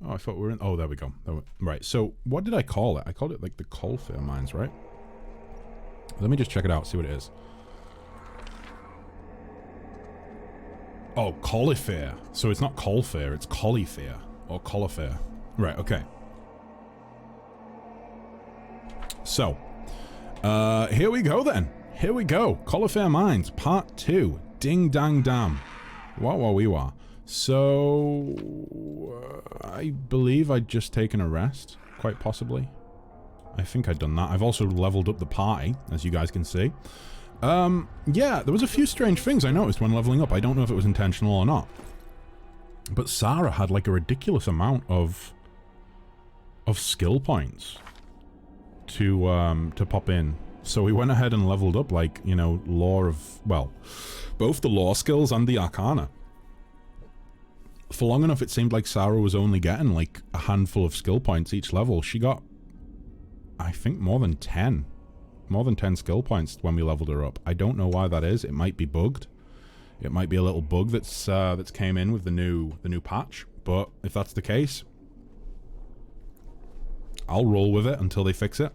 Oh, I thought we were in... Oh, there we go. Right, so what did I call it? I called it, like, the Coalfair Mines, right? Let me just check it out, see what it is. Oh, Caulifare. So it's not Coalfair, it's Caulifare. Or Caulifare. Right, okay. So, here we go then. Here we go. Caulifare Mines, Part 2. Ding dang damn. Wah-wah-wee-wah. So, I believe I'd just taken a rest, quite possibly. I think I'd done that. I've also leveled up the party, as you guys can see. Yeah, there was a few strange things I noticed when leveling up. I don't know if it was intentional or not. But Sarah had like a ridiculous amount of skill points to pop in. So we went ahead and leveled up, like, you know, lore of, well, both the lore skills and the arcana. For long enough, it seemed like Sarah was only getting like a handful of skill points each level. She got, I think, more than 10 skill points when we leveled her up. I don't know why that is. It might be bugged. It might be a little bug that's came in with the new patch. But if that's the case, I'll roll with it until they fix it.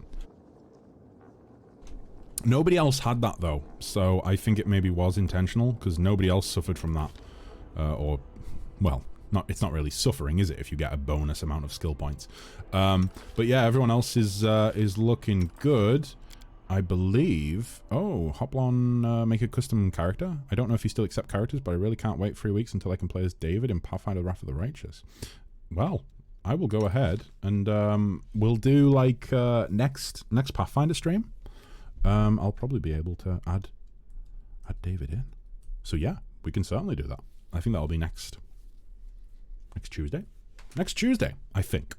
Nobody else had that though, so I think it maybe was intentional because nobody else suffered from that. Or, well, it's not really suffering, is it? If you get a bonus amount of skill points. But yeah, everyone else is looking good. I believe... Oh, Hoplon make a custom character. I don't know if you still accept characters, but I really can't wait 3 weeks until I can play as David in Pathfinder Wrath of the Righteous. Well, I will go ahead and we'll do like next Pathfinder stream. I'll probably be able to add David in. So yeah, we can certainly do that. I think that'll be next Tuesday. Next Tuesday, I think.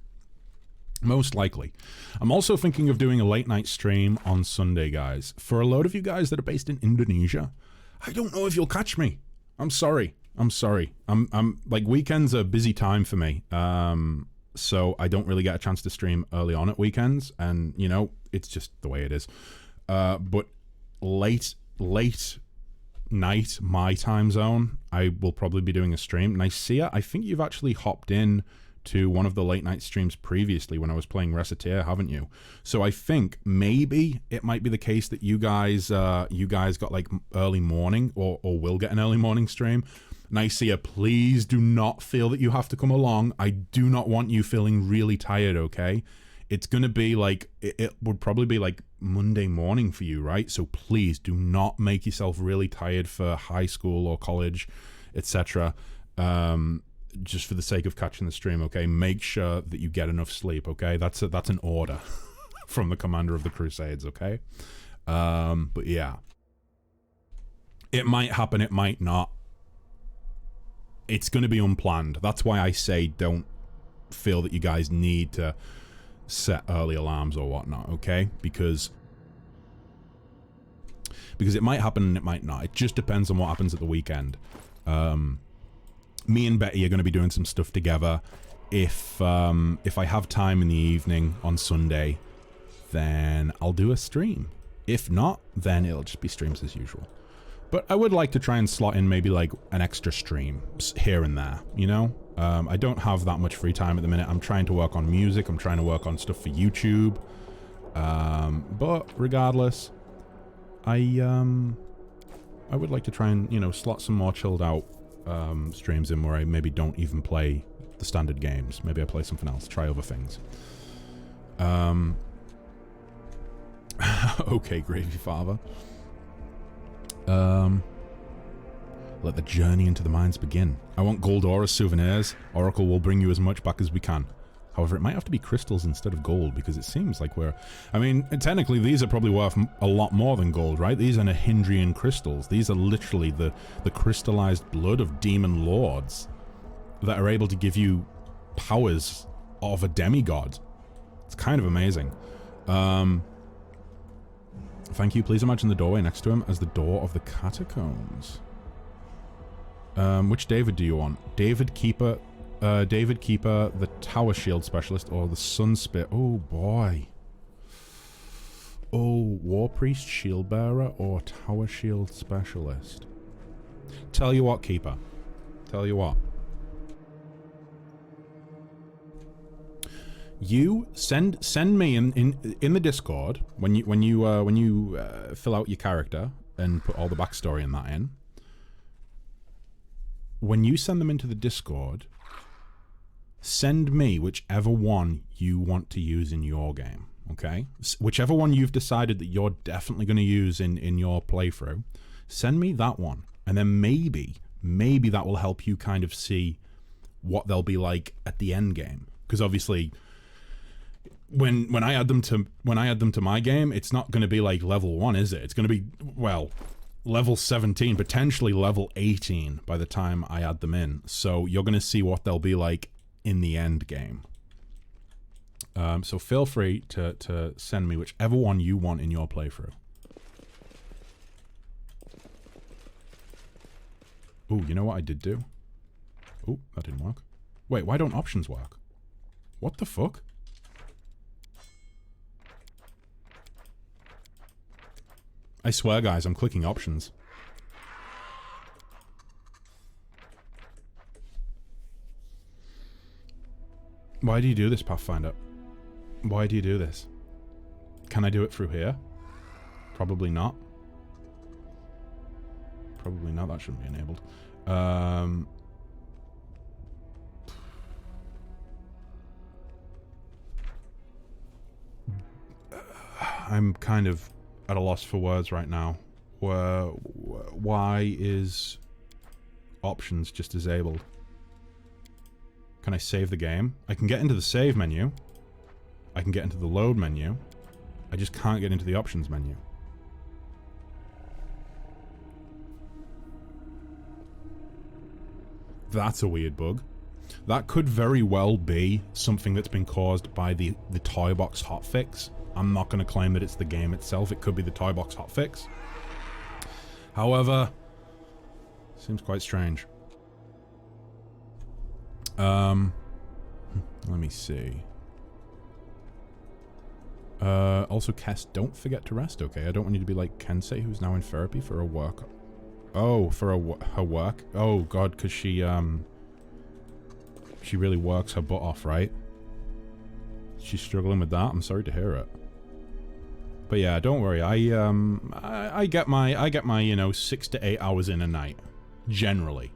Most likely. I'm also thinking of doing a late night stream on Sunday, guys. For a load of you guys that are based in Indonesia, I don't know if you'll catch me. I'm sorry. I'm like, weekends are a busy time for me. So I don't really get a chance to stream early on at weekends, and you know, it's just the way it is. But late night, my time zone, I will probably be doing a stream. Nicaea, I think you've actually hopped in to one of the late night streams previously when I was playing Reciteer, haven't you? So I think maybe it might be the case that you guys got like early morning or will get an early morning stream. Nicaea, please do not feel that you have to come along. I do not want you feeling really tired, okay? It's gonna be like, it would probably be like Monday morning for you, right? So please do not make yourself really tired for high school or college, etc. Just for the sake of catching the stream, okay? Make sure that you get enough sleep, okay? That's an order from the commander of the Crusades, okay? But yeah. It might happen, it might not. It's gonna be unplanned. That's why I say don't feel that you guys need to set early alarms or whatnot, okay? Because it might happen and it might not. It just depends on what happens at the weekend. Me and Betty are going to be doing some stuff together. If I have time in the evening on Sunday, then I'll do a stream. If not, then it'll just be streams as usual. But I would like to try and slot in maybe like an extra stream here and there, you know? I don't have that much free time at the minute. I'm trying to work on music. I'm trying to work on stuff for YouTube. But regardless, I would like to try and, you know, slot some more chilled out streams in where I maybe don't even play the standard games. Maybe I play something else, try other things. Okay, Gravy Father. Let the journey into the mines begin. I want gold ore as souvenirs. Oracle will bring you as much back as we can. However, it might have to be crystals instead of gold, because it seems like we're... I mean, technically these are probably worth a lot more than gold, right? These are Nahindrian crystals. These are literally the crystallized blood of demon lords that are able to give you powers of a demigod. It's kind of amazing. Thank you. Please imagine the doorway next to him as the door of the catacombs. Which David do you want? David Keeper, the Tower Shield Specialist, or the Sun Spit? Oh boy. Oh, War Priest, Shield Bearer, or Tower Shield Specialist? Tell you what, Keeper. Tell you what. You send me in the Discord when you fill out your character and put all the backstory and that in. When you send them into the Discord, send me whichever one you want to use in your game, okay? Whichever one you've decided that you're definitely going to use in your playthrough, send me that one. And then maybe that will help you kind of see what they'll be like at the end game. Because obviously, when I add them to my game, it's not going to be like level 1, is it? It's going to be, well, level 17, potentially level 18 by the time I add them in. So you're going to see what they'll be like in the end game. So feel free to send me whichever one you want in your playthrough. Ooh, you know what I did do? Ooh, that didn't work. Wait, why don't options work? What the fuck? I swear, guys, I'm clicking options. Why do you do this, Pathfinder? Why do you do this? Can I do it through here? Probably not. Probably not, that shouldn't be enabled. I'm kind of at a loss for words right now. Why is options just disabled? Can I save the game? I can get into the save menu. I can get into the load menu. I just can't get into the options menu. That's a weird bug. That could very well be something that's been caused by the toy box hotfix. I'm not going to claim that it's the game itself. It could be the toy box hotfix. However, seems quite strange. Let me see. Also, Kess, don't forget to rest, okay? I don't want you to be like Kensei, who's now in therapy for a work. Oh, for her work? Oh, God, because she really works her butt off, right? She's struggling with that? I'm sorry to hear it. But yeah, don't worry. I get my, you know, 6 to 8 hours in a night. Generally.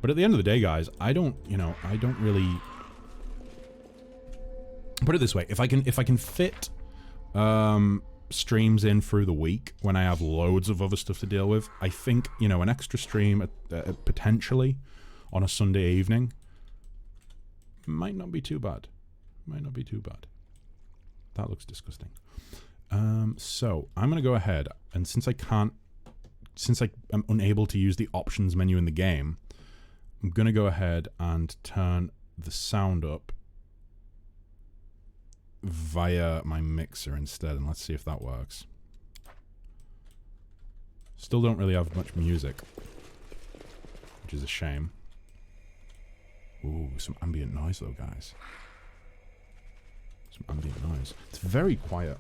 But at the end of the day, guys, I don't really... Put it this way, if I can fit streams in through the week when I have loads of other stuff to deal with, I think, you know, an extra stream potentially on a Sunday evening might not be too bad. Might not be too bad. That looks disgusting. So I'm gonna go ahead, and since I'm unable to use the options menu in the game, I'm gonna go ahead and turn the sound up via my mixer instead, and let's see if that works. Still don't really have much music, which is a shame. Ooh, some ambient noise though, guys. Some ambient noise. It's very quiet.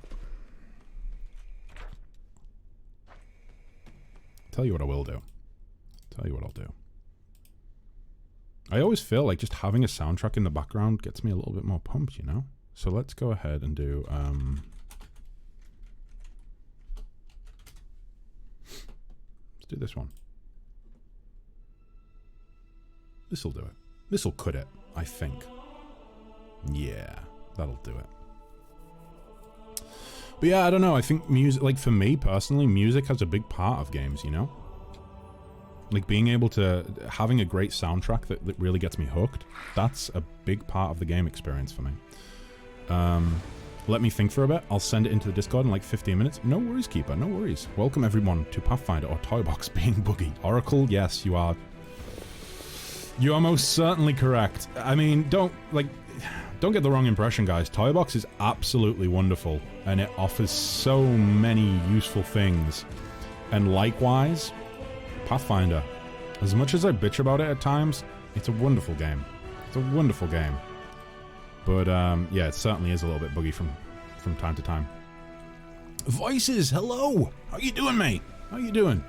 Tell you what I will do. Tell you what I'll do. I always feel like just having a soundtrack in the background gets me a little bit more pumped, you know? So let's go ahead and do, let's do this one. This'll do it. This'll cut it, I think. Yeah, that'll do it. But yeah, I don't know, I think music, like for me personally, music has a big part of games, you know? Like being able to, having a great soundtrack that really gets me hooked, that's a big part of the game experience for me. Let me think for a bit. I'll send it into the Discord in like 15 minutes. No worries, Keeper, no worries. Welcome everyone to Pathfinder or Toybox being buggy. Oracle, yes, you are. You are most certainly correct. I mean, don't get the wrong impression, guys. Toybox is absolutely wonderful, and it offers so many useful things. And likewise, Pathfinder. As much as I bitch about it at times, it's a wonderful game. It's a wonderful game. But, yeah, it certainly is a little bit buggy from time to time. Voices, hello! How you doing, mate? How you doing?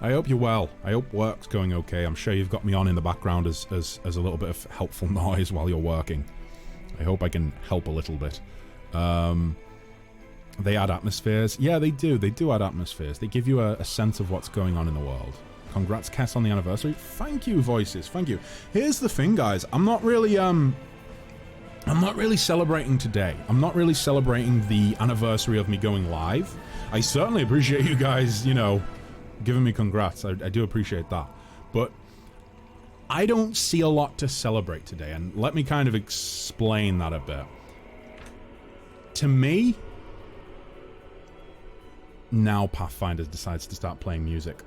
I hope you're well. I hope work's going okay. I'm sure you've got me on in the background as a little bit of helpful noise while you're working. I hope I can help a little bit. They add atmospheres. Yeah, they do. They do add atmospheres. They give you a sense of what's going on in the world. Congrats, Kess, on the anniversary. Thank you, Voices. Thank you. Here's the thing, guys. I'm not really celebrating today. I'm not really celebrating the anniversary of me going live. I certainly appreciate you guys, you know, giving me congrats. I do appreciate that. But I don't see a lot to celebrate today, and let me kind of explain that a bit. To me, now Pathfinder decides to start playing music.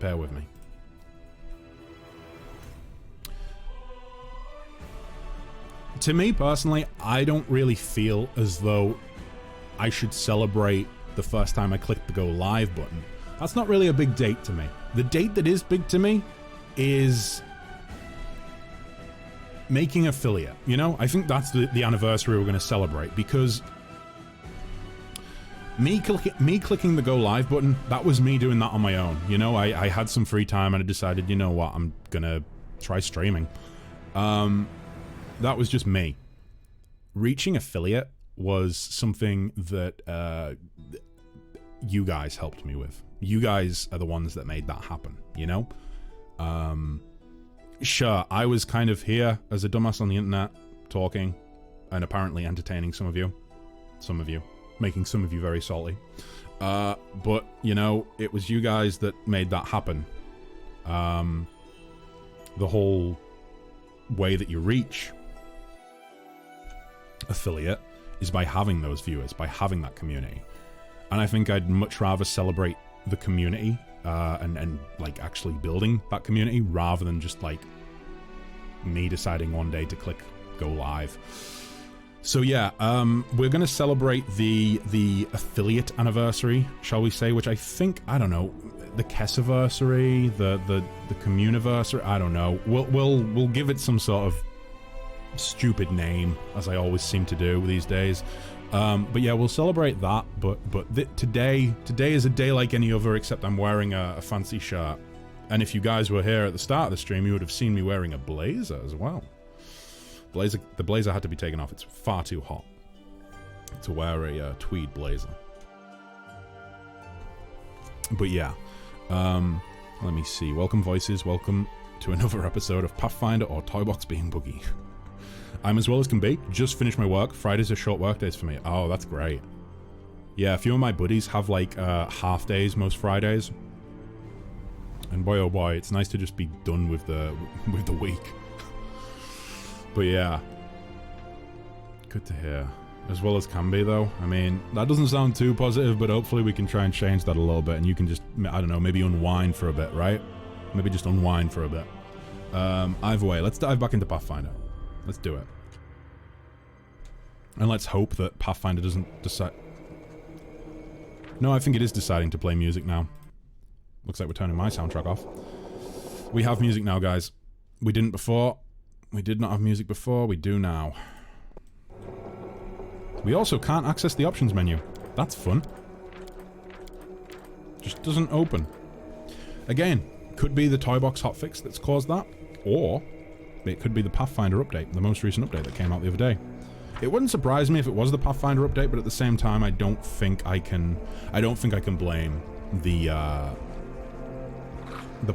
Bear with me. To me, personally, I don't really feel as though I should celebrate the first time I clicked the go live button. That's not really a big date to me. The date that is big to me is making affiliate, you know? I think that's the anniversary we're going to celebrate, because me clicking the go live button, that was me doing that on my own. You know, I had some free time and I decided, you know what, I'm gonna try streaming. That was just me. Reaching affiliate was something that you guys helped me with. You guys are the ones that made that happen, you know? Sure, I was kind of here as a dumbass on the internet, talking, and apparently entertaining some of you. Making some of you very salty. But, you know, it was you guys that made that happen. The whole way that you reach affiliate is by having those viewers, by having that community. And I think I'd much rather celebrate the community and like actually building that community rather than just like me deciding one day to click go live. So yeah, we're gonna celebrate the affiliate anniversary, shall we say? Which I think, I don't know, the Kessiversary, the Communiversary. I don't know. We'll give it some sort of stupid name, as I always seem to do these days. But yeah, we'll celebrate that. But today is a day like any other, except I'm wearing a fancy shirt. And if you guys were here at the start of the stream, you would have seen me wearing a blazer as well. The blazer had to be taken off. It's far too hot to wear a tweed blazer. But yeah, let me see. Welcome, Voices. Welcome to another episode of Pathfinder or Toybox being boogie. I'm as well as can be. Just finished my work. Fridays are short work days for me. Oh, that's great. Yeah, a few of my buddies have like half days most Fridays. And boy oh boy, it's nice to just be done with the week. But yeah, good to hear. As well as can be, though. I mean, that doesn't sound too positive, but hopefully we can try and change that a little bit, and you can just, I don't know, maybe unwind for a bit, right? Maybe just unwind for a bit. Either way, let's dive back into Pathfinder. Let's do it. And let's hope that Pathfinder doesn't decide... No, I think it is deciding to play music now. Looks like we're turning my soundtrack off. We have music now, guys. We didn't before. We did not have music before, we do now. We also can't access the options menu. That's fun. Just doesn't open. Again, could be the Toybox hotfix that's caused that, or it could be the Pathfinder update, the most recent update that came out the other day. It wouldn't surprise me if it was the Pathfinder update, but at the same time, I don't think I can blame the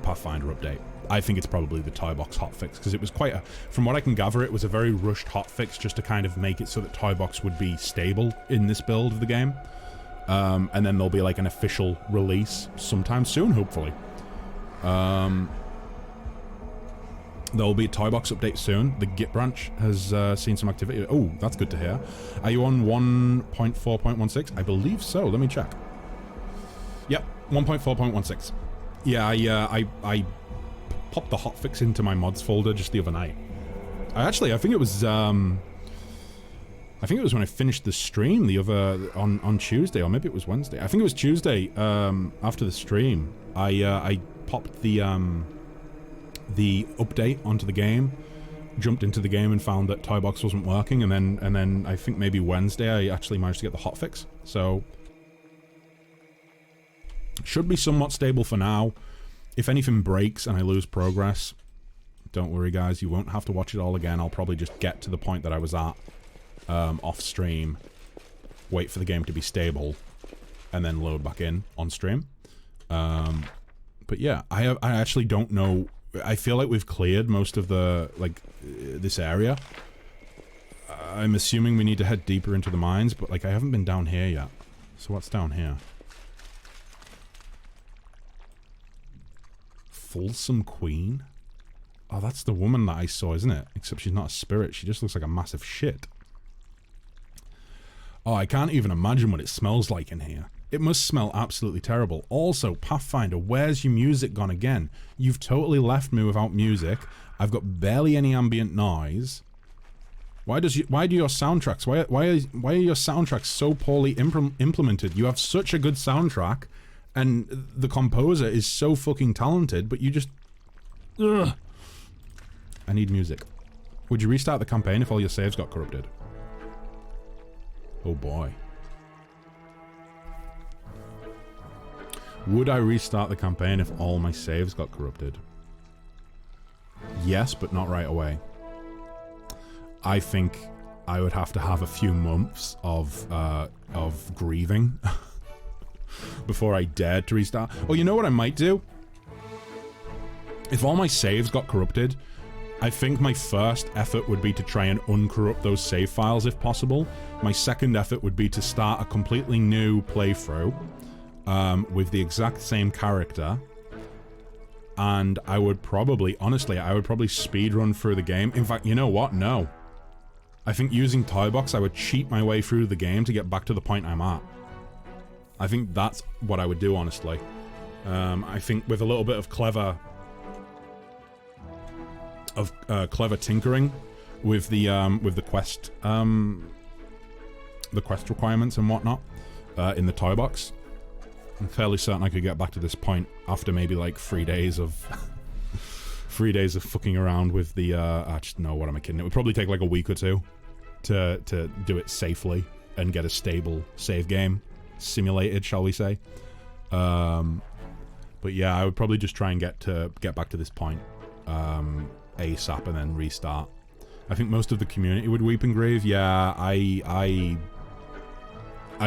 Pathfinder update. I think it's probably the Toybox hotfix, because it was quite a... From what I can gather, it was a very rushed hotfix just to kind of make it so that Toybox would be stable in this build of the game. And then there'll be like an official release sometime soon, hopefully. There'll be a Toybox update soon. The Git branch has seen some activity. Oh, that's good to hear. Are you on 1.4.16? I believe so. Let me check. Yep, 1.4.16. Yeah, I popped the hotfix into my mods folder just the other night. I think it was when I finished the stream the other on Tuesday, or maybe it was Wednesday. I think it was Tuesday. After the stream, I popped the update onto the game, jumped into the game and found that Toybox wasn't working, and then I think maybe Wednesday I actually managed to get the hotfix. So should be somewhat stable for now. If anything breaks and I lose progress, Don't worry, guys. You won't have to watch it all again. I'll probably just get to the point that I was at off stream, wait for the game to be stable, and then load back in on stream. But yeah, I actually don't know. I feel like we've cleared most of the, like, this area. I'm assuming we need to head deeper into the mines, but, like, I haven't been down here yet. So what's down here? Fulsome Queen? Oh, that's the woman that I saw, isn't it? Except she's not a spirit. She just looks like a massive shit. Oh, I can't even imagine what it smells like in here. It must smell absolutely terrible. Also, Pathfinder, where's your music gone again? You've totally left me without music. I've got barely any ambient noise. Why do your soundtracks? Why are your soundtracks so poorly implemented? You have such a good soundtrack, and the composer is so fucking talented, but you just... Ugh. I need music. Would you restart the campaign if all your saves got corrupted? Oh boy. Would I restart the campaign if all my saves got corrupted? Yes, but not right away. I think I would have to have a few months of grieving before I dared to restart. Oh, you know what I might do? If all my saves got corrupted, I think my first effort would be to try and uncorrupt those save files if possible. My second effort would be to start a completely new playthrough with the exact same character. And I would probably, honestly, I would probably speedrun through the game. In fact, you know what? No. I think using Toybox, I would cheat my way through the game to get back to the point I'm at. I think that's what I would do, honestly. I think with a little bit of clever tinkering with the quest requirements and whatnot in the Toybox, I'm fairly certain I could get back to this point after maybe like 3 days of 3 days of fucking around with the no, what am I kidding? It would probably take like a week or two to do it safely and get a stable save game simulated, shall we say. But yeah, I would probably just try and get back to this point ASAP and then restart. I think most of the community would weep and grieve. Yeah, I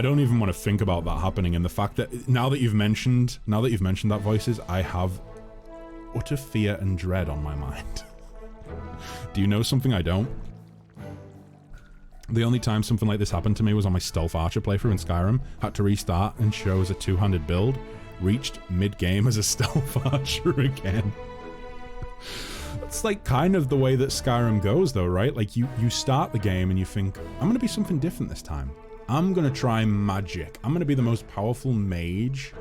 don't even want to think about that happening, and the fact that now that you've mentioned that, Voices, I have utter fear and dread on my mind. Do you know something I don't? The only time something like this happened to me was on my Stealth Archer playthrough in Skyrim. Had to restart and chose a two-handed build. Reached mid-game as a Stealth Archer again. That's like kind of the way that Skyrim goes though, right? Like you start the game and you think, I'm gonna be something different this time. I'm gonna try magic. I'm gonna be the most powerful mage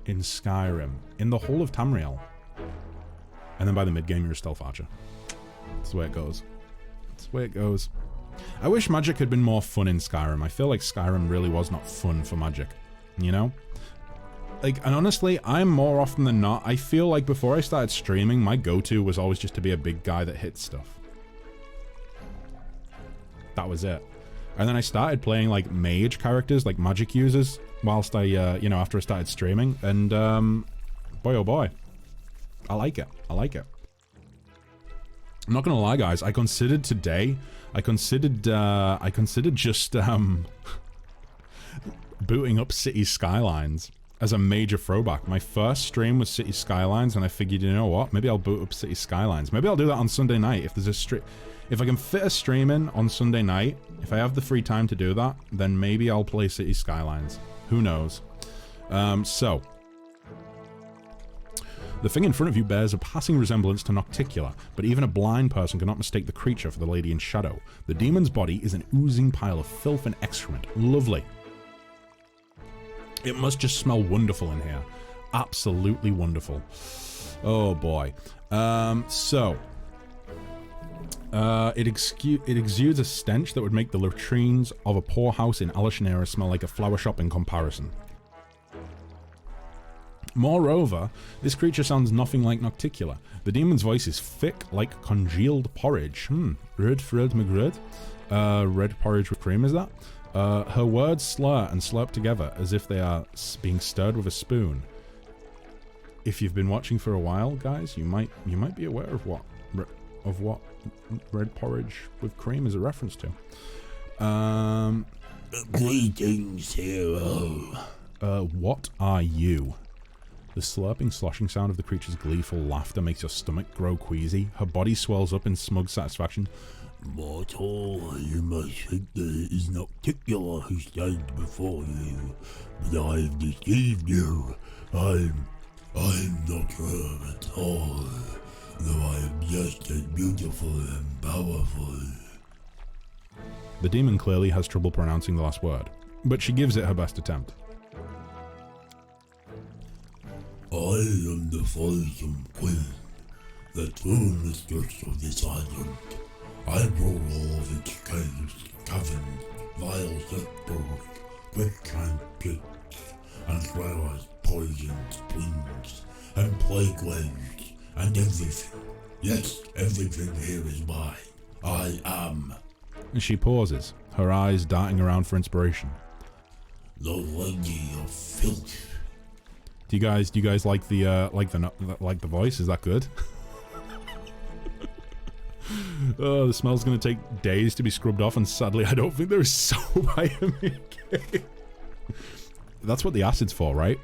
in Skyrim, in the whole of Tamriel. And then by the mid-game, you're a Stealth Archer. That's the way it goes. That's the way it goes. I wish magic had been more fun in Skyrim. I feel like Skyrim really was not fun for magic. You know? Like, and honestly, I'm more often than not, I feel like before I started streaming, my go-to was always just to be a big guy that hits stuff. That was it. And then I started playing, like, mage characters, like magic users, whilst I, you know, after I started streaming, and, boy oh boy. I like it. I like it. I'm not gonna lie, guys, I considered just, booting up City Skylines as a major throwback. My first stream was City Skylines, and I figured, you know what, maybe I'll boot up City Skylines. Maybe I'll do that on Sunday night, if there's a if I can fit a stream in on Sunday night, if I have the free time to do that, then maybe I'll play City Skylines. Who knows? So... The thing in front of you bears a passing resemblance to Nocticula, but even a blind person cannot mistake the creature for the lady in shadow. The demon's body is an oozing pile of filth and excrement. Lovely. It must just smell wonderful in here. Absolutely wonderful. Oh boy. It exudes a stench that would make the latrines of a poor house in Alishanera smell like a flower shop in comparison. Moreover, this creature sounds nothing like Nocticula. The demon's voice is thick like congealed porridge. Red frilled McGrid. Red porridge with cream, is that? Her words slur and slurp together as if they are being stirred with a spoon. If you've been watching for a while, guys, you might be aware of what of what red porridge with cream is a reference to. Greetings, hero. What are you? The slurping, sloshing sound of the creature's gleeful laughter makes your stomach grow queasy. Her body swells up in smug satisfaction. Mortal, you must think that it is not particular who stands before you, but I have deceived you. I'm not her at all, though I am just as beautiful and powerful. The demon clearly has trouble pronouncing the last word, but she gives it her best attempt. I am the Folsom Queen, the true mistress of this island. I rule all of its caves, caverns, vile sepulchres, quicksand pits, as well as poison springs, and plague waves, and everything. Yes, everything here is mine. I am. She pauses, her eyes darting around for inspiration. The Lady of Filth. Do you guys like the voice? Is that good? Oh, the smell's gonna take days to be scrubbed off, and sadly, I don't think there is soap I am making. That's what the acid's for, right?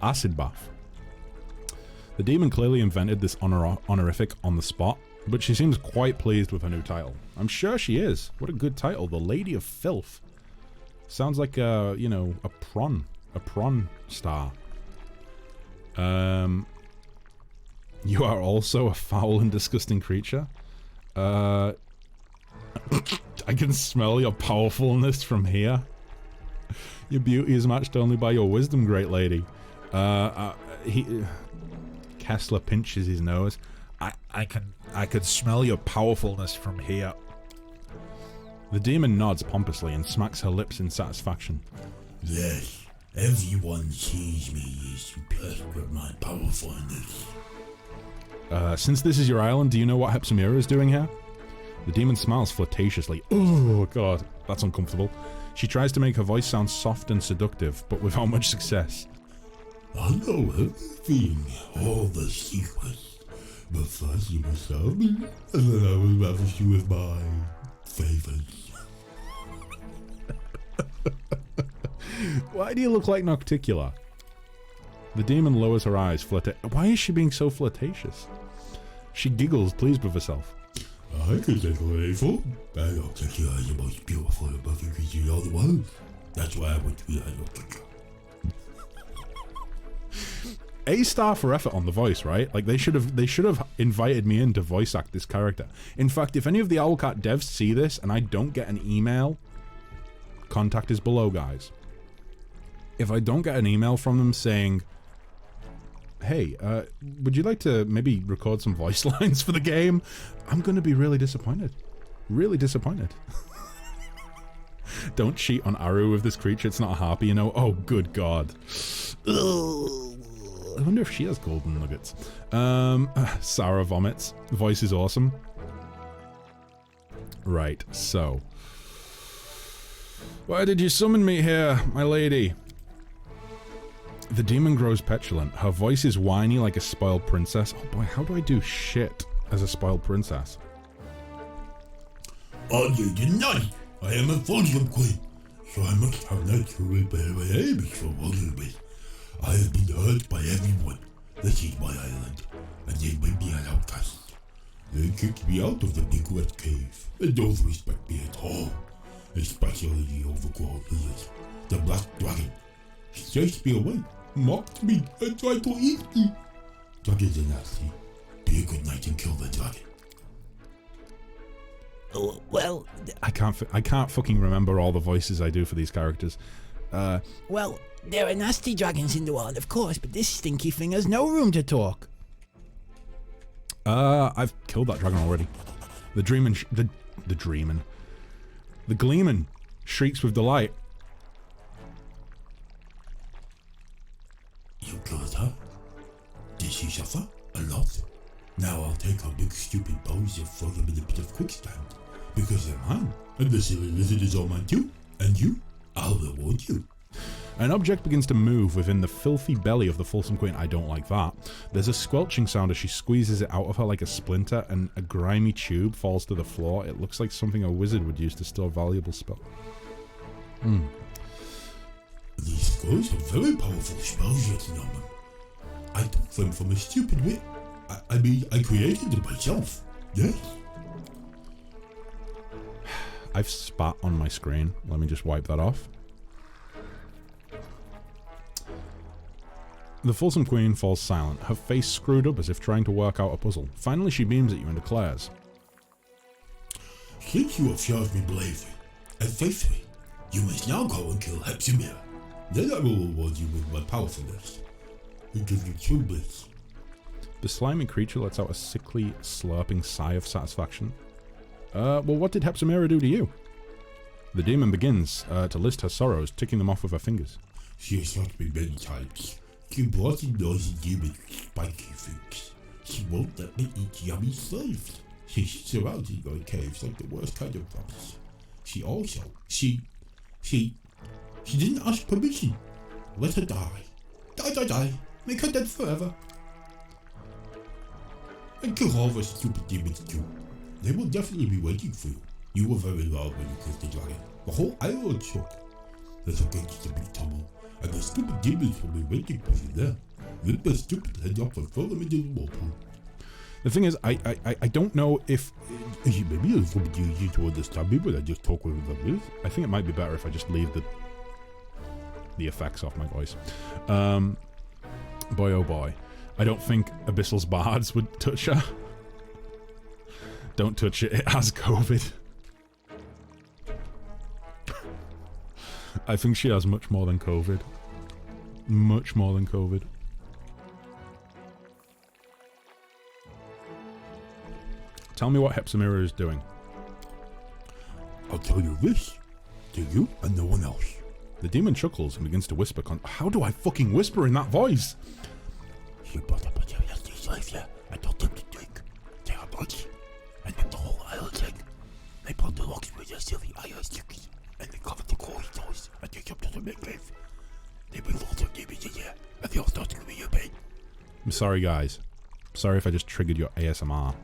Acid bath. The demon clearly invented this honorific on the spot, but she seems quite pleased with her new title. I'm sure she is. What a good title, the Lady of Filth. Sounds like a prawn star. You are also a foul and disgusting creature. I can smell your powerfulness from here. Your beauty is matched only by your wisdom, great lady. Kessler pinches his nose. I could smell your powerfulness from here. The demon nods pompously and smacks her lips in satisfaction. Yes, everyone sees me is impressed with my powerfulness. Since this is your island, do you know what Hepsamira is doing here? The demon smiles flirtatiously. Oh god, that's uncomfortable. She tries to make her voice sound soft and seductive, but without much success. I know everything, all the secrets. But first you must tell me, and then I will ravish you with my favors. Why do you look like Nocticula? The demon lowers her eyes, Why is she being so flirtatious? She giggles, pleased with herself. I can take away for, and Nocticula is the most beautiful and perfect creature in all the world. That's why I want to be like Nocticula. A-star for effort on the voice, right? Like they should have invited me in to voice act this character. In fact, if any of the Owlcat devs see this and I don't get an email, contact is below, guys. If I don't get an email from them saying, hey, would you like to maybe record some voice lines for the game? I'm gonna be really disappointed. Really disappointed. Don't cheat on Aru with this creature, it's not a harpy, you know? Oh, good god. Ugh. I wonder if she has golden nuggets. Sarah vomits. The voice is awesome. Right, so. Why did you summon me here, my lady? The demon grows petulant. Her voice is whiny like a spoiled princess. Oh boy, how do I do shit as a spoiled princess? Oh, you did not. I am a Folsom Queen, so I must have natural behaviors for working with. I have been hurt by everyone. This is my island, and they made me an outcast. They kicked me out of the big wet cave, and don't respect me at all. Especially the overgrown lizard, the black dragon. He chased me away, mocked me, and tried to eat me. Dragons are nasty. Be a good knight and kill the dragon. Oh, well, I can't fucking remember all the voices I do for these characters. Well, there are nasty dragons in the world, of course, but this stinky thing has no room to talk. I've killed that dragon already. The Gleeman shrieks with delight. You killed her? Did she suffer? A lot? Now I'll take her big stupid bones and throw them in a bit of quicksand. Because they're mine. And the silly lizard is all mine too. And you? I'll reward you. An object begins to move within the filthy belly of the Fulsome Queen. I don't like that. There's a squelching sound as she squeezes it out of her like a splinter, and a grimy tube falls to the floor. It looks like something a wizard would use to store valuable spell. These scrolls are very powerful spells, gentlemen. I took them from a stupid wit. I mean, I created them myself. Yes. I've spat on my screen. Let me just wipe that off. The Fulsome Queen falls silent, her face screwed up as if trying to work out a puzzle. Finally, she beams at you and declares, Since you have served me bravely and faithfully, you must now go and kill Hepzibah. Then I will reward you with my powerfulness and give you true bliss. The slimy creature lets out a sickly, slurping sigh of satisfaction. Well, what did Hepzibah do to you? The demon begins to list her sorrows, ticking them off with her fingers. She has hurt me many times. She brought in noisy demons, spiky things. She won't let me eat yummy slaves. She's surrounding my caves like the worst kind of rubbish. She also, she didn't ask permission. Let her die. Die. Make her dead forever. And kill all the stupid demons too. They will definitely be waiting for you. You were very loud when you killed the dragon. The whole island shook. There's against the big tumble, and the stupid demons will be waiting for you there. Let the stupid head up and throw them into the whirlpool. The thing is, I don't know if... Maybe it's going to be easy to understand me when I just talk with them. I think it might be better if I just leave the effects off my voice. Boy, oh boy. I don't think Abyssal's bards would touch her. Don't touch it, it has COVID. I think she has much more than COVID. Much more than COVID. Tell me what Hepzibah is doing. I'll tell you this. To you and no one else. The demon chuckles and begins to whisper. How do I fucking whisper in that voice? She brought up a nasty slaves here and told them to drink. They are bloody. And then the whole island thing. They brought the logs with their silly iron stickies. And they covered the corridors and they jumped to the midcave. They bring lots of demons in here and they all start to be your pain. I'm sorry, guys. Sorry if I just triggered your ASMR.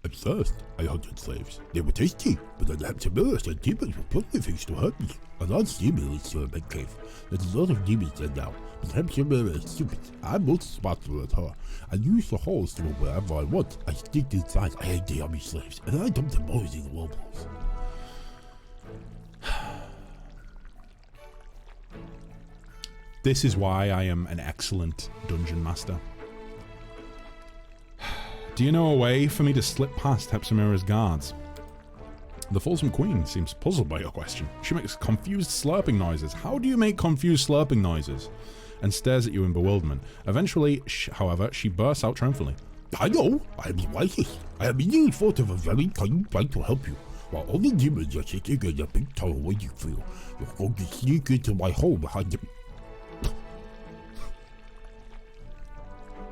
At first, I hunted slaves. They were tasty, but then Hepzibah said demons were plenty things to hurt me. A large demon leads to a big cave. There's a lot of demons there now, but Hepzibah is stupid. I'm not smarter than her. I use the holes to go wherever I want. I sneaked inside. I ate the army slaves, and I dumped them all in the whirlpools. This is why I am an excellent dungeon master. Do you know a way for me to slip past Hepzibah's guards? The Fulsome Queen seems puzzled by your question. She makes confused slurping noises. How do you make confused slurping noises? And stares at you in bewilderment. Eventually, however, she bursts out triumphantly. I know! I am the wisest. I immediately thought of a very cunning plan to help you. While all the demons are sitting in a big tower waiting for you, you're going to sneak into my home behind them.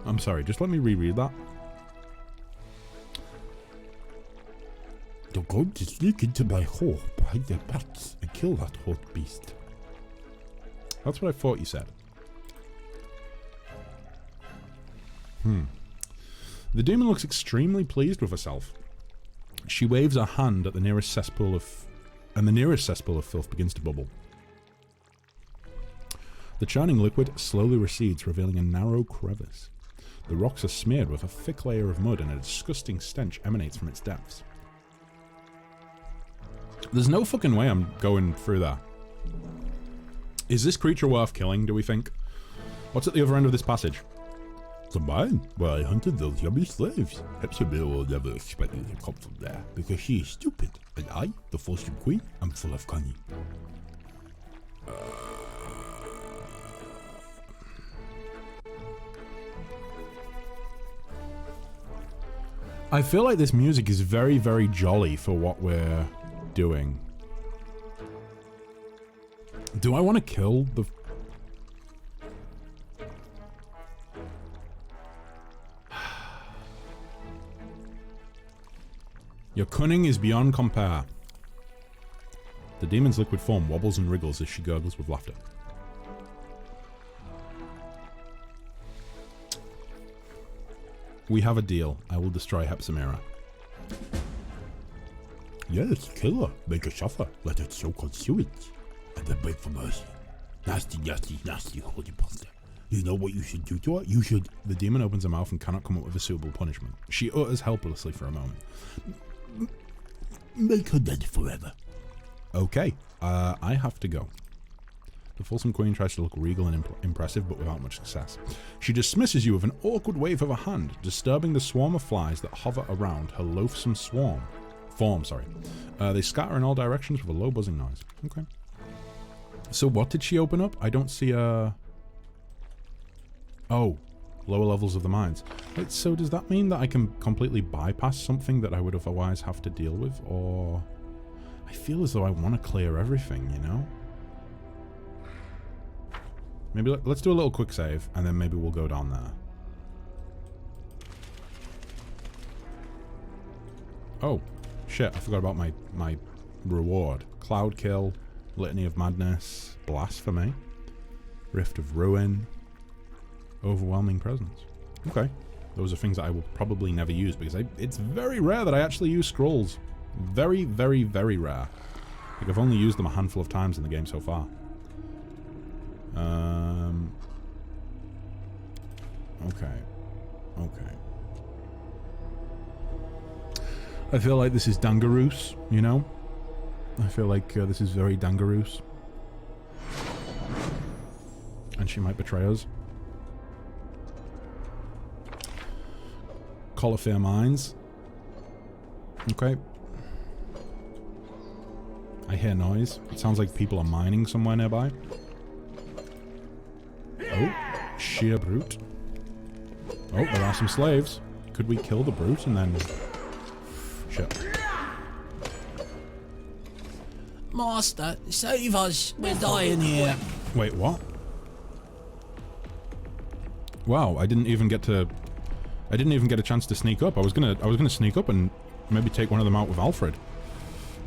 I'm sorry, just let me reread that. You're going to sneak into my hole behind their backs and kill that hot beast. That's what I thought you said. The demon looks extremely pleased with herself. She waves her hand at the nearest cesspool of... and the nearest cesspool of filth begins to bubble. The churning liquid slowly recedes, revealing a narrow crevice. The rocks are smeared with a thick layer of mud and a disgusting stench emanates from its depths. There's no fucking way I'm going through that. Is this creature worth killing, do we think? What's at the other end of this passage? The mine where I hunted those yummy slaves. Hepzibah will never expect you to come from there because she is stupid, and I, the Fulsome Queen, am full of cunning. I feel like this music is very, very jolly for what we're doing. Do I want to kill the... Your cunning is beyond compare. The demon's liquid form wobbles and wriggles as she gurgles with laughter. We have a deal. I will destroy Hepsamira. Yes, kill her. Make her suffer. Let her choke on sewage. And then beg for mercy. Nasty, nasty, nasty holy monster. You know what you should do to her? You should... The demon opens her mouth and cannot come up with a suitable punishment. She utters helplessly for a moment. Make her dead forever. Okay, I have to go. The Folsom Queen tries to look regal and impressive, but without much success. She dismisses you with an awkward wave of her hand, disturbing the swarm of flies that hover around her loathsome form. They scatter in all directions with a low buzzing noise. Okay. So what did she open up? I don't see a... Oh, lower levels of the mines. Wait, so does that mean that I can completely bypass something that I would otherwise have to deal with? Or... I feel as though I want to clear everything, you know? Maybe let's do a little quick save, and then maybe we'll go down there. Oh, shit, I forgot about my reward. Cloud Kill, Litany of Madness, Blasphemy, Rift of Ruin, Overwhelming Presence. Okay, those are things that I will probably never use, because it's very rare that I actually use scrolls. Very, very, very rare. Like, I've only used them a handful of times in the game so far. Okay. I feel like this is Dangaroos, you know? I feel like this is very Dangaroos. And she might betray us. Colifere Mines. Okay. I hear noise. It sounds like people are mining somewhere nearby. Oh, sheer brute. Oh, there are some slaves. Could we kill the brute and then... Shit. Master, save us. We're dying here. Wait, what? Wow, I didn't even get a chance to sneak up. I was gonna sneak up and maybe take one of them out with Alfred.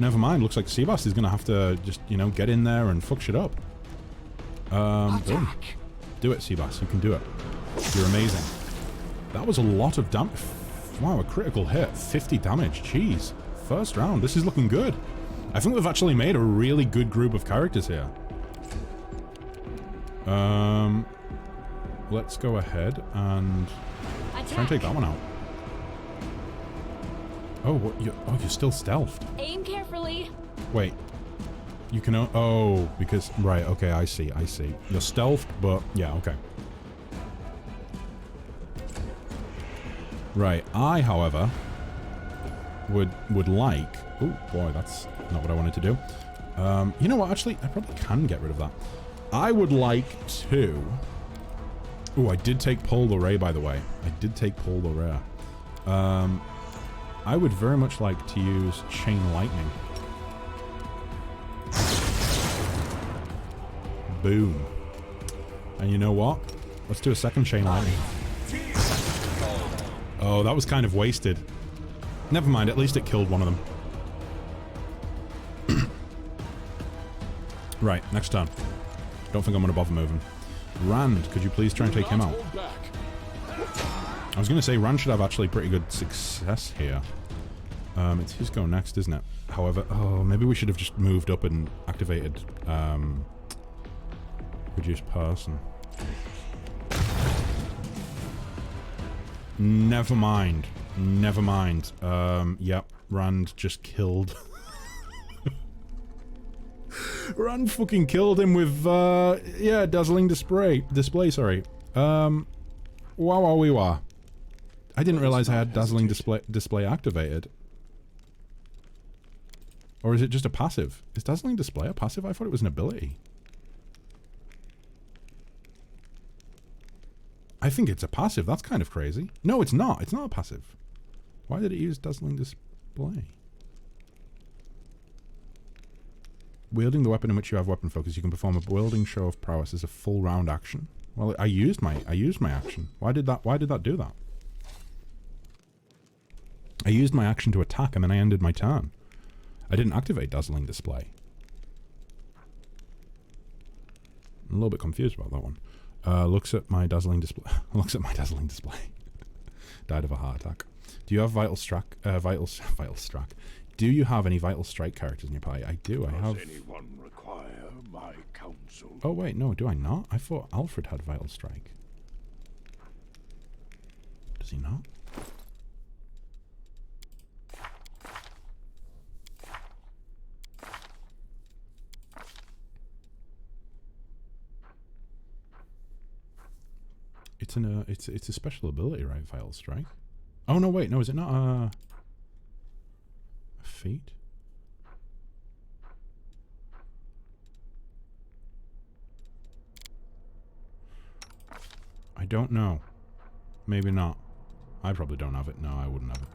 Never mind, looks like Seabass is gonna have to just, you know, get in there and fuck shit up. Boom. Do it, Seabass, you can do it. You're amazing. That was a lot of damage. Wow, a critical hit. 50 damage, jeez. First round, this is looking good. I think we've actually made a really good group of characters here. Let's go ahead and try and take that one out. Oh, what? You're still stealthed. Aim carefully. Wait. You can... Oh, because... Right, okay, I see. You're stealthed, but... Yeah, okay. Right, I, however, would like... Oh, boy, that's not what I wanted to do. You know what, actually, I probably can get rid of that. I would like to... Oh, I did take Paul the Ray, by the way. I did take Paul the Ray. I would very much like to use Chain Lightning. Boom. And you know what? Let's do a second Chain Lightning. Oh, that was kind of wasted. Never mind, at least it killed one of them. Right, next turn. Don't think I'm going to bother moving. Rand, could you please try and take him out? I was going to say Rand should have actually pretty good success here. It's his go next, isn't it? However, oh, maybe we should have just moved up and activated reduce person. Never mind. Yep, Rand just killed. Rand fucking killed him with, yeah, dazzling display, sorry. Wow. I didn't realize I had dazzling display activated. Or is it just a passive? Is dazzling display a passive? I thought it was an ability. I think it's a passive. That's kind of crazy. No, it's not. It's not a passive. Why did it use dazzling display? Wielding the weapon in which you have weapon focus, you can perform a wielding show of prowess as a full round action. Well, I used my action. Why did that do that? I used my action to attack and then I ended my turn. I didn't activate dazzling display. I'm a little bit confused about that one. Looks at my dazzling display. Looks at my dazzling display. Died of a heart attack. Do you have vital strike? Vital strike. Do you have any vital strike characters in your party? I do. I have. Does anyone require my counsel? Oh wait, no. Do I not? I thought Alfred had vital strike. Does he not? It's a special ability, right? Vital strike. Oh no, wait, no, is it not a feat? I don't know. Maybe not. I probably don't have it. No, I wouldn't have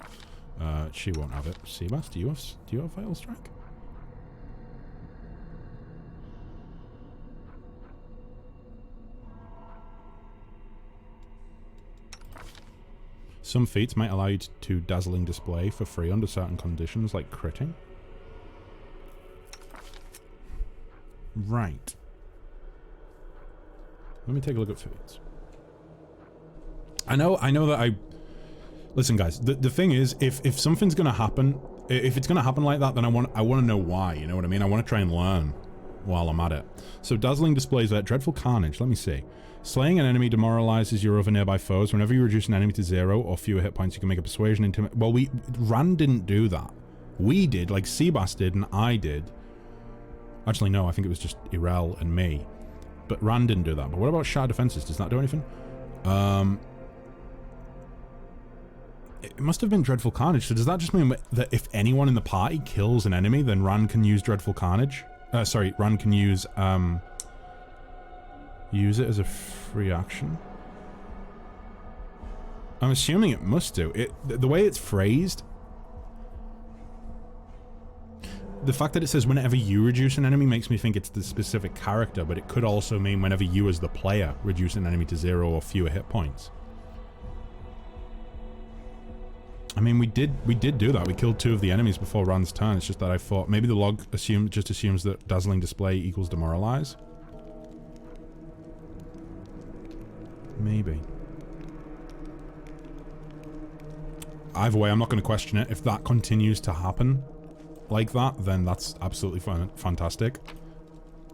it. She won't have it. Seabass, do you have vital strike? Some feats might allow you to dazzling display for free under certain conditions, like critting. Right. Let me take a look at feats. I know that listen guys, the thing is, if something's gonna happen, if it's gonna happen like that, then I want to know why, you know what I mean? I want to try and learn while I'm at it. So dazzling displays that dreadful carnage, let me see. Slaying an enemy demoralizes your other nearby foes. Whenever you reduce an enemy to 0 or fewer hit points, you can make a persuasion intimidate. Well, Rand didn't do that. We did, like Seabass did and I did. Actually, no, I think it was just Irel and me. But Rand didn't do that. But what about Shatter Defenses? Does that do anything? It must have been Dreadful Carnage. So does that just mean that if anyone in the party kills an enemy, then Rand can use Dreadful Carnage? Sorry, Rand can use it as a free action? I'm assuming it must do. The way it's phrased, the fact that it says whenever you reduce an enemy makes me think it's the specific character, but it could also mean whenever you as the player reduce an enemy to 0 or fewer hit points. I mean, we did do that. We killed 2 of the enemies before Rand's turn. It's just that I thought maybe the log just assumes that dazzling display equals demoralize. Maybe. Either way, I'm not going to question it. If that continues to happen like that, then that's absolutely fantastic.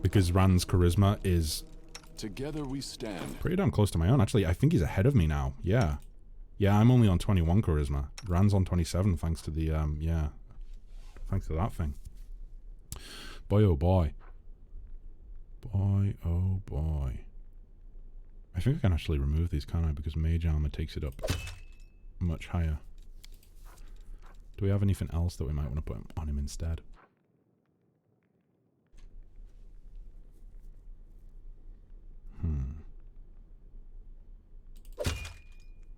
Because Rand's charisma is... Together we stand. Pretty damn close to my own. Actually, I think he's ahead of me now. Yeah. Yeah, I'm only on 21 charisma. Rand's on 27 thanks to the, yeah. Thanks to that thing. Boy, oh boy. Boy, oh boy. I think I can actually remove these, can't I? Because Mage Armor takes it up much higher. Do we have anything else that we might want to put on him instead?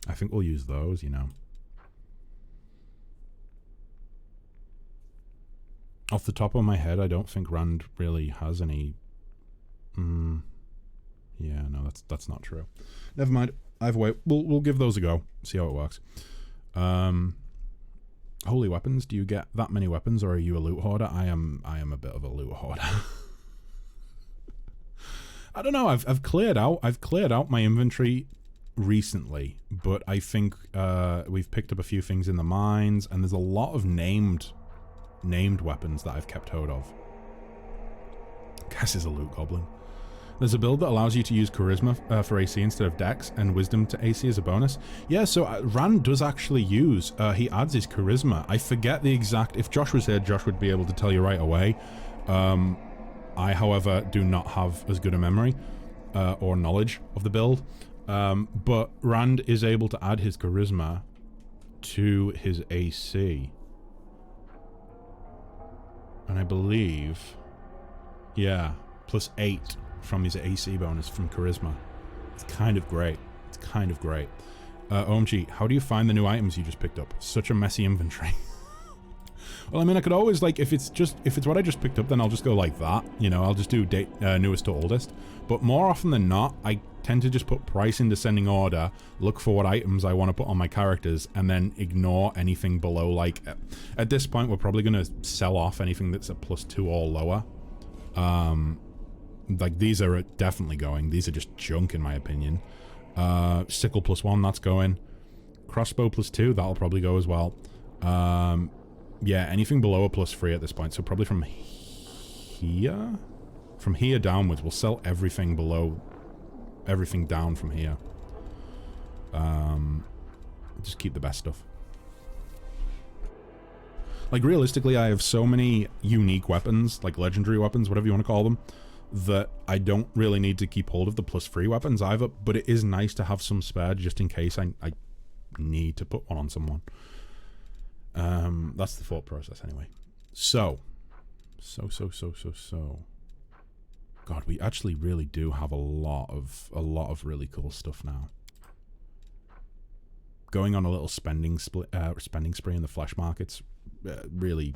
I think we'll use those, you know. Off the top of my head, I don't think Rand really has any... Yeah, no, that's not true. Never mind. Either way, we'll give those a go. See how it works. Holy weapons. Do you get that many weapons, or are you a loot hoarder? I am a bit of a loot hoarder. I don't know. I've cleared out my inventory recently, but I think we've picked up a few things in the mines, and there's a lot of named weapons that I've kept hold of. Cass is a loot goblin. There's a build that allows you to use Charisma for AC instead of Dex, and Wisdom to AC as a bonus. Yeah, so Rand does actually use, he adds his Charisma. I forget the exact, if Josh was here, Josh would be able to tell you right away. I, however, do not have as good a memory or knowledge of the build. But Rand is able to add his Charisma to his AC. And I believe, yeah, +8 from his AC bonus from Charisma. It's kind of great. It's kind of great. OMG, how do you find the new items you just picked up? Such a messy inventory. Well, I mean, I could always, like, if it's what I just picked up, then I'll just go like that. You know, I'll just do newest to oldest. But more often than not, I tend to just put price in descending order, look for what items I want to put on my characters, and then ignore anything below, like, at this point, we're probably going to sell off anything that's a +2 or lower. Like, these are definitely going. These are just junk, in my opinion. Sickle +1, that's going. Crossbow +2, that'll probably go as well. Yeah, anything below a +3 at this point. So probably from here? From here downwards, we'll sell everything below... everything down from here. Just keep the best stuff. Like, realistically, I have so many unique weapons, like legendary weapons, whatever you want to call them, that I don't really need to keep hold of the +3 weapons either, but it is nice to have some spare just in case I need to put one on someone. That's the thought process anyway. So. God, we actually really do have a lot of really cool stuff now. Going on a little spending spree in the flesh markets really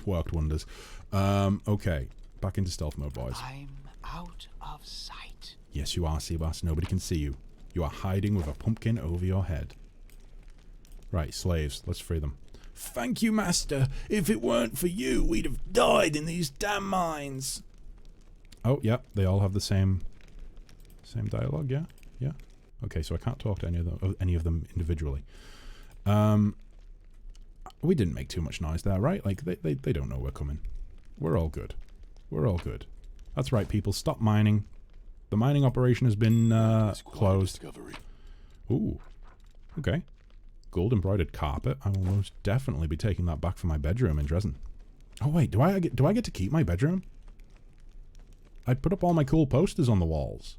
worked wonders. Okay, back into stealth mode, boys. I'm out of sight. Yes, you are, Seabass. Nobody can see you. You are hiding with a pumpkin over your head. Right, slaves. Let's free them. Thank you, master. If it weren't for you, we'd have died in these damn mines. Oh, yeah, they all have the same dialogue, yeah? Yeah. Okay, so I can't talk to any of them individually. We didn't make too much noise there, right? Like, they don't know we're coming. We're all good. We're all good. That's right, people. Stop mining. The mining operation has been closed. Ooh. Okay. Gold embroidered carpet. I will most definitely be taking that back for my bedroom in Dresden. Oh wait, do I get to keep my bedroom? I put up all my cool posters on the walls.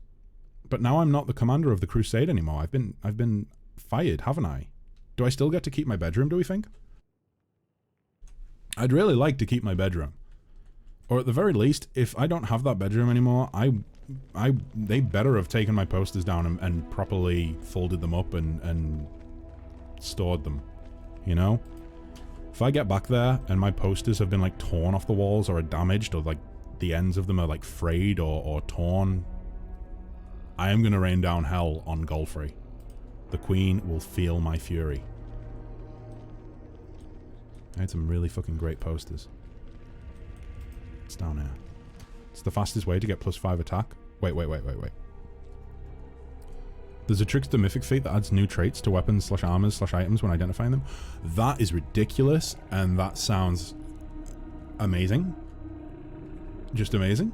But now I'm not the commander of the crusade anymore. I've been fired, haven't I? Do I still get to keep my bedroom, do we think? I'd really like to keep my bedroom. Or at the very least, if I don't have that bedroom anymore, they better have taken my posters down and properly folded them up and stored them. You know? If I get back there and my posters have been like torn off the walls or are damaged or like the ends of them are like frayed or torn, I am going to rain down hell on Golfrey. The Queen will feel my fury. I had some really fucking great posters. It's down here. It's the fastest way to get +5 attack. Wait. There's a Trickster Mythic feat that adds new traits to weapons / armors / items when identifying them. That is ridiculous, and that sounds amazing. Just amazing.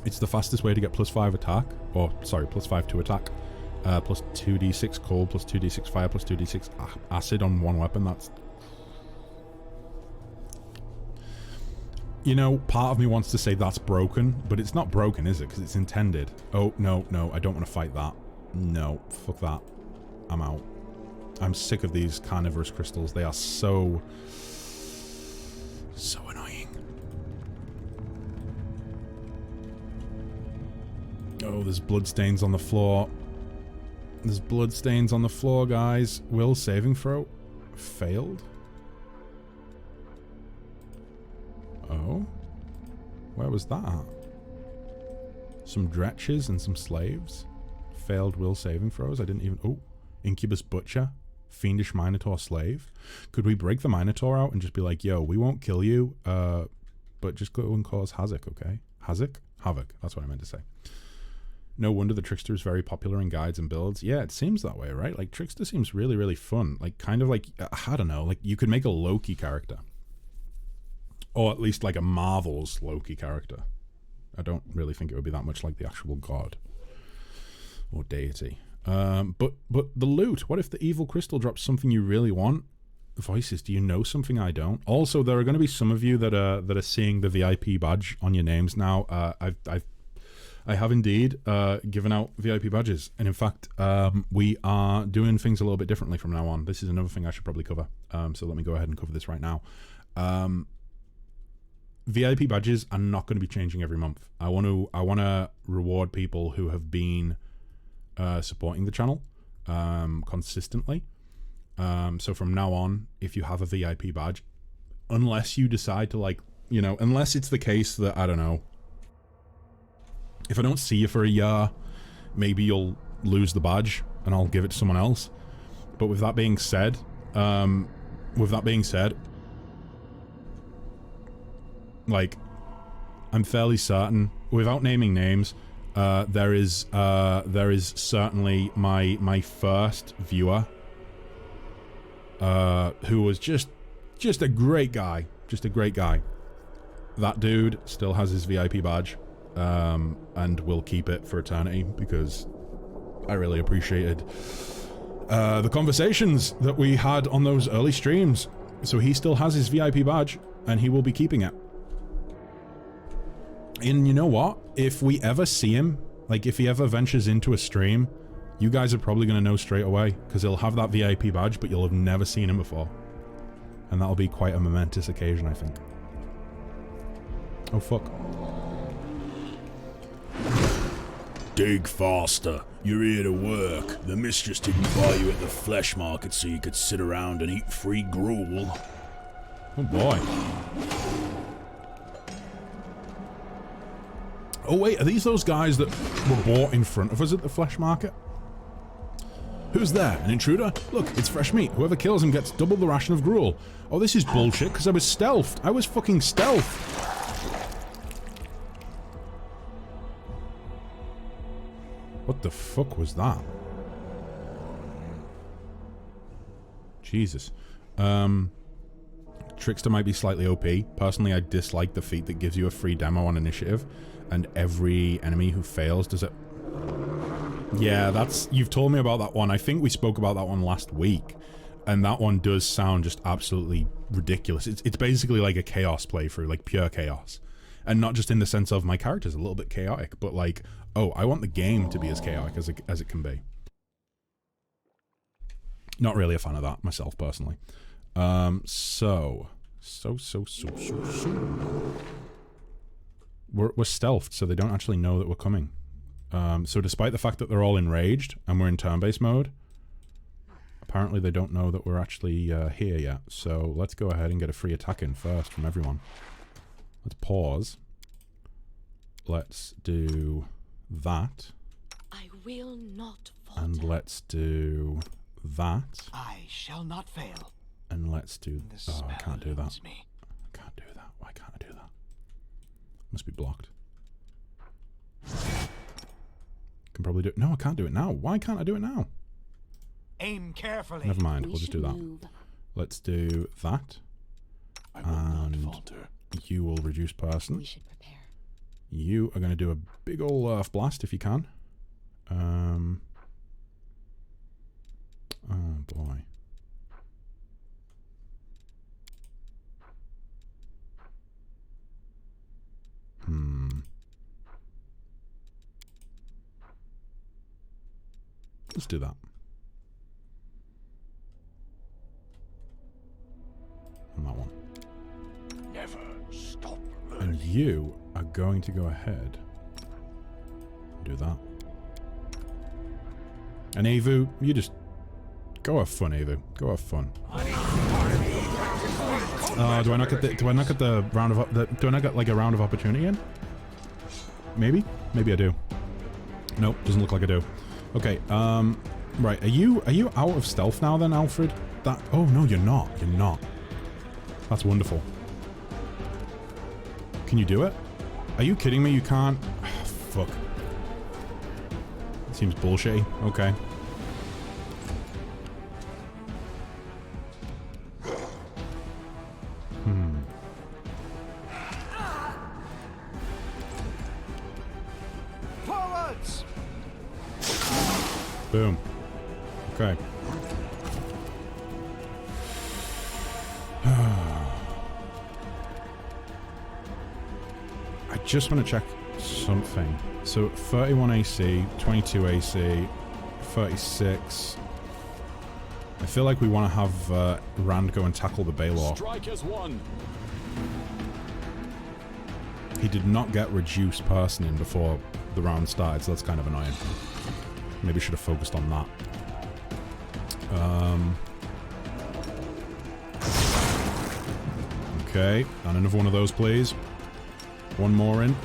It's the fastest way to get +5 attack. Or, sorry, +5 to attack. Plus 2d6 cold, plus 2d6 fire, plus 2d6 acid on one weapon. That's... You know, part of me wants to say that's broken, but it's not broken, is it? Because it's intended. Oh, no, I don't want to fight that. No, fuck that. I'm out. I'm sick of these carnivorous crystals. They are so annoying. Oh, there's bloodstains on the floor. There's bloodstains on the floor, guys. Will saving throw failed? Oh? Where was that at? Some dretches and some slaves. Failed will saving throws. I didn't even... Oh. Incubus Butcher. Fiendish Minotaur Slave. Could we break the Minotaur out and just be like, yo, we won't kill you, but just go and cause havoc, okay? Havoc? That's what I meant to say. No wonder the Trickster is very popular in guides and builds. Yeah, it seems that way, right? Like, Trickster seems really, really fun. Like, kind of like, I don't know, like, you could make a Loki character. Or at least, like, a Marvel's Loki character. I don't really think it would be that much like the actual god. Or deity. But the loot. What if the evil crystal drops something you really want? Voices, do you know something I don't? Also, there are going to be some of you that are seeing the VIP badge on your names now. I have indeed given out VIP badges, and in fact, we are doing things a little bit differently from now on. This is another thing I should probably cover. So let me go ahead and cover this right now. VIP badges are not going to be changing every month. I want to reward people who have been supporting the channel consistently. So from now on, if you have a VIP badge, unless you decide to, like, you know, unless it's the case that, I don't know, if I don't see you for a year, maybe you'll lose the badge and I'll give it to someone else. But with that being said, Like, I'm fairly certain, without naming names, there is certainly my first viewer, who was just a great guy, That dude still has his VIP badge, and will keep it for eternity because I really appreciated the conversations that we had on those early streams. So he still has his VIP badge, and he will be keeping it. And you know what? If we ever see him, like if he ever ventures into a stream, you guys are probably going to know straight away, because he'll have that VIP badge, but you'll have never seen him before. And that'll be quite a momentous occasion, I think. Oh, fuck. Dig faster. You're here to work. The mistress didn't buy you at the flesh market so you could sit around and eat free gruel. Oh, boy. Oh, wait, are these those guys that were bought in front of us at the flesh market? Who's there? An intruder? Look, it's fresh meat. Whoever kills him gets double the ration of gruel. Oh, this is bullshit, because I was stealthed. I was fucking stealthed. What the fuck was that? Jesus. Trickster might be slightly OP. Personally, I dislike the feat that gives you a free demo on initiative, and every enemy who fails does it. Yeah, that's... You've told me about that one. I think we spoke about that one last week, and that one does sound just absolutely ridiculous. It's basically like a chaos playthrough, like pure chaos. And not just in the sense of my character's a little bit chaotic, but like, oh, I want the game to be as chaotic as it can be. Not really a fan of that myself, personally. So. We're stealthed, so they don't actually know that we're coming. So despite the fact that they're all enraged and we're in turn-based mode, apparently they don't know that we're actually here yet. So let's go ahead and get a free attack in first from everyone. Let's pause. Let's do that. I will not falter. And let's do that. I shall not fail. And let's do... Oh, I can't do that. Me. I can't do that. Why can't I do that? Must be blocked. Can probably do it. No, I can't do it now. Why can't I do it now? Aim carefully. Never mind. We'll just do that. Let's do that. I will not falter. You will reduce person. We should prepare. You are going to do a big ol' earth blast if you can. Oh boy. Let's do that. And that one. Never stop And learning. you are going to go ahead and do that. And Avu, you just go have fun, Avu. Go have fun. Do I not get the round of do I not get like a round of opportunity in? Maybe? Maybe I do. Nope, doesn't look like I do. Okay, right, are you out of stealth now then, Alfred? Oh no, you're not. You're not. That's wonderful. Can you do it? Are you kidding me? You can't? Oh, fuck. That seems bullshitty. Okay. Forwards! Boom. Okay. I just want to check something. So 31 AC, 22 AC, 36. I feel like we want to have Rand go and tackle the Baylor. Strike as one. He did not get reduced person in before the round started, so that's kind of annoying. Maybe should have focused on that. Okay, and another one of those, please. One more in.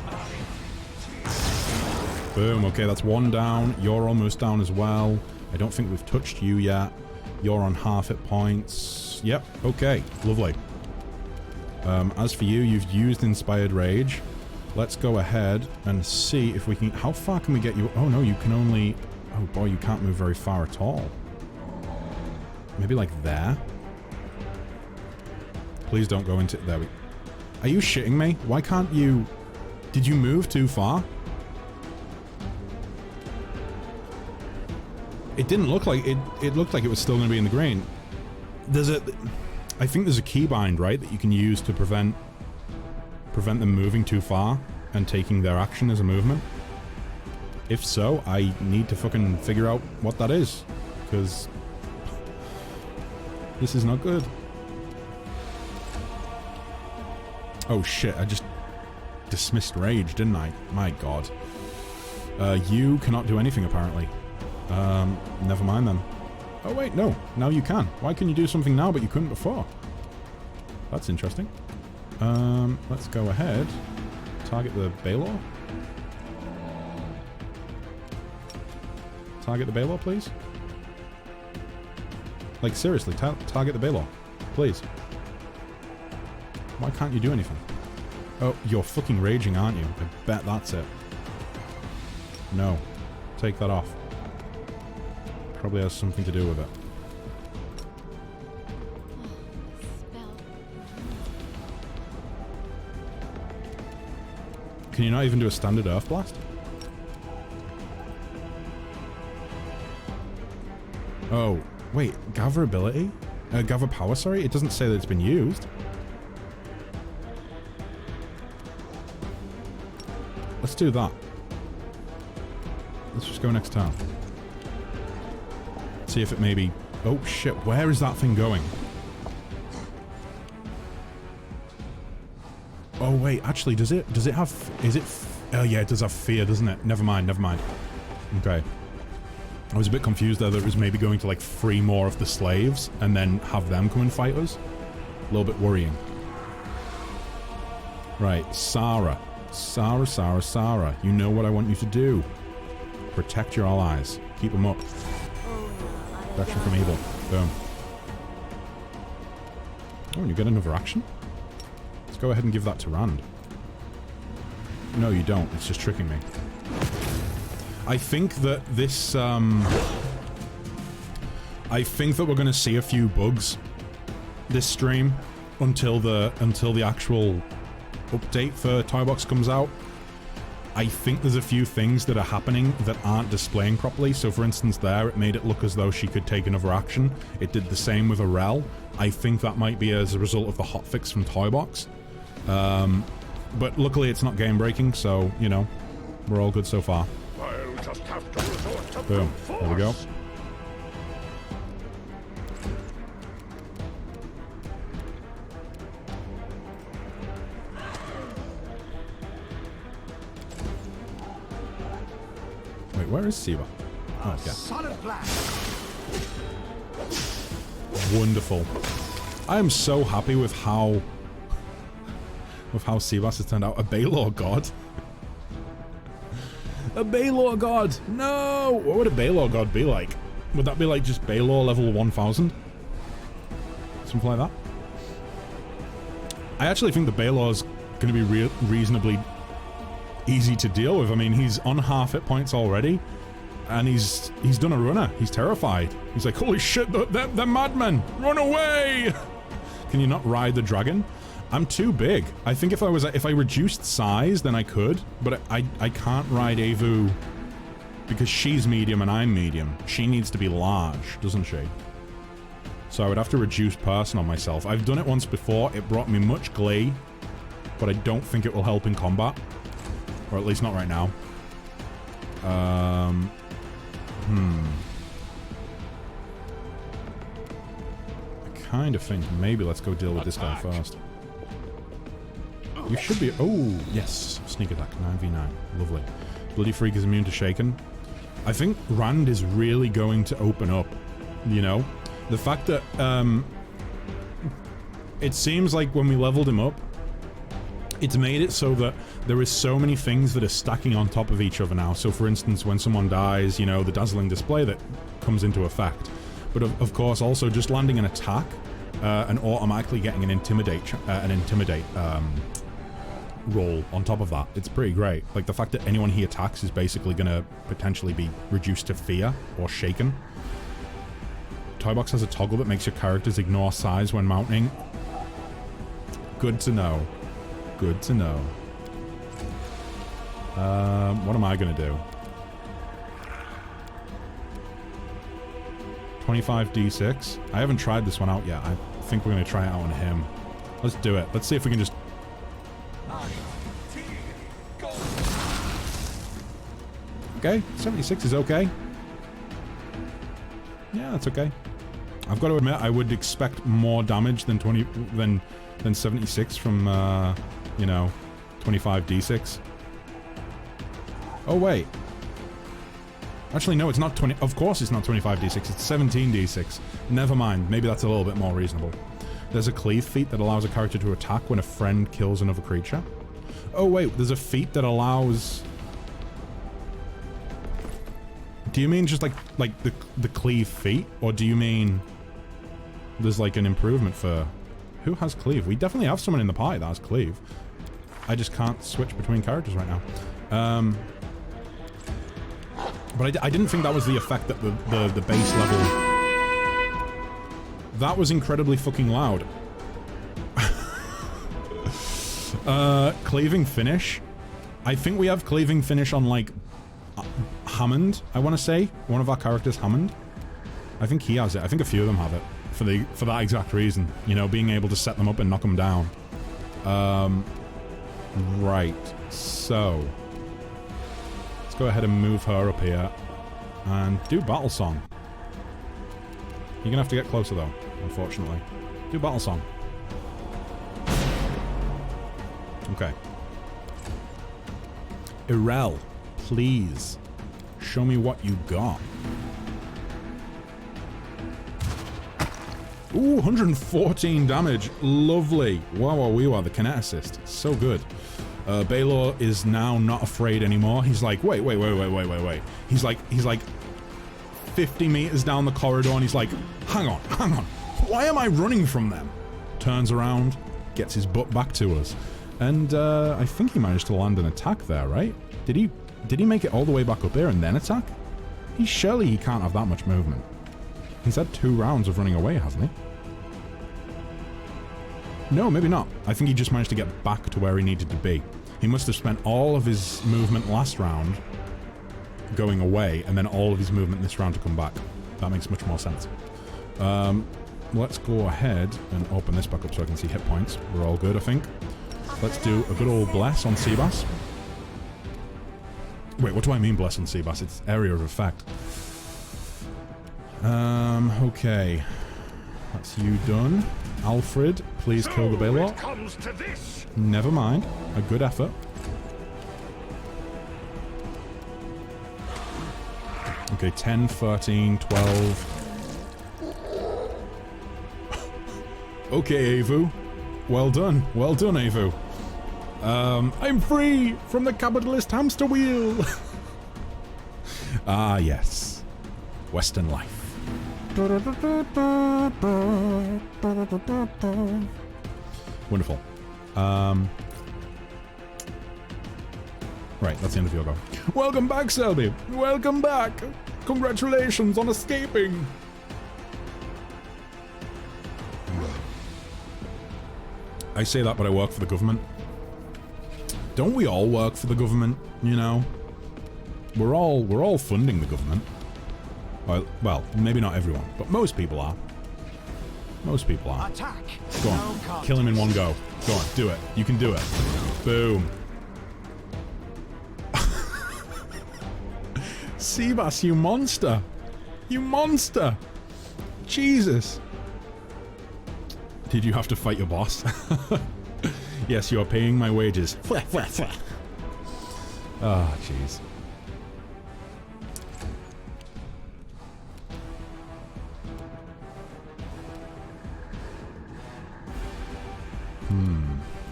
Boom, okay, that's one down. You're almost down as well. I don't think we've touched you yet. You're on half hit points. Yep, okay, lovely. As for you, you've used Inspired Rage. Let's go ahead and see if we can... How far can we get you? Oh no, you can only... Oh boy, you can't move very far at all. Maybe like there? Please don't go into... There we... Are you shitting me? Why can't you... Did you move too far? It didn't look like... It looked like it was still going to be in the green. There's a... I think there's a keybind, right, that you can use to prevent them moving too far and taking their action as a movement. If so, I need to fucking figure out what that is, because this is not good. Oh shit, I just dismissed rage, didn't I? My god. You cannot do anything, apparently. Never mind then. Oh wait, no. Now you can. Why can you do something now but you couldn't before? That's interesting. Let's go ahead. Target the Baylor. Target the Baylor, please. Like, seriously, target the Baylor. Please. Why can't you do anything? Oh, you're fucking raging, aren't you? I bet that's it. No. Take that off. Probably has something to do with it. Can you not even do a standard Earth Blast? Oh, wait. Gather ability? Gather power, sorry? It doesn't say that it's been used. Let's do that. Let's just go next turn. See if it maybe... Oh shit, where is that thing going? Oh wait, actually, does it have... Is it... Oh yeah, it does have fear, doesn't it? Never mind, never mind. Okay. I was a bit confused there that it was maybe going to like free more of the slaves and then have them come and fight us. A little bit worrying. Right, Sarah. Sarah. You know what I want you to do. Protect your allies. Keep them up. Protection from evil. Boom. Oh, and you get another action? Let's go ahead and give that to Rand. No, you don't. It's just tricking me. I think that this, I think that we're going to see a few bugs this stream until the actual update for Toybox comes out. I think there's a few things that are happening that aren't displaying properly. So for instance there, it made it look as though she could take another action. It did the same with Arel. I think that might be as a result of the hotfix from Toybox. But luckily it's not game breaking, so, you know, we're all good so far. I'll just have to resort to Boom. There we go. Wait, where is Siva? Oh, okay. Solid plan. Wonderful. I am so happy with how Sivas has turned out. A Baylor god. A Baylor god! No! What would a Baylor god be like? Would that be like just Baylor level 1000? Something like that? I actually think the Baylor's going to be reasonably easy to deal with. I mean, he's on half hit points already, and he's done a runner. He's terrified. He's like, holy shit, they're madmen! Run away! Can you not ride the dragon? I'm too big. I think if I reduced size, then I could, but I can't ride Avu because she's medium and I'm medium. She needs to be large, doesn't she? So I would have to reduce person on myself. I've done it once before. It brought me much glee, but I don't think it will help in combat. Or at least not right now. I kind of think maybe let's go deal with this guy first. You should be... Oh, yes. Sneak attack. 9v9. Lovely. Bloody Freak is immune to Shaken. I think Rand is really going to open up, you know? The fact that, it seems like when we leveled him up, it's made it so that there is so many things that are stacking on top of each other now. So for instance, when someone dies, you know, the dazzling display that comes into effect. But of course, also just landing an attack and automatically getting an intimidate roll on top of that. It's pretty great. Like the fact that anyone he attacks is basically going to potentially be reduced to fear or shaken. Toybox has a toggle that makes your characters ignore size when mounting. Good to know. Good to know. What am I going to do? 25d6. I haven't tried this one out yet. I think we're going to try it out on him. Let's do it. Let's see if we can just... Okay, 76 is okay. Yeah, that's okay. I've got to admit, I would expect more damage than 76 from, you know, 25d6. Oh, wait. Actually, no, it's not 20... Of course it's not 25d6. It's 17d6. Never mind. Maybe that's a little bit more reasonable. There's a cleave feat that allows a character to attack when a friend kills another creature. Oh, wait. There's a feat that allows... Do you mean just like the cleave feat? Or do you mean there's like an improvement for... Who has cleave? We definitely have someone in the party that has cleave. I just can't switch between characters right now. But I didn't think that was the effect that the base level... That was incredibly fucking loud. Cleaving finish. I think we have cleaving finish on like... Hammond, I want to say. One of our characters, Hammond. I think he has it. I think a few of them have it. For that exact reason. You know, being able to set them up and knock them down. Right. So... Go ahead and move her up here and do battle song. You're gonna have to get closer though, unfortunately. Do battle song. Okay. Irel, please show me what you got. Ooh, 114 damage. Lovely. Wow, the kineticist. So good. Baylor is now not afraid anymore. He's like, wait. He's like 50 meters down the corridor and he's like, hang on. Why am I running from them? Turns around, gets his butt back to us. And I think he managed to land an attack there, right? Did he make it all the way back up here and then attack? Surely he can't have that much movement. He's had 2 rounds of running away, hasn't he? No, maybe not. I think he just managed to get back to where he needed to be. He must have spent all of his movement last round going away, and then all of his movement this round to come back. That makes much more sense. Let's go ahead and open this back up so I can see hit points. We're all good, I think. Let's do a good old bless on Seabass. Wait, what do I mean bless on Seabass? It's area of effect. Okay. That's you done. Alfred, please kill the Baylor. Never mind. A good effort. Okay, 10, 13, 12. Okay, Avu. Well done. Well done, Avu. I'm free from the capitalist hamster wheel. Ah, yes. Western life. Wonderful. Right, that's the end of your go. Welcome back, Selby. Welcome back. Congratulations on escaping. I say that, but I work for the government. Don't we all work for the government, you know? We're all funding the government. Well, maybe not everyone, but most people are. Most people are. Attack. Go on, kill him in one go. Go on, do it. You can do it. Boom. Seabass, you monster. You monster. Jesus. Did you have to fight your boss? Yes, you are paying my wages. Ah, jeez.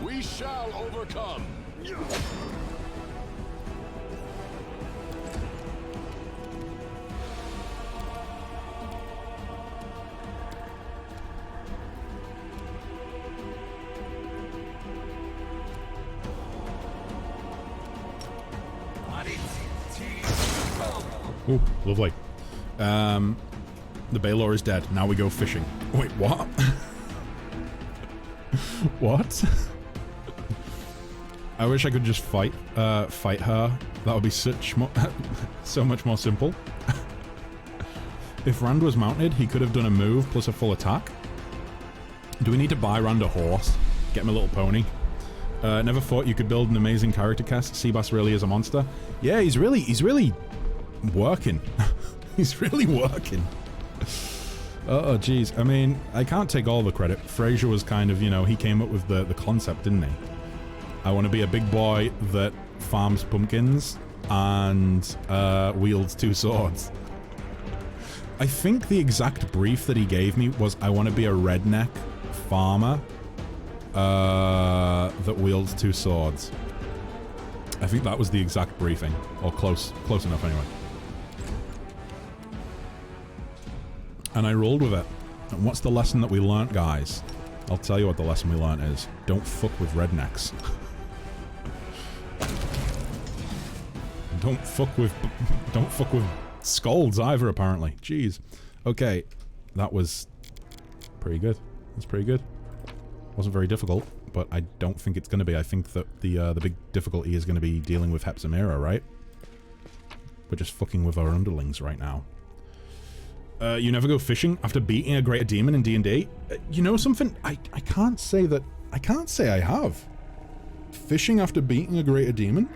We shall overcome. Ooh, lovely. The Baylor is dead. Now we go fishing. Wait, what? What? I wish I could just fight her. That would be so much more simple. If Rand was mounted, he could have done a move plus a full attack. Do we need to buy Rand a horse? Get him a little pony. Never thought you could build an amazing character cast. Seabass really is a monster. Yeah, he's really working. He's really working. Oh, jeez. I mean, I can't take all the credit. Fraser was kind of, you know, he came up with the concept, didn't he? I want to be a big boy that farms pumpkins and wields 2 swords. I think the exact brief that he gave me was, I want to be a redneck farmer that wields 2 swords. I think that was the exact briefing. Or close enough anyway. And I rolled with it. And what's the lesson that we learnt, guys? I'll tell you what the lesson we learnt is. Don't fuck with rednecks. Don't fuck with scolds either, apparently. Jeez. Okay. That was pretty good. That's pretty good. Wasn't very difficult, but I don't think it's going to be. I think that the big difficulty is going to be dealing with Hepzimera, right? We're just fucking with our underlings right now. You never go fishing after beating a greater demon in D&D? You know something? I can't say that... I can't say I have. Fishing after beating a greater demon?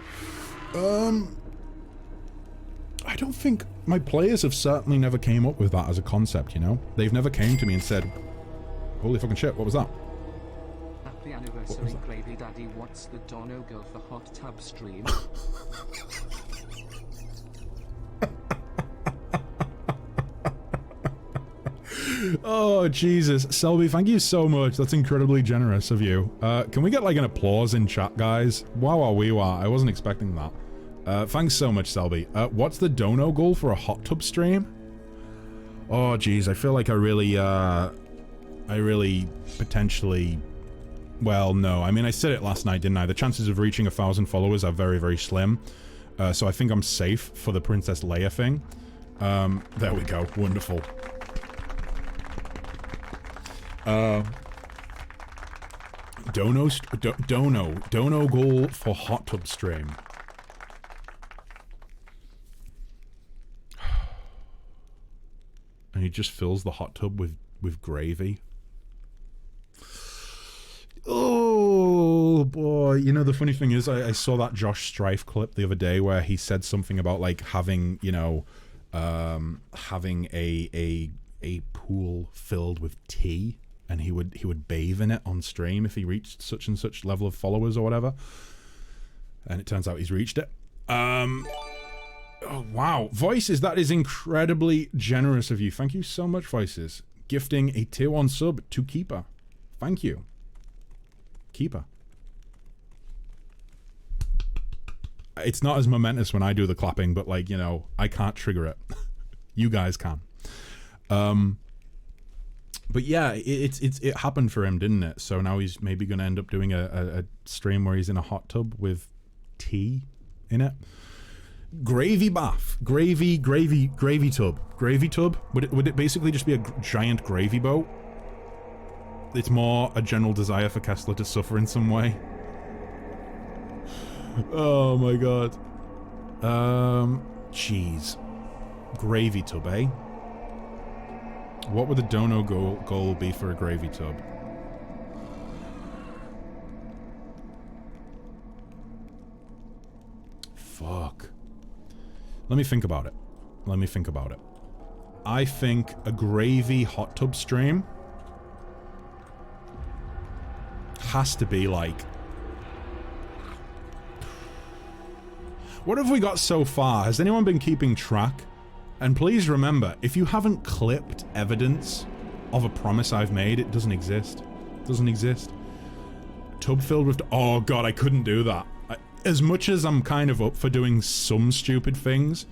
I don't think... My players have certainly never came up with that as a concept, you know? They've never came to me and said, holy fucking shit, what was that? Happy anniversary, Gravy Daddy. What's the dono girl for hot tub stream? Oh, Jesus. Selby, thank you so much. That's incredibly generous of you. Can we get, like, an applause in chat, guys? Wow, wee wow. I wasn't expecting that. Thanks so much, Selby. What's the dono goal for a hot tub stream? Oh, jeez. I feel like I really potentially... Well, no. I mean, I said it last night, didn't I? The chances of reaching 1,000 followers are very, very slim. So I think I'm safe for the Princess Leia thing. There we go. Wonderful. Dono goal for hot tub stream. And he just fills the hot tub with gravy. Oh boy, you know, the funny thing is I saw that Josh Strife clip the other day where he said something about, like, having, you know, having a pool filled with tea. And he would bathe in it on stream if he reached such and such level of followers or whatever. And it turns out he's reached it. Oh, wow. Voices, that is incredibly generous of you. Thank you so much, Voices. Gifting a tier 1 sub to Keeper. Thank you. Keeper. It's not as momentous when I do the clapping, but, like, you know, I can't trigger it. You guys can. But yeah, it happened for him, didn't it? So now he's maybe going to end up doing a stream where he's in a hot tub with tea in it. Gravy bath. Gravy tub. Gravy tub? Would it basically just be a giant gravy boat? It's more a general desire for Kessler to suffer in some way. Oh my god. Jeez. Gravy tub, eh? What would the dono goal be for a gravy tub? Fuck. Let me think about it. I think a gravy hot tub stream has to be like... What have we got so far? Has anyone been keeping track? And please remember, if you haven't clipped evidence of a promise I've made, it doesn't exist. It doesn't exist. Tub filled with... Oh god, I couldn't do that. As much as I'm kind of up for doing some stupid things,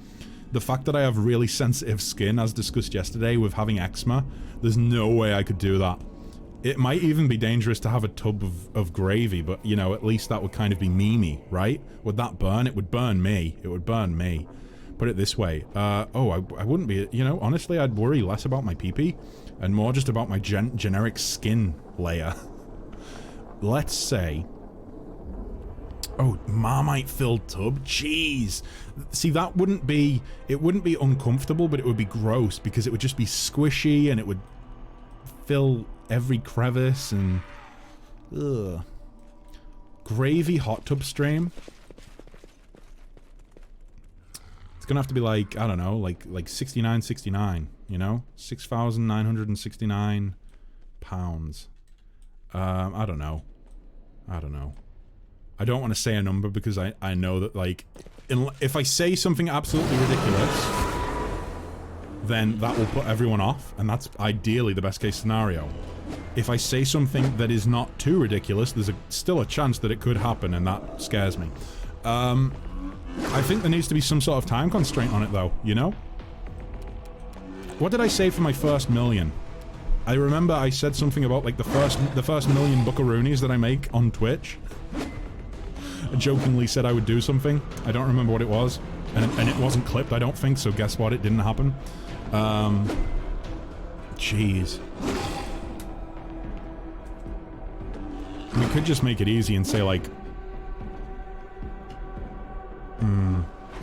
the fact that I have really sensitive skin, as discussed yesterday, with having eczema, there's no way I could do that. It might even be dangerous to have a tub of gravy, but, you know, at least that would kind of be memey, right? Would that burn? It would burn me. It would burn me. put it this way. I wouldn't be, you know, honestly, I'd worry less about my pee-pee and more just about my generic skin layer. Let's say... Oh, Marmite-filled tub? Jeez. See, that wouldn't be... It wouldn't be uncomfortable, but it would be gross because it would just be squishy and it would fill every crevice and... Ugh. Gravy hot tub stream? It's gonna have to be like, I don't know, like 69.69, you know? 6,969 pounds. I don't know. I don't know. I don't want to say a number because I know that, like, if I say something absolutely ridiculous, then that will put everyone off, and that's ideally the best case scenario. If I say something that is not too ridiculous, there's still a chance that it could happen, and that scares me. I think there needs to be some sort of time constraint on it, though, you know? What did I say for my first million? I remember I said something about, like, the first million buckaroonies that I make on Twitch. I jokingly said I would do something. I don't remember what it was. And it wasn't clipped, I don't think, so guess what? It didn't happen. Jeez. We could just make it easy and say, like...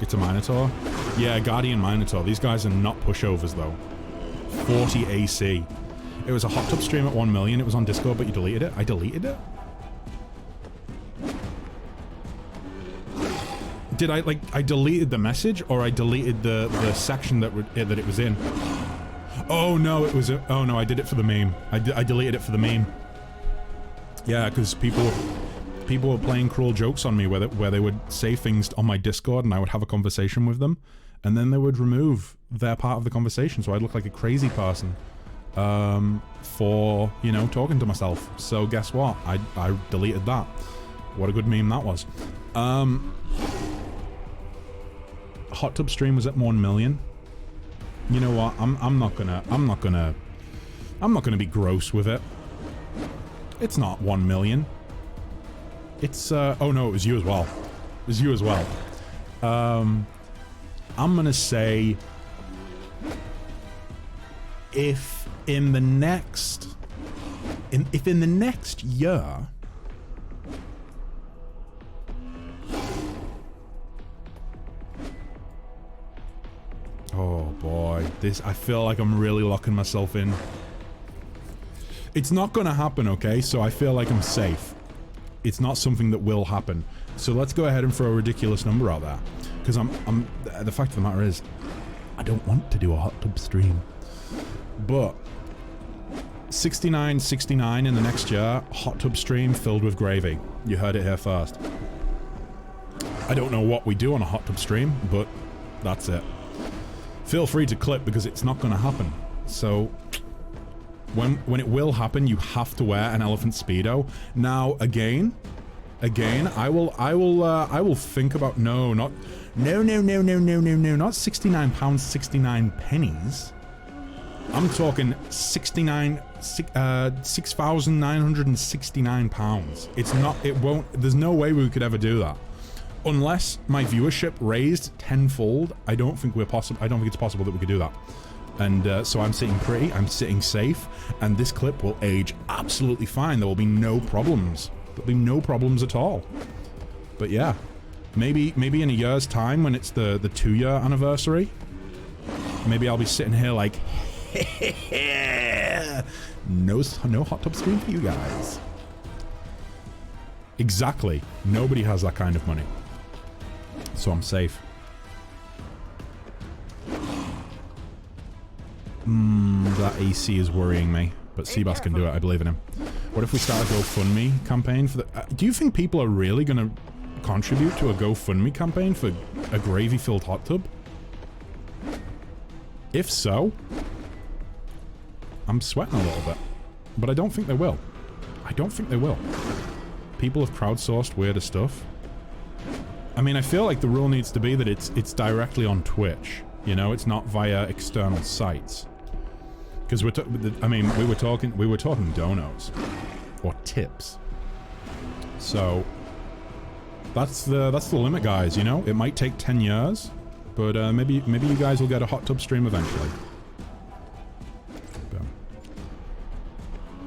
it's a Minotaur? Yeah, Guardian Minotaur. These guys are not pushovers, though. 40 AC. It was a hot tub stream at 1 million. It was on Discord, but you deleted it. I deleted it? Did I, like, I deleted the message, or I deleted the section that it was in? Oh, no, it was a... Oh, no, I did it for the meme. I deleted it for the meme. Yeah, because people were playing cruel jokes on me where they would say things on my Discord and I would have a conversation with them, and then they would remove their part of the conversation, so I'd look like a crazy person for, you know, talking to myself. So guess what? I deleted that. What a good meme that was. Hot tub stream was at 1 million. You know what? I'm not gonna be gross with it. It's not 1 million. It's oh no, it was you as well. It was you as well. I'm gonna say if in the next year oh boy, I feel like I'm really locking myself in. It's not gonna happen, okay? So I feel like I'm safe. It's not something that will happen. So let's go ahead and throw a ridiculous number out there. Because the fact of the matter is, I don't want to do a hot tub stream. But 69.69 in the next year, hot tub stream filled with gravy. You heard it here first. I don't know what we do on a hot tub stream, but that's it. Feel free to clip because it's not gonna happen. So when it will happen, you have to wear an elephant speedo. Now again, I will think about not 69 pounds 69 pennies. I'm talking 6,969 pounds. There's no way we could ever do that. Unless my viewership raised tenfold, I don't think it's possible that we could do that. And so I'm sitting pretty, I'm sitting safe, and this clip will age absolutely fine. There will be no problems. There'll be no problems at all. But yeah, maybe in a year's time when it's the 2-year anniversary, maybe I'll be sitting here like, no hot tub stream for you guys. Exactly. Nobody has that kind of money. So I'm safe. That AC is worrying me, but Seabass can do it. I believe in him. What if we start a GoFundMe campaign for the... do you think people are really going to contribute to a GoFundMe campaign for a gravy-filled hot tub? If so, I'm sweating a little bit, but I don't think they will. I don't think they will. People have crowdsourced weirder stuff. I mean, I feel like the rule needs to be that it's directly on Twitch. You know, it's not via external sites. Because we were talking donos or tips. So that's the limit, guys. You know, it might take 10 years, But maybe you guys will get a hot tub stream eventually. Boom.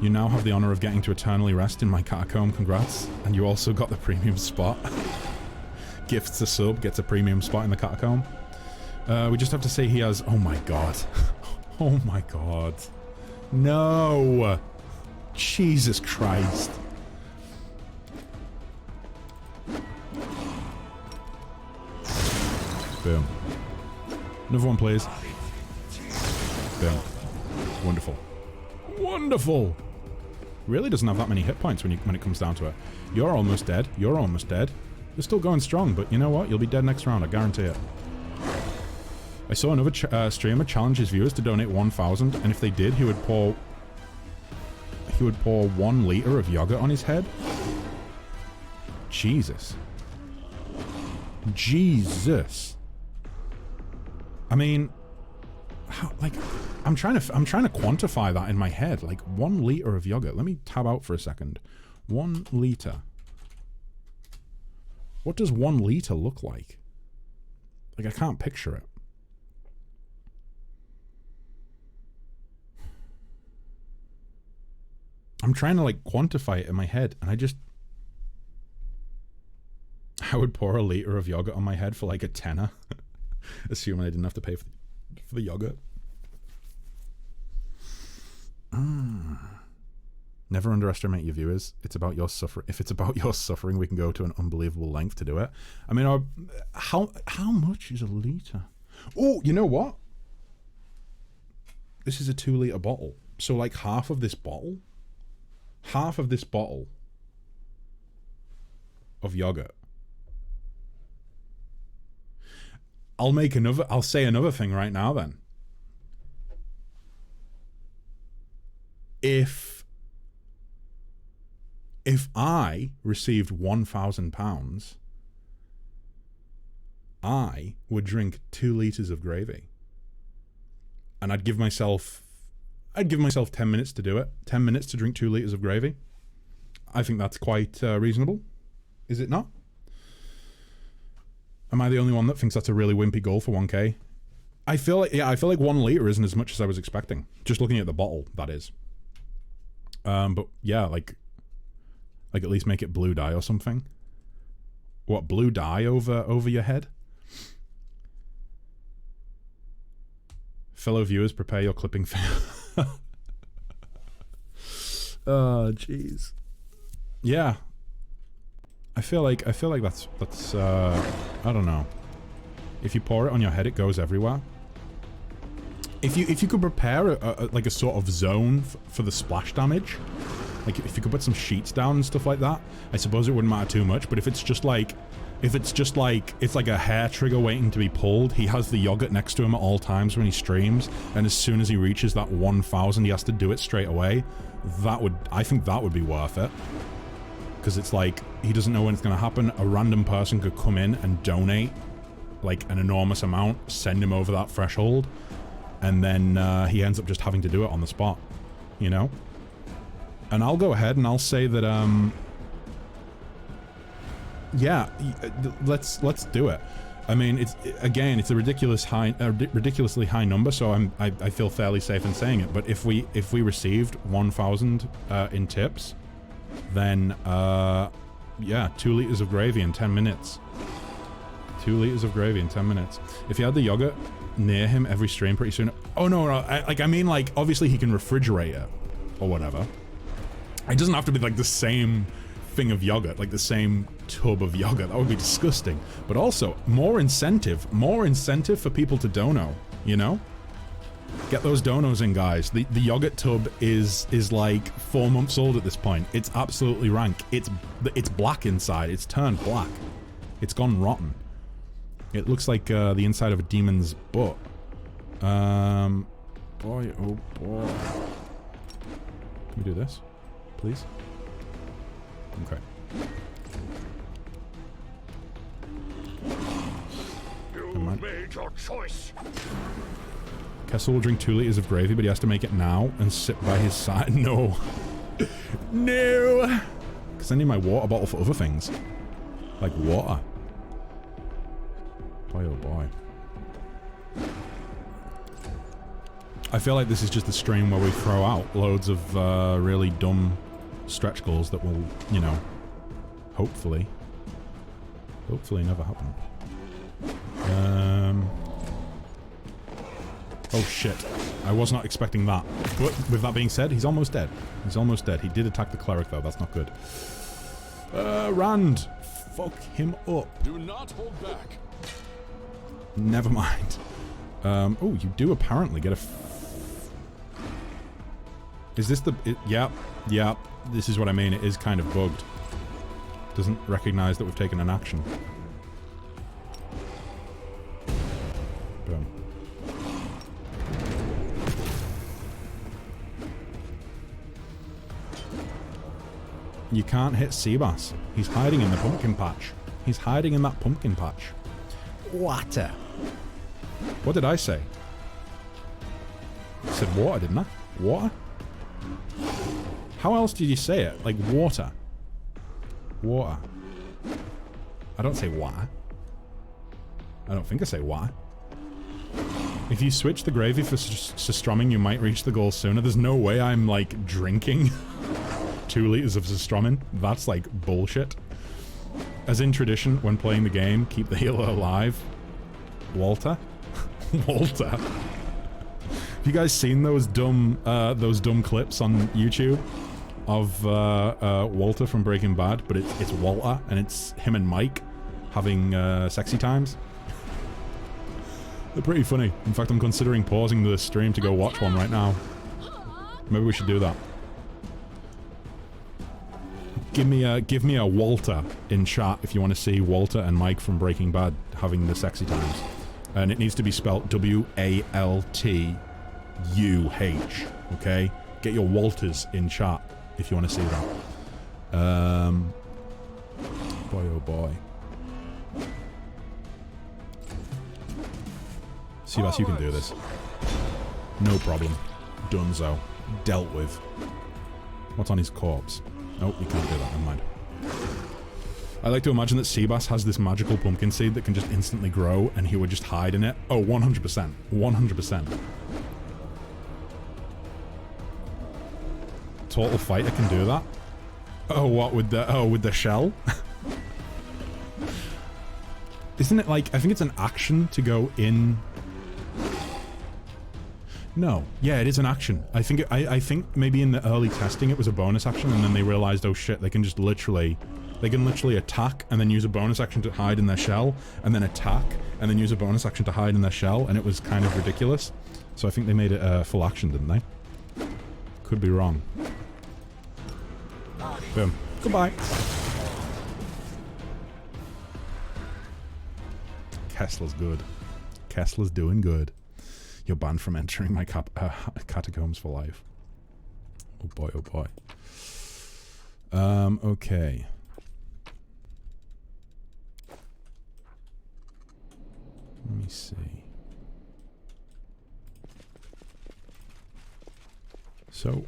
You now have the honor of getting to eternally rest in my catacomb. Congrats. And you also got the premium spot. Gifts a sub, gets a premium spot in the catacomb. We just have to say he has... Oh my god. Oh my god. No! Jesus Christ. Boom. Another one, please. Boom. Wonderful. Wonderful! Really doesn't have that many hit points when it comes down to it. You're almost dead. You're almost dead. You're still going strong, but you know what? You'll be dead next round, I guarantee it. I saw another streamer challenge his viewers to donate 1,000, and if they did, he would pour 1 liter of yogurt on his head. Jesus. Jesus. I mean, how, like, I'm trying to quantify that in my head. Like 1 liter of yogurt. Let me tab out for a second. 1 liter. What does 1 liter look like? Like, I can't picture it. I'm trying to, like, quantify it in my head, and I would pour a liter of yogurt on my head for, like, a tenner. Assuming I didn't have to pay for the yogurt. Never underestimate your viewers. It's about your suffering. If it's about your suffering, we can go to an unbelievable length to do it. I mean, how much is a liter? Oh, you know what? This is a 2 liter bottle. So, like, half of this bottle of yogurt. I'll say another thing right now then. If I received £1,000, I would drink 2 liters of gravy. And I'd give myself 10 minutes to do it. 10 minutes to drink 2 liters of gravy. I think that's quite reasonable. Is it not? Am I the only one that thinks that's a really wimpy goal for 1K? I feel like 1 liter isn't as much as I was expecting. Just looking at the bottle, that is. But yeah, like at least make it blue dye or something. What, blue dye over your head? Fellow viewers, prepare your clipping fail. Oh, jeez. Yeah. I feel like that's I don't know. If you pour it on your head, it goes everywhere. If you could prepare a sort of zone for the splash damage, like if you could put some sheets down and stuff like that, I suppose it wouldn't matter too much. But if it's like a hair trigger waiting to be pulled, he has the yogurt next to him at all times when he streams, and as soon as he reaches that 1,000, he has to do it straight away. I think that would be worth it. Because it's like, he doesn't know when it's going to happen. A random person could come in and donate, like, an enormous amount, send him over that threshold, and then he ends up just having to do it on the spot, you know? And I'll go ahead and I'll say that, yeah, let's do it. I mean, it's a ridiculously high number, so I feel fairly safe in saying it. But if we received 1,000 in tips, then yeah, 2 liters of gravy in 10 minutes. 2 liters of gravy in 10 minutes. If you had the yogurt near him every stream pretty soon. Oh no, I mean, like, obviously he can refrigerate it or whatever. It doesn't have to be like the same thing of yogurt, like the same tub of yogurt. That would be disgusting. But also, more incentive for people to dono, you know? Get those donos in, guys. The yogurt tub is like 4 months old at this point. It's absolutely rank. It's black inside. It's turned black. It's gone rotten. It looks like the inside of a demon's butt. Boy, oh boy. Can we do this, please? Okay. You made your choice. Kessel will drink 2 liters of gravy, but he has to make it now and sit by his side. No. No! Because I need my water bottle for other things. Like water. Boy, oh boy. I feel like this is just a stream where we throw out loads of really dumb stretch goals that will, you know, hopefully never happen. Oh shit. I was not expecting that. But with that being said, he's almost dead. He's almost dead. He did attack the cleric though, that's not good. Rand! Fuck him up. Do not hold back. Never mind. Oh, you do apparently get a... Is this the... yeah. This is what I mean. It is kind of bugged. Doesn't recognize that we've taken an action. Boom. You can't hit Seabass. He's hiding in the pumpkin patch. He's hiding in that pumpkin patch. Water. What did I say? I said water, didn't I? Water? How else did you say it? Like water. Water. I don't say water. I don't think I say water. If you switch the gravy for Surstrumming, you might reach the goal sooner. There's no way I'm, like, drinking 2 liters of Surstrumming. That's, like, bullshit. As in tradition, when playing the game, keep the healer alive. Walter? Walter? Have you guys seen those dumb clips on YouTube of Walter from Breaking Bad? But it's Walter, and it's him and Mike having sexy times. They're pretty funny. In fact, I'm considering pausing the stream to go watch one right now. Maybe we should do that. Give me a Walter in chat if you want to see Walter and Mike from Breaking Bad having the sexy times. And it needs to be spelled W-A-L-T-U-H, okay? Get your Walters in chat if you want to see that. Boy oh boy. Seabass, you can do this. No problem. Dunzo. Dealt with. What's on his corpse? Nope, you can't do that, never mind. I like to imagine that Seabass has this magical pumpkin seed that can just instantly grow and he would just hide in it. Oh, 100%. 100%. Total Fighter can do that? Oh, what, with the shell? Isn't it like, I think it's an action to go in... No. Yeah, it is an action. I think maybe in the early testing it was a bonus action and then they realized, oh shit, they can just literally... They can literally attack and then use a bonus action to hide in their shell, and then attack and then use a bonus action to hide in their shell, and it was kind of ridiculous. So I think they made it full action, didn't they? Could be wrong. Boom. Goodbye. Kessler's good. Kessler's doing good. You're banned from entering my catacombs for life. Oh boy, oh boy. Okay. Let me see. So...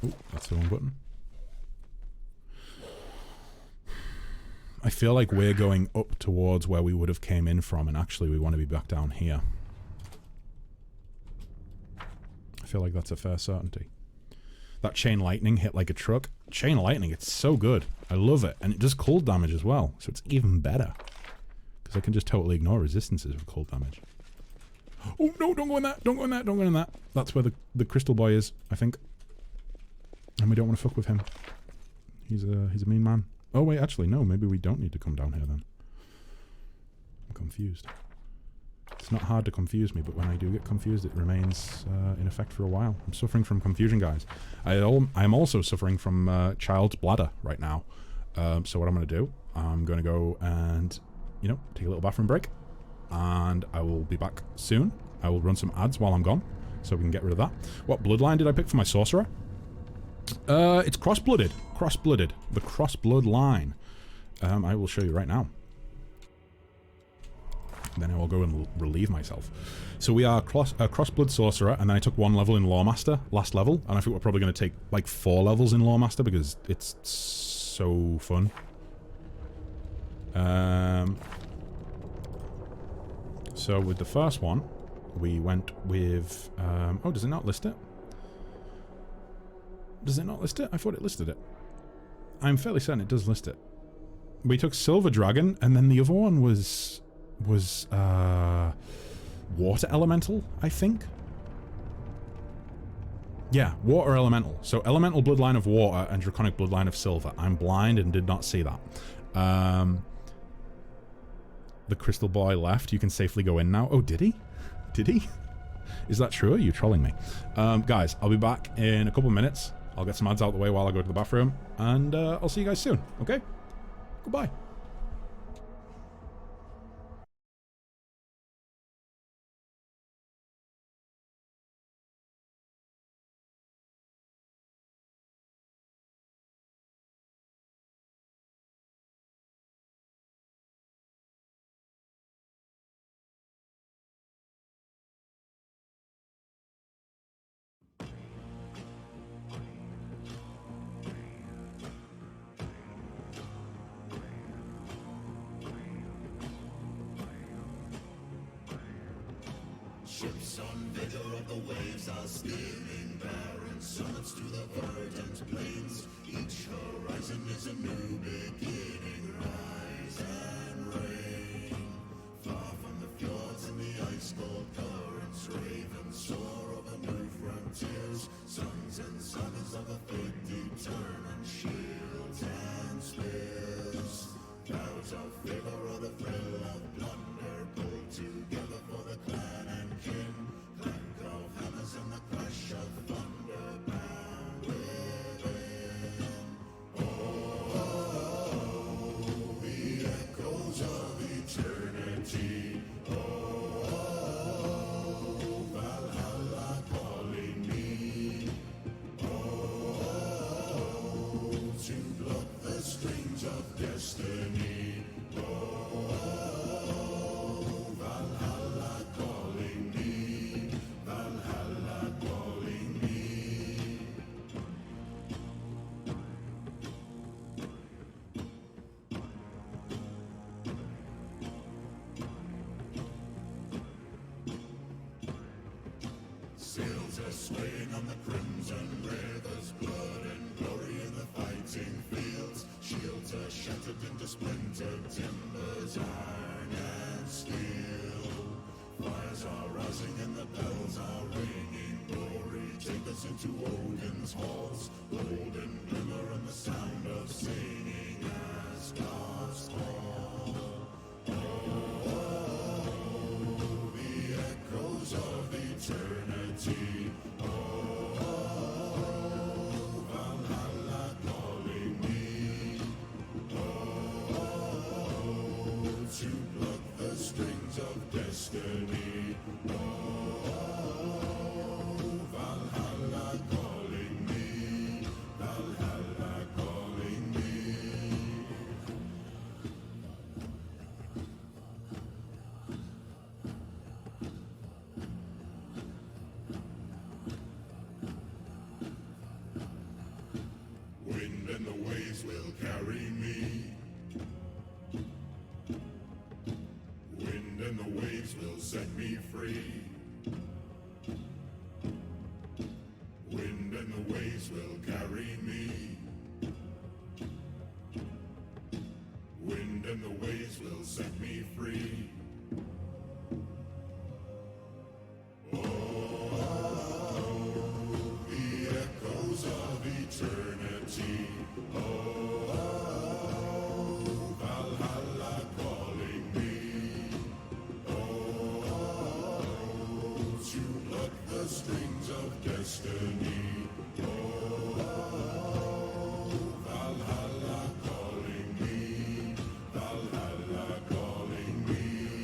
Oh, that's the wrong button. I feel like we're going up towards where we would have came in from, and actually we want to be back down here. I feel like that's a fair certainty. That Chain Lightning hit like a truck. Chain Lightning, it's so good. I love it. And it does cold damage as well, so it's even better. Because I can just totally ignore resistances with cold damage. Oh no, don't go in that! Don't go in that! Don't go in that! That's where the crystal boy is, I think. And we don't want to fuck with him. He's a mean man. Oh wait, actually no, maybe we don't need to come down here then. I'm confused. It's not hard to confuse me, but when I do get confused, it remains in effect for a while. I'm suffering from confusion, guys. I'm also suffering from child's bladder right now. So what I'm going to do, I'm going to go and, you know, take a little bathroom break. And I will be back soon. I will run some ads while I'm gone, so we can get rid of that. What bloodline did I pick for my sorcerer? It's cross-blooded. Cross-blooded. The cross-blood line. I will show you right now. Then I will go and relieve myself. So we are cross-blood sorcerer, and then I took 1 level in Lawmaster last level, and I think we're probably going to take like 4 levels in Lawmaster because it's so fun. So with the first one, We went with... oh, does it not list it? Does it not list it? I thought it listed it. I'm fairly certain it does list it. We took Silver Dragon, and then the other one was Water Elemental, I think? Yeah, Water Elemental. So Elemental Bloodline of Water and Draconic Bloodline of Silver. I'm blind and did not see that. The Crystal Boy left. You can safely go in now. Oh, did he? Did he? Is that true? Are you trolling me? Guys, I'll be back in a couple minutes. I'll get some ads out of the way while I go to the bathroom. And I'll see you guys soon, okay? Goodbye. Ships on vigor of the waves are steaming barren summits to the verdant plains. Each horizon is a new beginning. Rise and reign. Far from the fjords and the ice-cold currents, ravens soar over new frontiers. Sons and sagas of a fate determined, shields and spears. Clouds of favor or the thrill of plunder, pulled together for the clan and kin. Clank of hammers and the crash of thunder, bound within. Oh, the echoes of eternity. Oh, Valhalla calling me. Oh, to pluck the strings of destiny. Oh, Valhalla calling me. Valhalla calling me. Sails are swaying on the crimson rivers, blood and glory in the fighting fields. Shields are shattered into splintered timbers, iron and steel. Fires are rising and the bells are ringing. Glory, take us into Odin's halls. Golden glimmer and the sound of singing as gods call. Oh, the echoes of eternity. Oh, Valhalla calling me. Oh, to pluck the strings of destiny. Oh, Valhalla calling me. Valhalla calling me. Wind and the waves will carry me. Wind and the waves will set me free. Wind and the waves will carry me. Wind and the waves will set me free. Oh, the echoes of eternity. Oh, Valhalla calling me. Oh, to pluck the strings of destiny. Oh, Valhalla calling me. Valhalla calling me.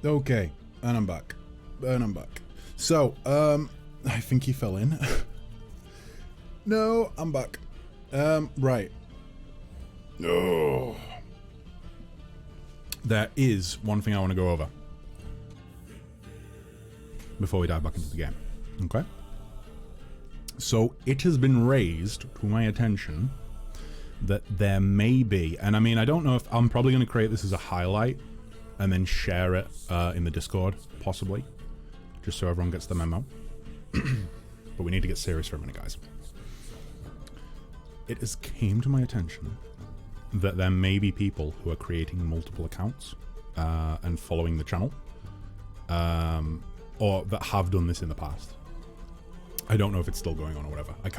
Okay, and I'm back. And I'm back. So, I think he fell in. No, I'm back. Right. Oh. There is one thing I want to go over before we dive back into the game. Okay? So, it has been raised to my attention that there may be, and I mean, I don't know if I'm probably going to create this as a highlight and then share it in the Discord, possibly, just so everyone gets the memo. But we need to get serious for a minute, guys. It has came to my attention that there may be people who are creating multiple accounts and following the channel, or that have done this in the past. I don't know if it's still going on or whatever. I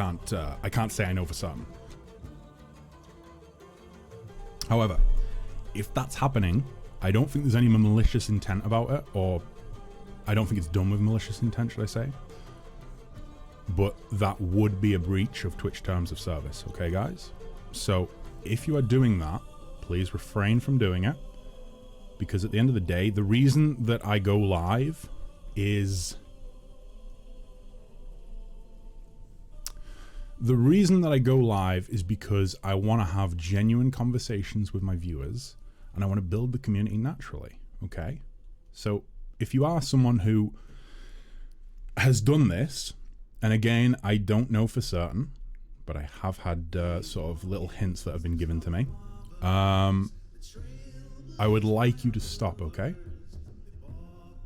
can't say I know for certain. However, if that's happening, I don't think there's any malicious intent about it, or I don't think it's done with malicious intent, should I say. But that would be a breach of Twitch terms of service, okay guys? So if you are doing that, please refrain from doing it, because at the end of the day, the reason that I go live is... The reason that I go live is because I want to have genuine conversations with my viewers, and I want to build the community naturally, okay? So if you are someone who has done this, and again, I don't know for certain, but I have had sort of little hints that have been given to me, I would like you to stop, okay?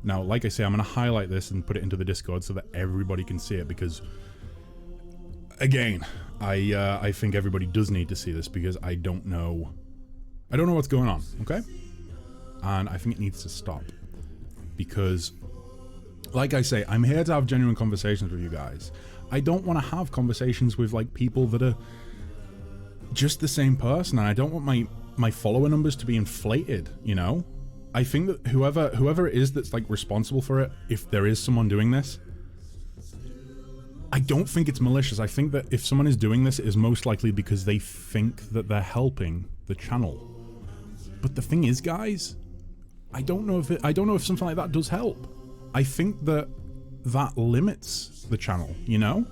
Now, like I say, I'm going to highlight this and put it into the Discord so that everybody can see it, because again, I think everybody does need to see this, because I don't know what's going on, okay? And I think it needs to stop, because like I say, I'm here to have genuine conversations with you guys. I don't want to have conversations with like people that are just the same person, and I don't want my follower numbers to be inflated, you know? I think that whoever it is that's like responsible for it, if there is someone doing this, I don't think it's malicious. I think that if someone is doing this, it is most likely because they think that they're helping the channel. But the thing is, guys, I don't know if something like that does help. I think that limits the channel, you know?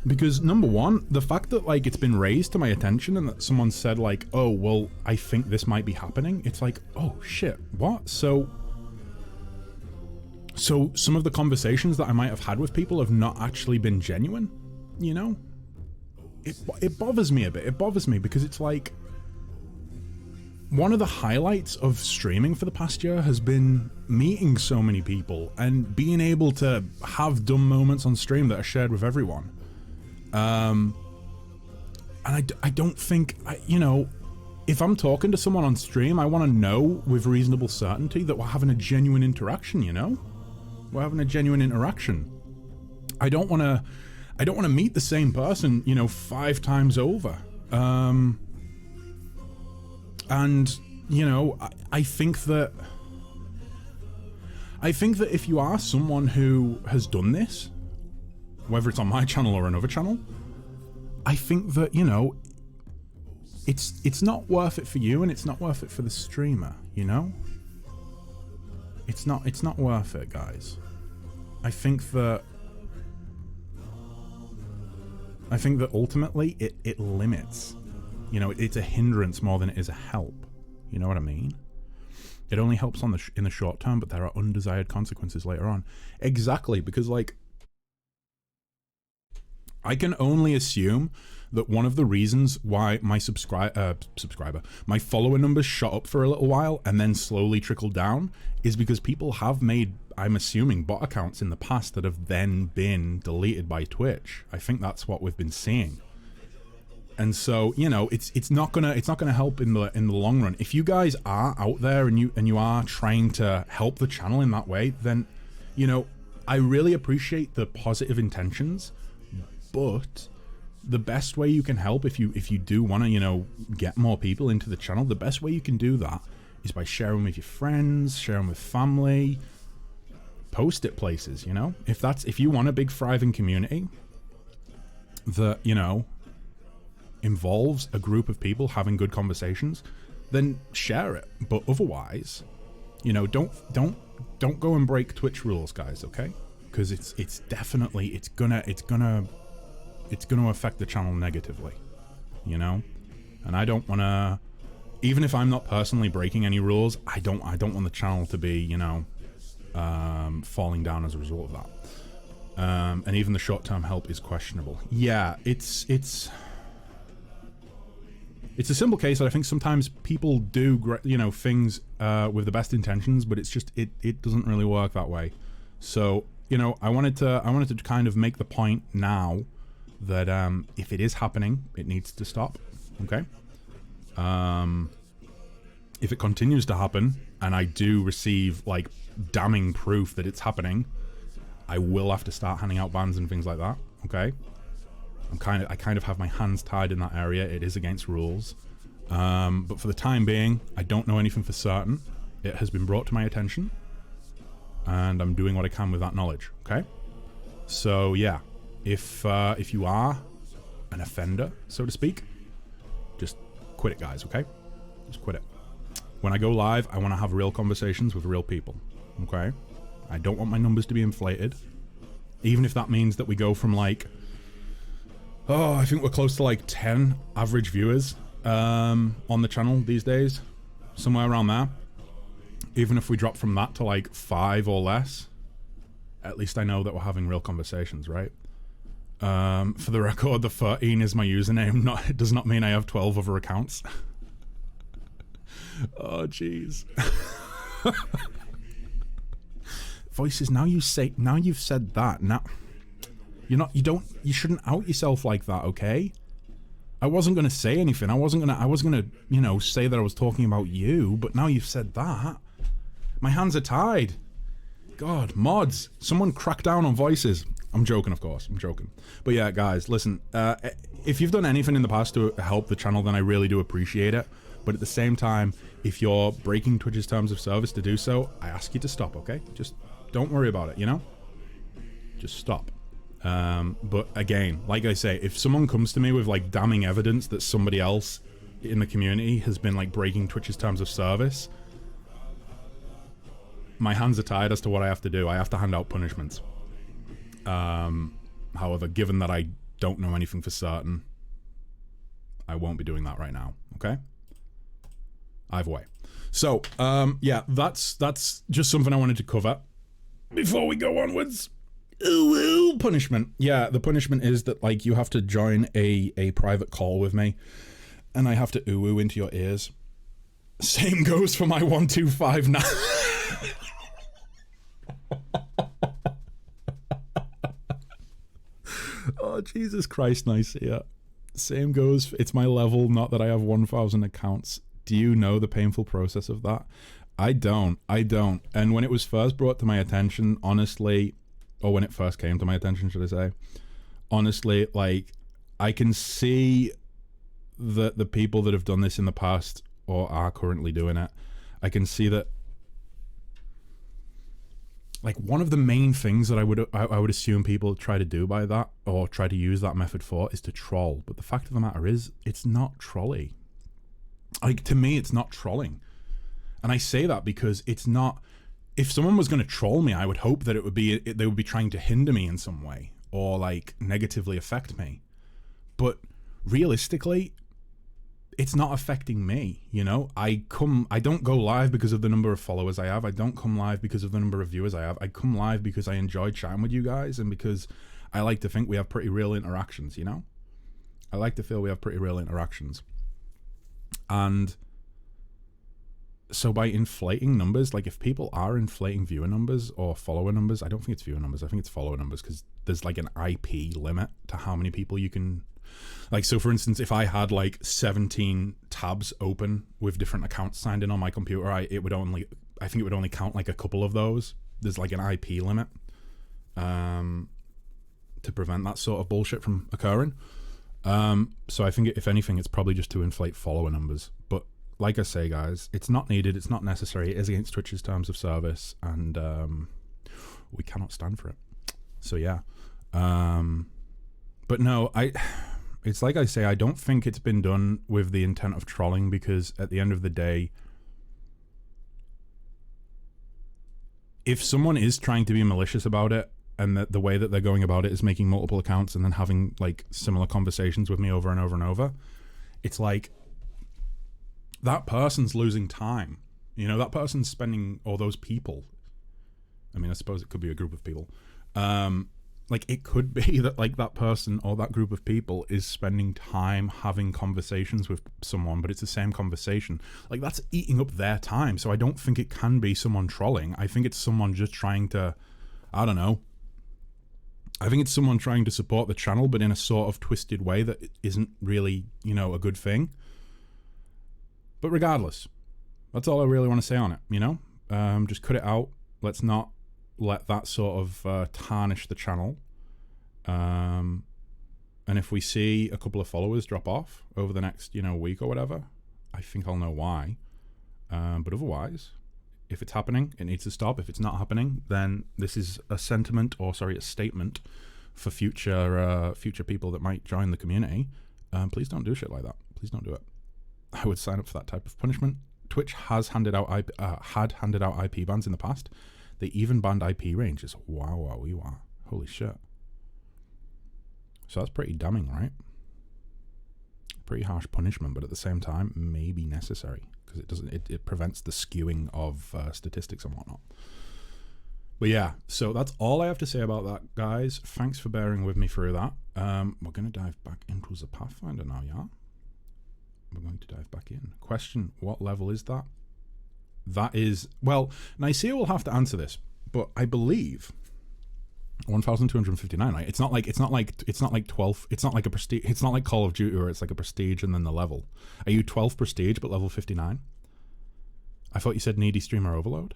Because number one, the fact that like it's been raised to my attention and that someone said like, oh, well, I think this might be happening. It's like, oh shit, what? So some of the conversations that I might have had with people have not actually been genuine, you know? It bothers me a bit. It bothers me because it's like, one of the highlights of streaming for the past year has been meeting so many people and being able to have dumb moments on stream that are shared with everyone. And I don't think, you know, if I'm talking to someone on stream, I want to know with reasonable certainty that we're having a genuine interaction, you know? We're having a genuine interaction. I don't want to meet the same person, you know, 5 times over. And, you know, I think that if you are someone who has done this, whether it's on my channel or another channel, I think that, you know, it's not worth it for you, and it's not worth it for the streamer, you know? It's not worth it, guys. I think that I think that ultimately it limits. You know, it's a hindrance more than it is a help. You know what I mean? It only helps on in the short term, but there are undesired consequences later on. Exactly, because like I can only assume that one of the reasons why my my follower numbers shot up for a little while and then slowly trickled down is because people have made, I'm assuming, bot accounts in the past that have then been deleted by Twitch. I think that's what we've been seeing. And so, you know, it's not gonna help in the long run. If you guys are out there and you are trying to help the channel in that way, then, you know, I really appreciate the positive intentions, but the best way you can help if you do want to, you know, get more people into the channel, the best way you can do that is by sharing with your friends, sharing with family, post it places, you know? If you want a big thriving community that, you know, involves a group of people having good conversations, then share it. But otherwise, you know, don't go and break Twitch rules, guys, okay? Because it's definitely it's gonna affect the channel negatively, you know? And I don't want to, even if I'm not personally breaking any rules, I don't want the channel to be, you know, falling down as a result of that. And even the short-term help is questionable. Yeah, it's a simple case that I think sometimes people do, you know, things with the best intentions, but it's just it doesn't really work that way. So, you know, I wanted to kind of make the point now that if it is happening, it needs to stop. Okay. If it continues to happen, and I do receive like damning proof that it's happening, I will have to start handing out bans and things like that. Okay. I kind of have my hands tied in that area. It is against rules. But for the time being, I don't know anything for certain. It has been brought to my attention, and I'm doing what I can with that knowledge. Okay. So yeah. If you are an offender, so to speak, just quit it, guys, okay? Just quit it. When I go live, I want to have real conversations with real people, okay? I don't want my numbers to be inflated, even if that means that we go from like, oh, I think we're close to like 10 average viewers on the channel these days, somewhere around there. Even if we drop from that to like 5 or less, at least I know that we're having real conversations, right? For the record, the 13 is my username. It does not mean I have 12 other accounts. Oh, jeez. Voices, now you've said that. Now, you shouldn't out yourself like that, okay? I wasn't gonna say anything. I was gonna, you know, say that I was talking about you, but now you've said that. My hands are tied. God, mods, someone crack down on voices. I'm joking, of course. I'm joking. But yeah, guys, listen. If you've done anything in the past to help the channel, then I really do appreciate it. But at the same time, if you're breaking Twitch's terms of service to do so, I ask you to stop, okay? Just don't worry about it, you know? Just stop. But again, like I say, if someone comes to me with like damning evidence that somebody else in the community has been like breaking Twitch's terms of service, my hands are tied as to what I have to do. I have to hand out punishments. However, given that I don't know anything for certain, I won't be doing that right now, okay? Either way. So, yeah, that's just something I wanted to cover before we go onwards. Ooh, punishment. Yeah, the punishment is that, like, you have to join a private call with me, and I have to ooh into your ears. Same goes for my 1259. Oh, Jesus Christ, nice. Yeah. Same goes. It's my level, not that I have 1,000 accounts. Do you know the painful process of that? I don't. And when it was first brought to my attention, honestly, or when it first came to my attention, should I say, honestly, like, I can see that the people that have done this in the past or are currently doing it, I can see that, like, one of the main things that I would assume people try to do by that, or try to use that method for, is to troll. But the fact of the matter is, it's not trolly. Like, to me, it's not trolling. And I say that because it's not... If someone was going to troll me, I would hope that they would be trying to hinder me in some way, or, like, negatively affect me. but realistically, it's not affecting me, you know? I don't go live because of the number of followers I have. I don't come live because of the number of viewers I have. I come live because I enjoy chatting with you guys and because I like to think we have pretty real interactions, you know? I like to feel we have pretty real interactions. And so by inflating numbers, like if people are inflating viewer numbers or follower numbers, I don't think it's viewer numbers, I think it's follower numbers, because there's like an IP limit to how many people you can... Like, so for instance, if I had like 17 tabs open with different accounts signed in on my computer, I think it would only count like a couple of those. There's like an IP limit to prevent that sort of bullshit from occurring. So I think if anything, it's probably just to inflate follower numbers. But like I say, guys, it's not needed, it's not necessary, it is against Twitch's terms of service, and we cannot stand for it. So yeah. But no, it's like I say, I don't think it's been done with the intent of trolling, because at the end of the day, if someone is trying to be malicious about it, and the way that they're going about it is making multiple accounts and then having like similar conversations with me over and over and over, it's like that person's losing time. You know, that person's spending, or those people, I mean, I suppose it could be a group of people, like it could be that like that person or that group of people is spending time having conversations with someone, but it's the same conversation. Like that's eating up their time. So I don't think it can be someone trolling. I think it's someone just trying to, I don't know, I think it's someone trying to support the channel, but in a sort of twisted way that isn't really, you know, a good thing. But regardless, that's all I really want to say on it, you know? Just cut it out. Let's not let that sort of tarnish the channel. And if we see a couple of followers drop off over the next, you know, week or whatever, I think I'll know why. But otherwise, if it's happening, it needs to stop. If it's not happening, then this is a sentiment, or sorry, a statement for future people that might join the community. Please don't do shit like that. Please don't do it. I would sign up for that type of punishment. Twitch has handed out IP bans in the past. They even banned IP ranges. Wow. Holy shit. So that's pretty damning, right? Pretty harsh punishment, but at the same time, maybe necessary, because it prevents the skewing of statistics and whatnot. But yeah, so that's all I have to say about that, guys. Thanks for bearing with me through that. We're going to dive back into the Pathfinder now, yeah? We're going to dive back in. Question, what level is that? That is, well, Nicaea will have to answer this, but I believe 1,259, right? It's not like 12, it's not like a prestige, it's not like Call of Duty where it's like a prestige and then the level. Are you 12 prestige but level 59? I thought you said needy streamer overload.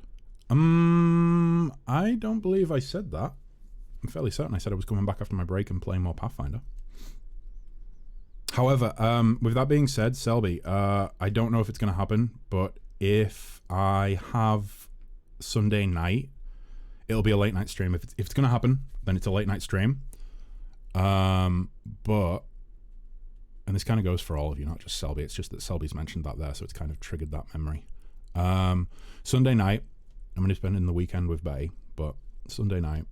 I don't believe I said that. I'm fairly certain I said I was coming back after my break and playing more Pathfinder. However, with that being said, Selby, I don't know if it's going to happen, but if I have Sunday night, it'll be a late night stream. If it's going to happen, then it's a late night stream. But, and this kind of goes for all of you, not just Selby. It's just that Selby's mentioned that there, so it's kind of triggered that memory. Sunday night, I'm going to spend in the weekend with Bay, but Sunday night,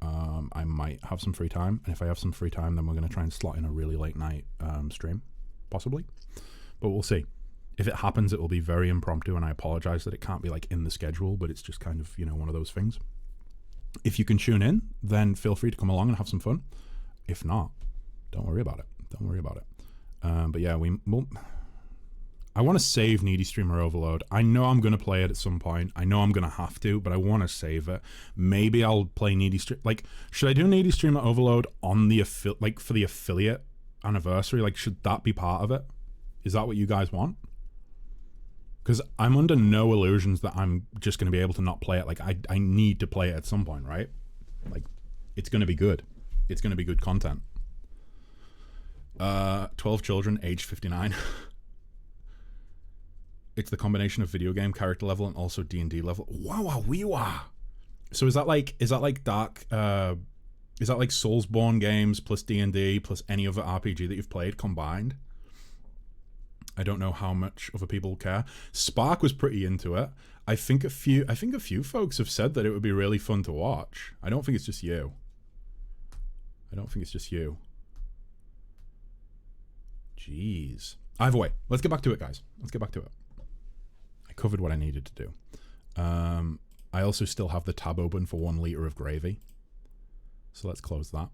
I might have some free time. And if I have some free time, then we're going to try and slot in a really late night stream, possibly. But we'll see. If it happens, it will be very impromptu, and I apologize that it can't be like in the schedule, but it's just kind of, you know, one of those things. If you can tune in, then feel free to come along and have some fun. If not, don't worry about it. Don't worry about it. But yeah, I want to save Needy Streamer Overload. I know I'm going to play it at some point. I know I'm going to have to, but I want to save it. Maybe I'll play Needy Streamer. Like, should I do Needy Streamer Overload on the for the affiliate anniversary? Like, should that be part of it? Is that what you guys want? Because I'm under no illusions that I'm just going to be able to not play it. Like, I need to play it at some point, right? Like, it's going to be good. It's going to be good content. 12 children, age 59. It's the combination of video game character level and also D&D level. Wow. So is that like dark? Is that like Soulsborne games plus D&D plus any other RPG that you've played combined? I don't know how much other people care. Spark was pretty into it. I think a few folks have said that it would be really fun to watch. I don't think it's just you. Jeez. Either way, let's get back to it, guys. Let's get back to it. I covered what I needed to do. I also still have the tab open for 1 liter of gravy. So let's close that.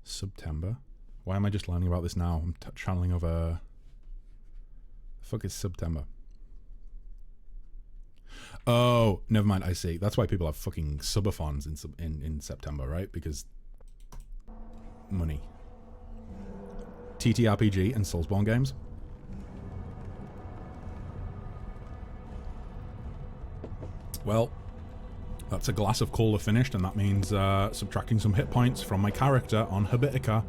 September. Why am I just learning about this now? I'm channeling over... The fuck is September? Oh, never mind. I see. That's why people have fucking subathons in September, right? Because money. TTRPG and Soulsborne games. Well, that's a glass of cola finished, and that means subtracting some hit points from my character on Habitica.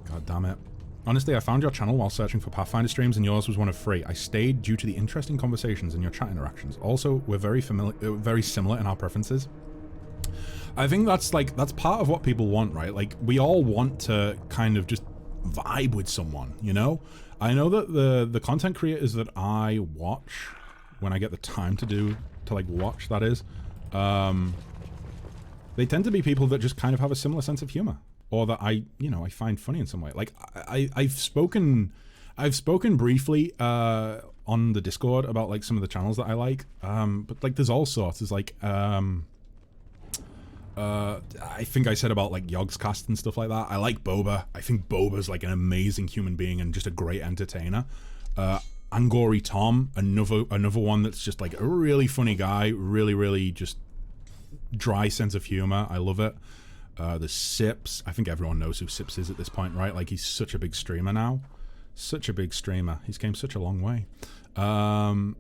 God damn it. Honestly, I found your channel while searching for Pathfinder streams, and yours was one of 3. I stayed due to the interesting conversations and your chat interactions. Also, we're very similar in our preferences. I think that's part of what people want, right? Like, we all want to kind of just vibe with someone, you know? I know that the content creators that I watch, when I get the time to watch, that is, they tend to be people that just kind of have a similar sense of humor. Or that I find funny in some way. Like, I've spoken briefly on the Discord about, like, some of the channels that I like. But, like, there's all sorts. There's, like, I think I said about, like, Yogscast and stuff like that. I like Boba. I think Boba's, like, an amazing human being and just a great entertainer. Angori Tom, another one that's just, like, a really funny guy. Really, really just dry sense of humor. I love it. The Sips. I think everyone knows who Sips is at this point, right? Like, he's such a big streamer now. Such a big streamer. He's came such a long way. The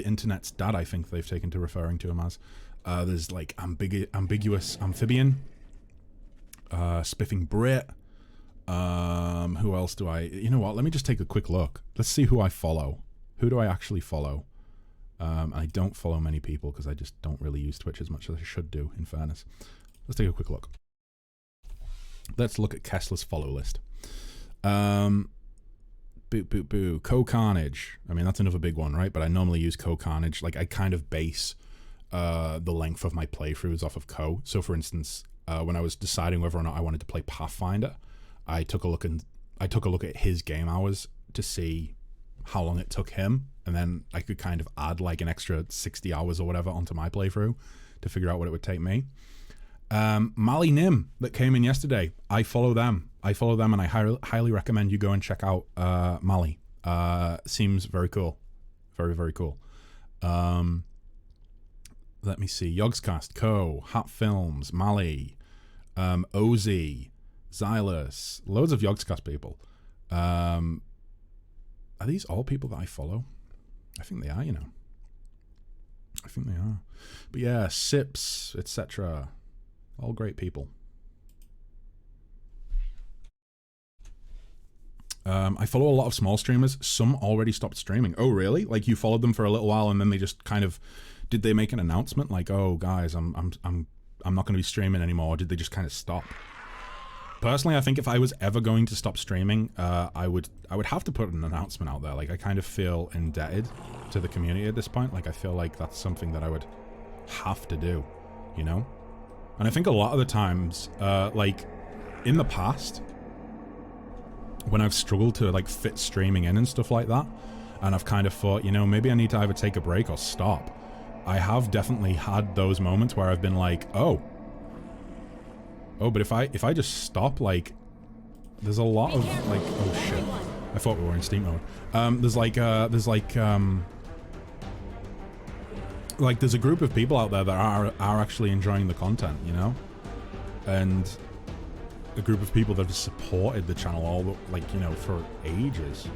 internet's dad, I think they've taken to referring to him as. There's, like, Ambiguous Amphibian. Spiffing Brit. Who else do I... You know what? Let me just take a quick look. Let's see who I follow. Who do I actually follow? I don't follow many people because I just don't really use Twitch as much as I should do, in fairness. Let's take a quick look. Let's look at Kessler's follow list. Boo, boo, boo. Co-Carnage. I mean, that's another big one, right? But I normally use Co-Carnage. Like, I kind of base the length of my playthroughs off of Co. So, for instance, when I was deciding whether or not I wanted to play Pathfinder, I took a look at his game hours to see how long it took him, and then I could kind of add, like, an extra 60 hours or whatever onto my playthrough to figure out what it would take me. Mali Nim that came in yesterday. I follow them, and I highly recommend you go and check out Mali. Seems very cool, very, very cool. Let me see. Yogscast, Co, Hat Films, Mali, Ozzy, Xylus, loads of Yogscast people. Are these all people that I follow? I think they are, you know. I think they are. But yeah, Sips, etc. All great people. I follow a lot of small streamers. Some already stopped streaming. Oh, really? Like, you followed them for a little while and then they just kind of... Did they make an announcement like, oh, guys, I'm not going to be streaming anymore? Or did they just kind of stop? Personally, I think if I was ever going to stop streaming, I would have to put an announcement out there. Like, I kind of feel indebted to the community at this point. Like, I feel like that's something that I would have to do, you know? And I think a lot of the times, like, in the past, when I've struggled to, like, fit streaming in and stuff like that, and I've kind of thought, you know, maybe I need to either take a break or stop, I have definitely had those moments where I've been like, oh, but if I just stop, like, there's a lot of, like, oh shit, I thought we were in Steam mode. There's a group of people out there that are actually enjoying the content, you know, and a group of people that have supported the channel all, like, you know, for ages.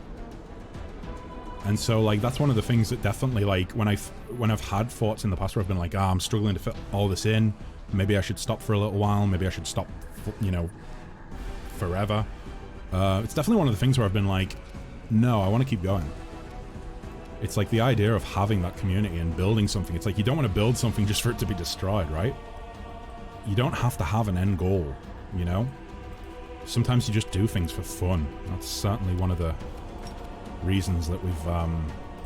And so, like, that's one of the things that definitely, like, when I've had thoughts in the past where I've been like, I'm struggling to fit all this in, maybe I should stop for a little while, maybe I should stop, you know, forever. It's definitely one of the things where I've been like, no, I want to keep going. It's like the idea of having that community and building something. It's like, you don't want to build something just for it to be destroyed, right? You don't have to have an end goal, you know? Sometimes you just do things for fun. That's certainly one of the reasons that we've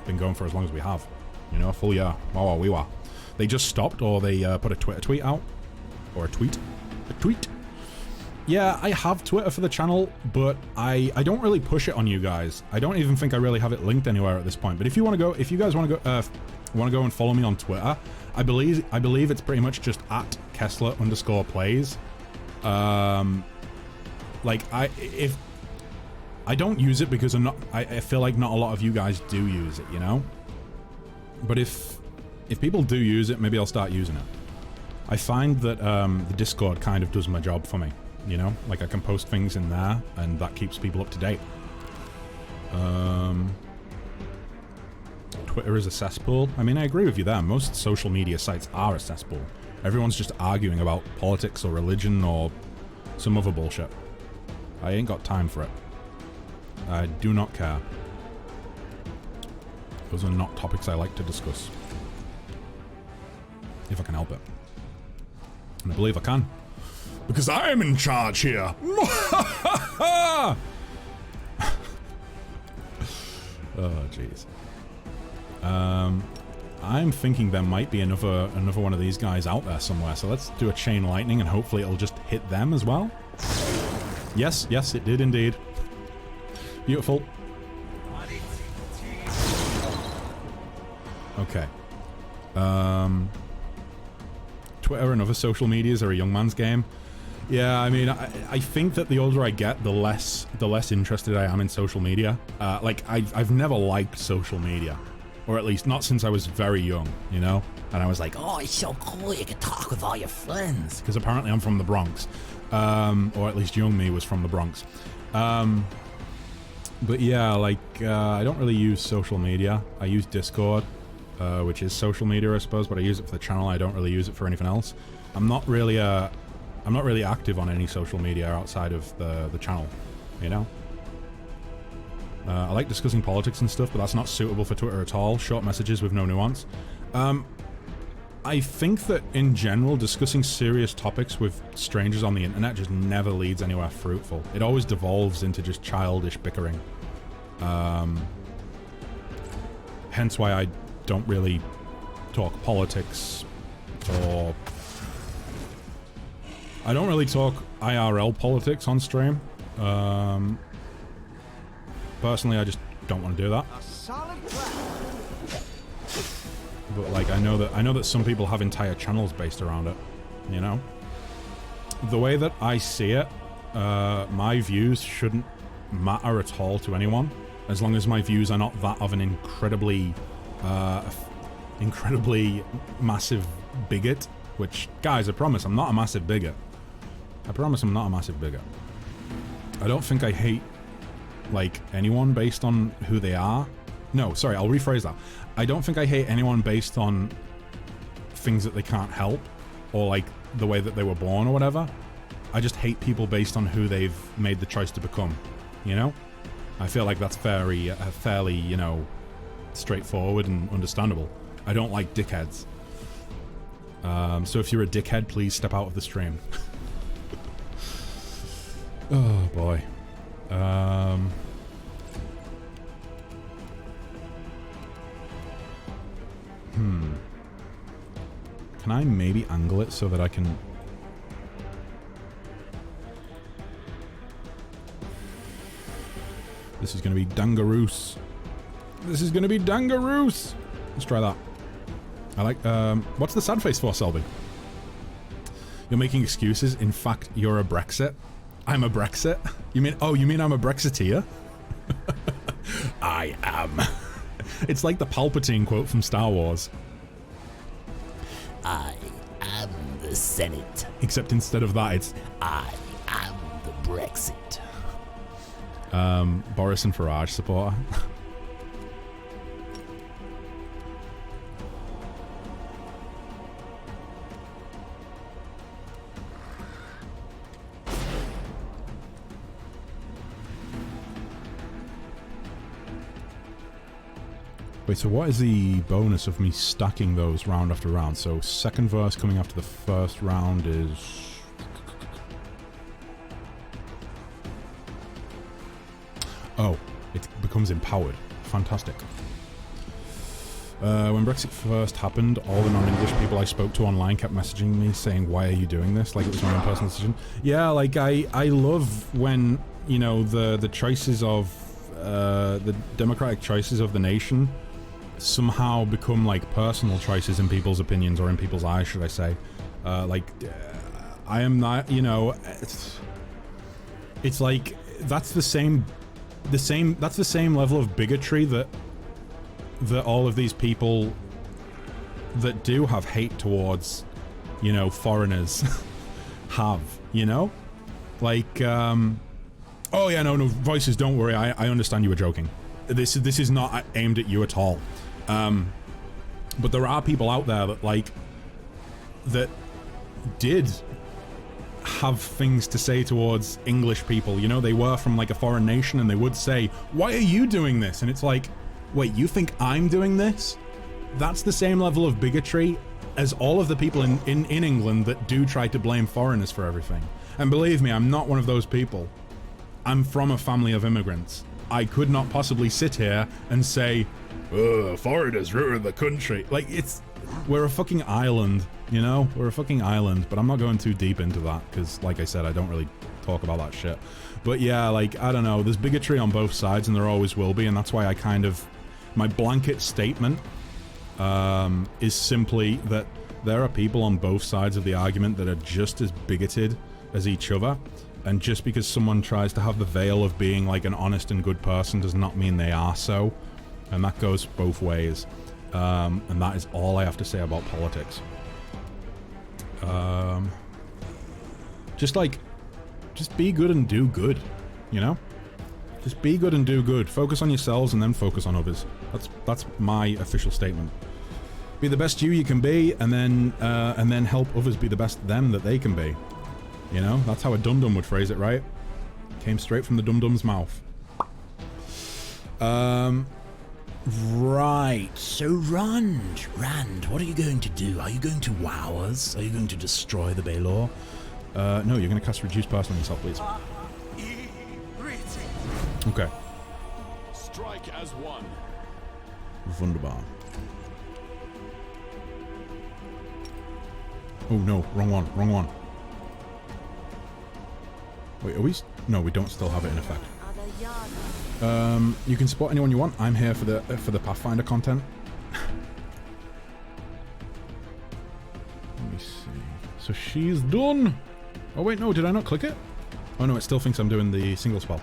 been going for as long as we have. You know, full year. Wow, we were. They just stopped, or they put a Twitter tweet out. Or a tweet. Yeah, I have Twitter for the channel, but I don't really push it on you guys. I don't even think I really have it linked anywhere at this point. But if you want to go, if you guys want to go and follow me on Twitter, I believe it's pretty much just at Kessler_plays. Like if I don't use it because I feel like not a lot of you guys do use it, you know? But if people do use it, maybe I'll start using it. I find that the Discord kind of does my job for me, you know? Like I can post things in there and that keeps people up to date. Twitter is a cesspool. I mean, I agree with you there. Most social media sites are a cesspool. Everyone's just arguing about politics or religion or some other bullshit. I ain't got time for it. I do not care. Those are not topics I like to discuss. If I can help it. And I believe I can. Because I am in charge here! Oh, jeez. I'm thinking there might be another one of these guys out there somewhere, so let's do a chain lightning and hopefully it'll just hit them as well. Yes, yes, it did indeed. Beautiful. Okay. Twitter and other social medias are a young man's game. Yeah, I mean, I think that the older I get, the less interested I am in social media. Like, I've never liked social media. Or at least not since I was very young, you know? And I was like, oh, it's so cool, you can talk with all your friends. Because apparently I'm from the Bronx. Or at least young me was from the Bronx. But yeah, like, I don't really use social media. I use Discord, which is social media, I suppose, but I use it for the channel. I don't really use it for anything else. I'm not really active on any social media outside of the channel, you know? I like discussing politics and stuff, but that's not suitable for Twitter at all. Short messages with no nuance. I think that, in general, discussing serious topics with strangers on the internet just never leads anywhere fruitful. It always devolves into just childish bickering. Hence why I don't really talk politics, or... I don't really talk IRL politics on stream. Personally, I just don't want to do that. But like, I know that some people have entire channels based around it, you know? The way that I see it, my views shouldn't matter at all to anyone, as long as my views are not that of an incredibly massive bigot, which, guys, I promise I'm not a massive bigot. I promise I'm not a massive bigot. I don't think I hate, like, anyone based on who they are. No, sorry, I'll rephrase that. I don't think I hate anyone based on things that they can't help, or, like, the way that they were born or whatever. I just hate people based on who they've made the choice to become, you know? I feel like that's fairly, you know, straightforward and understandable. I don't like dickheads. So if you're a dickhead, please step out of the stream. Oh, boy. Can I maybe angle it so that I can... This is going to be dangaroos. This is going to be dangaroos. Let's try that. I like... what's the sad face for, Selby? You're making excuses. In fact, you're a Brexit. I'm a Brexit? You mean... Oh, you mean I'm a Brexiteer? I am. It's like the Palpatine quote from Star Wars. I am the Senate. Except instead of that, it's... I am the Brexit. Boris and Farage supporter. Wait, so what is the bonus of me stacking those round after round? So second verse coming after the first round is... Oh, it becomes empowered. Fantastic. When Brexit first happened, all the non-English people I spoke to online kept messaging me saying, "Why are you doing this?" Like it was my own personal decision. Yeah, like I love when, you know, the choices of the democratic choices of the nation somehow become like personal choices in people's opinions, or in people's eyes, should I say. I am not, you know, it's like that's the same level of bigotry that all of these people that do have hate towards, you know, foreigners have, you know? Like, oh yeah, no, Voices, don't worry, I understand you were joking. This is not aimed at you at all. But there are people out there that, like, that did have things to say towards English people, you know? They were from, like, a foreign nation, and they would say, "Why are you doing this?" And it's like, wait, you think I'm doing this? That's the same level of bigotry as all of the people in England that do try to blame foreigners for everything. And believe me, I'm not one of those people. I'm from a family of immigrants. I could not possibly sit here and say, foreigners ruin the country. Like, we're a fucking island, you know? We're a fucking island, but I'm not going too deep into that, because, like I said, I don't really talk about that shit. But yeah, like, I don't know, there's bigotry on both sides, and there always will be, and that's why I kind of... My blanket statement is simply that there are people on both sides of the argument that are just as bigoted as each other, and just because someone tries to have the veil of being like an honest and good person does not mean they are so, and that goes both ways. And that is all I have to say about politics. Just be good and do good, you know? Just be good and do good. Focus on yourselves and then focus on others. That's my official statement. Be the best you can be, and then help others be the best them that they can be. You know, that's how a dum-dum would phrase it, right? Came straight from the dum-dum's mouth. Right. So Rand, what are you going to do? Are you going to wow us? Are you going to destroy the Baylor? No, you're going to cast Reduce Person on yourself, please. Okay. Strike as one. Wunderbar. Oh no, wrong one. Wait, are we... No, we don't still have it in effect. You can support anyone you want. I'm here for the Pathfinder content. Let me see. So she's done. Oh wait, no, did I not click it? Oh no, it still thinks I'm doing the single spell.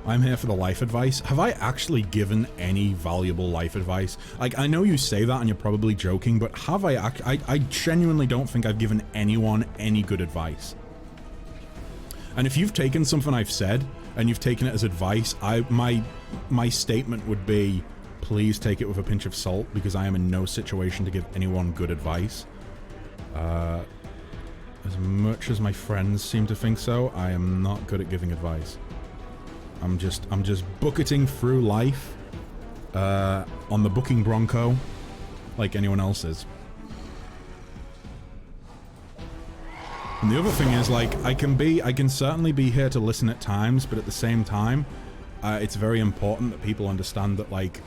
I'm here for the life advice. Have I actually given any valuable life advice? Like, I know you say that and you're probably joking, but have I genuinely don't think I've given anyone any good advice. And if you've taken something I've said and you've taken it as advice, my statement would be, please take it with a pinch of salt, because I am in no situation to give anyone good advice. As much as my friends seem to think so, I am not good at giving advice. I'm just bucketing through life on the booking Bronco like anyone else is. And the other thing is, like, I can certainly be here to listen at times, but at the same time, it's very important that people understand that, like,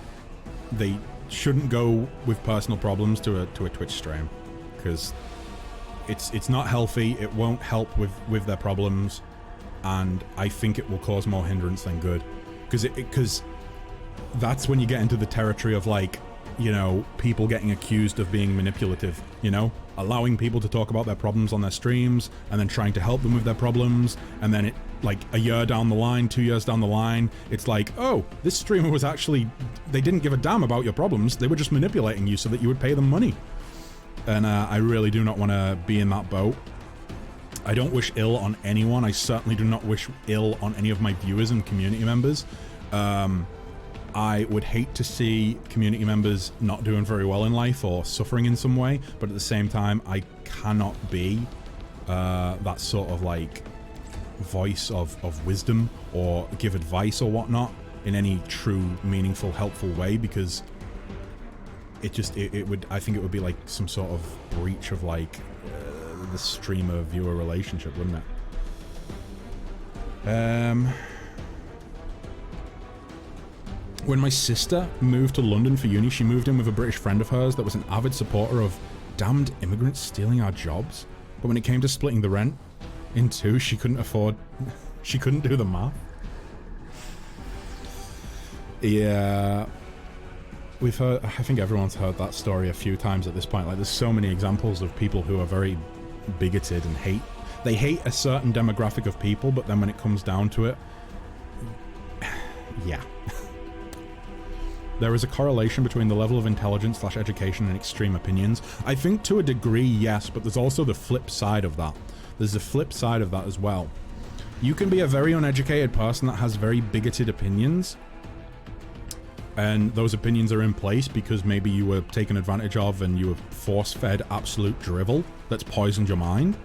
they shouldn't go with personal problems to a Twitch stream, because it's not healthy. It won't help with their problems. And I think it will cause more hindrance than good, because that's when you get into the territory of, like, you know, people getting accused of being manipulative, you know, allowing people to talk about their problems on their streams and then trying to help them with their problems, and then it, like, a year down the line, 2 years down the line, it's like, oh, this streamer was actually, they didn't give a damn about your problems, they were just manipulating you so that you would pay them money. And I really do not want to be in that boat. I don't wish ill on anyone. I certainly do not wish ill on any of my viewers and community members. I would hate to see community members not doing very well in life or suffering in some way, but at the same time, I cannot be that sort of, like, voice of wisdom or give advice or whatnot in any true, meaningful, helpful way, because it would, I think it would be like some sort of breach of, like, the streamer-viewer relationship, wouldn't it? When my sister moved to London for uni, she moved in with a British friend of hers that was an avid supporter of damned immigrants stealing our jobs. But when it came to splitting the rent in two, she couldn't afford... she couldn't do the math. Yeah... We've heard... I think everyone's heard that story a few times at this point. Like, there's so many examples of people who are very bigoted and hate... They hate a certain demographic of people, but then when it comes down to it... yeah. There is a correlation between the level of intelligence / education and extreme opinions. I think to a degree, yes, but there's also the flip side of that. There's a flip side of that as well. You can be a very uneducated person that has very bigoted opinions, and those opinions are in place because maybe you were taken advantage of and you were force-fed absolute drivel that's poisoned your mind.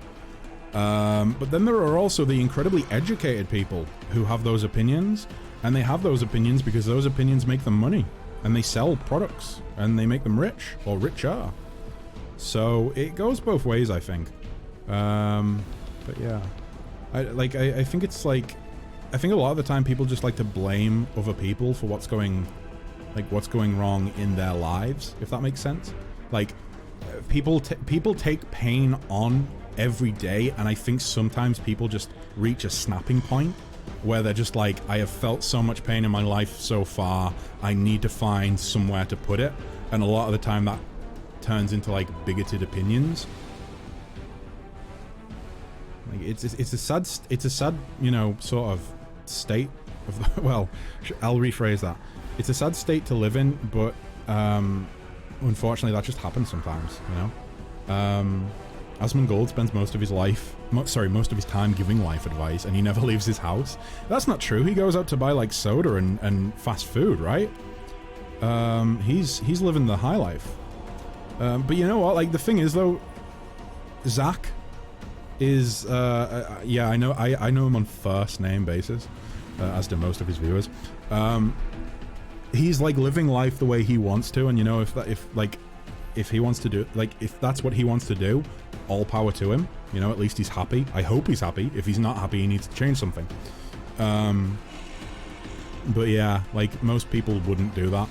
But then there are also the incredibly educated people who have those opinions, and they have those opinions because those opinions make them money, and they sell products, and they make them rich, or richer. So it goes both ways, I think. But yeah. I think it's like... I think a lot of the time people just like to blame other people for what's going wrong in their lives, if that makes sense. Like, people take pain on every day, and I think sometimes people just reach a snapping point where they're just like, I have felt so much pain in my life so far, I need to find somewhere to put it. And a lot of the time that turns into like bigoted opinions. Like, it's a sad, you know, sort of state of, well, I'll rephrase that. It's a sad state to live in, but unfortunately that just happens sometimes, you know. Asmongold spends most of his time giving life advice, and he never leaves his house. That's not true. He goes out to buy like soda and fast food, right? He's living the high life. But you know what? Like, the thing is though, Zach is yeah, I know him on first name basis, as do most of his viewers. He's like living life the way he wants to, and you know, if he wants to do, like, if that's what he wants to do, all power to him. You know, at least he's happy. I hope he's happy. If he's not happy, he needs to change something. But yeah, like, most people wouldn't do that,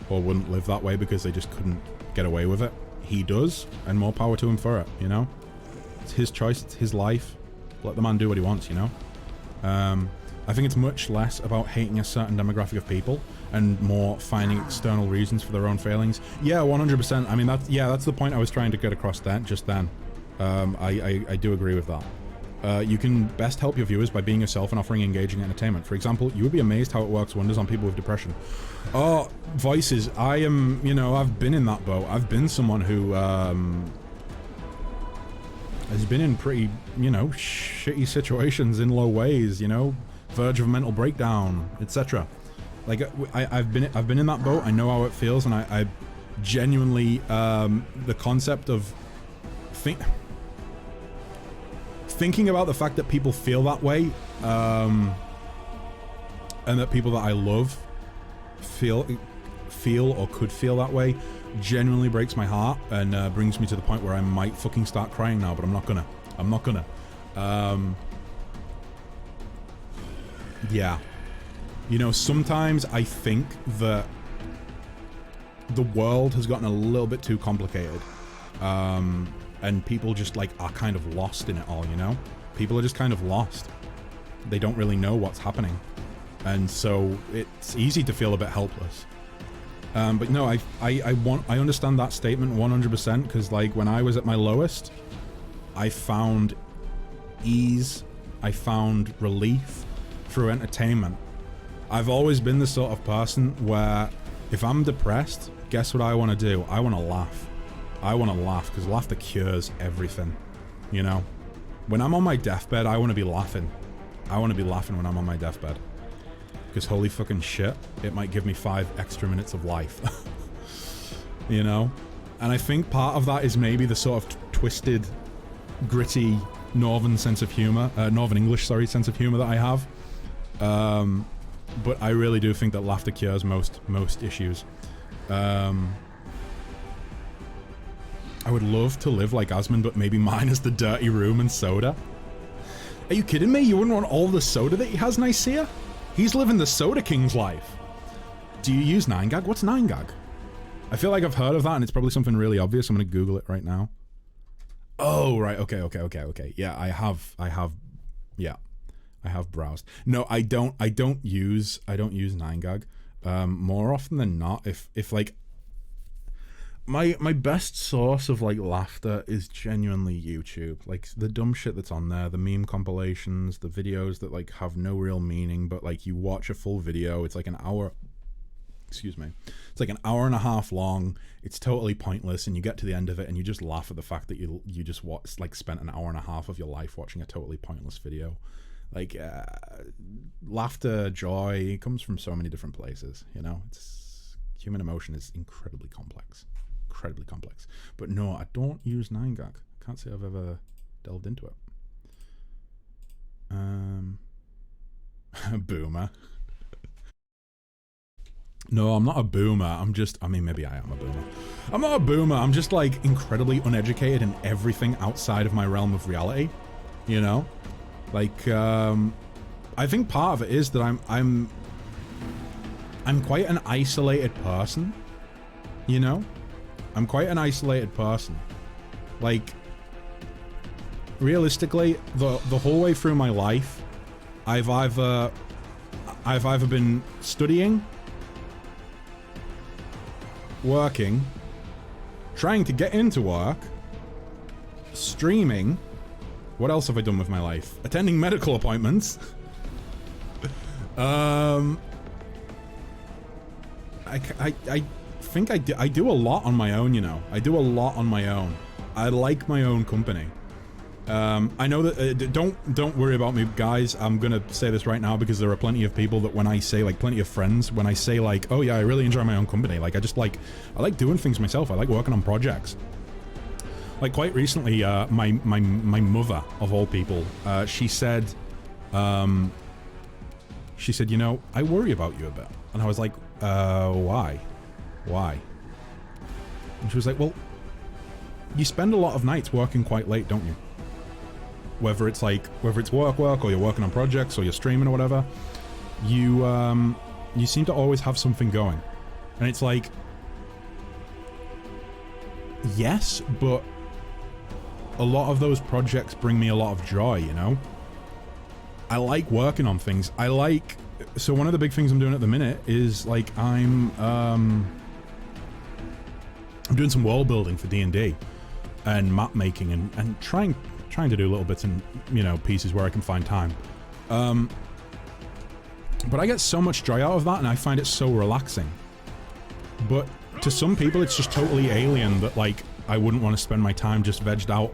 or wouldn't live that way because they just couldn't get away with it. He does, and more power to him for it, you know? It's his choice, it's his life. Let the man do what he wants, you know? I think it's much less about hating a certain demographic of people and more finding external reasons for their own failings. Yeah, 100%. I mean, that's the point I was trying to get across just then. I do agree with that. You can best help your viewers by being yourself and offering engaging entertainment. For example, you would be amazed how it works wonders on people with depression. Oh, voices. I am, you know, I've been in that boat. I've been someone who has been in pretty, you know, shitty situations in low ways, you know, verge of mental breakdown, etc. Like, I've been in that boat. I know how it feels, and I genuinely, the concept of thinking about the fact that people feel that way, and that people that I love feel or could feel that way, genuinely breaks my heart, and brings me to the point where I might fucking start crying now, but I'm not gonna. Yeah. You know, sometimes I think that the world has gotten a little bit too complicated. And people just, like, are kind of lost in it all, you know? People are just kind of lost. They don't really know what's happening. And so it's easy to feel a bit helpless. But no, I understand that statement 100%, because, like, when I was at my lowest, I found ease, I found relief through entertainment. I've always been the sort of person where if I'm depressed, guess what I want to do? I want to laugh. I want to laugh, because laughter cures everything, you know? When I'm on my deathbed, I want to be laughing. I want to be laughing when I'm on my deathbed. Because holy fucking shit, it might give me 5 extra minutes of life. You know? And I think part of that is maybe the sort of twisted, gritty, northern sense of humor, northern English, sorry, sense of humor that I have. But I really do think that laughter cures most issues. I would love to live like Asmund, but maybe minus the dirty room and soda. Are you kidding me? You wouldn't want all the soda that he has, Nicaea? He's living the Soda King's life. Do you use 9gag? What's 9gag? I feel like I've heard of that and it's probably something really obvious. I'm gonna Google it right now. Oh, right. Okay. Yeah, I have browsed. No, I don't use 9gag. More often than not, if like my best source of like laughter is genuinely YouTube. Like the dumb shit that's on there, the meme compilations, the videos that like have no real meaning, but like you watch a full video, it's like an hour. Excuse me. It's like an hour and a half long. It's totally pointless, and you get to the end of it, and you just laugh at the fact that you just spent an hour and a half of your life watching a totally pointless video. Like laughter, joy comes from so many different places. You know, it's human emotion is incredibly complex. But no, I don't use 9gag. Can't say I've ever delved into it. Boomer. No, I'm not a boomer. I mean, maybe I am a boomer. I'm not a boomer. I'm just like incredibly uneducated in everything outside of my realm of reality. You know? Like, I think part of it is that I'm quite an isolated person. You know? I'm quite an isolated person. Like, realistically, the whole way through my life, I've either been studying, working, trying to get into work, streaming. What else have I done with my life? Attending medical appointments. I think I do a lot on my own, you know. I do a lot on my own. I like my own company. I know that, don't worry about me, guys. I'm gonna say this right now because there are plenty of people that when I say, like, plenty of friends, when I say, like, oh yeah, I really enjoy my own company, like, I like doing things myself. I like working on projects. Like, quite recently, my mother, of all people, she said, you know, I worry about you a bit. And I was like, why? Why? And she was like, well, you spend a lot of nights working quite late, don't you? Whether it's work, or you're working on projects, or you're streaming or whatever, you seem to always have something going. And it's like, yes, but a lot of those projects bring me a lot of joy, you know? I like working on things. So one of the big things I'm doing at the minute is, like, I'm doing some world building for D&D and map making and trying to do little bits and, you know, pieces where I can find time. But I get so much joy out of that and I find it so relaxing. But to some people it's just totally alien that, like, I wouldn't want to spend my time just vegged out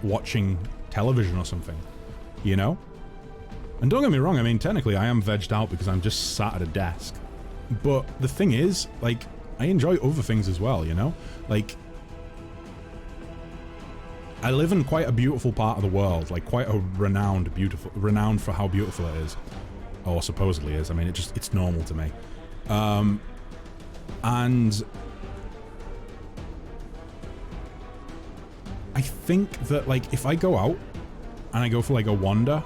watching television or something, you know? And don't get me wrong, I mean, technically I am vegged out because I'm just sat at a desk. But the thing is, like, I enjoy other things as well, you know? Like, I live in quite a beautiful part of the world, like quite a renowned for how beautiful it is. Or supposedly is. I mean, it's normal to me. And I think that, like, if I go out and I go for like a wander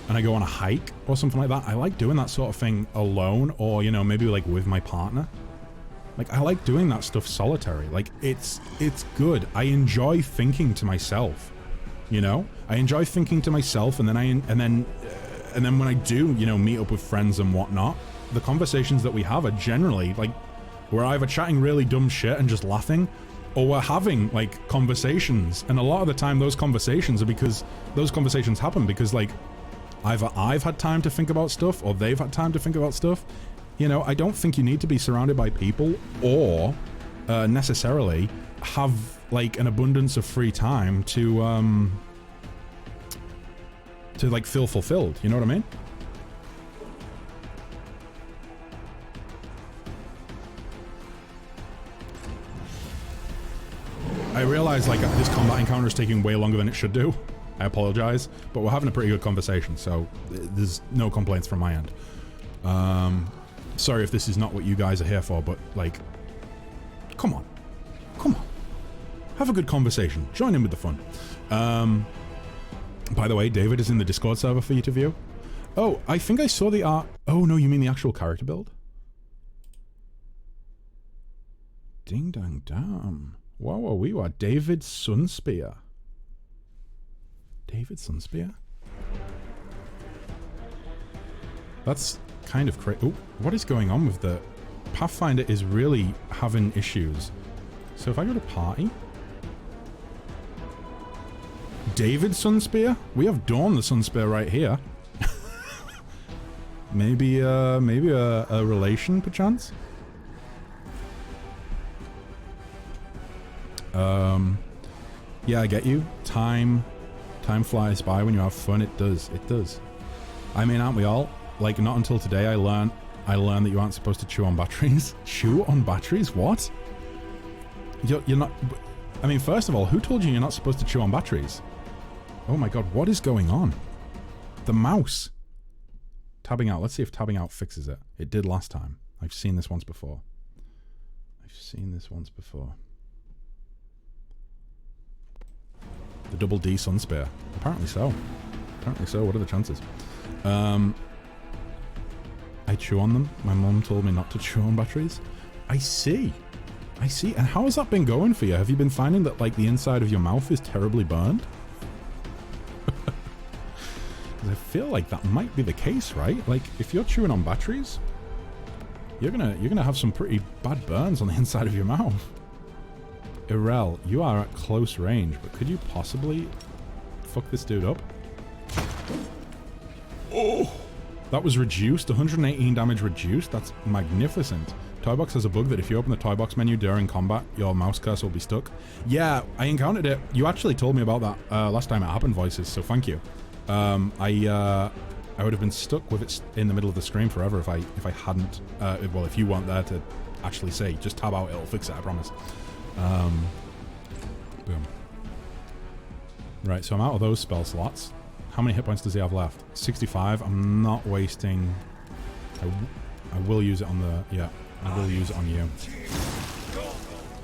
and I go on a hike or something like that, I like doing that sort of thing alone, or, you know, maybe like with my partner. Like, I like doing that stuff solitary. Like, it's good. I enjoy thinking to myself, you know? I enjoy thinking to myself, and then when I do, you know, meet up with friends and whatnot, the conversations that we have are generally, like, we're either chatting really dumb shit and just laughing, or we're having, like, conversations. And a lot of the time, those conversations happen because, like, either I've had time to think about stuff, or they've had time to think about stuff. You know, I don't think you need to be surrounded by people or necessarily have, like, an abundance of free time to like, feel fulfilled. You know what I mean? I realize, like, this combat encounter is taking way longer than it should do. I apologize, but we're having a pretty good conversation, so there's no complaints from my end. Sorry if this is not what you guys are here for, but, like, come on. Have a good conversation. Join in with the fun. But By the way, David is in the Discord server for you to view. Oh, I think I saw the art. Oh no, you mean the actual character build? Ding dang damn. Wow, we are David Sunspear. David Sunspear? That's kind of crazy. Oh, what is going on with the... Pathfinder is really having issues. So if I go to party... David Sunspear? We have Dawn the Sunspear right here. maybe a relation, perchance? Yeah, I get you. Time flies by when you have fun. It does. It does. I mean, aren't we all? Like, not until today I learned that you aren't supposed to chew on batteries. Chew on batteries? What? You're not... I mean, first of all, who told you you're not supposed to chew on batteries? Oh my god, what is going on? The mouse. Tabbing out. Let's see if tabbing out fixes it. It did last time. I've seen this once before. The double D Sunspear. Apparently so. What are the chances? I chew on them. My mom told me not to chew on batteries. I see. And how has that been going for you? Have you been finding that, like, the inside of your mouth is terribly burned? Because I feel like that might be the case, right? Like, if you're chewing on batteries, you're gonna have some pretty bad burns on the inside of your mouth. Irel, you are at close range, but could you possibly fuck this dude up? Oh! That was reduced, 118 damage reduced. That's magnificent. Toybox has a bug that if you open the Toybox menu during combat, your mouse cursor will be stuck. Yeah, I encountered it. You actually told me about that last time it happened, Voices, so thank you. I would have been stuck with it in the middle of the screen forever if I hadn't, well, if you weren't there to actually say, just tab out, it'll fix it, I promise. Boom. Right, so I'm out of those spell slots. How many hit points does he have left? 65. I'm not wasting... I will use it on the... Yeah, I will use it on you.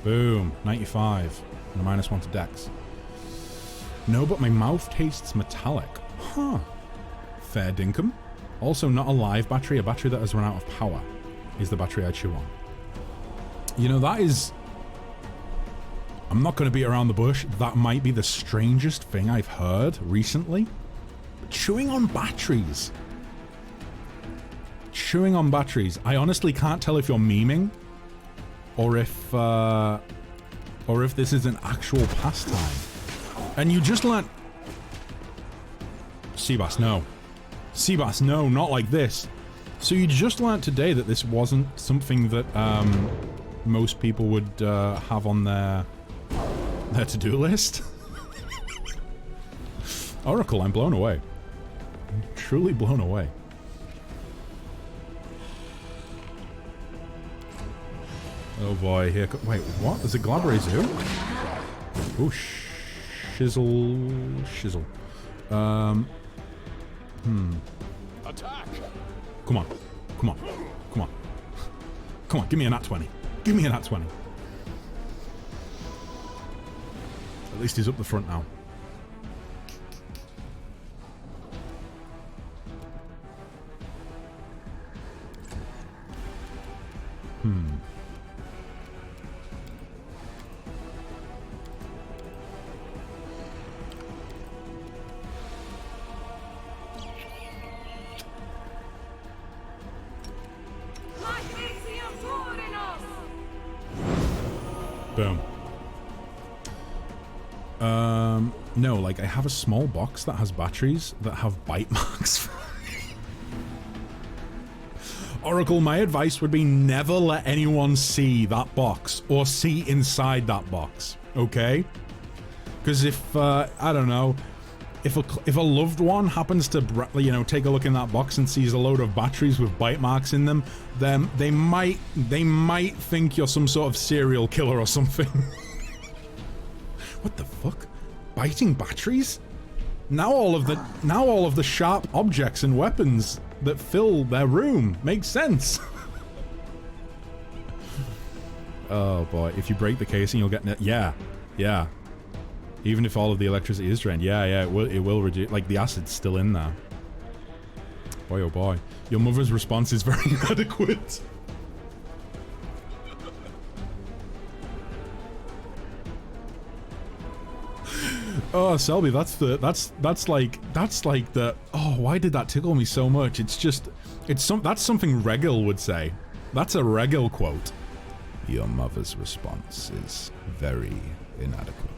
Boom. 95. And a -1 to dex. No, but my mouth tastes metallic. Huh. Fair dinkum. Also, not a live battery. A battery that has run out of power is the battery I chew on. You know, that is... I'm not going to beat around the bush. That might be the strangest thing I've heard recently. Chewing on batteries. Chewing on batteries. I honestly can't tell if you're memeing or if this is an actual pastime. And you just learnt... Seabass, no. Seabass, no, not like this. So you just learnt today that this wasn't something that most people would have on their to-do list? Oracle, I'm blown away. I'm truly blown away. Oh boy, here... Wait, what? There's a Glabray Zoo? Oh, shizzle. Attack! Come on. Give me a nat 20. Give me a nat 20. At least he's up the front now. Boom. No, like, I have a small box that has batteries that have bite marks. Oracle, my advice would be never let anyone see that box or see inside that box, okay? Because if, I don't know, if a loved one happens to, you know, take a look in that box and sees a load of batteries with bite marks in them, then they might think you're some sort of serial killer or something. What the fuck? Biting batteries? Now all of the sharp objects and weapons that fill their room make sense. Oh boy, if you break the casing you'll get... Yeah. Even if all of the electricity is drained. Yeah, it will reduce. Like, the acid's still in there. Boy, oh boy. Your mother's response is very inadequate. Oh, Selby, that's like the, oh, why did that tickle me so much? It's just, that's something Regil would say. That's a Regil quote. Your mother's response is very inadequate.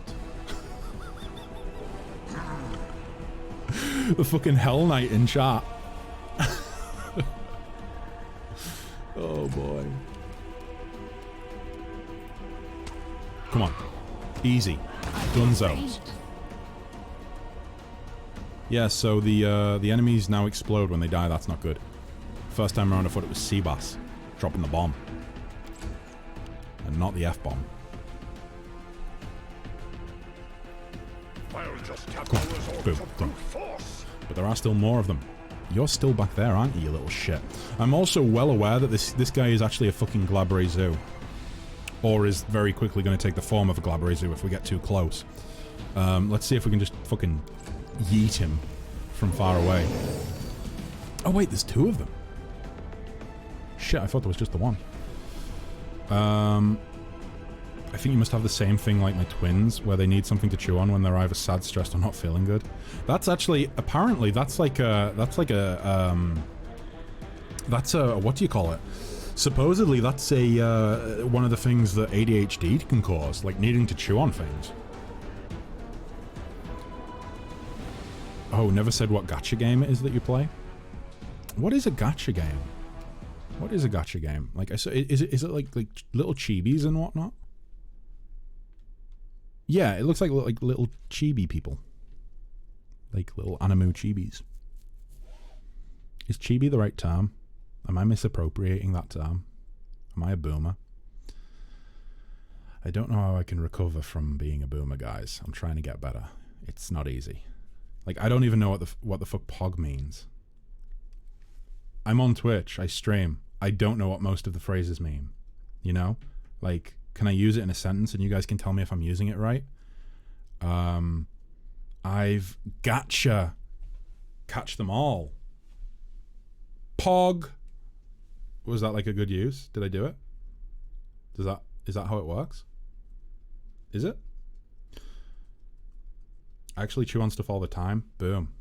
The fucking Hell Knight in chat. Oh boy. Come on. Easy. Dunzo. Yeah, so the enemies now explode when they die. That's not good. First time around I thought it was Seabass dropping the bomb. And not the F-bomb. I'll just have Come to on. resort Boom. to Done. brute force. But there are still more of them. You're still back there, aren't you, you little shit? I'm also well aware that this guy is actually a fucking Glabrezu. Or is very quickly going to take the form of a Glabrezu if we get too close. Let's see if we can just fucking yeet him from far away. Oh wait, there's two of them. Shit, I thought there was just the one. I think you must have the same thing like my twins, where they need something to chew on when they're either sad, stressed, or not feeling good. That's actually, apparently, that's a, what do you call it? Supposedly, that's a, one of the things that ADHD can cause, like needing to chew on things. Oh, never said what gacha game it is that you play? What is a gacha game? What is a gacha game? Like, is it like little chibis and whatnot? Yeah, it looks like little chibi people. Like little animu chibis. Is chibi the right term? Am I misappropriating that term? Am I a boomer? I don't know how I can recover from being a boomer, guys. I'm trying to get better. It's not easy. Like, I don't even know what the fuck pog means. I'm on Twitch. I stream. I don't know what most of the phrases mean. You know? Like, can I use it in a sentence and you guys can tell me if I'm using it right? I've gotcha. Catch them all. Pog. Was that like a good use? Did I do it? Is that how it works? Is it? I actually chew on stuff all the time. Boom.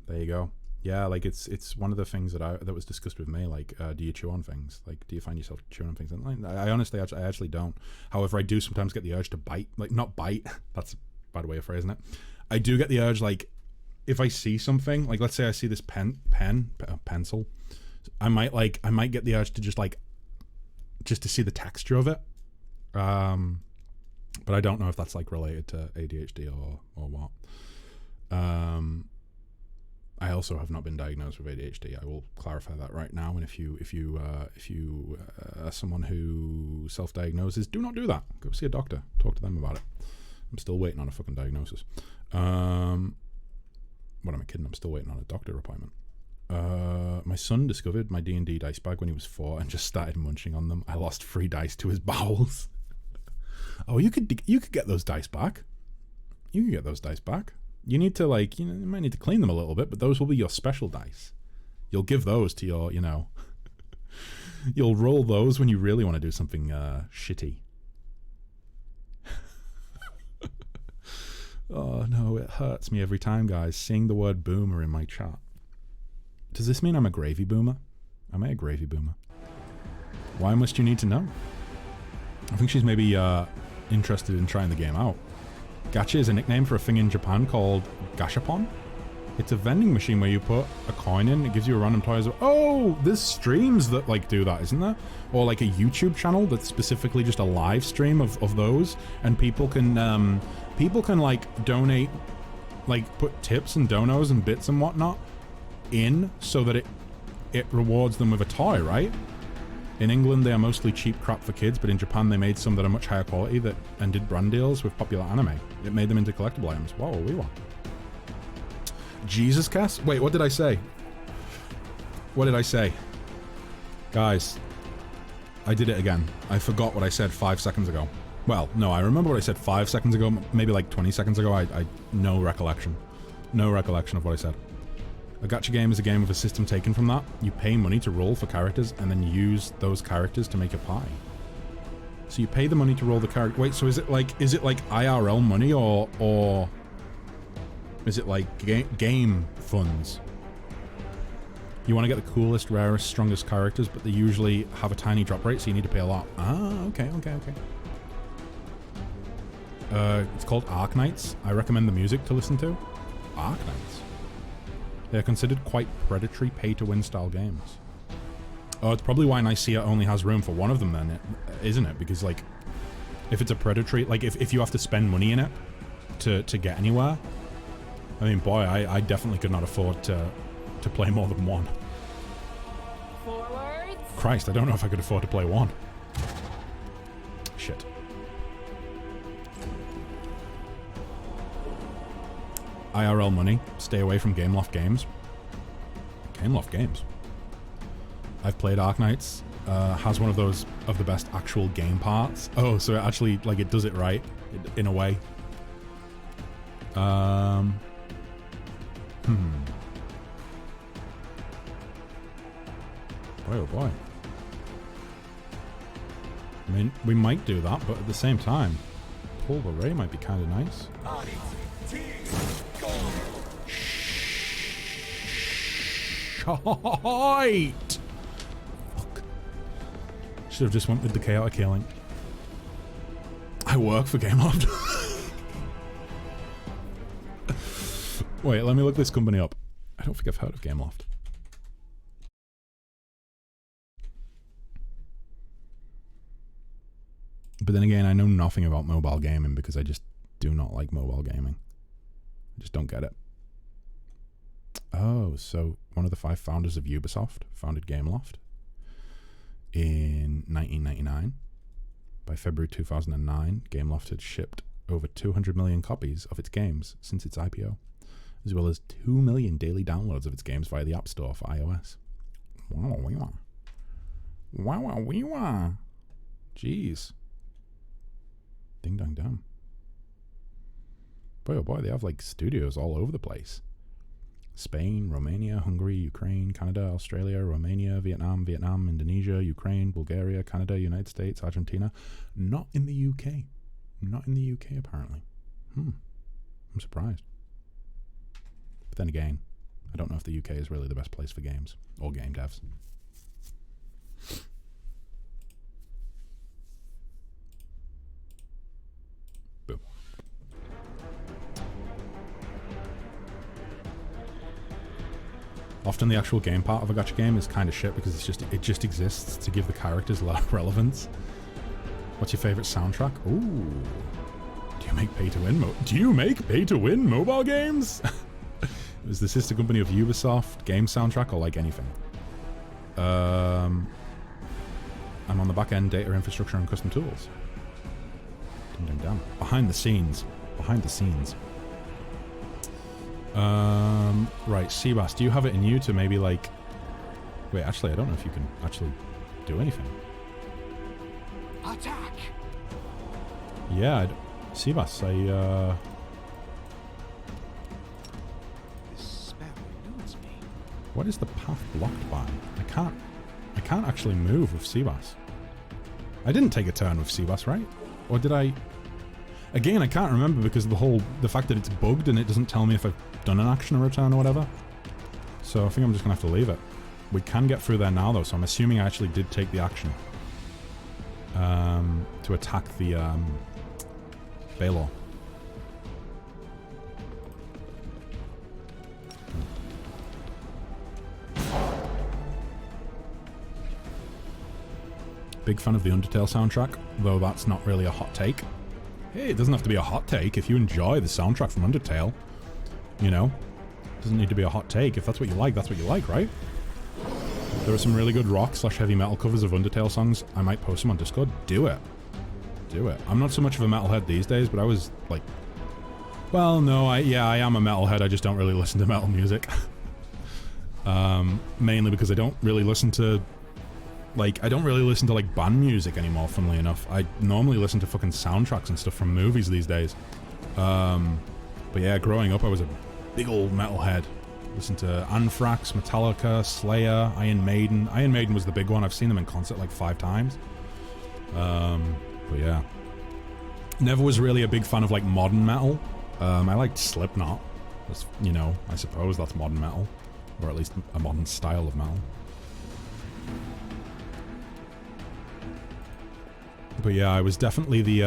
There you go. Yeah, like it's one of the things that was discussed with me. Like, do you chew on things? Like, do you find yourself chewing on things? And I honestly, I actually don't. However, I do sometimes get the urge to bite. Like, not bite. That's a bad way of phrasing it. I do get the urge, like, if I see something, like, let's say I see this pencil, I might get the urge to just to see the texture of it. But I don't know if that's like related to ADHD or what. I also have not been diagnosed with ADHD. I will clarify that right now. And if you are someone who self-diagnoses, do not do that. Go see a doctor. Talk to them about it. I'm still waiting on a fucking diagnosis. What am I kidding? I'm still waiting on a doctor appointment. My son discovered my D&D dice bag when he was 4 and just started munching on them. I lost 3 dice to his bowels. Oh, you could get those dice back. You can get those dice back. You need to, like, you might need to clean them a little bit, but those will be your special dice. You'll give those to your, you'll roll those when you really want to do something shitty. Oh no, it hurts me every time, guys, seeing the word boomer in my chat. Does this mean I'm a gravy boomer? Am I a gravy boomer? Why must you need to know? I think she's maybe interested in trying the game out. Gacha is a nickname for a thing in Japan called gashapon. It's a vending machine where you put a coin in, it gives you a random toy. Oh, there's streams that like do that, isn't there? Or like a YouTube channel that's specifically just a live stream of those, and people can like donate, like put tips and donos and bits and whatnot in so that it rewards them with a toy, right? In England, they are mostly cheap crap for kids, but in Japan, they made some that are much higher quality and did brand deals with popular anime. It made them into collectible items. Whoa, we were. Jesus, Cass? Wait, what did I say? What did I say? Guys, I did it again. I forgot what I said 5 seconds ago. Well, no, I remember what I said 5 seconds ago, maybe like 20 seconds ago. I no recollection. No recollection of what I said. A gacha game is a game with a system taken from that. You pay money to roll for characters and then use those characters to make a pie. So you pay the money to roll the character. Wait, so is it like IRL money or is it like game funds? You want to get the coolest, rarest, strongest characters, but they usually have a tiny drop rate, so you need to pay a lot. Ah, okay. It's called Arknights. I recommend the music to listen to. Arknights. They're considered quite predatory pay-to-win style games. Oh, it's probably why Nicaea only has room for one of them then, isn't it? Because, like, if it's a predatory... Like, if you have to spend money in it to get anywhere... I mean, boy, I definitely could not afford to play more than one. Forwards. Christ, I don't know if I could afford to play one. Shit. IRL money. Stay away from Gameloft games. Gameloft games. I've played Arknights. Has one of those of the best actual game parts. Oh, so it actually, like, it does it right in a way. Boy, oh boy. I mean, we might do that, but at the same time, Paul the Ray might be kind of nice. Shite! Fuck. Should have just went with the chaotic healing. I work for Gameloft. Wait, let me look this company up. I don't think I've heard of Gameloft. But then again, I know nothing about mobile gaming because I just do not like mobile gaming. I just don't get it. Oh, so one of the 5 founders of Ubisoft founded Gameloft in 1999. By February 2009, Gameloft had shipped over 200 million copies of its games since its IPO, as well as 2 million daily downloads of its games via the App Store for iOS. Wow, wow. Wow, wow, wow. Jeez. Ding dong dum. Boy, oh boy, they have like studios all over the place. Spain, Romania, Hungary, Ukraine, Canada, Australia, Romania, Vietnam, Indonesia, Ukraine, Bulgaria, Canada, United States, Argentina. Not in the UK. Not in the UK, apparently. I'm surprised. But then again, I don't know if the UK is really the best place for games or game devs. Boom. Often the actual game part of a gacha game is kind of shit because it just exists to give the characters a lot of relevance. What's your favorite soundtrack? Ooh. Do you make pay-to-win mobile games? It was the sister company of Ubisoft, game soundtrack, or like anything. I'm on the back end, data infrastructure and custom tools. Dum dum dum. Behind the scenes. Right, Seabass, do you have it in you to maybe like... Wait, actually, I don't know if you can actually do anything. Attack! Yeah, Seabass, This spell eludes me. what is the path blocked by? I can't actually move with Seabass. I didn't take a turn with Seabass, right? Or did I... Again, I can't remember because of the fact that it's bugged and it doesn't tell me if I've done an action or a turn or whatever. So I think I'm just gonna have to leave it. We can get through there now though, so I'm assuming I actually did take the action. To attack the Baylor. Big fan of the Undertale soundtrack, though that's not really a hot take. Hey, it doesn't have to be a hot take if you enjoy the soundtrack from Undertale. You know? It doesn't need to be a hot take. If that's what you like, right? There are some really good rock/heavy metal covers of Undertale songs. I might post them on Discord. Do it. Do it. I'm not so much of a metalhead these days, but I was like... Well, no, I am a metalhead. I just don't really listen to metal music. Mainly because I don't really listen to Like, I don't really listen to, like, band music anymore, funnily enough. I normally listen to fucking soundtracks and stuff from movies these days. But yeah, growing up, I was a big old metalhead. Listened to Anthrax, Metallica, Slayer, Iron Maiden. Iron Maiden was the big one. I've seen them in concert like 5 times. But yeah. Never was really a big fan of, like, modern metal. I liked Slipknot. That's, you know, I suppose that's modern metal. Or at least a modern style of metal. But yeah, I was definitely the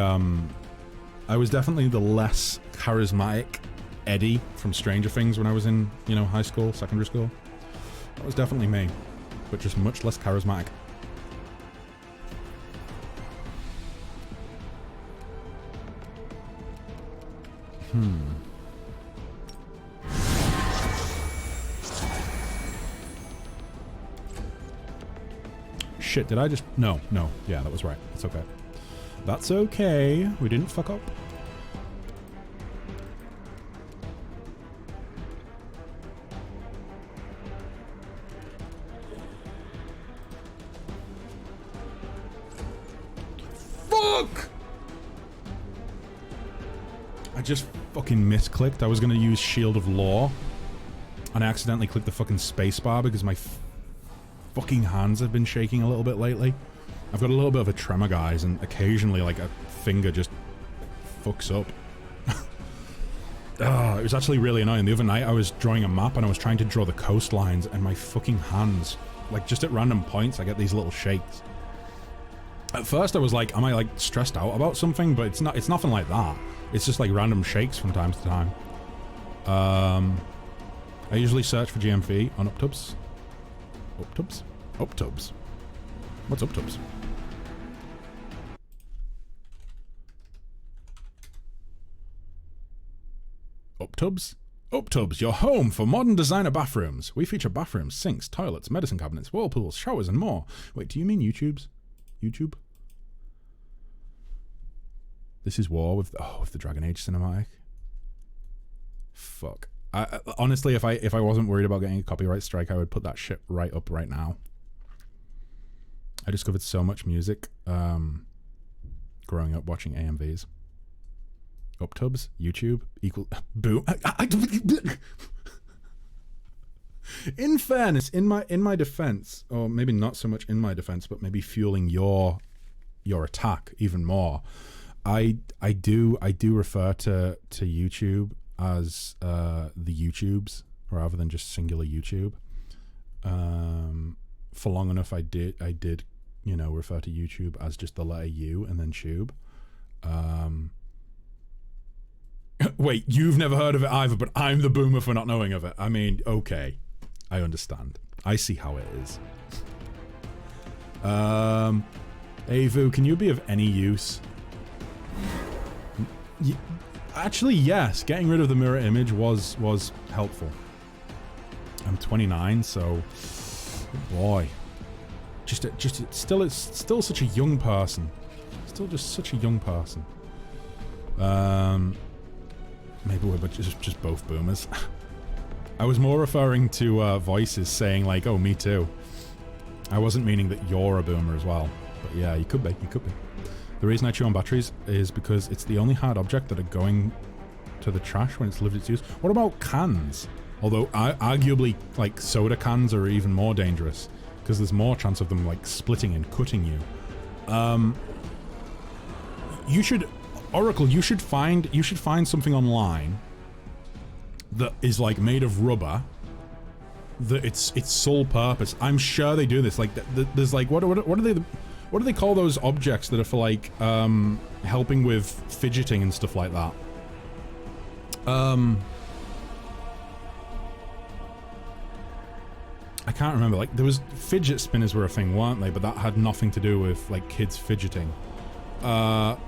less charismatic Eddie from Stranger Things when I was in, you know, high school, secondary school. That was definitely me, but just much less charismatic. Shit, did I just... No. Yeah, that was right. It's okay. That's okay. We didn't fuck up. Fuck! I just fucking misclicked. I was gonna use Shield of Law, and I accidentally clicked the fucking spacebar because my fucking hands have been shaking a little bit lately. I've got a little bit of a tremor, guys, and occasionally, like, a finger just fucks up. It was actually really annoying. The other night, I was drawing a map, and I was trying to draw the coastlines, and my fucking hands, like, just at random points, I get these little shakes. At first, I was like, am I, like, stressed out about something? But it's nothing like that. It's just, like, random shakes from time to time. I usually search for GMV on UpTubs. UpTubs? UpTubs. What's UpTubs? UpTubs? UpTubs, your home for modern designer bathrooms. We feature bathrooms, sinks, toilets, medicine cabinets, whirlpools, showers, and more. Wait, do you mean YouTubes? YouTube? This is WotR with the Dragon Age cinematic. Fuck. Honestly, if I wasn't worried about getting a copyright strike, I would put that shit right up right now. I discovered so much music growing up watching AMVs. UpTubs, YouTube, equal... Boom. In fairness, in my defense, or maybe not so much in my defense, but maybe fueling your attack even more, I do refer to YouTube as the YouTubes rather than just singular YouTube. For long enough, I did, you know, refer to YouTube as just the letter U and then tube. Wait, you've never heard of it either, but I'm the boomer for not knowing of it. I mean, okay, I understand. I see how it is. Avu, can you be of any use? Actually, yes. Getting rid of the mirror image was helpful. I'm 29, so boy, it's still such a young person. Still just such a young person. Maybe we're just both boomers. I was more referring to voices saying like, "Oh, me too." I wasn't meaning that you're a boomer as well, but yeah, you could be. You could be. The reason I chew on batteries is because it's the only hard object that are going to the trash when it's lived its use. What about cans? Although arguably, like, soda cans are even more dangerous because there's more chance of them like splitting and cutting you. You should, Oracle. You should find something online that is like made of rubber. That its sole purpose. I'm sure they do this. Like, there's like what do they call those objects that are for like helping with fidgeting and stuff like that? I can't remember. Like, there was fidget spinners were a thing, weren't they? But that had nothing to do with like kids fidgeting. But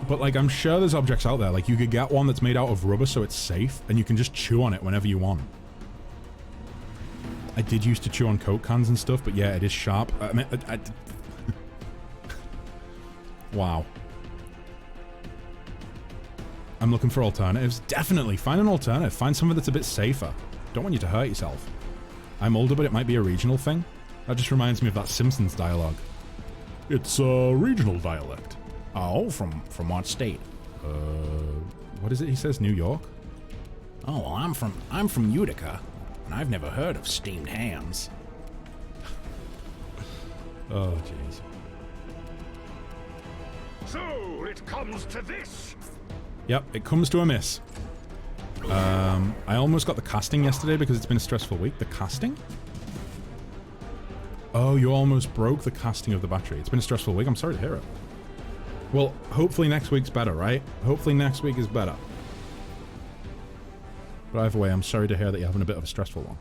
like, I'm sure there's objects out there. Like, you could get one that's made out of rubber, so it's safe, and you can just chew on it whenever you want. I did used to chew on Coke cans and stuff, but yeah, it is sharp. I mean, wow. I'm looking for alternatives. Definitely, find an alternative. Find something that's a bit safer. Don't want you to hurt yourself. I'm older, but it might be a regional thing. That just reminds me of that Simpsons dialogue. It's a regional dialect. Oh, from what state? What is it he says? New York? Oh, well, I'm from Utica, and I've never heard of steamed hams. Oh, jeez. So it comes to this. Yep, it comes to a miss. I almost got the casting yesterday because it's been a stressful week. The casting? Oh, you almost broke the casting of the battery. It's been a stressful week. I'm sorry to hear it. Well, hopefully next week's better, right? Hopefully next week is better. But either way, I'm sorry to hear that you're having a bit of a stressful one.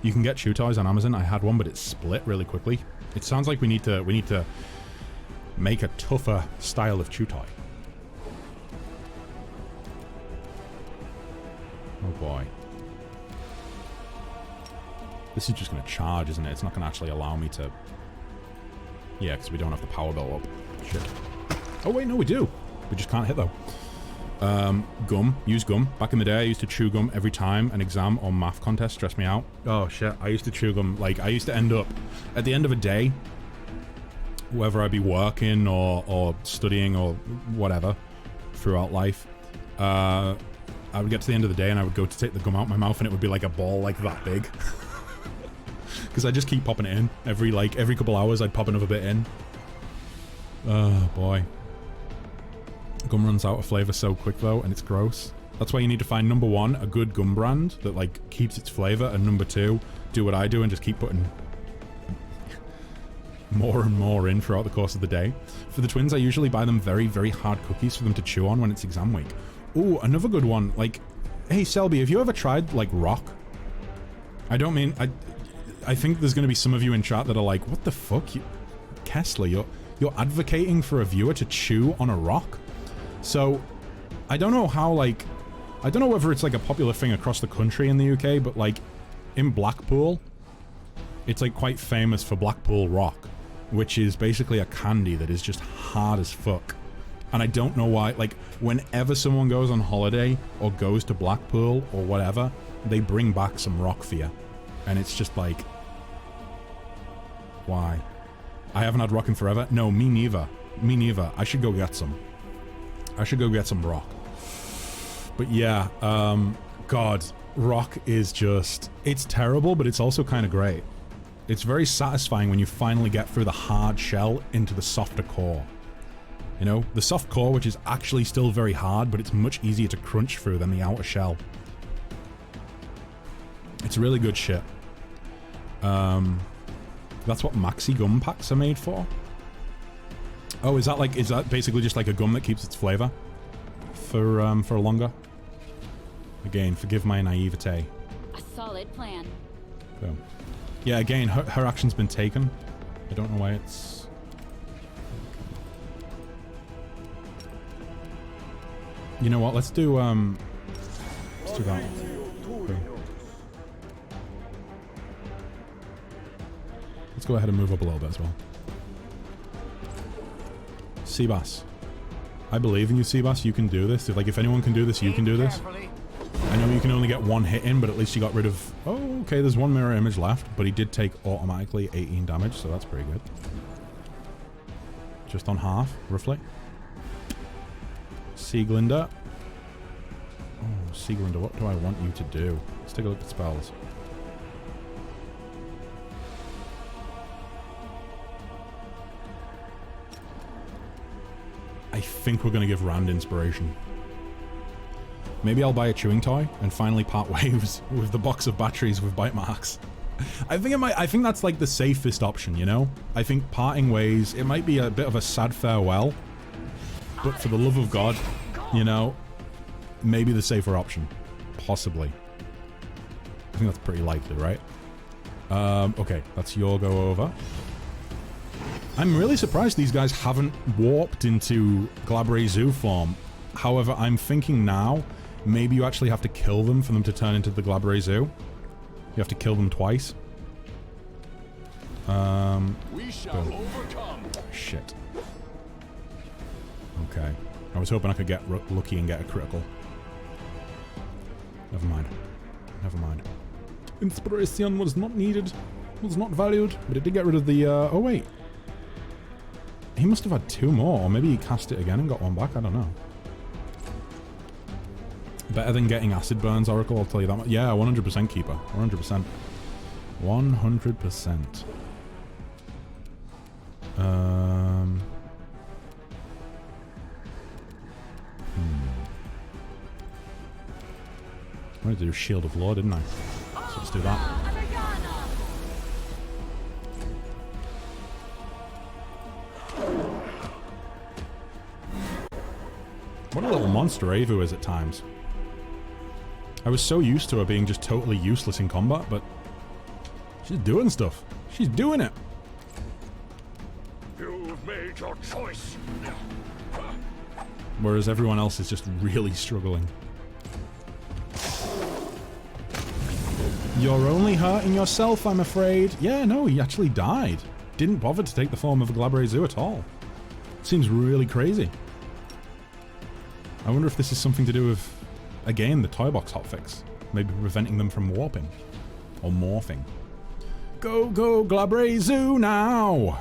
You can get chew toys on Amazon. I had one, but it split really quickly. It sounds like we need to make a tougher style of chew toy. Oh boy. This is just going to charge, isn't it? It's not going to actually allow me to... Yeah, because we don't have the power bill up. Shit. Oh wait, no we do. We just can't hit though. Gum. Use gum. Back in the day I used to chew gum every time an exam or math contest stressed me out. Oh shit, I used to chew gum. Like, I used to end up... At the end of a day, whether I be working or studying or whatever throughout life, I would get to the end of the day and I would go to take the gum out my mouth and it would be like a ball like that big. Because I just keep popping it in. Every couple hours I'd pop another bit in. Oh boy. Gum runs out of flavour so quick though, and it's gross. That's why you need to find, number one, a good gum brand that like keeps its flavour, and number two, do what I do and just keep putting more and more in throughout the course of the day. For the twins, I usually buy them very, very hard cookies for them to chew on when it's exam week. Ooh, another good one. Like, hey Selby, have you ever tried like rock? I don't mean... I think there's going to be some of you in chat that are like, what the fuck? Kessler, you're advocating for a viewer to chew on a rock? So, I don't know how, like... I don't know whether it's like a popular thing across the country in the UK, but like, in Blackpool, it's like quite famous for Blackpool Rock, which is basically a candy that is just hard as fuck. And I don't know why, like, whenever someone goes on holiday or goes to Blackpool or whatever, they bring back some rock for you. And it's just like... Why? I haven't had rock in forever? No, me neither. Me neither. I should go get some. I should go get some rock. But yeah, God, rock is just... It's terrible, but it's also kind of great. It's very satisfying when you finally get through the hard shell into the softer core. You know, the soft core, which is actually still very hard, but it's much easier to crunch through than the outer shell. It's really good shit. That's what maxi gum packs are made for. Oh, is that basically just like a gum that keeps its flavor for longer? Again, forgive my naivete. A solid plan. So, yeah, again, her action's been taken. I don't know why it's... You know what? Let's do that. Okay. Let's go ahead and move up a little bit as well. Seabass. I believe in you, Seabass. You can do this. If anyone can do this, you can do this. I know you can only get one hit in, but at least you got rid of... Oh, okay, there's one mirror image left, but he did take automatically 18 damage, so that's pretty good. Just on half, roughly. Sieglinder. Oh, Sieglinder, what do I want you to do? Let's take a look at spells. I think we're going to give Rand inspiration. Maybe I'll buy a chewing toy and finally part ways with the box of batteries with bite marks. I think that's like the safest option, you know? I think parting ways, it might be a bit of a sad farewell, but for the love of God, you know, maybe the safer option. Possibly. I think that's pretty likely, right? Okay, that's your go over. I'm really surprised these guys haven't warped into Glabray Zoo form. However, I'm thinking now, maybe you actually have to kill them for them to turn into the Glabray Zoo. You have to kill them twice. We shall overcome. Shit. Okay. I was hoping I could get lucky and get a critical. Never mind. Never mind. Inspiration was not needed. Was not valued, but it did get rid of the, oh wait. He must have had 2 more, or maybe he cast it again and got 1 back, I don't know. Better than getting acid burns, Oracle, I'll tell you that much. Yeah, 100% keeper. 100%. 100%. I wanted to do Shield of Law, didn't I? So let's do that. What a little monster Avu is at times. I was so used to her being just totally useless in combat, but she's doing stuff. She's doing it. You've made your choice. Whereas everyone else is just really struggling. You're only hurting yourself, I'm afraid. Yeah, no, he actually died. Didn't bother to take the form of a Glabre Zoo at all. Seems really crazy. I wonder if this is something to do with, again, the toy box hotfix. Maybe preventing them from warping. Or morphing. Go, go, Glabre Zoo now!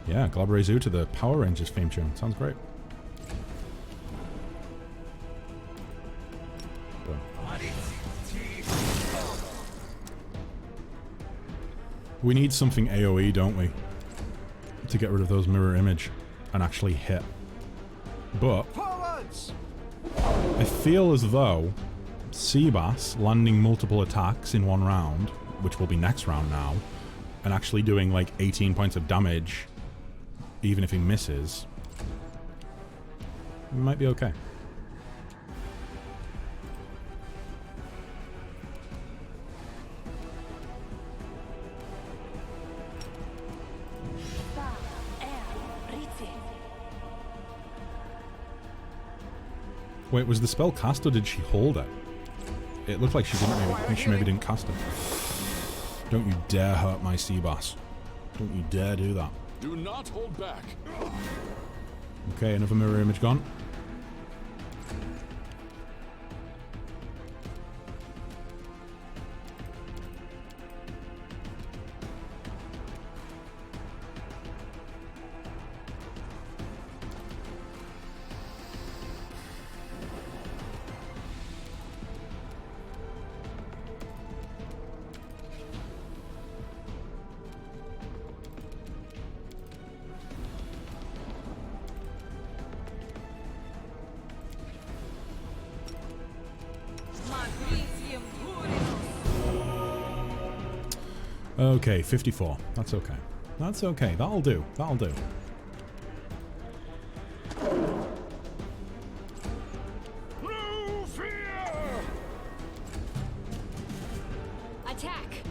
Yeah, Glabre Zoo to the Power Rangers theme tune. Sounds great. We need something AoE, don't we? To get rid of those mirror image and actually hit. But I feel as though Seabass landing multiple attacks in 1 round, which will be next round now, and actually doing like 18 points of damage, even if he misses, we might be okay. Wait, was the spell cast or did she hold it? It looked like she didn't. Maybe didn't cast it. Don't you dare hurt my Seabass. Don't you dare do that. Do not hold back. Okay, another mirror image gone. Okay, 54. That's okay. That's okay. That'll do. That'll do. No fear! Attack!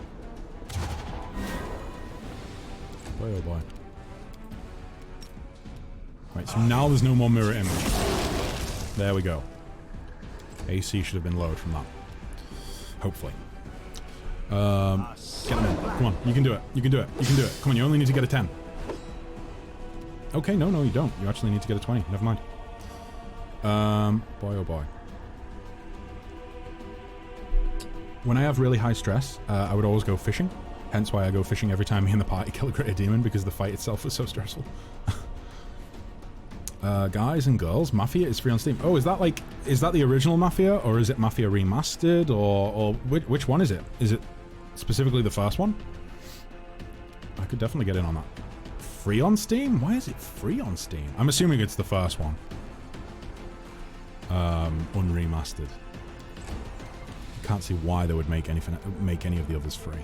Boy, oh boy. Right, so now there's no more mirror image. There we go. AC should have been lowered from that. Hopefully. Get him in. Come on, you can do it. You can do it. You can do it. Come on, you only need to get a 10. Okay, no, you don't. You actually need to get a 20. Never mind. Boy, oh boy. When I have really high stress, I would always go fishing. Hence why I go fishing every time me and the party kill a greater demon, because the fight itself was so stressful. Guys and girls, Mafia is free on Steam. Oh, is that the original Mafia, or is it Mafia remastered, or which one is it? Is it specifically the first one? I could definitely get in on that. Free on Steam? Why is it free on Steam? I'm assuming it's the first one. Unremastered. Can't see why they would make any of the others free.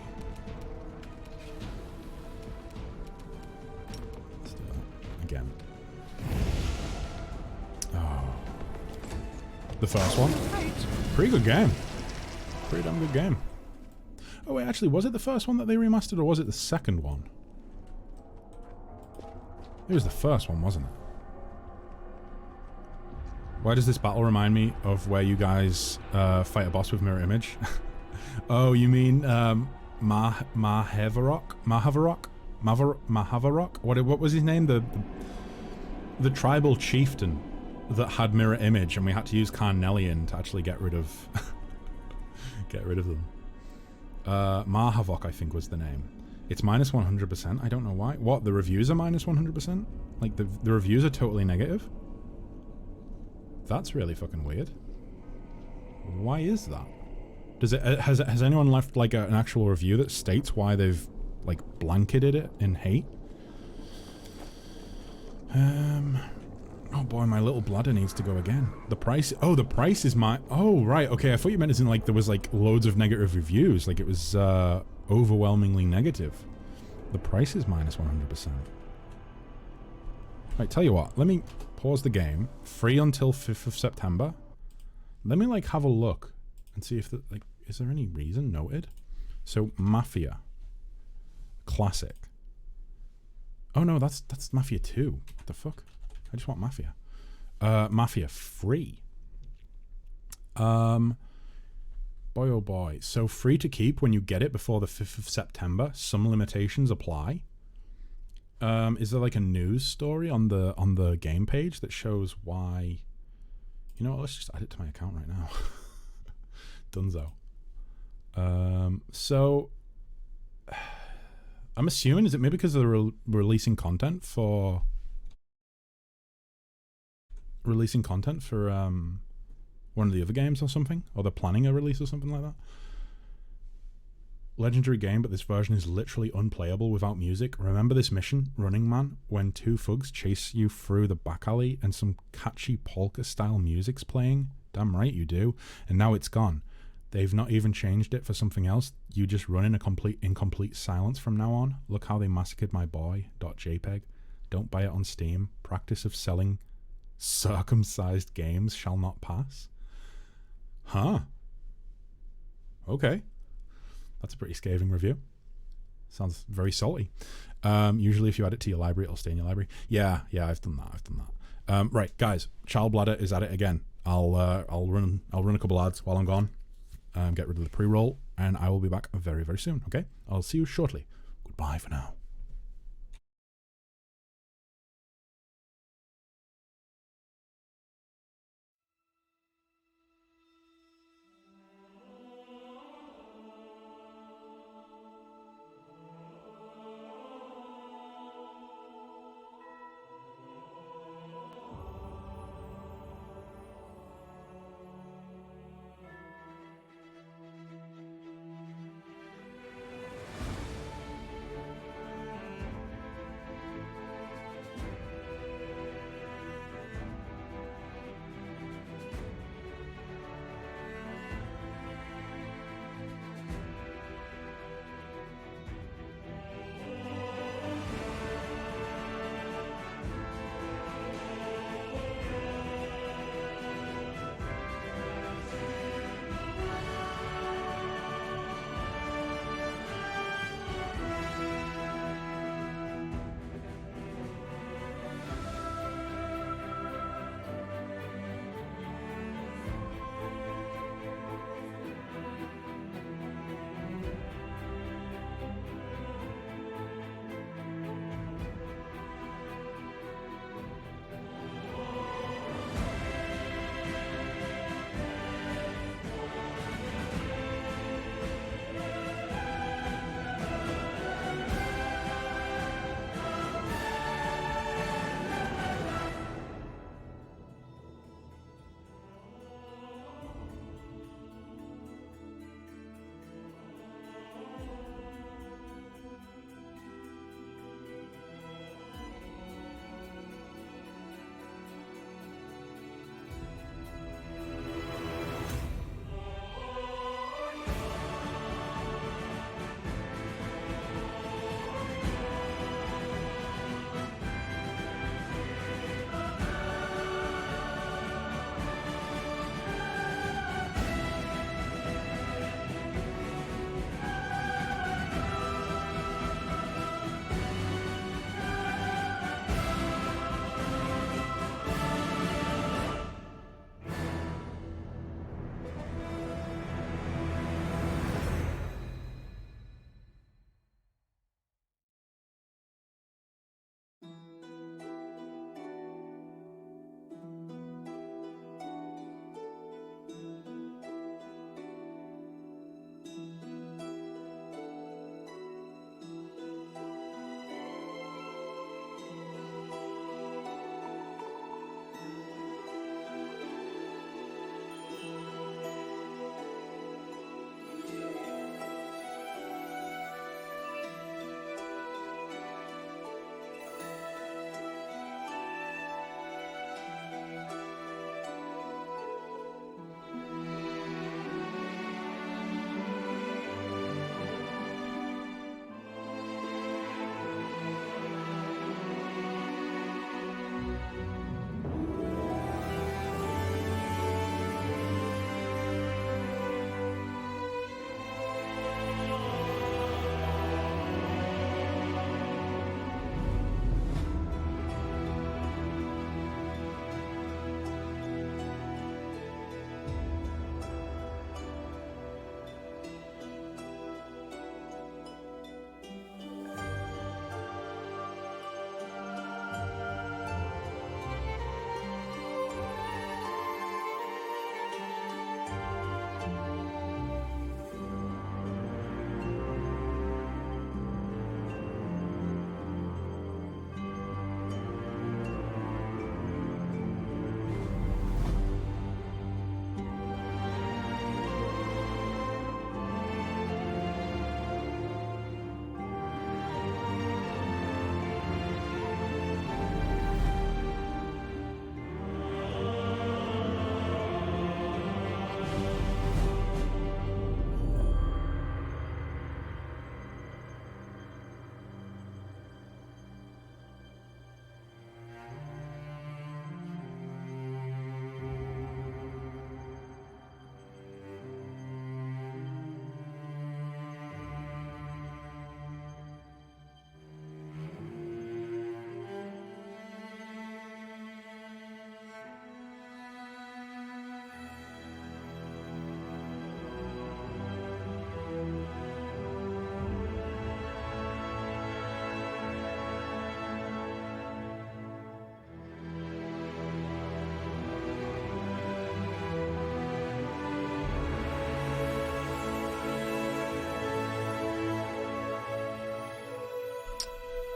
Let's do that again. Oh. The first one? Pretty good game. Pretty damn good game. Oh wait, actually, was it the first one that they remastered, or was it the second one? It was the first one, wasn't it? Why does this battle remind me of where you guys fight a boss with mirror image? Oh, you mean Mahavarok? What was his name? The tribal chieftain that had mirror image, and we had to use Carnelian to actually get rid of them. Mahavok, I think, was the name. It's minus 100%. I don't know why. What? The reviews are minus 100%? Like, the reviews are totally negative? That's really fucking weird. Why is that? Does it has anyone left like an actual review that states why they've like blanketed it in hate? Oh boy, my little bladder needs to go again. The price. Oh, the price is my. Oh right, okay. I thought you meant as in like there was like loads of negative reviews. Like it was overwhelmingly negative. The price is minus 100%. Right, tell you what. Let me pause the game. Free until 5th of September. Let me like have a look and see if the like. Is there any reason noted? So Mafia. Classic. Oh no, that's Mafia 2. What the fuck? I just want Mafia. Mafia free. Boy oh boy. So free to keep when you get it before the 5th of September. Some limitations apply. Is there like a news story on the game page that shows why? You know what, let's just add it to my account right now. Dunzo. So I'm assuming, is it maybe because they're releasing content for one of the other games or something, or they're planning a release or something like that? Legendary game, but this version is literally unplayable without music. Remember this mission, Running Man, when two thugs chase you through the back alley and some catchy polka style music's playing? Damn right you do. And now it's gone. They've not even changed it for something else. You just run in incomplete silence from now on. Look how they massacred my boy.jpg. Don't buy it on Steam. Practice of selling circumcised games shall not pass. Huh. Okay. That's a pretty scathing review. Sounds very salty. Usually if you add it to your library, it'll stay in your library. Yeah, I've done that. Right, guys, Child Bladder is at it again. I'll run a couple ads while I'm gone. Get rid of the pre-roll, and I will be back very, very soon, okay? I'll see you shortly. Goodbye for now.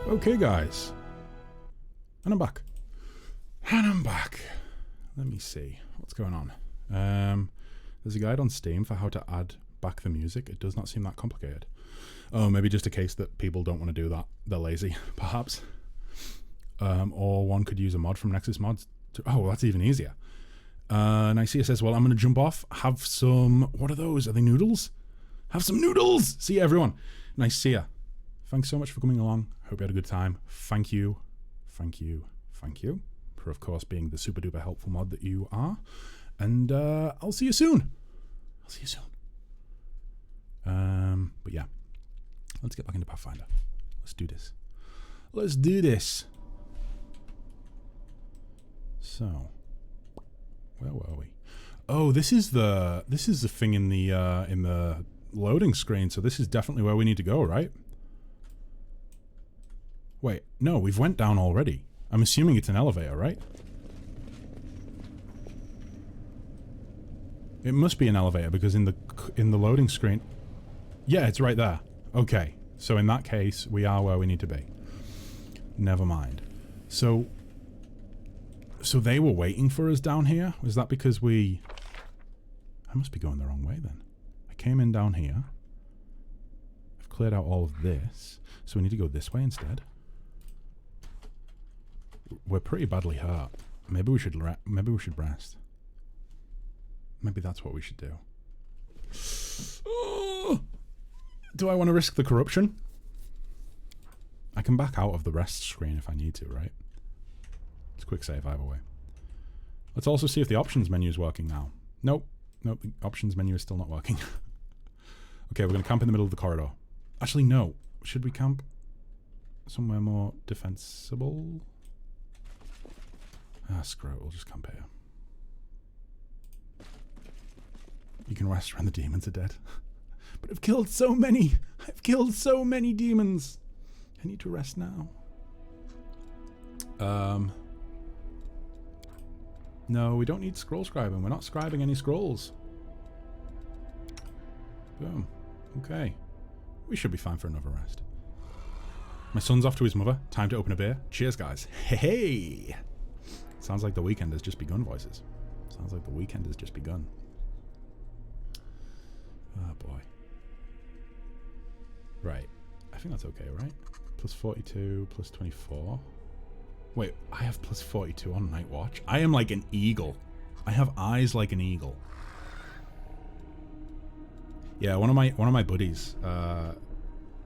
Okay, guys. And I'm back. And I'm back. Let me see. What's going on? There's a guide on Steam for how to add back the music. It does not seem that complicated. Oh, maybe just a case that people don't want to do that. They're lazy, perhaps. Or one could use a mod from Nexus Mods. Oh, well, that's even easier. Nicaea says, well, I'm going to jump off. Have some... What are those? Are they noodles? Have some noodles! See you, everyone. Nicaea, thanks so much for coming along. Hope you had a good time. Thank you. Thank you. Thank you. For, of course, being the super duper helpful mod that you are. And I'll see you soon. I'll see you soon. But yeah. Let's get back into Pathfinder. Let's do this. Let's do this. So, where were we? Oh, this is the thing in the loading screen. So this is definitely where we need to go, right? Wait, no, we've went down already. I'm assuming it's an elevator, right? It must be an elevator because in the loading screen, yeah, it's right there. Okay, so in that case, we are where we need to be. Never mind. So they were waiting for us down here? Was that because I must be going the wrong way then. I came in down here. I've cleared out all of this. So we need to go this way instead. We're pretty badly hurt. Maybe we should rest. Maybe that's what we should do. Oh! Do I want to risk the corruption? I can back out of the rest screen if I need to, right? It's a quick save either way. Let's also see if the options menu is working now. Nope. Nope, the options menu is still not working. Okay, we're going to camp in the middle of the corridor. Actually, no. Should we camp somewhere more defensible? Ah, screw it. We'll just camp here. You can rest when the demons are dead. But I've killed so many. I've killed so many demons. I need to rest now. No, we don't need scroll scribing. We're not scribing any scrolls. Boom. Okay. We should be fine for another rest. My son's off to his mother. Time to open a beer. Cheers, guys. Hey! Sounds like the weekend has just begun, voices. Sounds like the weekend has just begun. Oh, boy. Right. I think that's okay, right? Plus 42, plus 24. Wait, I have plus 42 on Night Watch. I am like an eagle. I have eyes like an eagle. Yeah, one of my buddies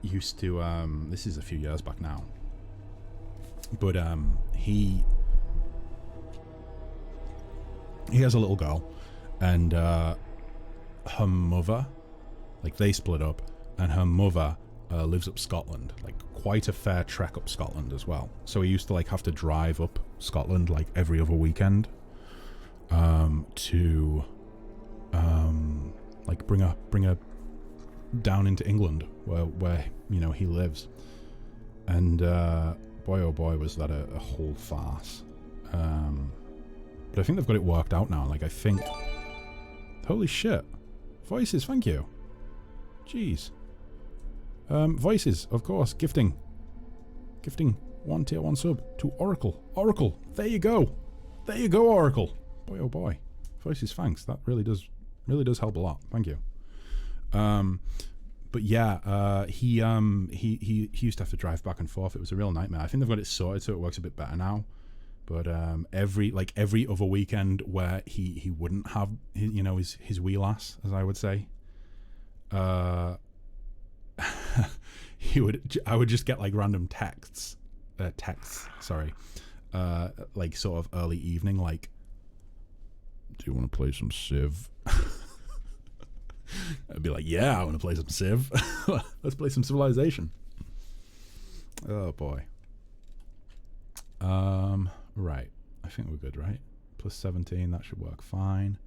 used to this is a few years back now. But he has a little girl, and her mother, like, they split up, and her mother lives up Scotland, like quite a fair trek up Scotland as well. So he used to like have to drive up Scotland like every other weekend to like bring her down into England where you know he lives. And boy oh boy was that a whole farce. But I think they've got it worked out now. Like, I think, holy shit, voices, thank you. Jeez. Voices, of course, gifting 1 tier 1 sub to Oracle. There you go, Oracle. Boy oh boy, voices, thanks. That really does help a lot. Thank you. But yeah, he used to have to drive back and forth. It was a real nightmare. I think they've got it sorted so it works a bit better now. But every other weekend where he wouldn't have his wee lass, as I would say, I would just get like random texts, like sort of early evening, like, do you want to play some Civ? I'd be like, yeah, I want to play some Civ. Let's play some Civilization. Oh boy. Right. I think we're good, right? Plus 17, that should work fine.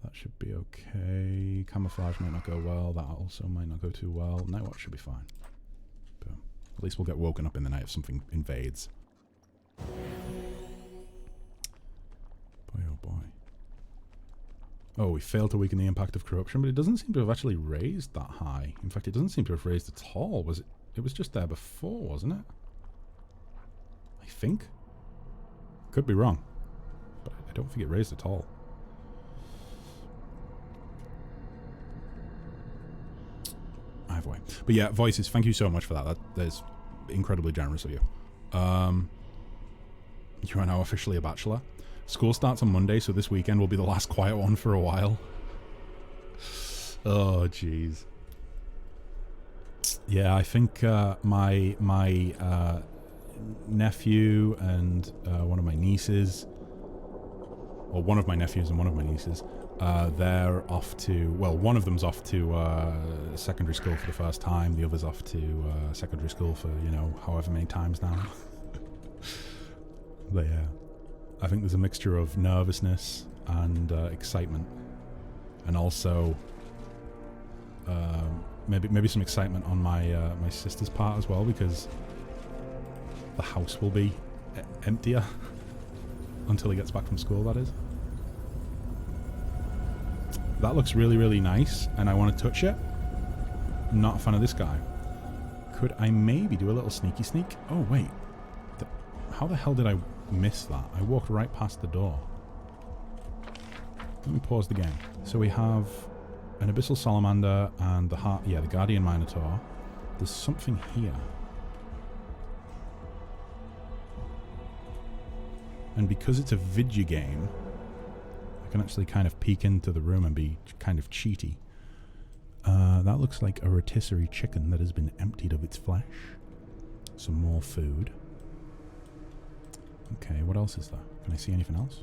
That should be okay. Camouflage might not go well. That also might not go too well. Night Watch should be fine. Boom. At least we'll get woken up in the night if something invades. Boy, oh boy. Oh, we failed to weaken the impact of corruption, but it doesn't seem to have actually raised that high. In fact, it doesn't seem to have raised at all. Was it It was just there before, wasn't it? I think. Could be wrong. But I don't think it raised at all. Either way. But yeah, voices, thank you so much for that. That is incredibly generous of you. You are now officially a bachelor. School starts on Monday, so this weekend will be the last quiet one for a while. Oh, jeez. Yeah, I think my nephew and one of my nieces, or one of my nephews and one of my nieces, they're off to, well, one of them's off to secondary school for the first time. The other's off to secondary school for, you know, however many times now. But yeah, I think there's a mixture of nervousness and excitement, and also maybe some excitement on my my sister's part as well, because the house will be emptier until he gets back from school, that is. That looks really, really nice, and I want to touch it. Not a fan of this guy. Could I maybe do a little sneaky sneak? Oh, wait. How the hell did I miss that? I walked right past the door. Let me pause the game. So we have an Abyssal Salamander and the heart. Yeah, the Guardian Minotaur. There's something here. And because it's a video game, I can actually kind of peek into the room and be kind of cheaty. That looks like a rotisserie chicken that has been emptied of its flesh. Some more food. Okay, what else is there? Can I see anything else?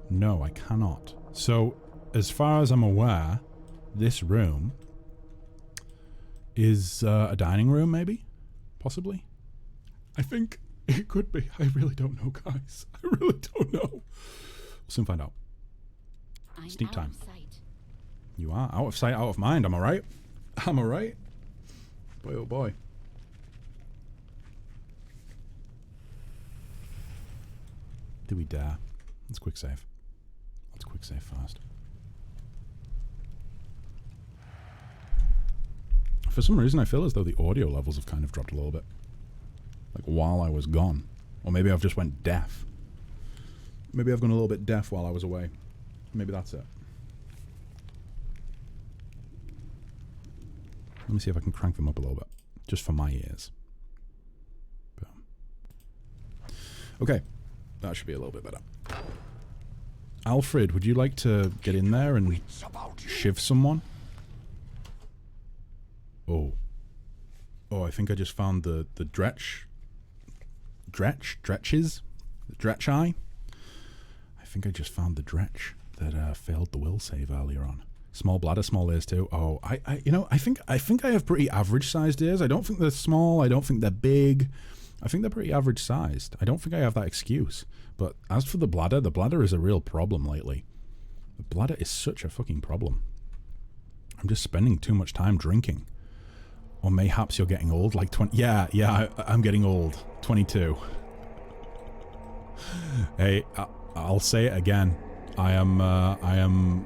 No, I cannot. So, as far as I'm aware, this room is a dining room, maybe? Possibly? I think it could be. I really don't know, guys. I really don't know. We'll soon find out. Sneak time. You are out of sight, out of mind. Am I right? Am I right? Boy, oh boy. Do we dare? Let's quick save. Let's quick save first. For some reason, I feel as though the audio levels have kind of dropped a little bit. Like while I was gone. Or maybe I've just went deaf. Maybe I've gone a little bit deaf while I was away. Maybe that's it. Let me see if I can crank them up a little bit. Just for my ears. Boom. Okay. That should be a little bit better. Alfred, would you like to get in there and shiv someone? Oh. Oh, I think I just found the dretches? The dretch-eye? I think I just found the dretch that failed the will save earlier on. Small bladder, small ears too. Oh, you know, I think I have pretty average sized ears. I don't think they're small. I don't think they're big. I think they're pretty average sized. I don't think I have that excuse. But as for the bladder is a real problem lately. The bladder is such a fucking problem. I'm just spending too much time drinking. Or mayhaps you're getting old, like 20... Yeah, I'm getting old. 22. Hey, I'll say it again. I am...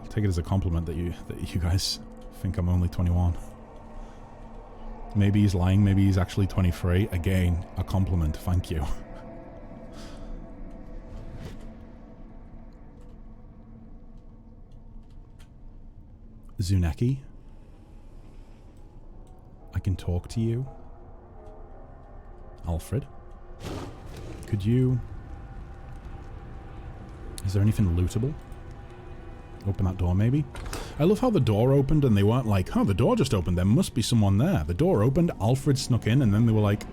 take it as a compliment that you guys think I'm only 21. Maybe he's lying, maybe he's actually 23. Again, a compliment, thank you. Zuneki, I can talk to you. Alfred, could you... Is there anything lootable? Open that door, maybe? I love how the door opened and they weren't like, oh, the door just opened, there must be someone there. The door opened, Alfred snuck in, and then they were like,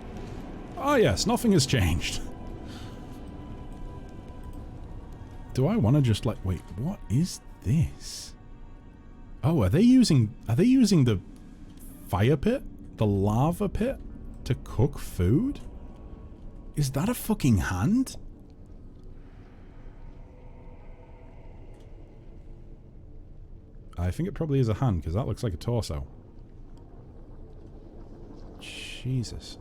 oh yes, nothing has changed. Do I want to just like, wait, what is this? Oh, are they using the fire pit? The lava pit? To cook food? Is that a fucking hand? I think it probably is a hand, because that looks like a torso. Jesus.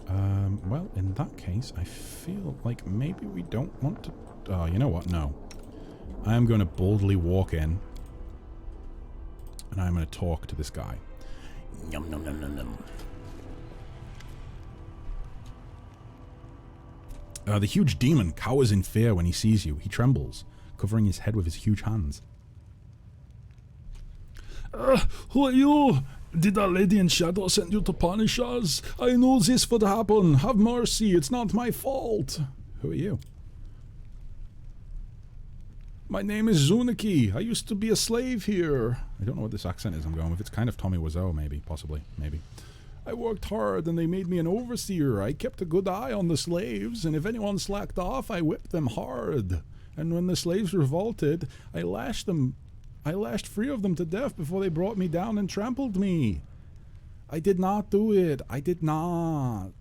Well, in that case, I feel like maybe we don't want to... Oh, you know what? No. I am going to boldly walk in, and I'm going to talk to this guy. Yum, nom, nom, nom, nom. The huge demon cowers in fear when he sees you. He trembles, covering his head with his huge hands. Who are you? Did that lady in shadow send you to punish us? I knew this would happen. Have mercy, it's not my fault. Who are you? My name is Zuniki. I used to be a slave here. I don't know what this accent is I'm going with. It's kind of Tommy Wiseau, maybe, possibly, maybe. I worked hard and they made me an overseer. I kept a good eye on the slaves, and if anyone slacked off, I whipped them hard. And when the slaves revolted, I lashed 3 of them to death before they brought me down and trampled me. I did not do it. I did not.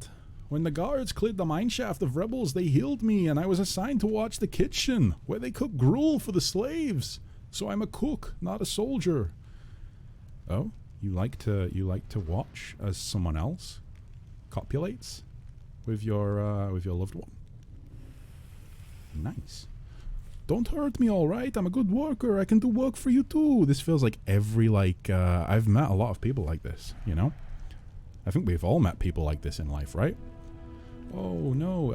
When the guards cleared the mineshaft of rebels, they healed me, and I was assigned to watch the kitchen, where they cook gruel for the slaves. So I'm a cook, not a soldier. Oh? You like to watch as someone else copulates with your loved one. Nice. Don't hurt me, all right? I'm a good worker. I can do work for you too. This feels like every I've met a lot of people like this. You know, I think we've all met people like this in life, right? Oh no,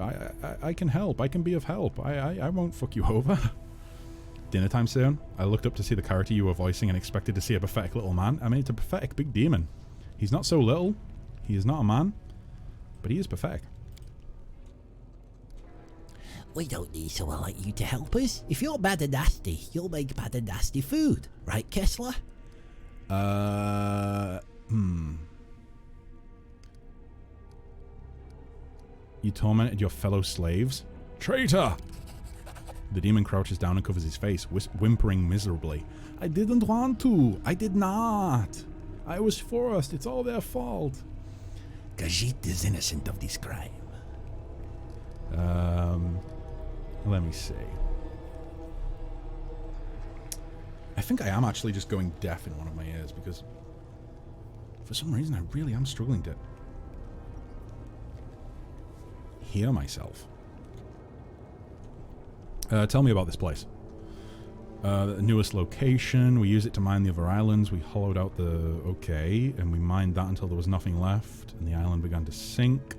I can help. I can be of help. I won't fuck you over. Dinner time soon. I looked up to see the character you were voicing and expected to see a pathetic little man. I mean, it's a pathetic big demon. He's not so little. He is not a man. But he is pathetic. We don't need someone like you to help us. If you're bad and nasty, you'll make bad and nasty food. Right, Kessler? You tormented your fellow slaves? Traitor! The demon crouches down and covers his face, whimpering miserably. I didn't want to. I did not. I was forced. It's all their fault. Khajiit is innocent of this crime. Let me see. I think I am actually just going deaf in one of my ears because for some reason I really am struggling to hear myself. Tell me about this place. The newest location. We use it to mine the other islands. We hollowed out the... Okay. And we mined that until there was nothing left. And the island began to sink.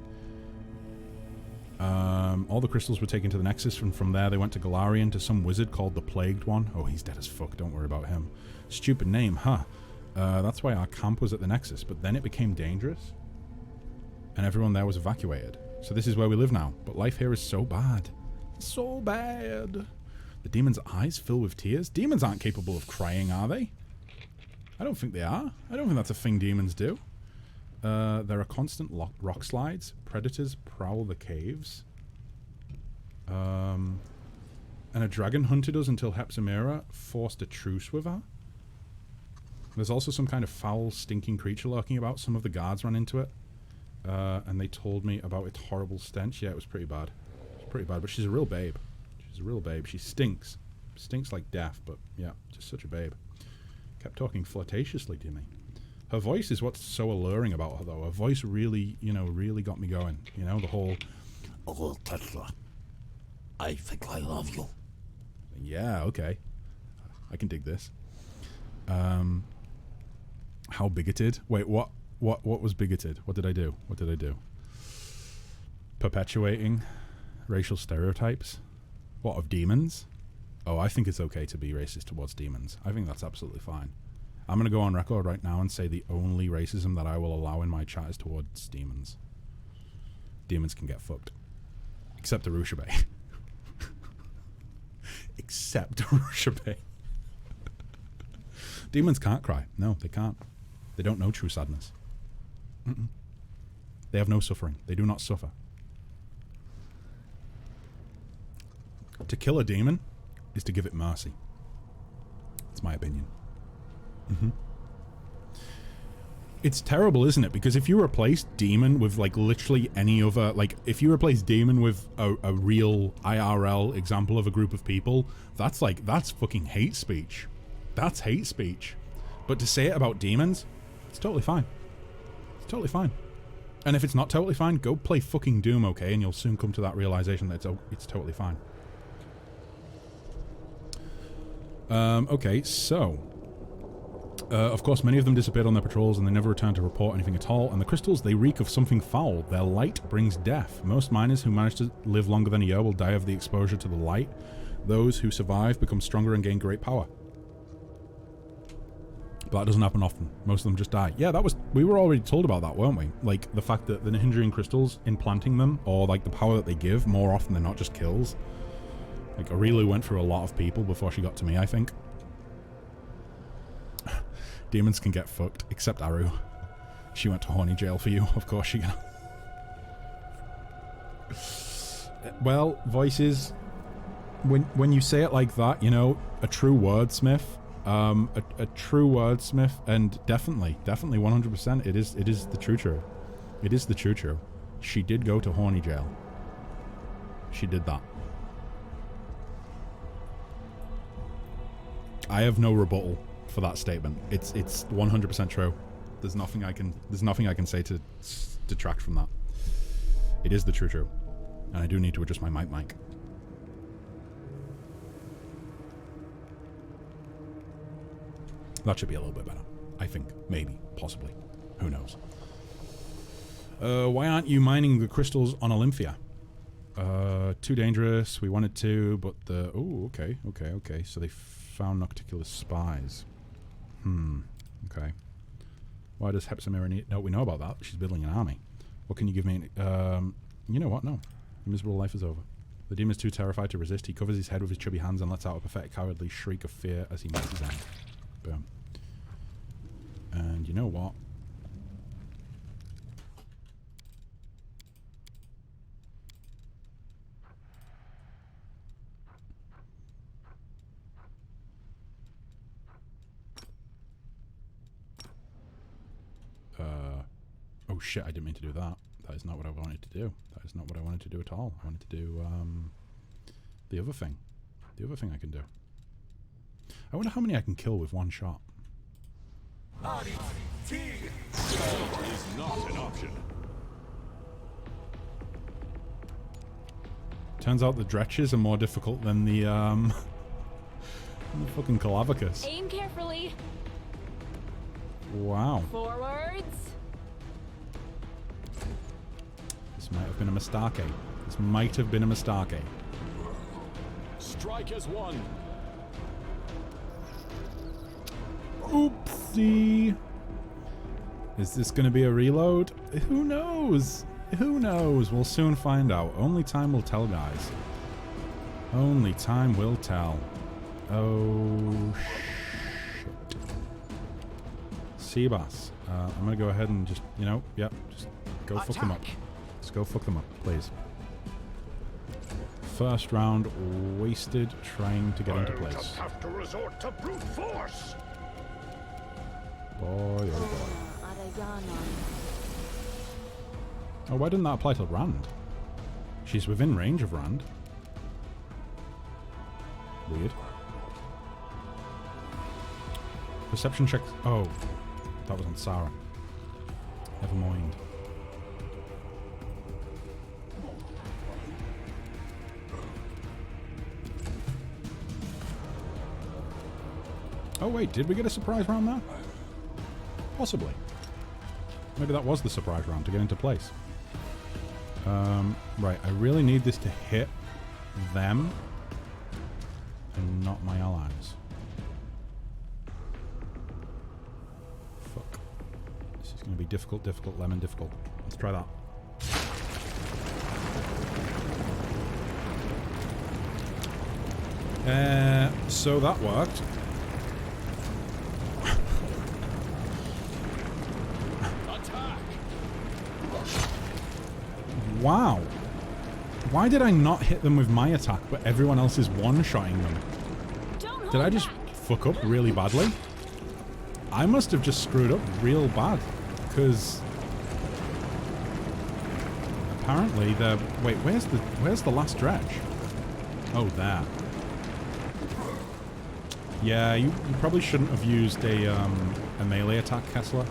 All the crystals were taken to the Nexus. And from there they went to Galarian to some wizard called the Plagued One. Oh, he's dead as fuck. Don't worry about him. Stupid name, huh? That's why our camp was at the Nexus. But then it became dangerous. And everyone there was evacuated. So this is where we live now. But life here is so bad. So bad. The demon's eyes fill with tears. Demons aren't capable of crying, are they? I don't think they are. I don't think that's a thing demons do. There are constant rock slides. Predators prowl the caves. And a dragon hunted us until Hepzimera forced a truce with her. There's also some kind of foul, stinking creature lurking about. Some of the guards ran into it. And they told me about its horrible stench. Yeah, it was pretty bad. Pretty bad, but she's a real babe. She's a real babe. She stinks. Stinks like death, but yeah, just such a babe. Kept talking flirtatiously to me. Her voice is what's so alluring about her, though. Her voice really, you know, really got me going. You know, the whole... Oh, Tesla. I think I love you. Yeah, okay. I can dig this. How bigoted? Wait, what was bigoted? What did I do? What did I do? Perpetuating racial stereotypes? What, of demons? Oh, I think it's okay to be racist towards demons. I think that's absolutely fine. I'm going to go on record right now and say the only racism that I will allow in my chat is towards demons. Demons can get fucked. Except Arushabe. Except Arushabe. Demons can't cry. No, they can't. They don't know true sadness. They have no suffering. They do not suffer. To kill a demon is to give it mercy. It's my opinion. It's terrible, isn't it? Because if you replace demon with like literally any other, like if you replace demon with a real IRL example of a group of people, that's fucking hate speech. That's hate speech. But to say it about demons, it's totally fine. It's totally fine. And if it's not totally fine, go play fucking Doom, okay? And you'll soon come to that realization that it's totally fine. Okay, so Of course, many of them disappeared on their patrols and they never returned to report anything at all. And the crystals, they reek of something foul. Their light brings death. Most miners who manage to live longer than a year will die of the exposure to the light. Those who survive become stronger and gain great power. But that doesn't happen often. Most of them just die. Yeah, we were already told about that, weren't we? Like, the fact that the Hindering crystals, implanting them, or like the power that they give, more often than not just kills. Like, Aurelia went through a lot of people before she got to me, I think. Demons can get fucked, except Aru. She went to horny jail for you, of course she can. Well, voices, when you say it like that, you know, a true wordsmith, a true wordsmith, and definitely 100%, it is the true. It is the true. She did go to horny jail. She did that. I have no rebuttal for that statement. It's 100% true. There's nothing I can say to detract from that. It is the true. And I do need to adjust my mic. That should be a little bit better. I think. Maybe. Possibly. Who knows? Why aren't you mining the crystals on Olympia? Too dangerous. We wanted to, but the... Oh, okay. So they found Nocticulus spies. Okay. Why does Hepzibah need... No, we know about that. She's building an army. What can you give me? You know what? No. Your miserable life is over. The demon is too terrified to resist. He covers his head with his chubby hands and lets out a pathetic, cowardly shriek of fear as he meets his end. Boom. And you know what? Oh shit, I didn't mean to do that. That is not what I wanted to do. That is not what I wanted to do at all. I wanted to do the other thing. The other thing I can do. I wonder how many I can kill with one shot. Is not an option. Turns out the dretches are more difficult than the fucking Calavicus. Aim carefully. Wow. Forwards. This might have been a mistake. This might have been a mistake. Strike as one. Oopsie. Is this going to be a reload? Who knows? Who knows? We'll soon find out. Only time will tell, guys. Only time will tell. Oh, shit. Seabass. I'm going to go ahead and just, you know, yep, just go fuck them up. Just go fuck them up, please. First round wasted trying to get into place. Just have to resort to brute force. Boy, oh boy. Oh, why didn't that apply to Rand? She's within range of Rand. Weird. Perception check. Oh, that was on Sarah. Never mind. Oh wait, did we get a surprise round there? Possibly. Maybe that was the surprise round to get into place. Right, I really need this to hit them and not my allies. Fuck. This is going to be difficult, lemon difficult. Let's try that. So that worked. Wow. Why did I not hit them with my attack, but everyone else is one-shotting them? Did I just fuck up really badly? I must have just screwed up real bad, because apparently the... Wait, where's the last dredge? Oh, there. Yeah, you probably shouldn't have used a melee attack, Kessler.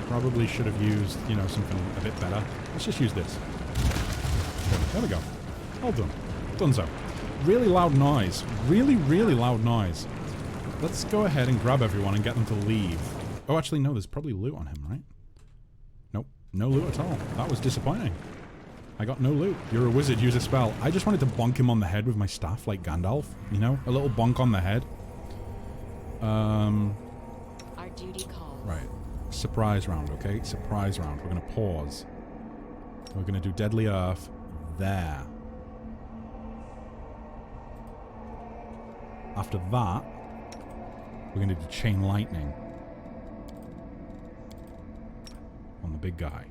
Probably should have used, you know, something a bit better. Let's just use this. There we go. All done. Donezo. Really loud noise. Really, really loud noise. let's go ahead and grab everyone and get them to leave. Oh, actually, no, there's probably loot on him, right? Nope, no loot at all. That was disappointing. I got no loot. You're a wizard, use a spell. I just wanted to bonk him on the head with my staff like Gandalf, you know? A little bonk on the head. Our duty calls. Right. Surprise round, okay? Surprise round. We're gonna pause. We're gonna do Deadly Earth there. After that, we're gonna do Chain Lightning on the big guy.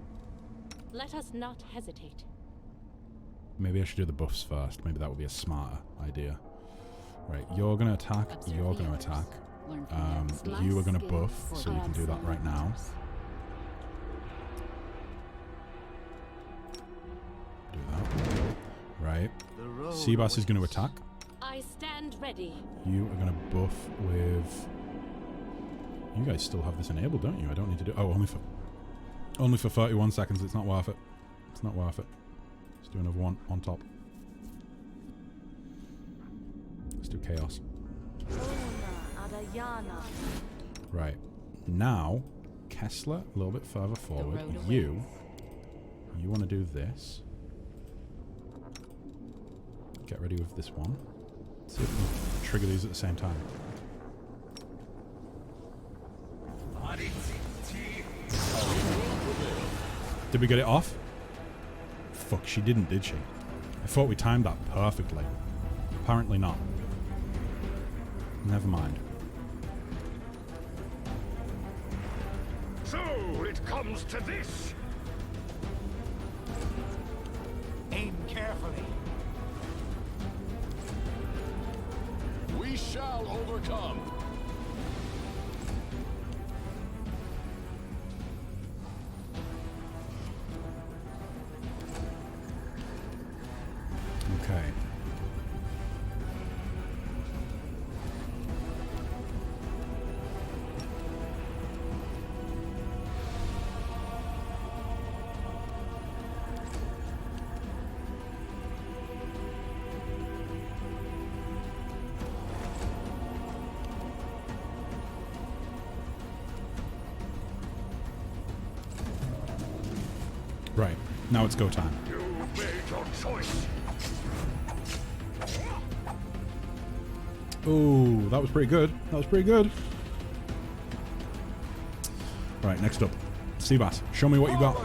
Let us not hesitate. Maybe I should do the buffs first. Maybe that would be a smarter idea. Right, you're gonna attack, you're gonna attack. You are gonna buff, so you can do that right now. Do that. Right. Seabass is gonna attack. I stand ready. You are gonna buff with... You guys still have this enabled, don't you? I don't need to do... Oh, only for 31 seconds. It's not worth it. It's not worth it. Let's do another one on top. Let's do Chaos. Right. Now, Kessler, a little bit further forward. You want to do this. Get ready with this one. See if we can trigger these at the same time. Did we get it off? Fuck, she didn't, did she? I thought we timed that perfectly. Apparently not. Never mind. So it comes to this. Aim carefully. We shall overcome. Okay. Right. Now it's go time. You made your choice. Ooh, that was pretty good. That was pretty good. Right, next up. Seabass, show me what you got.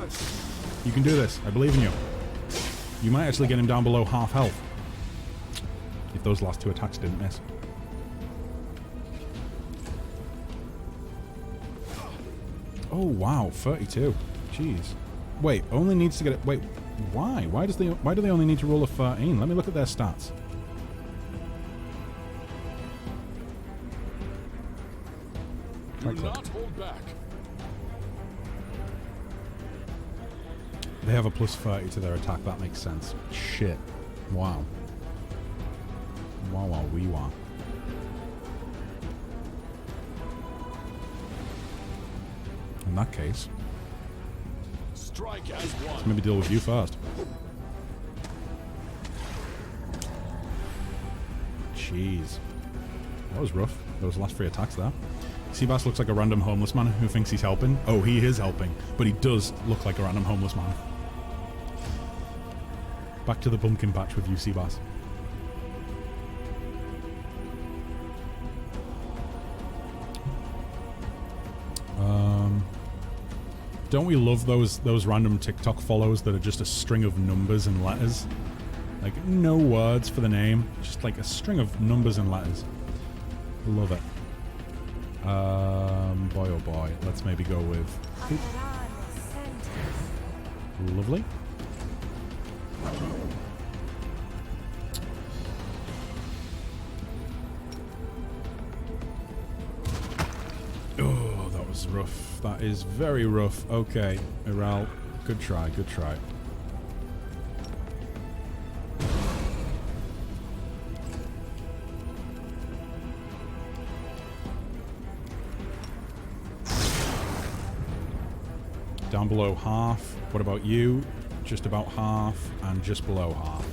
You can do this. I believe in you. You might actually get him down below half health. If those last two attacks didn't miss. Oh, wow. 32. Jeez. Wait, only needs to get it... Wait, why? Why do they only need to roll a 13? Let me look at their stats. Do not hold back. They have a plus 30 to their attack. That makes sense. Shit. Wow. Wow, wow, wee wow. In that case, Strike as one. let's maybe deal with you first. Jeez. That was rough. Those last 3 attacks there. Seabass looks like a random homeless man who thinks he's helping. Oh, he is helping, but he does look like a random homeless man. Back to the pumpkin patch with you, Seabass. Don't we love those random TikTok follows that are just a string of numbers and letters? Like, no words for the name, just like a string of numbers and letters. Love it. Boy oh boy. Let's maybe go with... Lovely. Oh, that was rough. That is very rough. Okay, Iral, good try, good try. Down below half. What about you? Just about half and just below half.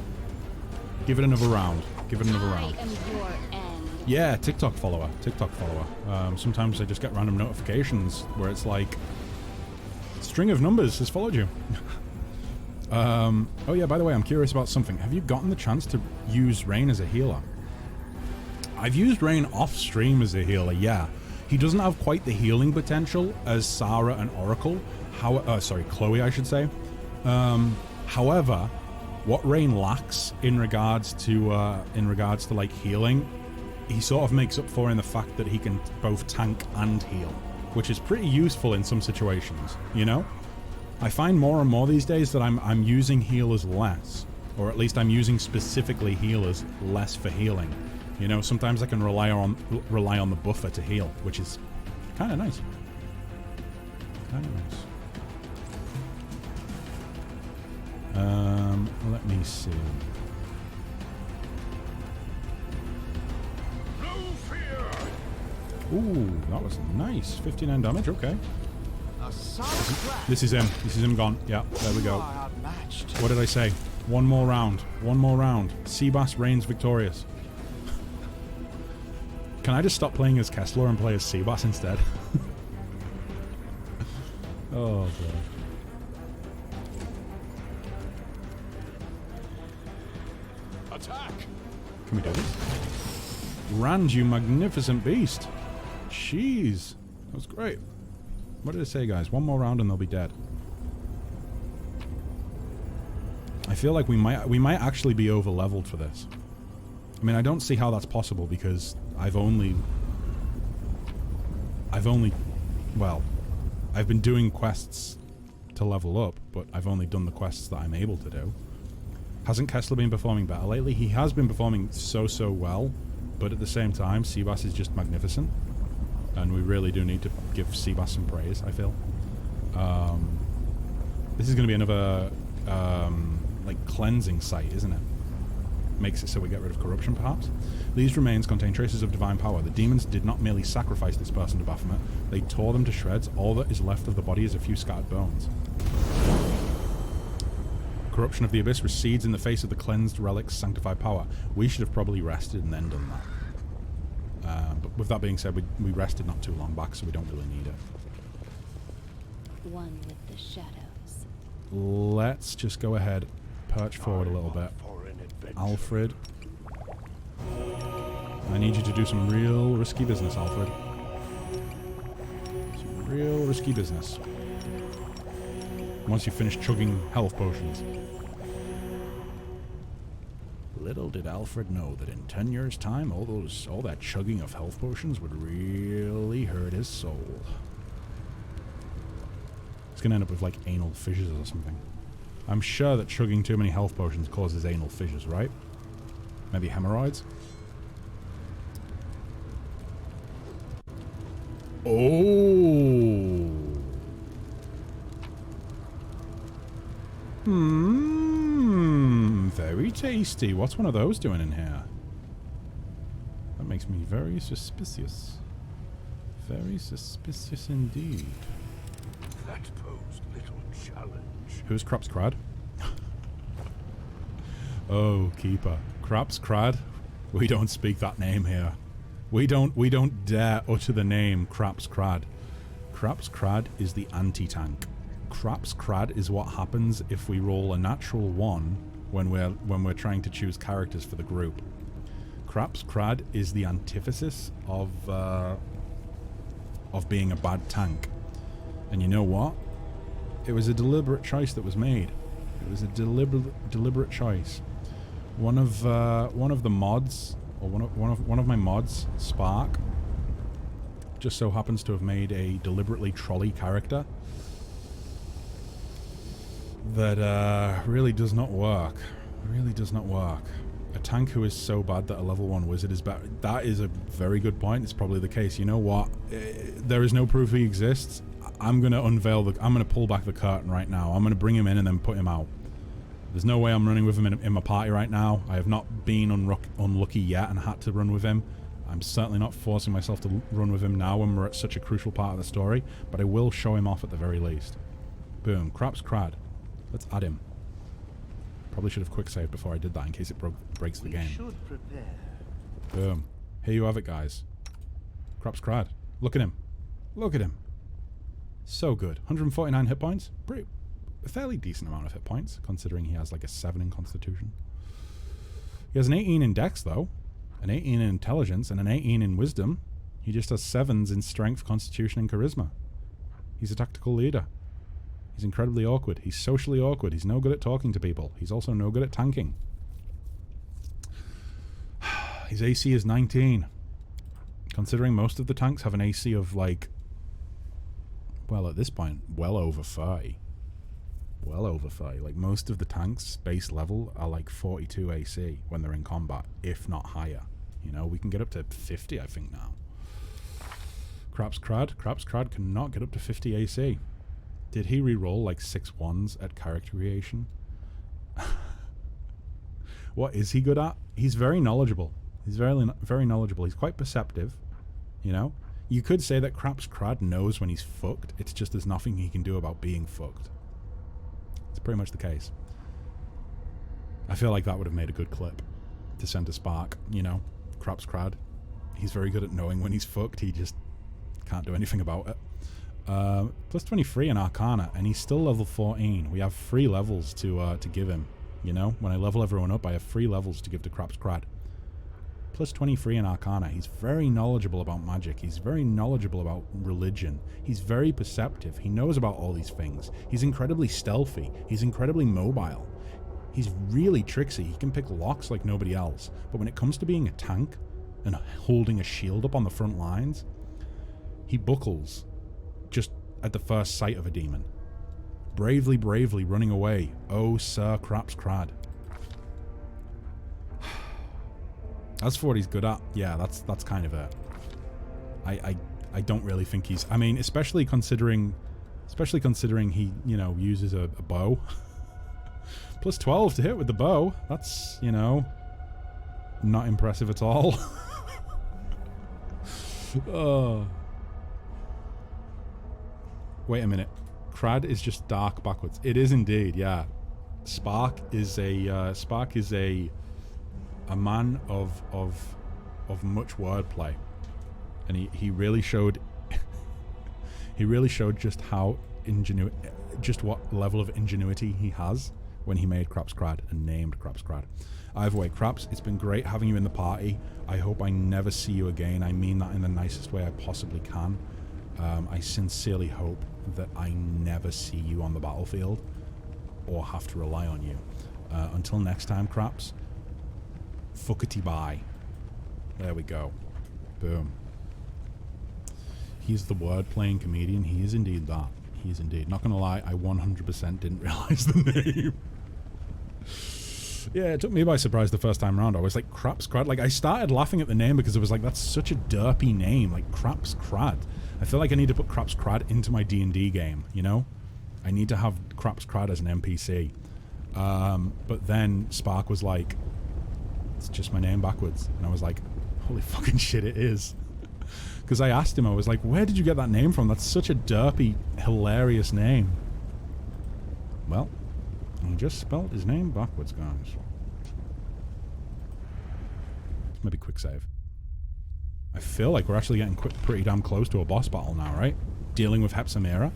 Give it another round. Give it another round. I am your end. Yeah, TikTok follower. TikTok follower. Sometimes I just get random notifications where it's like, string of numbers has followed you. Oh yeah, by the way, I'm curious about something. Have you gotten the chance to use Rain as a healer? I've used Rain off stream as a healer, yeah. He doesn't have quite the healing potential as Sarah and Oracle. Sorry, Chloe, I should say. However, what Rain lacks in regards to like healing, he sort of makes up for in the fact that he can both tank and heal, which is pretty useful in some situations, you know? I find more and more these days that I'm using healers less, or at least I'm using specifically healers less for healing. You know, sometimes I can rely on the buffer to heal, which is kind of nice. Kind of nice. Let me see. No fear. Ooh, that was nice. 59 damage. Okay. This is him. This is him gone. Yeah, there we go. What did I say? One more round. One more round. Seabass reigns victorious. Can I just stop playing as Kessler and play as Seabass instead? Oh, God. Attack! Can we do this? Rand, you magnificent beast. Jeez. That was great. What did it say, guys? One more round and they'll be dead. I feel like we might actually be over leveled for this. I mean, I don't see how that's possible because I've been doing quests to level up, but I've only done the quests that I'm able to do. Hasn't Kessler been performing better lately? He has been performing so well, but at the same time, Seabass is just magnificent. And we really do need to give Seabass some praise, I feel. This is going to be another, like, cleansing site, isn't it? Makes it so we get rid of corruption, perhaps? These remains contain traces of divine power. The demons did not merely sacrifice this person to Baphomet, they tore them to shreds. All that is left of the body is a few scattered bones. Corruption of the abyss recedes in the face of the cleansed relic's sanctified power. We should have probably rested and then done that. But with that being said, we rested not too long back, so we don't really need it. One with the shadows. Let's just go ahead, perch forward a little bit. Alfred. I need you to do some real risky business, Alfred. Some real risky business. Once you finish chugging health potions. Little did Alfred know that in 10 years' time, all that chugging of health potions would really hurt his soul. He's gonna end up with like anal fissures or something. I'm sure that chugging too many health potions causes anal fissures, right? Maybe hemorrhoids? Oh. Very tasty. What's one of those doing in here? That makes me very suspicious. Very suspicious indeed. That posed little challenge. Who's Craps Crad? Oh, Keeper. Craps Crad? We don't speak that name here. We don't dare utter the name Craps Crad. Craps Crad is the anti-tank. Craps Crad is what happens if we roll a natural 1 when we're trying to choose characters for the group. Craps Crad is the antithesis of being a bad tank. And you know what? It was a deliberate choice that was made. It was a deliberate choice. One of the mods, or one of my mods, Spark, just so happens to have made a deliberately trolley character that really does not work. Really does not work. A tank who is so bad that a level 1 wizard is better. That is a very good point. It's probably the case. You know what? There is no proof he exists. I'm going to I'm going to pull back the curtain right now. I'm going to bring him in and then put him out. There's no way I'm running with him in my party right now. I have not been unlucky yet and had to run with him. I'm certainly not forcing myself to run with him now when we're at such a crucial part of the story, but I will show him off at the very least. Boom. Craps Crad. Let's add him. Probably should have quick saved before I did that in case it breaks the game. Should prepare. Boom. Here you have it, guys. Craps crad. Look at him. Look at him. So good. 149 hit points. A fairly decent amount of hit points, considering he has like a 7 in Constitution. He has an 18 in Dex, though. An 18 in Intelligence, and an 18 in Wisdom. He just has 7s in Strength, Constitution, and Charisma. He's a tactical leader. He's incredibly awkward. He's socially awkward. He's no good at talking to people. He's also no good at tanking. His AC is 19. Considering most of the tanks have an AC of like... well, at this point, well over 30. Well over 30. Like, most of the tanks, base level, are like 42 AC when they're in combat, if not higher. You know, we can get up to 50, I think, now. Craps Crad cannot get up to 50 AC. Did he re-roll like 6 1s at character creation? What is he good at? He's very knowledgeable. He's very knowledgeable. He's quite perceptive, you know? You could say that Craps Crad knows when he's fucked. It's just there's nothing he can do about being fucked. It's pretty much the case. I feel like that would have made a good clip to send to Spark, you know? Craps Crad. He's very good at knowing when he's fucked. He just can't do anything about it. Plus 23 in Arcana, and he's still level 14. We have 3 levels to give him, you know? When I level everyone up, I have 3 levels to give to Craps Crad. Plus 23 in Arcana. He's very knowledgeable about magic. He's very knowledgeable about religion. He's very perceptive. He knows about all these things. He's incredibly stealthy. He's incredibly mobile. He's really tricksy. He can pick locks like nobody else. But when it comes to being a tank and holding a shield up on the front lines, he buckles just at the first sight of a demon. Bravely running away. Oh, Sir Craps Crad. As for what he's good at, yeah, that's kind of it. I don't really think he's... I mean, especially considering he, you know, uses a bow. Plus 12 to hit with the bow. That's, you know, not impressive at all. Oh. Wait a minute. Crad is just dark backwards. It is indeed, yeah. Spark is a man of much wordplay, and he really showed just how just what level of ingenuity he has when he made Craps Crad and named Craps Crad. Either way, Craps, it's been great having you in the party. I hope I never see you again. I mean that in the nicest way I possibly can. I sincerely hope that I never see you on the battlefield or have to rely on you. Until next time, Craps. Fuckety bye. There we go. Boom. He's the word-playing comedian. He is indeed that. He is indeed. Not gonna lie, I 100% didn't realize the name. Yeah, it took me by surprise the first time around. I was like, Craps Crad. Like, I started laughing at the name because it was like, that's such a derpy name. Like, Craps Crad. I feel like I need to put Craps Crad into my D&D game, you know? I need to have Craps Crad as an NPC. But then Spark was like, it's just my name backwards. And I was like, holy fucking shit, it is. Because I asked him, I was like, where did you get that name from? That's such a derpy, hilarious name. Well, he just spelled his name backwards, guys. Maybe quick save. I feel like we're actually getting pretty damn close to a boss battle now, right? Dealing with Hepsamira.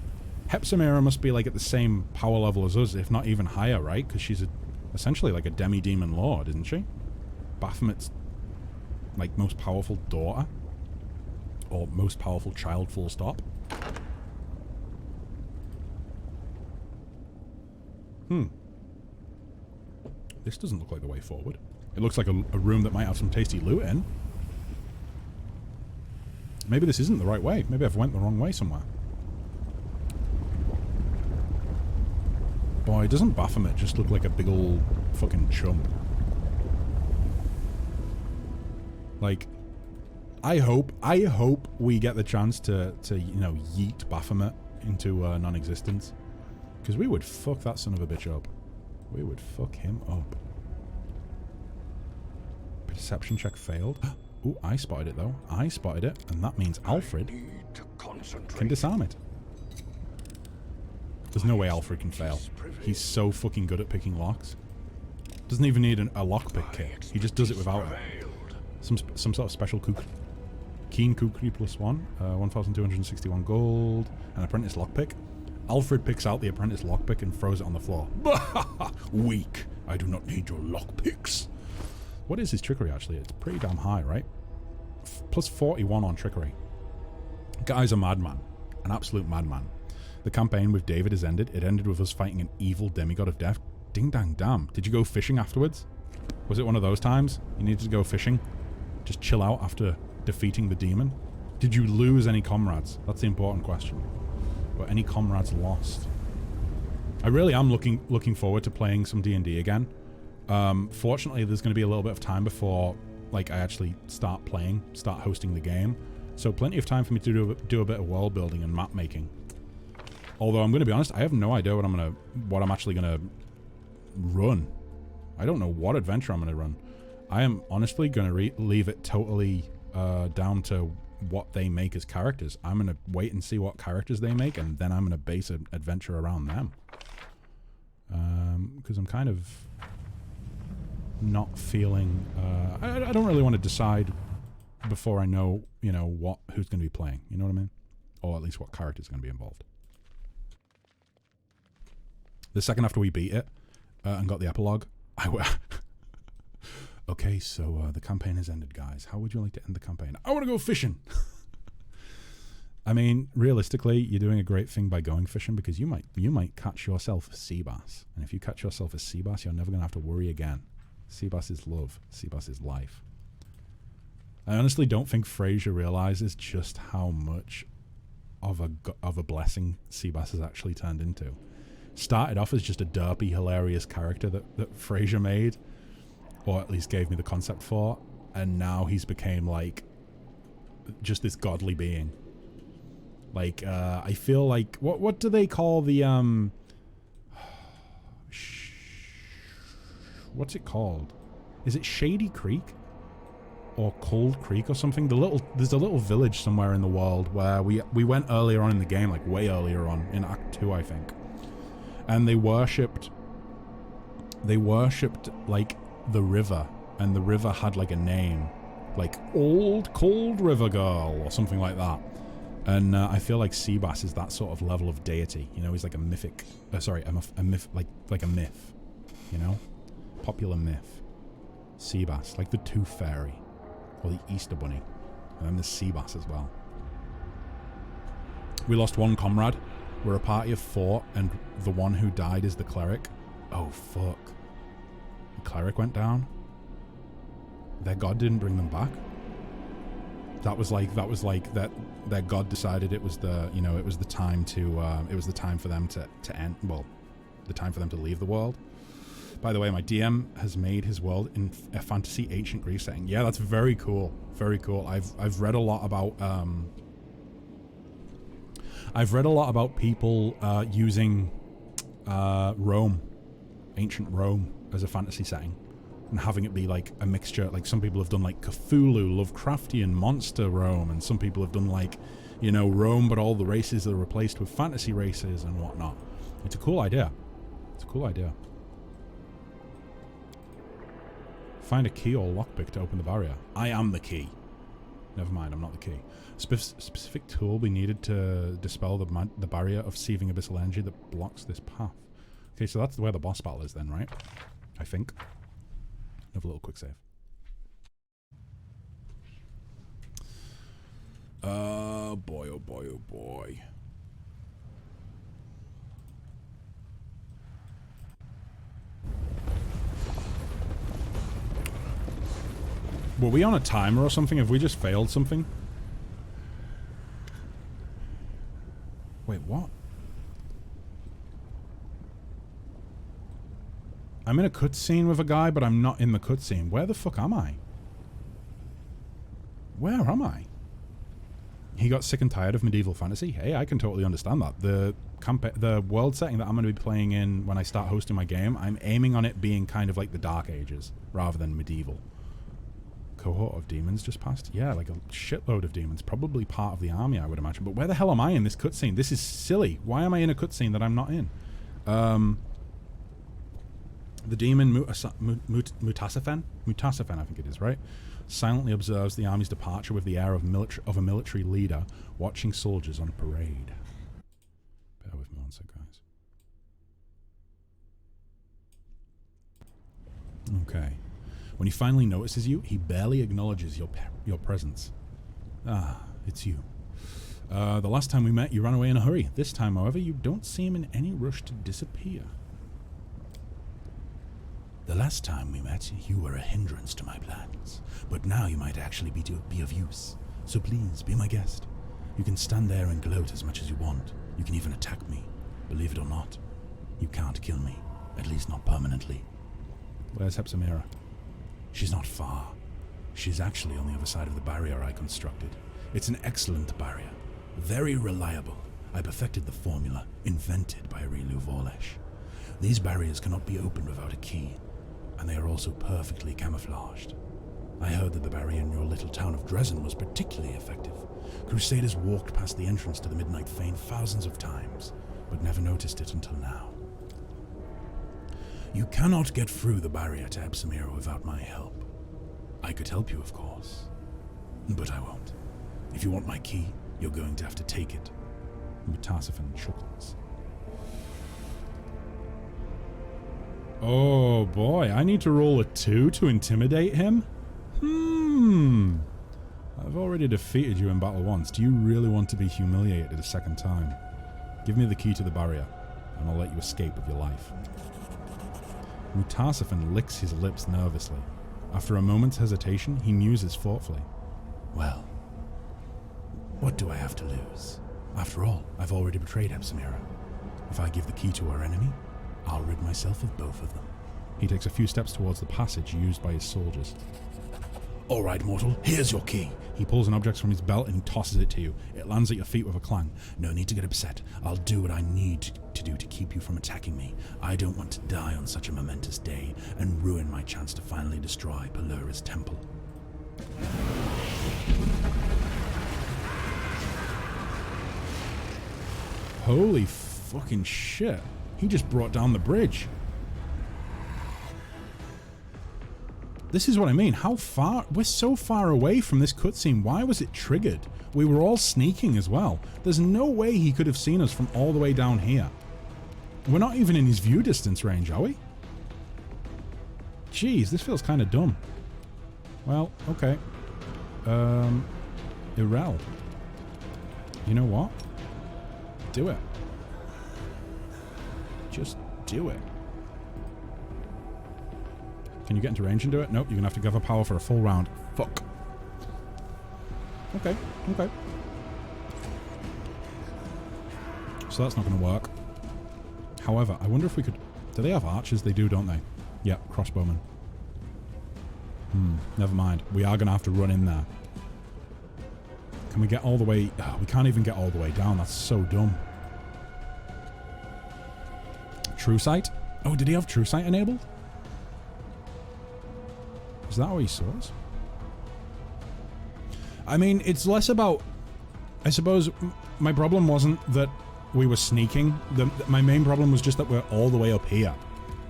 Hepsamira must be like at the same power level as us, if not even higher, right? Because she's essentially like a demi-demon lord, isn't she? Baphomet's like most powerful daughter. Or most powerful child, full stop. This doesn't look like the way forward. It looks like a room that might have some tasty loot in. Maybe this isn't the right way. Maybe I've went the wrong way somewhere. Boy, doesn't Baphomet just look like a big old fucking chump? Like, I hope we get the chance to you know, yeet Baphomet into non-existence. Because we would fuck that son of a bitch up. We would fuck him up. Perception check failed. Ooh, I spotted it though. I spotted it, and that means Alfred can disarm it. There's no way Alfred can fail. He's so fucking good at picking locks. Doesn't even need a lockpick kit. He just does it without it. Some sort of special keen kukri +1, 1,261 gold, an apprentice lockpick. Alfred picks out the apprentice lockpick and throws it on the floor. Weak. I do not need your lockpicks. What is his trickery, actually? It's pretty damn high, right? Plus 41 on trickery. Guy's a madman. An absolute madman. The campaign with David has ended. It ended with us fighting an evil demigod of death. Ding dang damn. Did you go fishing afterwards? Was it one of those times? You needed to go fishing? Just chill out after defeating the demon? Did you lose any comrades? That's the important question. Were any comrades lost? I really am looking forward to playing some D&D again. Fortunately, there's going to be a little bit of time before like I actually start hosting the game. So plenty of time for me to do a bit of world building and map making. Although I'm going to be honest, I have no idea what I'm actually going to run. I don't know what adventure I'm going to run. I am honestly going to leave it totally down to what they make as characters. I'm going to wait and see what characters they make, and then I'm going to base an adventure around them. Because I'm kind of not feeling... I don't really want to decide before I know, you know, who's going to be playing. You know what I mean? Or at least what character's going to be involved. The second after we beat it and got the epilogue, okay, so the campaign has ended, guys. How would you like to end the campaign? I want to go fishing. I mean, realistically, you're doing a great thing by going fishing because you might catch yourself a sea bass. And if you catch yourself a sea bass, you're never going to have to worry again. Sea bass is love. Sea bass is life. I honestly don't think Fraser realizes just how much of a blessing sea bass has actually turned into. Started off as just a derpy, hilarious character that Fraser made, or at least gave me the concept for, and now he's became like just this godly being. Like I feel like what do they call the what's it called? Is it Shady Creek or Cold Creek or something? There's a little village somewhere in the world where we went earlier on in the game, like way earlier on in Act 2, I think. And they worshipped like the river, and the river had like a name, like Old Cold River Girl or something like that. And I feel like Seabass is that sort of level of deity. You know, he's like a mythic, a myth, like a myth. You know, popular myth. Seabass, like the Tooth Fairy, or the Easter Bunny, and then the Seabass as well. We lost one comrade. We're a party of 4, and the one who died is the cleric. Oh fuck! The cleric went down. Their god didn't bring them back. That was like that. Their god decided it was the time for them to end. Well, the time for them to leave the world. By the way, my DM has made his world in a fantasy ancient Greece setting. Yeah, that's very cool. Very cool. I've read a lot about people using Rome, ancient Rome, as a fantasy setting, and having it be like a mixture. Like some people have done like Cthulhu, Lovecraftian monster Rome, and some people have done like, you know, Rome, but all the races are replaced with fantasy races and whatnot. It's a cool idea. It's a cool idea. Find a key or lockpick to open the barrier. I am the key. Never mind, I'm not the key. Specific tool be needed to dispel the barrier of seething abyssal energy that blocks this path. Okay, so that's where the boss battle is then, right? I think. Have a little quick save. Boy, oh boy, oh boy. Were we on a timer or something? Have we just failed something? Wait, what? I'm in a cutscene with a guy, but I'm not in the cutscene. Where the fuck am I? Where am I? He got sick and tired of medieval fantasy? Hey, I can totally understand that. The world setting that I'm going to be playing in when I start hosting my game, I'm aiming on it being kind of like the Dark Ages, rather than medieval. Cohort of demons just passed? Yeah, like a shitload of demons. Probably part of the army, I would imagine. But where the hell am I in this cutscene? This is silly. Why am I in a cutscene that I'm not in? The demon Mutasaphen? Mutasaphen, I think it is, right? silently observes the army's departure with the air of a military leader watching soldiers on a parade. Bear with me one sec, guys. Okay. When he finally notices you, he barely acknowledges your presence. Ah, it's you. The last time we met, you ran away in a hurry. This time, however, you don't seem in any rush to disappear. The last time we met, you were a hindrance to my plans, but now you might actually be of use. So please, be my guest. You can stand there and gloat as much as you want. You can even attack me. Believe it or not, you can't kill me, at least not permanently. Where's Hepsamira? She's not far. She's actually on the other side of the barrier I constructed. It's an excellent barrier. Very reliable. I perfected the formula, invented by Rilu Vorlesh. These barriers cannot be opened without a key, and they are also perfectly camouflaged. I heard that the barrier in your little town of Dresden was particularly effective. Crusaders walked past the entrance to the Midnight Fane thousands of times, but never noticed it until now. You cannot get through the barrier to Hepsamira without my help. I could help you, of course, but I won't. If you want my key, you're going to have to take it. Mutarsifin chuckles. Oh boy, I need to roll a 2 to intimidate him? I've already defeated you in battle once. Do you really want to be humiliated a second time? Give me the key to the barrier, and I'll let you escape with your life. Mutarsifin licks his lips nervously. After a moment's hesitation, he muses thoughtfully. Well, what do I have to lose? After all, I've already betrayed Hepsamira. If I give the key to our enemy, I'll rid myself of both of them. He takes a few steps towards the passage used by his soldiers. All right, mortal, here's your key. He pulls an object from his belt and he tosses it to you. It lands at your feet with a clang. No need to get upset. I'll do what I need to do to keep you from attacking me. I don't want to die on such a momentous day and ruin my chance to finally destroy Pelura's temple. Holy fucking shit. He just brought down the bridge. This is what I mean. How far? We're so far away from this cutscene. Why was it triggered? We were all sneaking as well. There's no way he could have seen us from all the way down here. We're not even in his view distance range, are we? Jeez, this feels kind of dumb. Well, okay. Irrel. You know what? Do it. Just do it. Can you get into range and do it? Nope, you're gonna have to gather power for a full round. Fuck. Okay, okay. So that's not gonna work. However, I wonder if we could... Do they have archers? They do, don't they? Yep, crossbowmen. Never mind. We are gonna have to run in there. Can we get all the way... Oh, we can't even get all the way down. That's so dumb. True Sight? Oh, did he have True Sight enabled? Is that how he saw us? I mean, it's less about... I suppose my problem wasn't that we were sneaking. My main problem was just that we're all the way up here.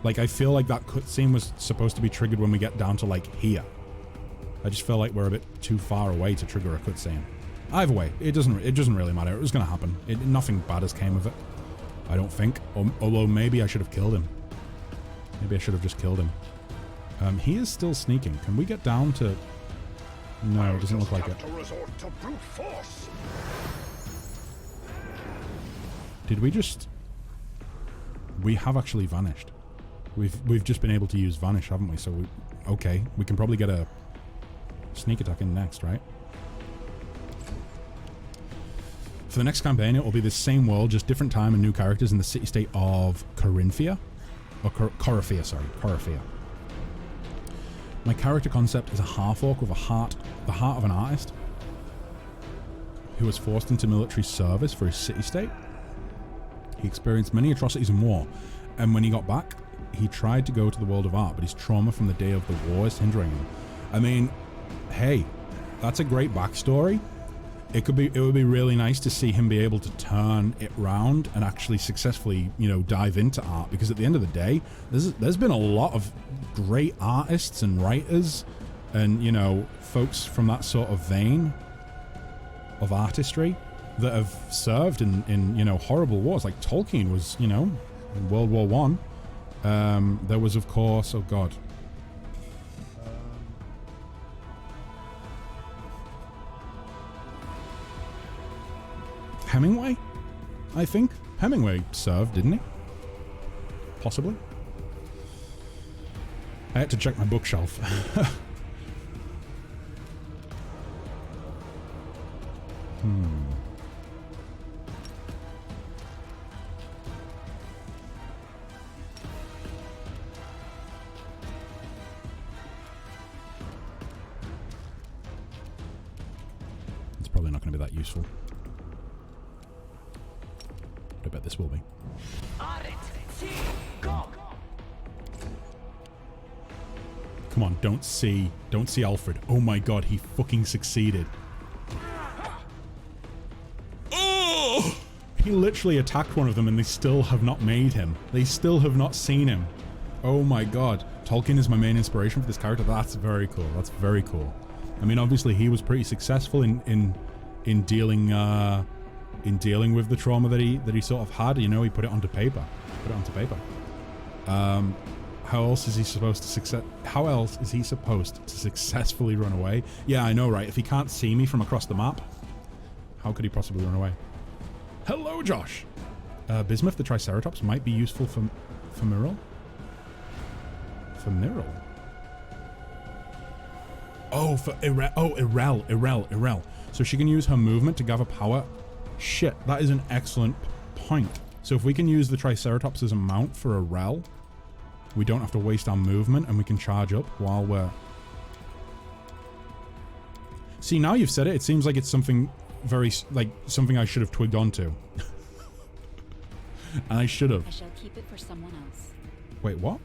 Like, I feel like that cutscene was supposed to be triggered when we get down to, like, here. I just feel like we're a bit too far away to trigger a cutscene. Either way, it doesn't really matter. It was going to happen. Nothing bad has came of it. I don't think. Although maybe I should have killed him. Maybe I should have just killed him. He is still sneaking. Can we get down to... No, it doesn't look like it. Did we just... We have actually vanished. We've just been able to use vanish, haven't we? So, okay. We can probably get a sneak attack in next, right? For the next campaign, it will be the same world, just different time and new characters in the city-state of Corinthia. Or Coryphea, sorry. Coryphea. My character concept is a half-orc with the heart of an artist who was forced into military service for his city-state. He experienced many atrocities in war, and when he got back, he tried to go to the world of art, but his trauma from the day of the war is hindering him. I mean, hey, that's a great backstory. It would be really nice to see him be able to turn it round and actually successfully, you know, dive into art, because at the end of the day, there's been a lot of great artists and writers And, you know, folks from that sort of vein of artistry that have served in you know, horrible wars. Like Tolkien was, you know, in World War One. There was, of course, oh god. Hemingway? I think. Hemingway served, didn't he? Possibly. I had to check my bookshelf. It's probably not going to be that useful. But I bet this will be. Come on, don't see Alfred. Oh my god, he fucking succeeded. Oh! He literally attacked one of them and they still have not made him. They still have not seen him. Oh my god. Tolkien is my main inspiration for this character. That's very cool. That's very cool. I mean, obviously he was pretty successful in dealing with the trauma that he sort of had. You know, he put it onto paper. How else is he supposed to successfully run away? Yeah, I know, right? If he can't see me from across the map, how could he possibly run away? Hello, Josh. Bismuth the Triceratops might be useful for Myrrel. For Myrrel. Oh, for Irel. So she can use her movement to gather power. Shit, that is an excellent point. So if we can use the Triceratops as a mount for Irel, we don't have to waste our movement and we can charge up while we're... See, now you've said it, it seems like it's something very, like, something I should have twigged onto. And I should have. I shall keep it for someone else. Wait, what?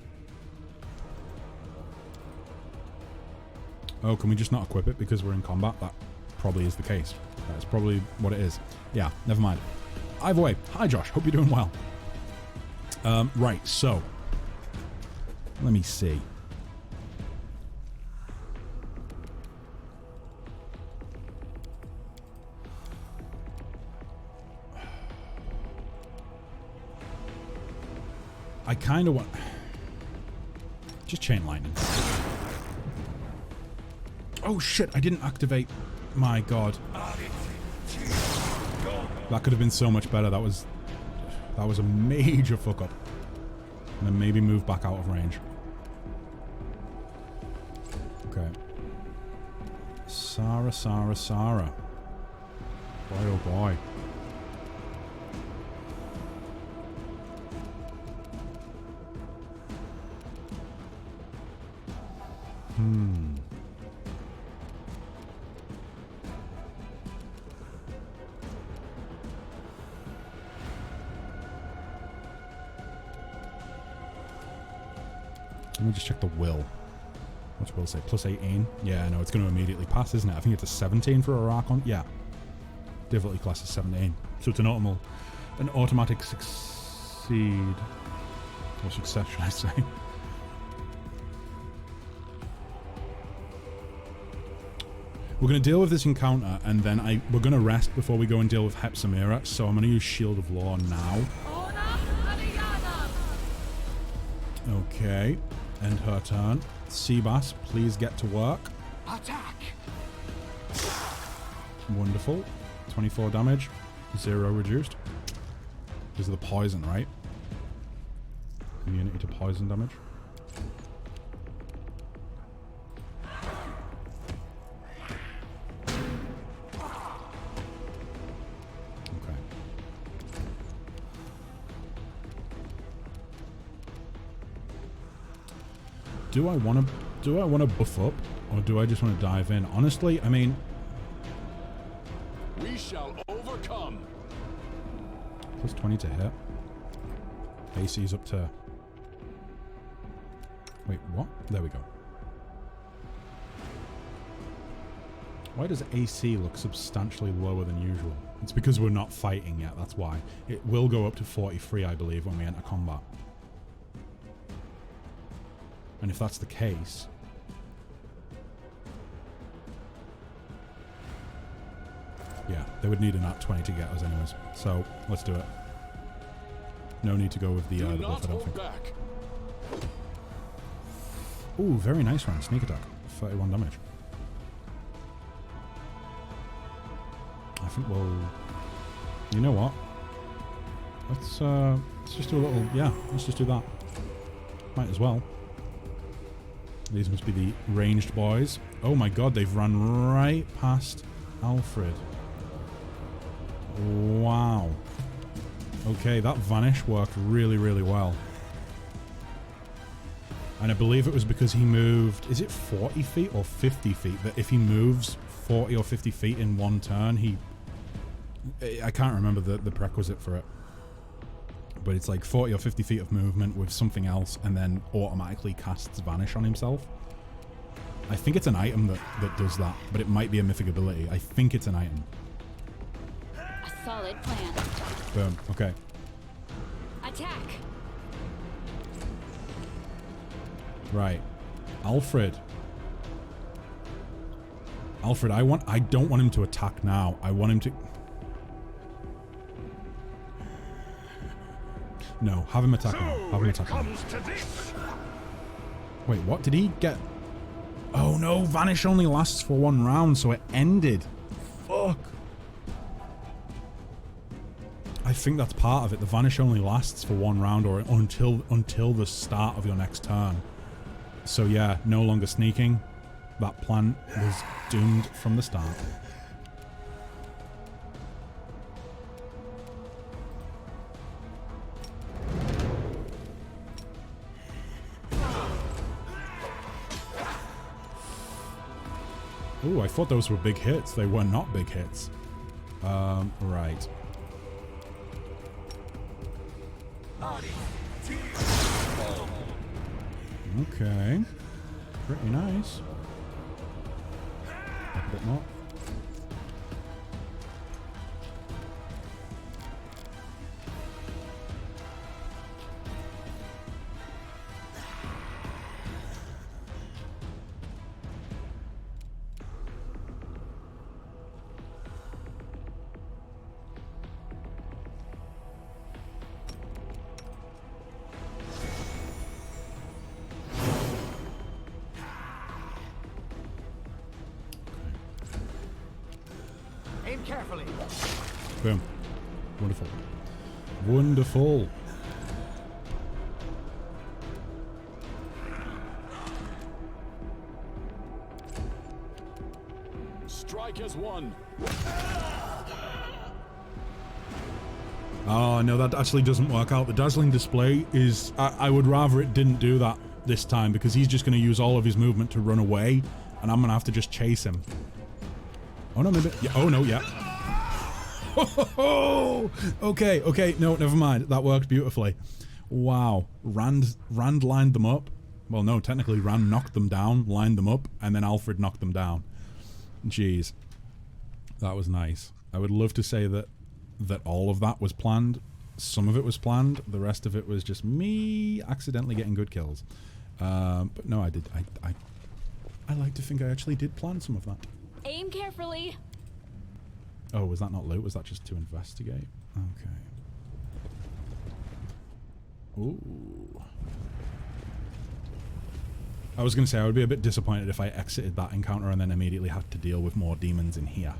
Oh, can we just not equip it because we're in combat? That probably is the case. That's probably what it is. Yeah, never mind. Either way, hi Josh, hope you're doing well. Right, so... let me see. I kind of want... just chain lightning. Oh shit, I didn't activate... my god. That could have been so much better. That was a major fuck up. And then maybe move back out of range. Okay. Sarah. Boy, oh boy. Let me just check the will. What's will say? Plus 18? Yeah, no, it's going to immediately pass, isn't it? I think it's a 17 for a Archon. Yeah. Difficulty class is 17. So it's an automatic succeed. Or success, should I say. We're going to deal with this encounter, and then we're going to rest before we go and deal with Hepsamira, so I'm going to use Shield of Law now. Okay. End her turn. Seabass, please get to work. Attack! Wonderful. 24 damage. 0 reduced. Because of the poison, right? Immunity to poison damage. Okay. Do I want to buff up, or do I just want to dive in? Honestly, I mean, We shall overcome. plus 20 to hit. AC's up to... wait, what? There we go. Why does AC look substantially lower than usual? It's because we're not fighting yet, that's why. It will go up to 43, I believe, when we enter combat. And if that's the case... Yeah, they would need a nat 20 to get us anyways. So, let's do it. No need to go with the buff, I don't think. Back. Ooh, very nice round. Sneak attack. 31 damage. I think we'll... You know what? Let's just do a little... Yeah, let's just do that. Might as well. These must be the ranged boys. Oh my god, they've run right past Alfred. Wow. Okay, that vanish worked really, really well. And I believe it was because he moved... Is it 40 feet or 50 feet? That if he moves 40 or 50 feet in one turn, he... I can't remember the prerequisite for it. But it's like 40 or 50 feet of movement with something else and then automatically casts Vanish on himself. I think it's an item that does that, but it might be a mythic ability. I think it's an item. A solid plan. Boom. Okay. Attack. Right. Alfred. Alfred, I don't want him to attack now. I want him to... No, have him attack now. Have him attack now. Wait, what? Did he get... Oh no, Vanish only lasts for 1 round, so it ended. Fuck. I think that's part of it. The Vanish only lasts for 1 round or until the start of your next turn. So yeah, no longer sneaking. That plan was doomed from the start. Ooh, I thought those were big hits. They were not big hits. Right. Okay. Pretty nice. A bit more. Aim carefully. Boom. Wonderful. Wonderful. Strike as one. Oh, no, that actually doesn't work out. The Dazzling Display is... I would rather it didn't do that this time, because he's just going to use all of his movement to run away, and I'm going to have to just chase him. Oh, no, maybe... Yeah, oh, no, yeah. Okay, okay, no, never mind. That worked beautifully. Wow. Rand lined them up. Well, no, technically Rand knocked them down, lined them up, and then Alfred knocked them down. Jeez. That was nice. I would love to say that all of that was planned. Some of it was planned. The rest of it was just me accidentally getting good kills. But no, I did. I like to think I actually did plan some of that. Aim carefully. Oh, was that not loot? Was that just to investigate? Okay. Ooh. I was going to say I would be a bit disappointed if I exited that encounter and then immediately had to deal with more demons in here.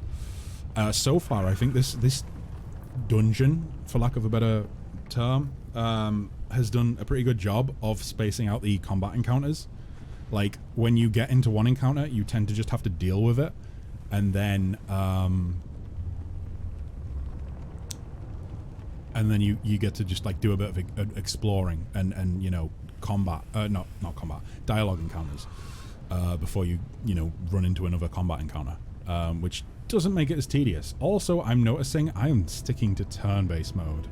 So far, I think this dungeon, for lack of a better term, has done a pretty good job of spacing out the combat encounters. Like, when you get into one encounter, you tend to just have to deal with it, and then you get to just like do a bit of exploring and you know, combat, not combat, dialogue encounters before you run into another combat encounter, which doesn't make it as tedious. Also, I'm noticing I am sticking to turn-based mode.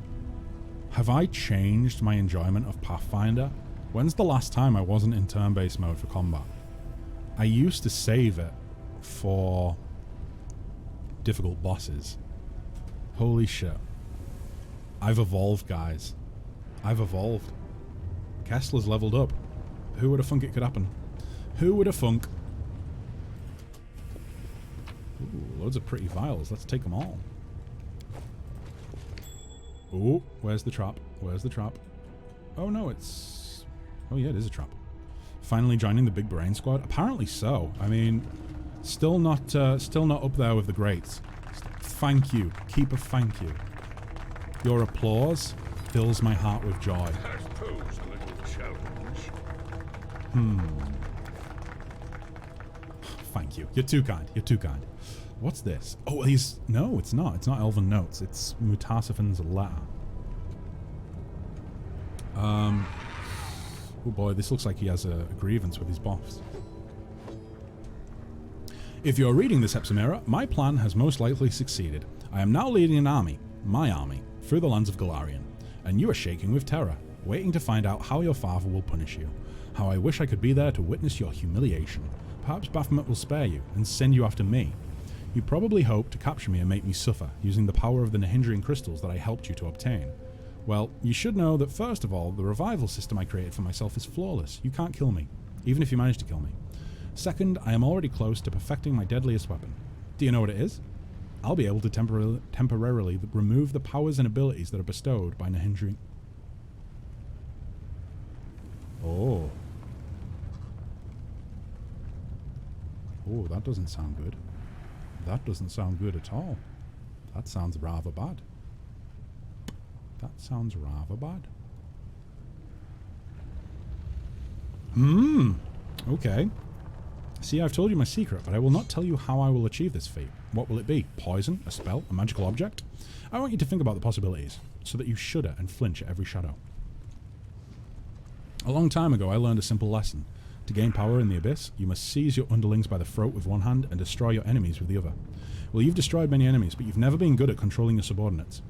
Have I changed my enjoyment of Pathfinder? When's the last time I wasn't in turn-based mode for combat? I used to save it for difficult bosses. Holy shit. I've evolved, guys. I've evolved. Kessler's leveled up. Who would have thunk it could happen? Who would have thunk? Ooh, loads of pretty vials. Let's take them all. Ooh, where's the trap? Where's the trap? Oh no, it's... Oh yeah, it is a trap. Finally joining the big brain squad? Apparently so. I mean, still not up there with the greats. Thank you. Keep a thank you. Your applause fills my heart with joy. That posed a little challenge. Thank you. You're too kind. You're too kind. What's this? Oh, he's... No, it's not. It's not Elven Notes. It's Mutasiphan's letter. Oh boy, this looks like he has a grievance with his boss. If you're reading this Hepsimera, my plan has most likely succeeded. I am now leading an army, my army, through the lands of Golarion, and you are shaking with terror, waiting to find out how your father will punish you. How I wish I could be there to witness your humiliation. Perhaps Baphomet will spare you and send you after me. You probably hope to capture me and make me suffer, using the power of the Nahindrian crystals that I helped you to obtain. Well, you should know that first of all, the revival system I created for myself is flawless. You can't kill me, even if you manage to kill me. Second, I am already close to perfecting my deadliest weapon. Do you know what it is? I'll be able to temporarily remove the powers and abilities that are bestowed by Nahindrian. Oh. Oh, that doesn't sound good. That doesn't sound good at all. That sounds rather bad. That sounds rather bad. Okay. See, I've told you my secret, but I will not tell you how I will achieve this feat. What will it be? Poison? A spell? A magical object? I want you to think about the possibilities, so that you shudder and flinch at every shadow. A long time ago, I learned a simple lesson. To gain power in the Abyss, you must seize your underlings by the throat with one hand and destroy your enemies with the other. Well, you've destroyed many enemies, but you've never been good at controlling your subordinates.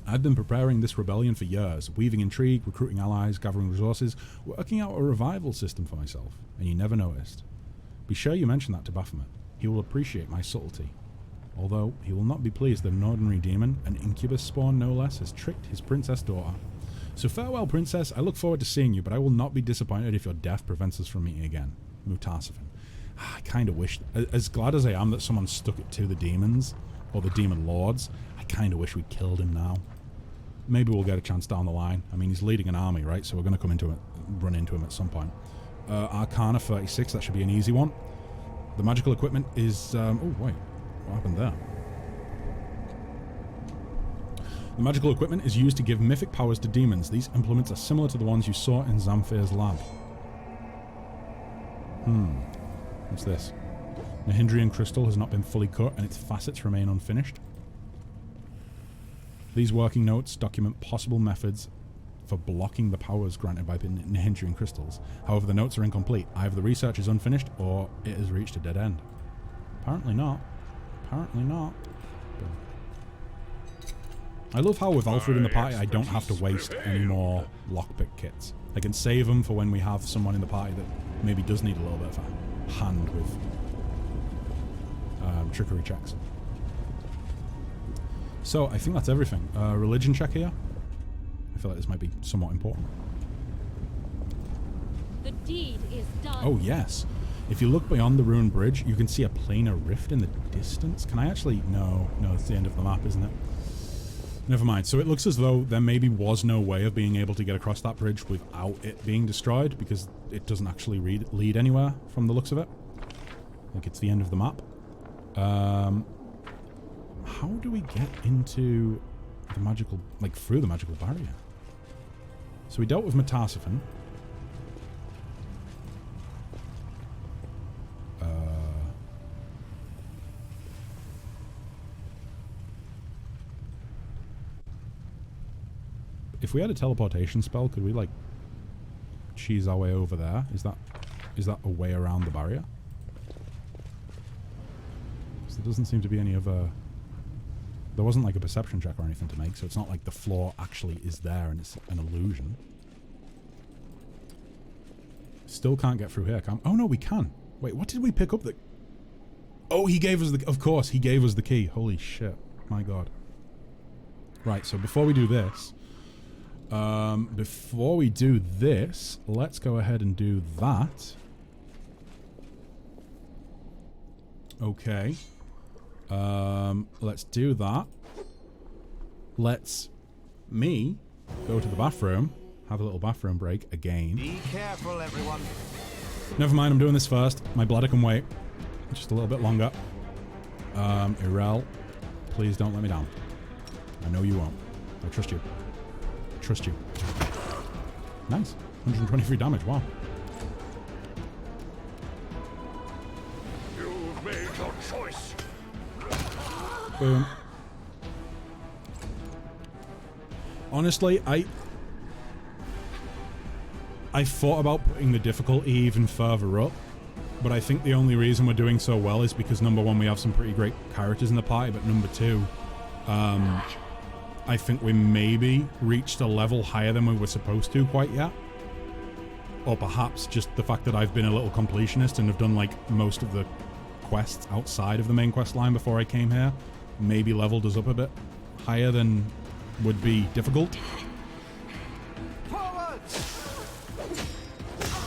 I've been preparing this rebellion for years, weaving intrigue, recruiting allies, gathering resources, working out a revival system for myself, and you never noticed. Be sure you mention that to Baphomet. He will appreciate my subtlety. Although, he will not be pleased that an ordinary demon, an incubus spawn no less, has tricked his princess daughter. So farewell, princess. I look forward to seeing you, but I will not be disappointed if your death prevents us from meeting again. Mutasiphan. I kind of wish... As glad as I am that someone stuck it to the demons, or the demon lords, I kind of wish we killed him now. Maybe we'll get a chance down the line. I mean, he's leading an army, right? So we're going to come into it, run into him at some point. Arcana 36, that should be an easy one. The magical equipment is... oh, wait. What happened there? The magical equipment is used to give mythic powers to demons. These implements are similar to the ones you saw in Zamfir's lab. What's this? Nahindrian crystal has not been fully cut and its facets remain unfinished. These working notes document possible methods for blocking the powers granted by the Nahindrian crystals. However, the notes are incomplete. Either the research is unfinished or it has reached a dead end. Apparently not. Apparently not. I love how with Alfred in the party, I don't have to waste any more lockpick kits. I can save them for when we have someone in the party that maybe does need a little bit of a hand with trickery checks. So, I think that's everything. Religion check here. I feel like this might be somewhat important. The deed is done. Oh, yes. If you look beyond the ruined bridge, you can see a planar rift in the distance. Can I actually... No, it's the end of the map, isn't it? Never mind. So it looks as though there maybe was no way of being able to get across that bridge without it being destroyed, because it doesn't actually lead anywhere from the looks of it. Like, it's the end of the map. How do we get into the magical... like, through the magical barrier? So we dealt with Mutasiphan. If we had a teleportation spell, could we, like, cheese our way over there? Is that a way around the barrier? Because there doesn't seem to be any other... There wasn't, like, a perception check or anything to make, so it's not like the floor actually is there and it's an illusion. Still can't get through here, can... Oh, no, we can. Wait, what did we pick up that... Oh, he gave us the... Of course, he gave us the key. Holy shit. My god. Right, so before we do this... let's go ahead and do that. Okay. Let's do that. Let's me go to the bathroom, have a little bathroom break again. Be careful, everyone. Never mind, I'm doing this first. My bladder can wait. Just a little bit longer. Irel, please don't let me down. I know you won't. I trust you. I trust you. Nice. 123 damage, wow. You've made your choice. Boom. Honestly, I thought about putting the difficulty even further up, but I think the only reason we're doing so well is because number one, we have some pretty great characters in the party, but number two, I think we maybe reached a level higher than we were supposed to quite yet. Or perhaps just the fact that I've been a little completionist and have done like most of the quests outside of the main quest line before I came here, maybe leveled us up a bit higher than would be difficult.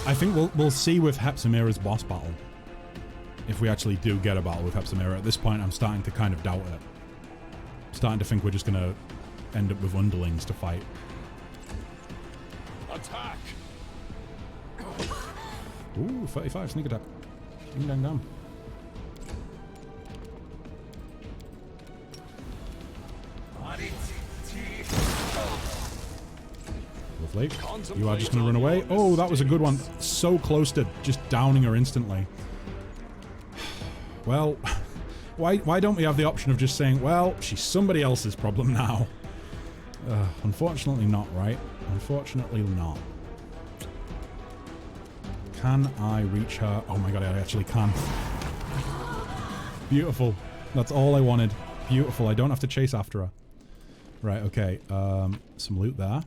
I think we'll see with Hepsamira's boss battle. If we actually do get a battle with Hepsamira. At this point, I'm starting to kind of doubt it. I'm starting to think we're just going to end up with underlings to fight. Attack! Ooh, 35 sneak attack. Ding dang dang. Lovely. You are just going to run away. Oh, that was a good one. So close to just downing her instantly. Well, why don't we have the option of just saying, well, she's somebody else's problem now? Unfortunately not, right? Unfortunately not. Can I reach her? Oh my god, I actually can. Beautiful. That's all I wanted. Beautiful. I don't have to chase after her. Right, okay. Some loot there.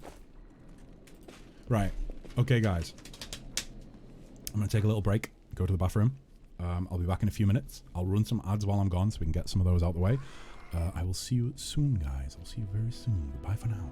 Right. Okay, guys. I'm going to take a little break. Go to the bathroom. I'll be back in a few minutes. I'll run some ads while I'm gone so we can get some of those out the way. I will see you soon, guys. I'll see you very soon. Goodbye for now.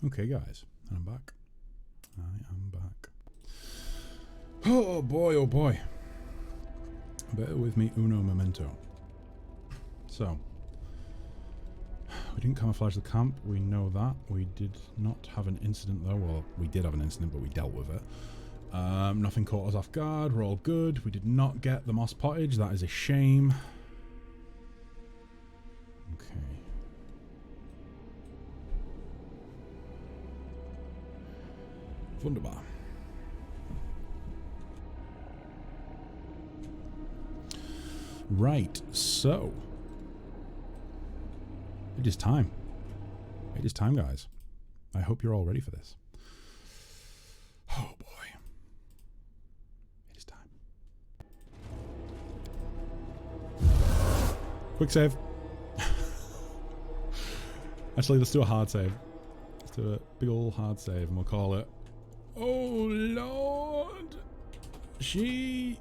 Okay, guys, and I'm back. I am back. Oh boy, oh boy. Bear with me uno momento. So, we didn't camouflage the camp, we know that. We did not have an incident though. Well, we did have an incident, but we dealt with it. Nothing caught us off guard, we're all good. We did not get the moss pottage, that is a shame. Okay. Wunderbar. Right, so It is time. It is time, guys. I hope you're all ready for this. Oh, boy. It is time. Quick save. Actually, let's do a hard save. Let's do a big old hard save, and we'll call it... Oh, Lord. She...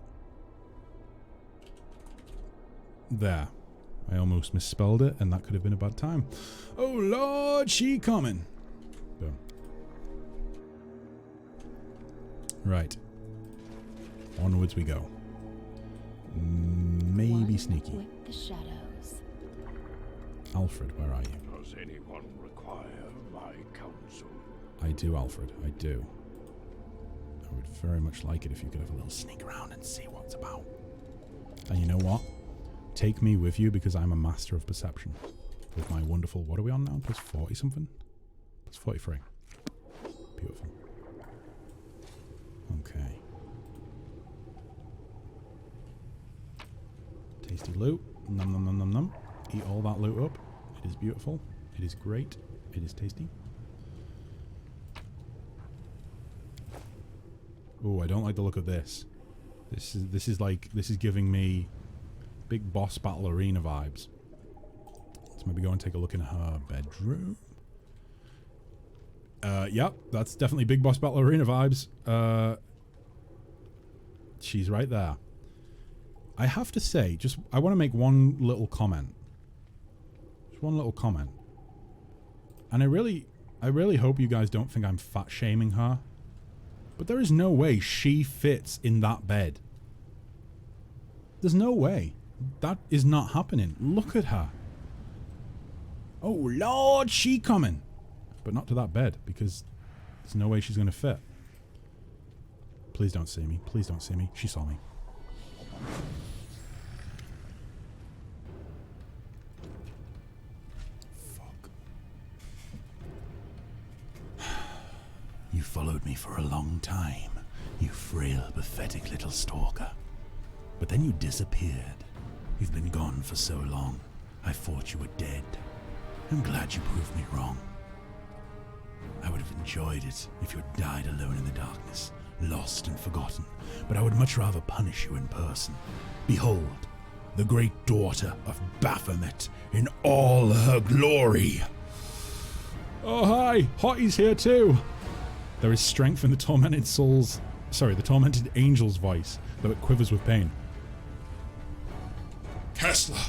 There. I almost misspelled it, and that could have been a bad time. Oh, Lord, she coming. Boom. Right. Onwards we go. Maybe sneaky. With the shadows. Alfred, where are you? Does anyone require my counsel? I do, Alfred. I do. I would very much like it if you could have a little sneak around and see what's about. And you know what? Take me with you because I'm a master of perception. With my wonderful... What are we on now? Plus 40 something? Plus 43. Beautiful. Okay. Tasty loot. Num num num num num. Eat all that loot up. It is beautiful. It is great. It is tasty. Oh, I don't like the look of this. This is giving me big boss battle arena vibes. Let's maybe go and take a look in her bedroom. Yep, that's definitely big boss battle arena vibes. She's right there. I have to say, I want to make one little comment. Just one little comment. And I really hope you guys don't think I'm fat shaming her. But there is no way she fits in that bed. There's no way. That is not happening. Look at her. Oh, Lord, she coming. But not to that bed, because there's no way she's going to fit. Please don't see me. Please don't see me. She saw me. Fuck. You followed me for a long time, you frail, pathetic little stalker. But then you disappeared. You've been gone for so long, I thought you were dead. I'm glad you proved me wrong. I would have enjoyed it if you had died alone in the darkness, lost and forgotten, but I would much rather punish you in person. Behold, the great daughter of Baphomet in all her glory. Oh, hi. Hottie's here too. There is strength in the tormented the tormented angel's voice, though it quivers with pain. Kessler,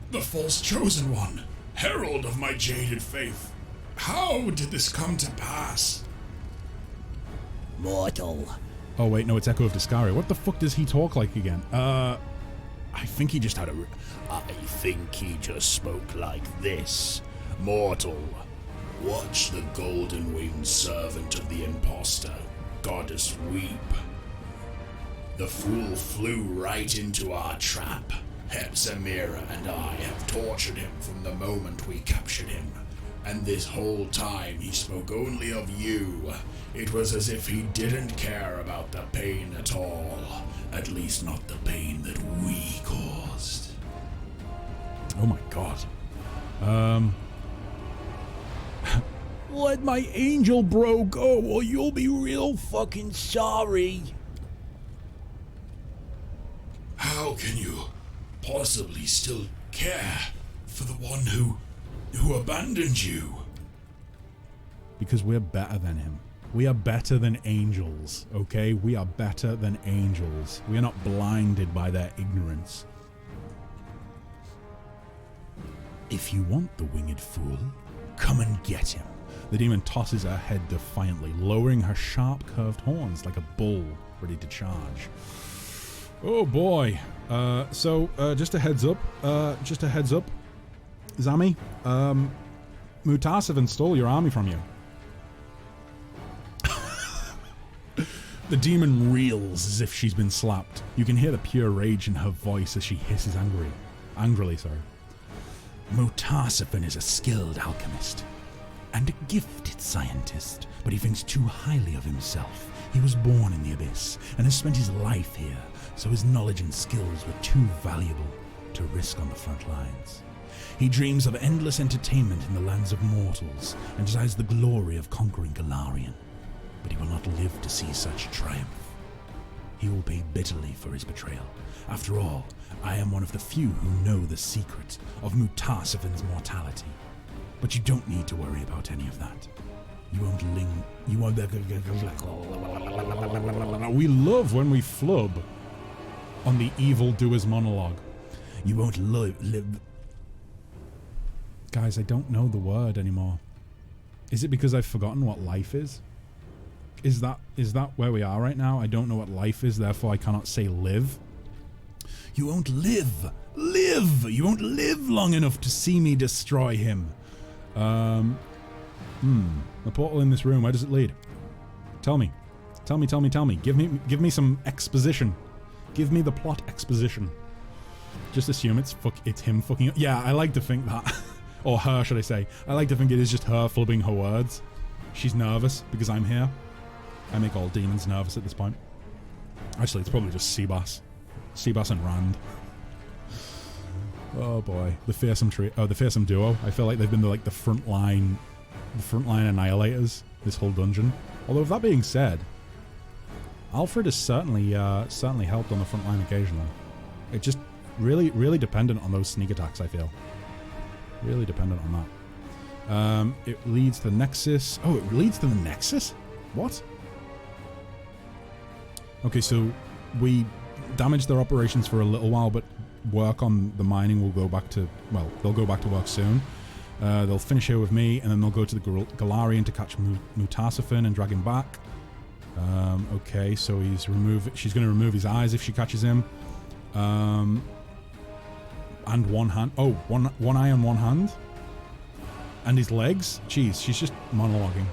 the false chosen one, herald of my jaded faith. How did this come to pass? Mortal. Oh wait, no, it's Echo of Discaria. What the fuck does he talk like again? I think he just had a... I think he just spoke like this. Mortal. Watch the golden-winged servant of the impostor, Goddess Weep. The fool flew right into our trap. Hepzimira and I have tortured him from the moment we captured him. And this whole time he spoke only of you. It was as if he didn't care about the pain at all. At least not the pain that we caused. Oh my god. Let my angel bro go or you'll be real fucking sorry. How can you possibly still care for the one who abandoned you? Because we're better than him. We are better than angels, okay? We are better than angels. We are not blinded by their ignorance. If you want the winged fool, come and get him. The demon tosses her head defiantly, lowering her sharp curved horns like a bull ready to charge. Oh boy. So just a heads up. Zami, Mutasev stole your army from you. The demon reels as if she's been slapped. You can hear the pure rage in her voice as she hisses angrily. Mutasev is a skilled alchemist and a gifted scientist, but he thinks too highly of himself. He was born in the Abyss and has spent his life here, so his knowledge and skills were too valuable to risk on the front lines. He dreams of endless entertainment in the lands of mortals and desires the glory of conquering Golarion. But he will not live to see such triumph. He will pay bitterly for his betrayal. After all, I am one of the few who know the secret of Mutasiphan's mortality. But you don't need to worry about any of that. You won't We love when we flub on the evildoer's monologue. You won't live. Guys, I don't know the word anymore. Is it because I've forgotten what life is? Is that where we are right now? I don't know what life is, therefore I cannot say live. You won't live. Live! You won't live long enough to see me destroy him. The portal in this room, where does it lead? Tell me. Tell me. Give me some exposition. Give me the plot exposition. Just assume it's him fucking... Yeah, I like to think that. Or her, should I say. I like to think it is just her flubbing her words. She's nervous because I'm here. I make all demons nervous at this point. Actually, it's probably just Seabass. Seabass and Rand. Oh boy. The fearsome duo. I feel like they've been the frontline annihilators this whole dungeon. Although, with that being said, Alfred has certainly helped on the front line occasionally. It just really dependent on those sneak attacks, I feel. Really dependent on that. It leads to the Nexus. Oh, it leads to the Nexus? What? Okay, so we damaged their operations for a little while, but work on the mining will go back to... Well, they'll go back to work soon. They'll finish here with me, and then they'll go to the Golarion to catch Mutasiphan and drag him back. Okay, so she's going to remove his eyes if she catches him. And one hand. Oh, one eye and one hand. And his legs. Jeez, she's just monologuing.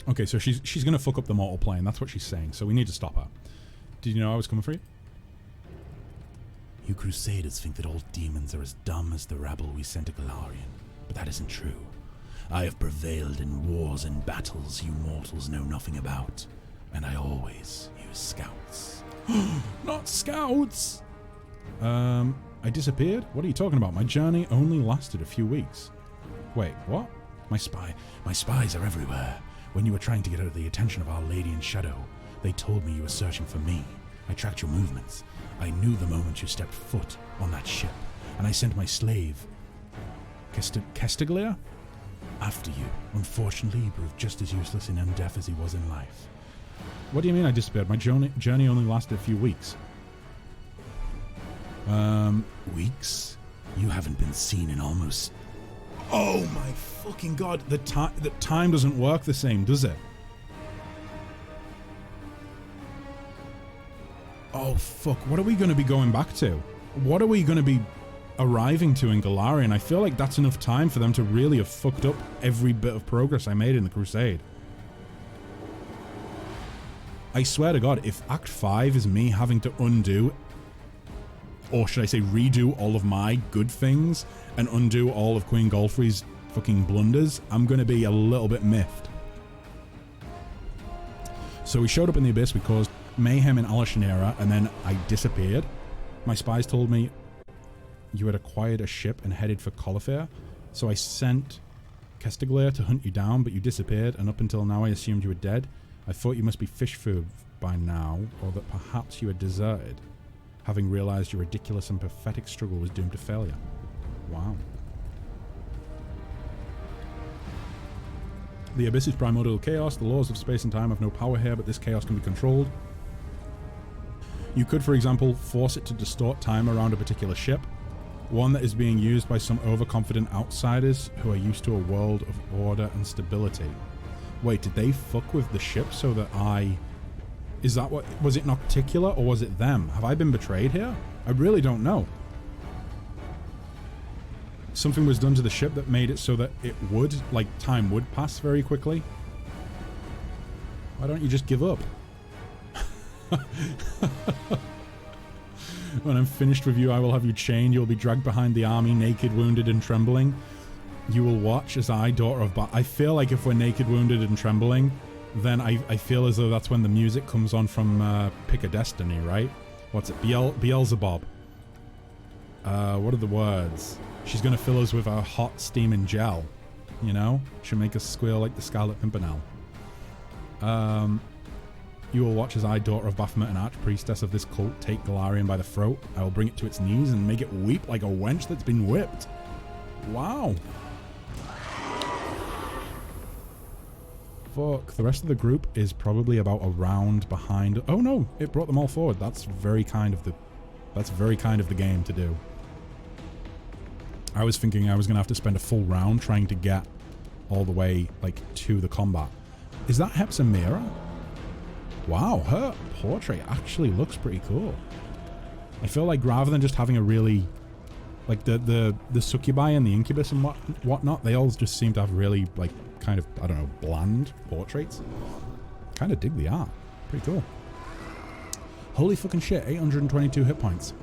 Okay, so she's going to fuck up the mortal plane. That's what she's saying. So we need to stop her. Did you know I was coming for you? You Crusaders think that all demons are as dumb as the rabble we sent to Golarion, but that isn't true. I have prevailed in wars and battles you mortals know nothing about, and I always use scouts. Not scouts! I disappeared? What are you talking about? My journey only lasted a few weeks. Wait, what? My spies are everywhere. When you were trying to get out of the attention of Our Lady in Shadow, they told me you were searching for me. I tracked your movements. I knew the moment you stepped foot on that ship, and I sent my slave, Kestiglia? after you. Unfortunately, he proved just as useless in Undeath as he was in life. What do you mean I disappeared? My journey only lasted a few weeks. Weeks? You haven't been seen in almost... Oh my fucking god! The time doesn't work the same, does it? Oh fuck! What are we going to be going back to? What are we going to be arriving to in Golarion? I feel like that's enough time for them to really have fucked up every bit of progress I made in the Crusade. I swear to God, if Act 5 is me having to undo, or should I say redo all of my good things and undo all of Queen Golfrey's fucking blunders, I'm going to be a little bit miffed. So we showed up in the Abyss, we caused mayhem in Alashanera, and then I disappeared. My spies told me you had acquired a ship and headed for Colifair, so I sent Kestiglia to hunt you down, but you disappeared, and up until now I assumed you were dead. I thought you must be fish food by now, or that perhaps you had deserted, having realized your ridiculous and pathetic struggle was doomed to failure. Wow. The Abyss is primordial chaos. The laws of space and time have no power here, but this chaos can be controlled. You could, for example, force it to distort time around a particular ship, one that is being used by some overconfident outsiders who are used to a world of order and stability. Wait, did they fuck with the ship so that is that what... Was it Nocticular or was it them? Have I been betrayed here? I really don't know. Something was done to the ship that made it so that it would, like, time would pass very quickly. Why don't you just give up? When I'm finished with you, I will have you chained. You'll be dragged behind the army, naked, wounded, and trembling. You will watch as I, daughter of I feel like if we're naked, wounded, and trembling, then I feel as though that's when the music comes on from Pick a Destiny, right? What's it? Beelzebub. What are the words? She's going to fill us with a hot steaming gel. You know? She'll make us squeal like the Scarlet Pimpernel. You will watch as I, daughter of Baphomet and archpriestess of this cult, take Galarian by the throat. I will bring it to its knees and make it weep like a wench that's been whipped. Wow. Fuck. The rest of the group is probably about a round behind. Oh no, it brought them all forward. That's very kind of the game to do. I was thinking I was gonna have to spend a full round trying to get all the way like to the combat. Is that Hepzibah? Wow, her portrait actually looks pretty cool. I feel like rather than just having a really like the succubi and the incubus and whatnot, they all just seem to have really like kind of, I don't know, bland portraits. Kind of dig the art. Pretty cool. Holy fucking shit, 822 hit points.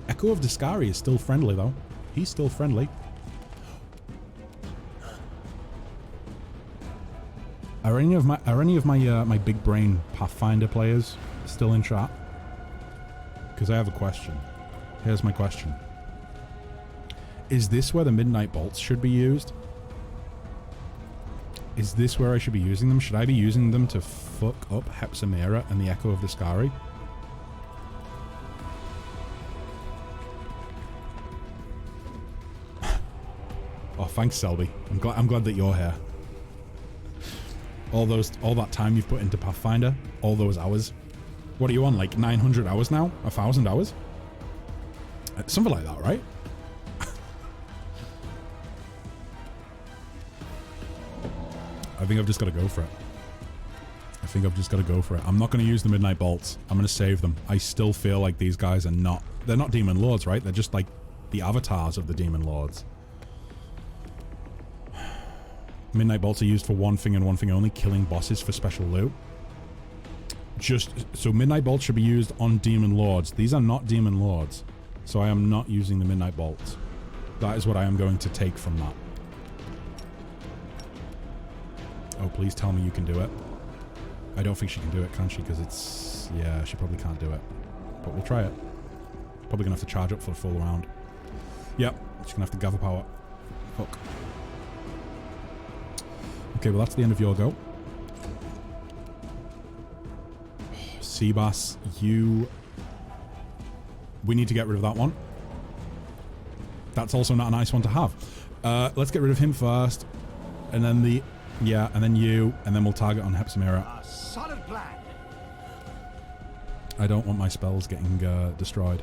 Echo of Discari is still friendly though. He's still friendly. Are any of my my big brain Pathfinder players still in chat? Because I have a question. Here's my question. Is this where the Midnight Bolts should be used? Is this where I should be using them? Should I be using them to fuck up Hepzibah and the Echo of the Scari? Oh, thanks, Selby. I'm glad that you're here. All that time you've put into Pathfinder, all those hours. What are you on, like 900 hours now? 1,000 hours? Something like that, right? I think I've just got to go for it. I'm not going to use the Midnight Bolts. I'm going to save them. I still feel like these guys are not... They're not Demon Lords, right? They're just like the avatars of the Demon Lords. Midnight Bolts are used for one thing and one thing only, killing bosses for special loot. So Midnight Bolts should be used on Demon Lords. These are not Demon Lords. So I am not using the Midnight Bolts. That is what I am going to take from that. Oh, please tell me you can do it. I don't think she can do it, can she? Because it's... Yeah, she probably can't do it. But we'll try it. Probably going to have to charge up for the full round. Yep, she's going to have to gather power. Fuck. Okay, well that's the end of your go. Seabass, you... We need to get rid of that one. That's also not a nice one to have. Let's get rid of him first. And then the... Yeah, and then you. And then we'll target on Hepzibah. A solid plan. I don't want my spells getting destroyed.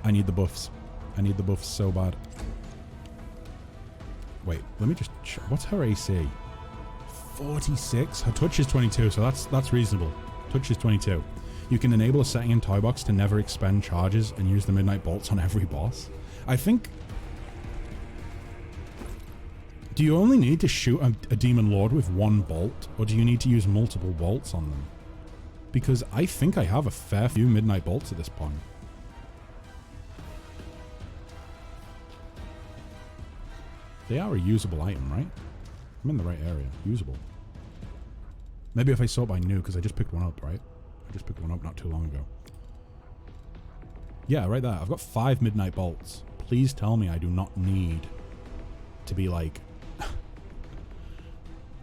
I need the buffs. I need the buffs so bad. Wait, let me just check. What's her AC? 46? Her touch is 22, so that's reasonable. Touch is 22. You can enable a setting in Toy Box to never expend charges and use the Midnight Bolts on every boss. I think... Do you only need to shoot a Demon Lord with one bolt, or do you need to use multiple bolts on them? Because I think I have a fair few Midnight Bolts at this point. They are a usable item, right? I'm in the right area. Usable. Maybe if I sort by new, because I just picked one up, right? I just picked one up not too long ago. Yeah, right there. I've got 5 Midnight Bolts. Please tell me I do not need to be, like,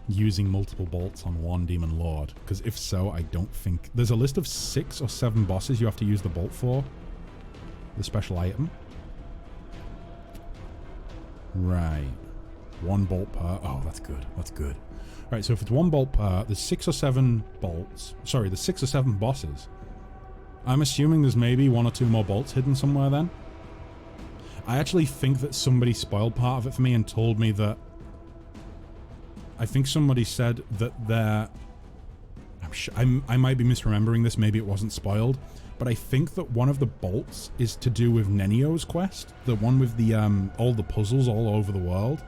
using multiple bolts on one Demon Lord. Because if so, I don't think... There's a list of 6 or 7 bosses you have to use the bolt for. The special item. Right. 1 bolt per... Oh, that's good. That's good. Right, so if it's 1 bolt per, there's 6 or 7 bolts. Sorry, there's 6 or 7 bosses. I'm assuming there's maybe 1 or 2 more bolts hidden somewhere then. I actually think that somebody spoiled part of it for me and told me that... I think somebody said that there... I might be misremembering this, maybe it wasn't spoiled. But I think that one of the bolts is to do with Nenio's quest. The one with the all the puzzles all over the world.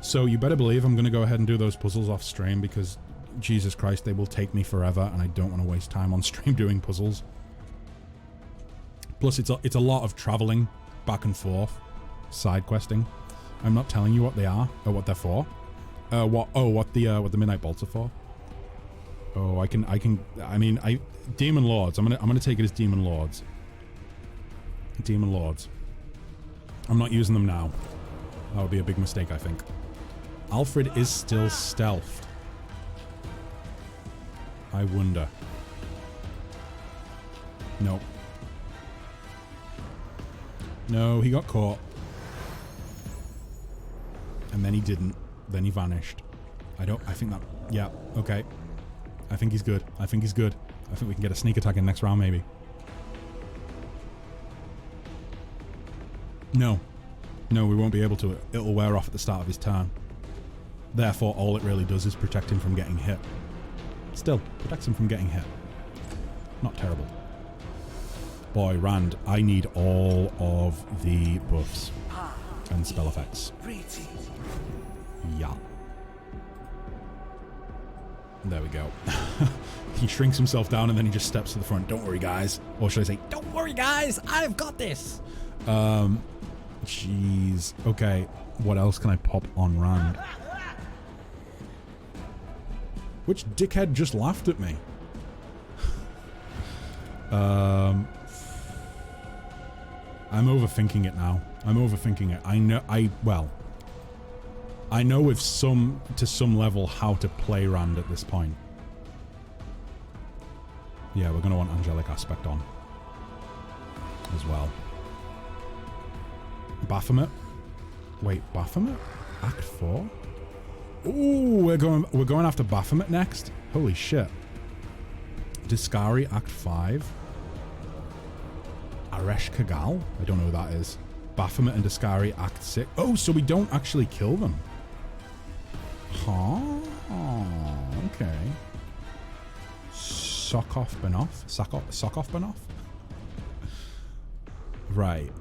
So you better believe I'm going to go ahead and do those puzzles off stream because, Jesus Christ, they will take me forever and I don't want to waste time on stream doing puzzles. Plus, it's a lot of traveling back and forth, side questing. I'm not telling you what they are or what they're for. What the Midnight Bolts are for. Oh, I mean, Demon Lords. I'm gonna take it as Demon Lords. Demon Lords. I'm not using them now. That would be a big mistake, I think. Alfred is still stealthed. I wonder. No. No, he got caught. And then he didn't. Then he vanished. I think that... Yeah, okay. I think he's good. I think he's good. I think we can get a sneak attack in next round, maybe. No. No, we won't be able to. It'll wear off at the start of his turn. Therefore, all it really does is protect him from getting hit. Still, protects him from getting hit. Not terrible. Boy, Rand, I need all of the buffs and spell effects. Yeah. There we go. He shrinks himself down and then he just steps to the front. Don't worry, guys. Or should I say, don't worry, guys. I've got this. Jeez. Okay. What else can I pop on Rand? Which dickhead just laughed at me? I'm overthinking it now. I'm overthinking it. I know with to some level how to play Rand at this point. Yeah, we're gonna want Angelic Aspect on as well. Baphomet. Wait, Baphomet? Act 4? Ooh, we're going after Baphomet next. Holy shit. Discari Act 5. Aresh Kagal? I don't know who that is. Baphomet and Discari Act 6. Oh, so we don't actually kill them. Huh? Oh, okay. Sokoff Banoff? Sokoff Banoff? Right.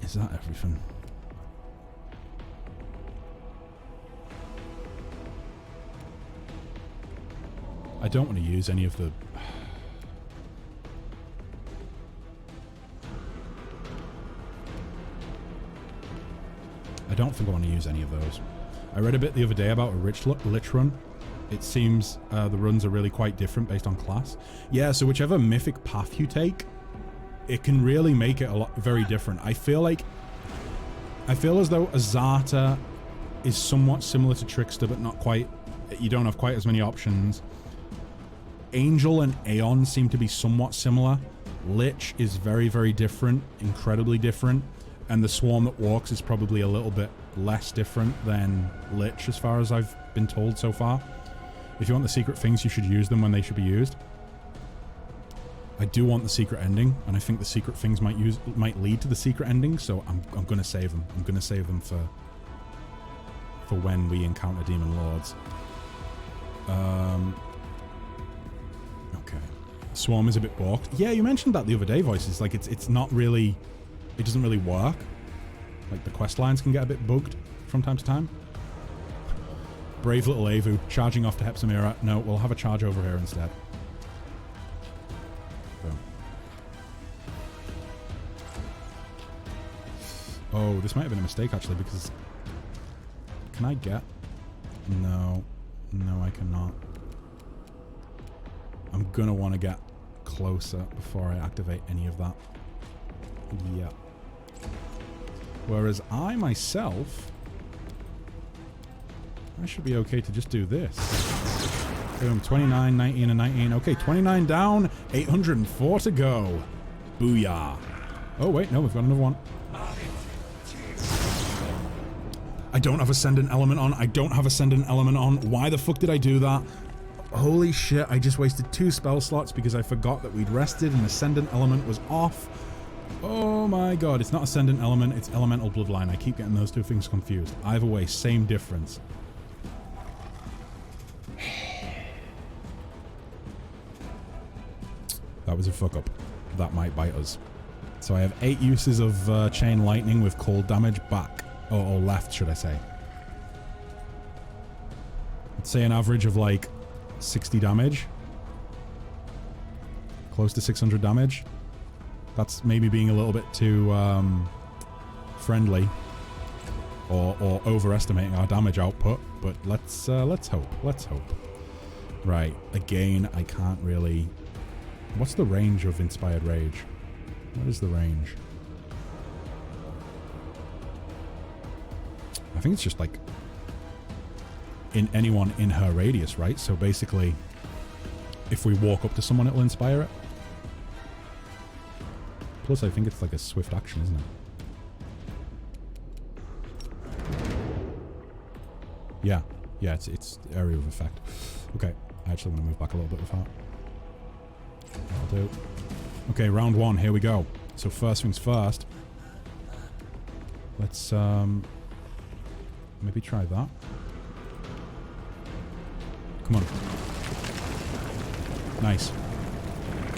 Is that everything? I don't want to use any of the... I don't think I want to use any of those. I read a bit the other day about a Lich run. It seems the runs are really quite different based on class. Yeah, so whichever mythic path you take, it can really make it very different. I feel as though Azata is somewhat similar to Trickster, but not quite. You don't have quite as many options. Angel and Aeon seem to be somewhat similar. Lich is very, very different, incredibly different. And the Swarm that walks is probably a little bit less different than Lich, as far as I've been told so far. If you want the secret things, you should use them when they should be used. I do want the secret ending, and I think the secret things might lead to the secret ending, so I'm going to save them. I'm going to save them for when we encounter Demon Lords. Okay. Swarm is a bit balked. Yeah, you mentioned that the other day, Voices. Like, it's not really... It doesn't really work. Like, the quest lines can get a bit bugged from time to time. Brave little Avu, charging off to Hepsamira. No, we'll have a charge over here instead. Boom. Oh, this might have been a mistake, actually, because... Can I get... No. No, I cannot. I'm gonna want to get closer before I activate any of that. Yeah. Whereas I myself... I should be okay to just do this. Boom, 29, 19, and 19. Okay, 29 down, 804 to go. Booyah. Oh, wait, no, we've got another one. I don't have Ascendant Element on. I don't have Ascendant Element on. Why the fuck did I do that? Holy shit, I just wasted 2 spell slots because I forgot that we'd rested and Ascendant Element was off. Oh my god, it's not Ascendant Element, it's Elemental Bloodline. I keep getting those two things confused. Either way, same difference. That was a fuck up. That might bite us. So I have 8 uses of Chain Lightning with cold damage back. Or left, should I say. I'd say an average of like 60 damage. Close to 600 damage. That's maybe being a little bit too friendly. or overestimating our damage output, but let's hope. Let's hope. Right, again, I can't really... What's the range of Inspired Rage? What is the range? I think it's just like in anyone in her radius, right? So basically, if we walk up to someone, it'll inspire it. Plus, I think it's like a swift action, isn't it? Yeah, it's area of effect. Okay, I actually want to move back a little bit with that. That'll do. Okay, round 1, here we go. So first things first. Let's maybe try that. Come on. Nice.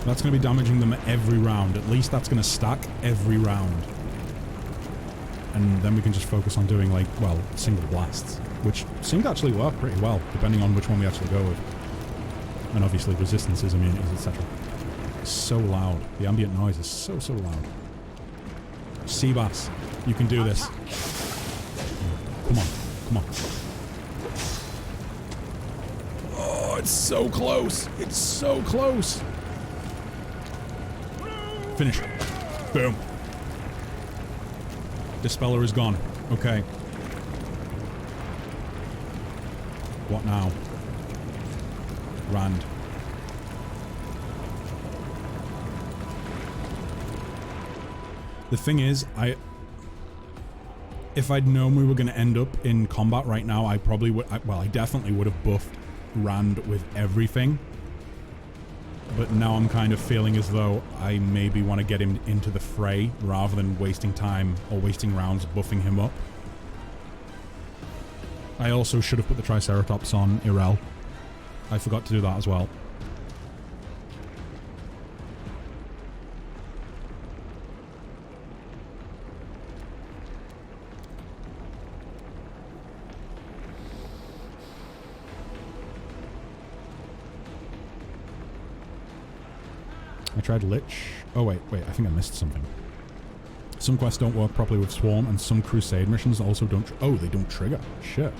That's going to be damaging them every round. At least that's going to stack every round. And then we can just focus on doing, like, well, single blasts. Which seem to actually work pretty well, depending on which one we actually go with. And obviously resistances, immunities, etc. It's so loud. The ambient noise is so loud. Seabass, you can do this. Come on, come on. Oh, it's so close. It's so close. Finish. Boom. Dispeller is gone. Okay. What now? Rand. The thing is, if I'd known we were going to end up in combat right now, I probably would... well, I definitely would have buffed Rand with everything. But now I'm kind of feeling as though I maybe want to get him into the fray rather than wasting time or wasting rounds buffing him up. I also should have put the Triceratops on Irel. I forgot to do that as well. I tried Lich. Oh wait, I think I missed something. Some quests don't work properly with Swarm, and some Crusade missions also don't... oh, they don't trigger. Shit.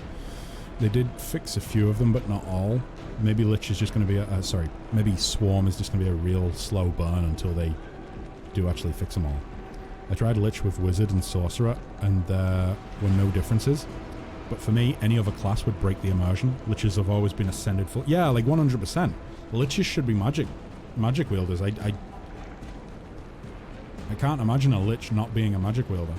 They did fix a few of them, but not all. Maybe Lich is just going to be a... sorry, maybe Swarm is just going to be a real slow burn until they do actually fix them all. I tried Lich with Wizard and Sorcerer, and there were no differences. But for me, any other class would break the immersion. Liches have always been ascended full... yeah, like 100%. Liches should be magic wielders. I can't imagine a Lich not being a magic wielder.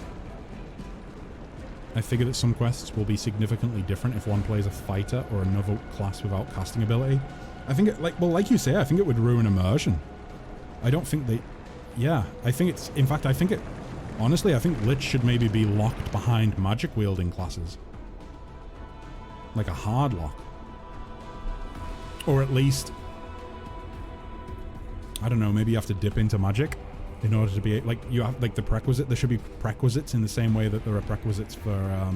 I figure that some quests will be significantly different if one plays a fighter or another class without casting ability. I think it, like you say, I think it would ruin immersion. I don't think they... yeah, I think it's... in fact, I think it... honestly, I think Lich should maybe be locked behind magic wielding classes. Like a hard lock. Or at least... I don't know, maybe you have to dip into magic in order to be... like, you have, like, the prerequisite... there should be prerequisites in the same way that there are prerequisites for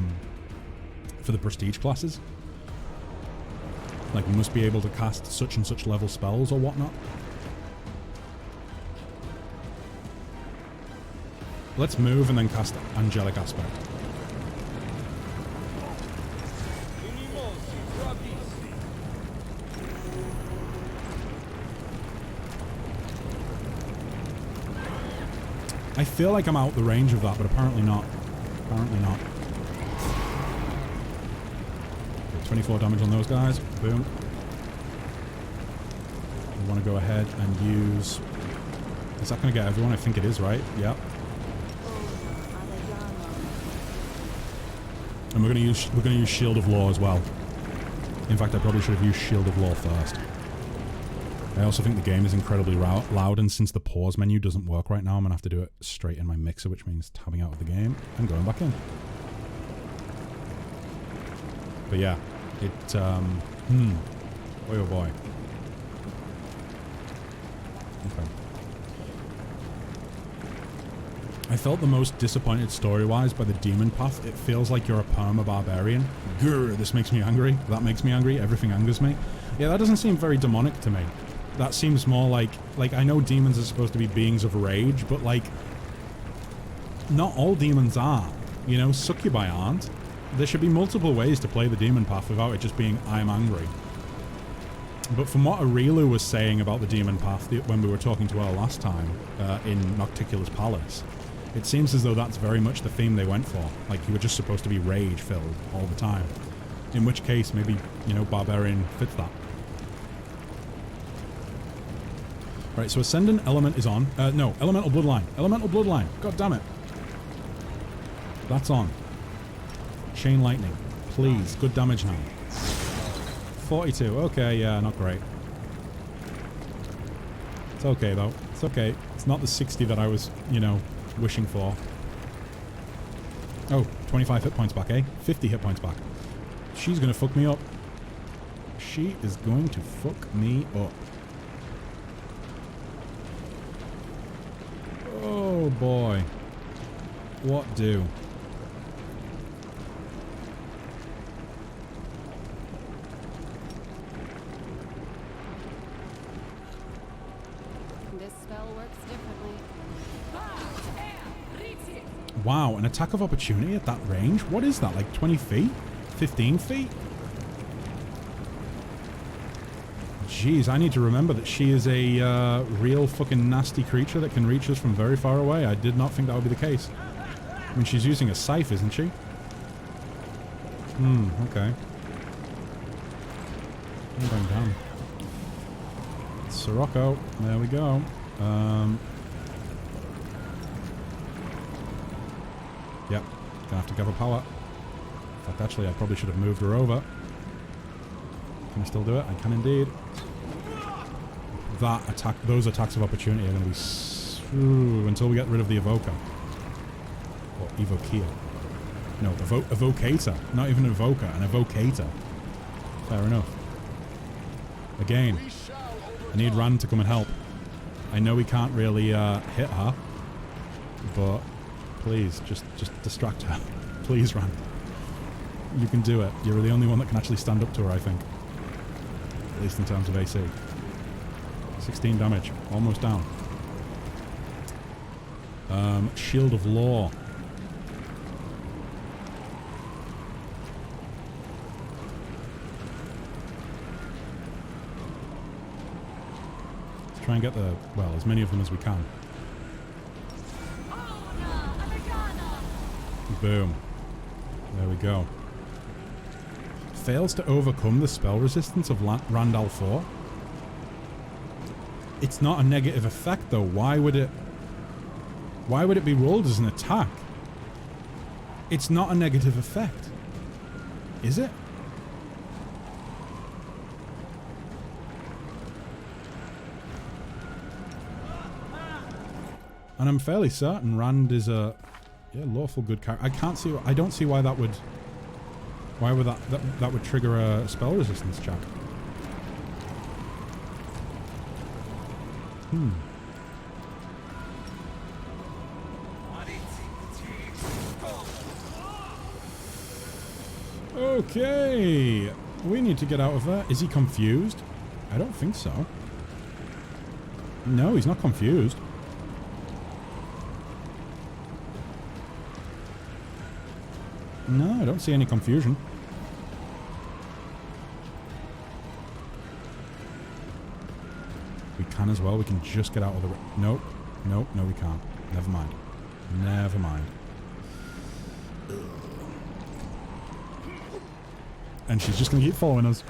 the prestige classes. Like, you must be able to cast such and such level spells or whatnot. Let's move and then cast Angelic Aspect. I feel like I'm out the range of that, but apparently not. Apparently not. Okay, 24 damage on those guys. Boom. We want to go ahead and use... is that going to get everyone? I think it is, right? Yep. And we're going to use Shield of Law as well. In fact, I probably should have used Shield of Law first. I also think the game is incredibly loud, and since the pause menu doesn't work right now, I'm going to have to do it straight in my mixer, which means tabbing out of the game and going back in. But yeah, it, boy oh boy. Okay. I felt the most disappointed story-wise by the Demon Path. It feels like you're a perma-barbarian. Grr, this makes me angry. That makes me angry. Everything angers me. Yeah, that doesn't seem very demonic to me. That seems more like I know demons are supposed to be beings of rage, but like, not all demons are. You know, succubi aren't. There should be multiple ways to play the demon path without it just being I'm angry. But from what Arilu was saying about the demon path when we were talking to her last time in Nocticula's Palace, it seems as though that's very much the theme they went for. Like, you were just supposed to be rage-filled all the time. In which case, maybe, you know, Barbarian fits that. Right, so Ascendant Element is on. No, Elemental Bloodline. Elemental Bloodline. God damn it. That's on. Chain Lightning. Please. Good damage now. 42. Okay, yeah, not great. It's okay, though. It's okay. It's not the 60 that I was, you know, wishing for. Oh, 25 hit points back, eh? 50 hit points back. She's gonna fuck me up. She is going to fuck me up. Oh boy. What do? This spell works differently. Wow, an attack of opportunity at that range? What is that, like 20 feet? 15 feet? Jeez, I need to remember that she is a real fucking nasty creature that can reach us from very far away. I did not think that would be the case. I mean, she's using a scythe, isn't she? Okay. I'm going down. Sirocco, there we go. Yep, gonna have to give her power. In fact, actually, I probably should have moved her over. Can I still do it? I can indeed. That attack, those attacks of opportunity are going to be until we get rid of the evoker. Or evokia. No, evocator. Not even an evoker, an evocator. Fair enough. Again, I need Rand to come and help. I know we can't really hit her, but please, just distract her. Please, Rand. You can do it. You're the only one that can actually stand up to her, I think. At least in terms of AC. 16 damage. Almost down. Shield of Law. Let's try and get the, well, as many of them as we can. Boom. There we go. Fails to overcome the spell resistance of Randall 4. It's not a negative effect though. Why would it be rolled as an attack? It's not a negative effect. Is it? And I'm fairly certain Rand is a lawful good character. I don't see why that would that would trigger a spell resistance check. Okay. We need to get out of there. Is he confused? I don't think so. No, he's not confused. No, I don't see any confusion. We can as well. We can just get out of the... Nope. Nope. No, we can't. Never mind. Never mind. And she's just going to keep following us.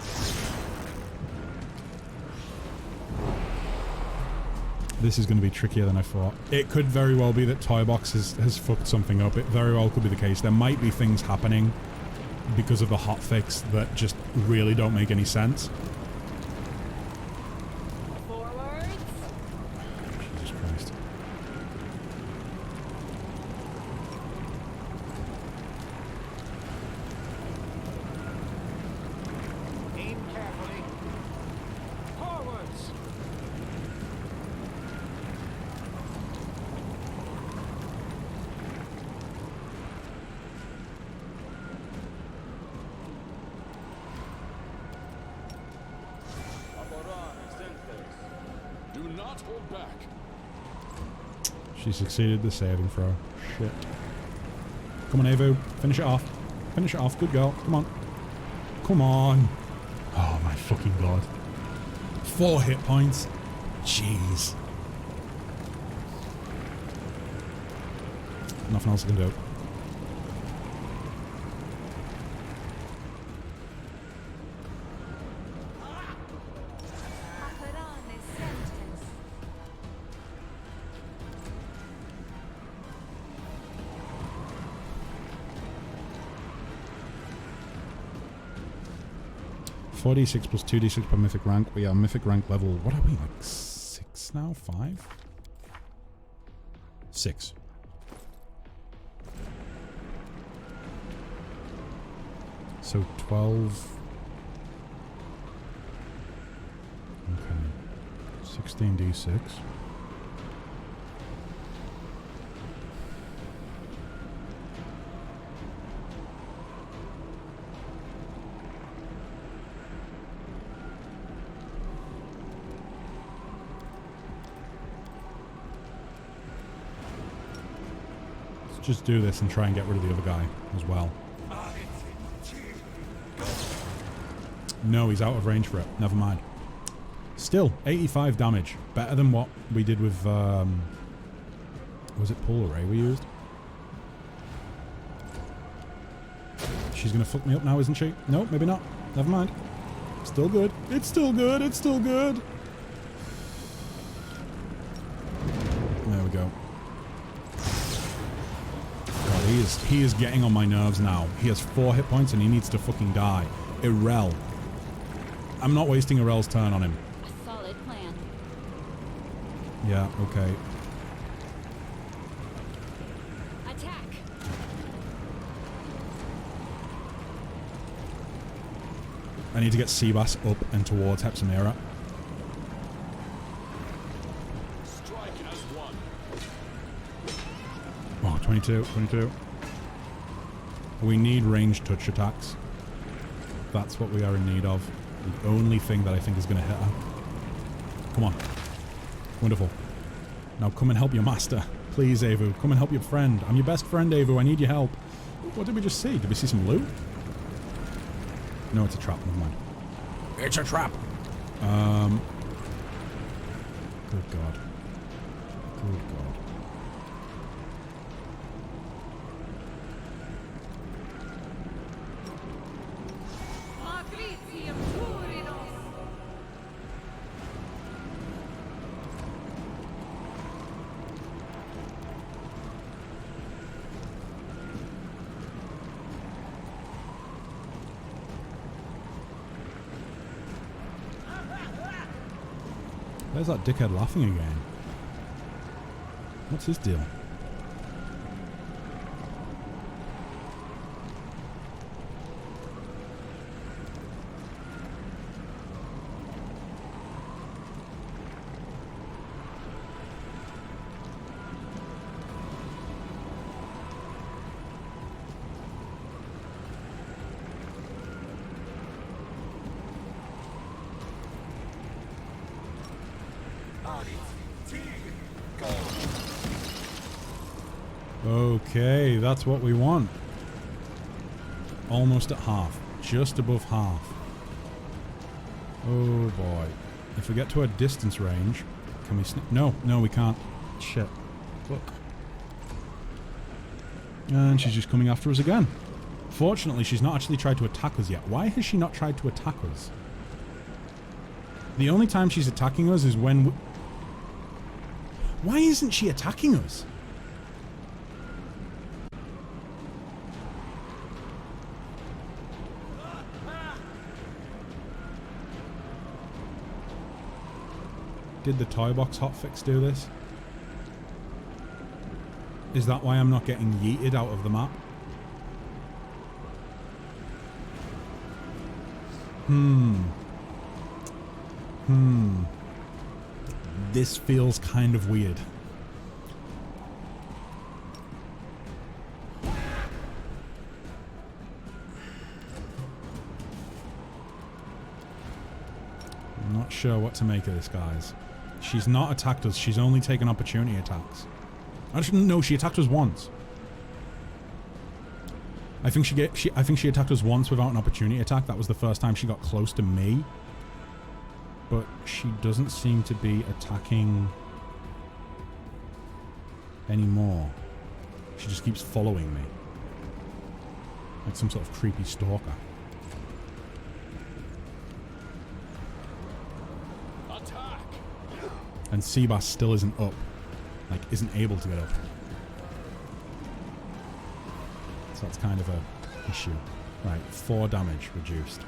This is going to be trickier than I thought. It could very well be that Toybox has fucked something up. It very well could be the case. There might be things happening because of the hotfix that just really don't make any sense. Jesus Christ. Aim carefully. Forwards. Do not hold back. She succeeded the saving throw. Shit. Come on, Avu. Finish it off. Finish it off. Good girl. Come on. Come on. Oh my fucking god. 4 hit points. Jeez. Nothing else I can do. .4d6 plus 2d6 per mythic rank. We are mythic rank level. What are we, like 6 now? 5? 6. So 12. Okay. 16d6. Just do this and try and get rid of the other guy as well. No, he's out of range for it. Never mind. Still, 85 damage. Better than what we did with, was it Polar Ray we used? She's gonna fuck me up now, isn't she? No, maybe not. Never mind. Still good. It's still good. It's still good. There we go. He is getting on my nerves now. He has 4 hit points and he needs to fucking die. Irrel. I'm not wasting Irel's turn on him. A solid plan. Yeah, okay. Attack. I need to get Seabass up and towards Hepsamira. Strike as one. Oh, 22, 22. We need ranged touch attacks. That's what we are in need of. The only thing that I think is going to hit her. Come on. Wonderful. Now come and help your master. Please, Avu. Come and help your friend. I'm your best friend, Avu. I need your help. What did we just see? Did we see some loot? No, it's a trap. Never mind. It's a trap. Good God. Good God. There's that dickhead laughing again. What's his deal? Okay, that's what we want. Almost at half. Just above half. Oh boy. If we get to a distance range, can we sneak? No, no we can't. Shit. Look. And she's just coming after us again. Fortunately, she's not actually tried to attack us yet. Why has she not tried to attack us? The only time she's attacking us is when we... Why isn't she attacking us? Did the toy box hotfix do this? Is that why I'm not getting yeeted out of the map? This feels kind of weird. I'm not sure what to make of this, guys. She's not attacked us. She's only taken opportunity attacks. Actually, no, she attacked us once. I think she attacked us once without an opportunity attack. That was the first time she got close to me. But she doesn't seem to be attacking anymore. She just keeps following me. Like some sort of creepy stalker. Attack! And Seabass still isn't up. Like, isn't able to get up. So that's kind of a issue. Right, 4 damage reduced.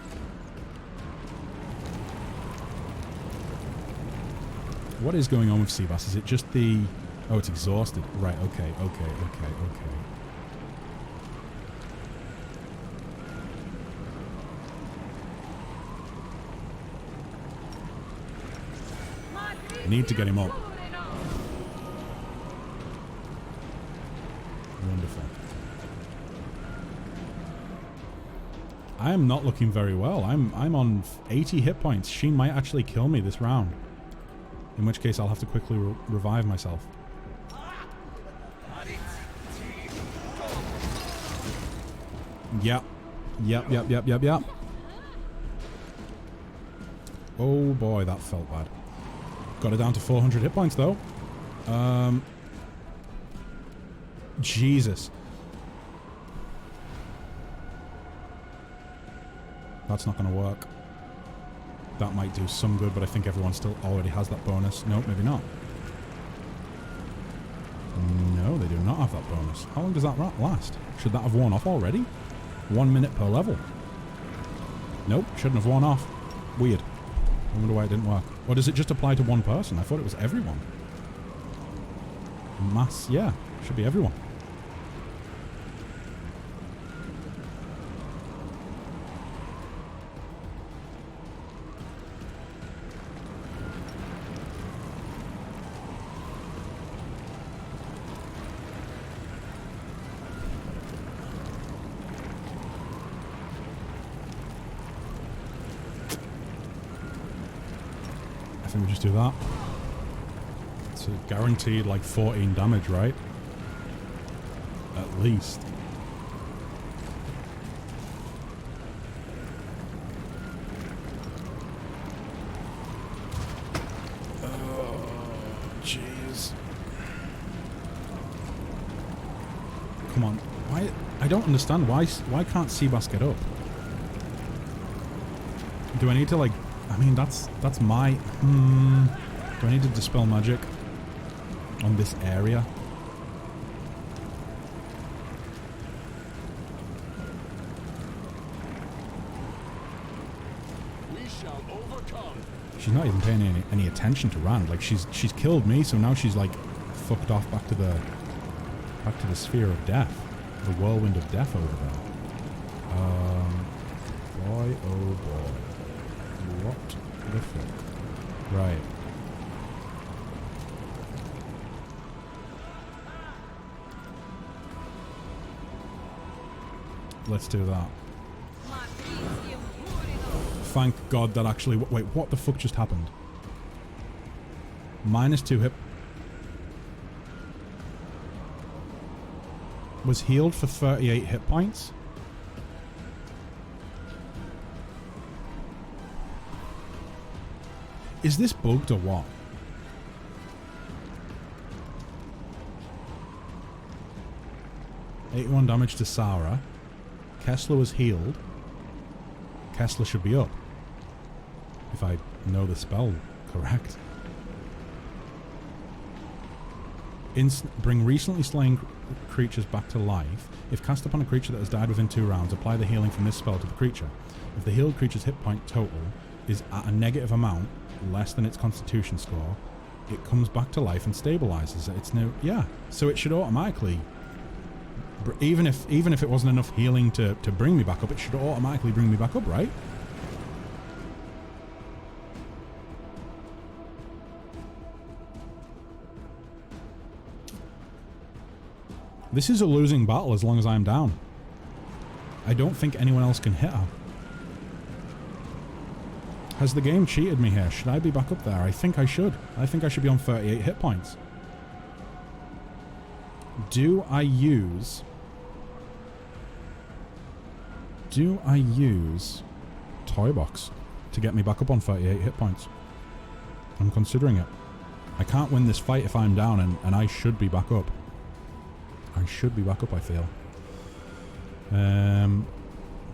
What is going on with Seabass? Is it just the... Oh, it's exhausted. Right, okay. I need to get him up. Wonderful. I am not looking very well. I'm on 80 hit points. She might actually kill me this round. In which case I'll have to quickly revive myself. Yep. Oh boy, that felt bad. Got it down to 400 hit points though. Jesus. That's not going to work. That might do some good, but I think everyone still already has that bonus. No, maybe not. No, they do not have that bonus. How long does that last? Should that have worn off already? 1 minute per level. Nope, shouldn't have worn off. Weird. I wonder why it didn't work. Or does it just apply to one person? I thought it was everyone. Mass, yeah. Should be everyone. I think we just do that. It's a guaranteed like 14 damage, right? At least. Oh, jeez. Come on. Why? I don't understand. Why can't Seabass get up? Do I need to like... I mean, that's my... Do I need to dispel magic on this area? We shall overcome. She's not even paying any attention to Rand. Like she's killed me, so now she's like fucked off back to the sphere of death, the whirlwind of death over there. Boy, oh boy. What the fuck? Right. Let's do that. Thank God that actually... Wait, what the fuck just happened? -2 hit... Was healed for 38 hit points? Is this bugged or what? 81 damage to Sarah. Kessler was healed. Kessler should be up. If I know the spell correct. Bring recently slain creatures back to life. If cast upon a creature that has died within 2 rounds, apply the healing from this spell to the creature. If the healed creature's hit point total is at a negative amount, less than its constitution score, it comes back to life and stabilizes it. It's no... Yeah. So it should automatically... Even if it wasn't enough healing to bring me back up, it should automatically bring me back up, right? This is a losing battle as long as I'm down. I don't think anyone else can hit her. Has the game cheated me here? Should I be back up there? I think I should. I think I should be on 38 hit points. Do I use... Do I use Toy Box to get me back up on 38 hit points? I'm considering it. I can't win this fight if I'm down, and I should be back up. I should be back up, I feel.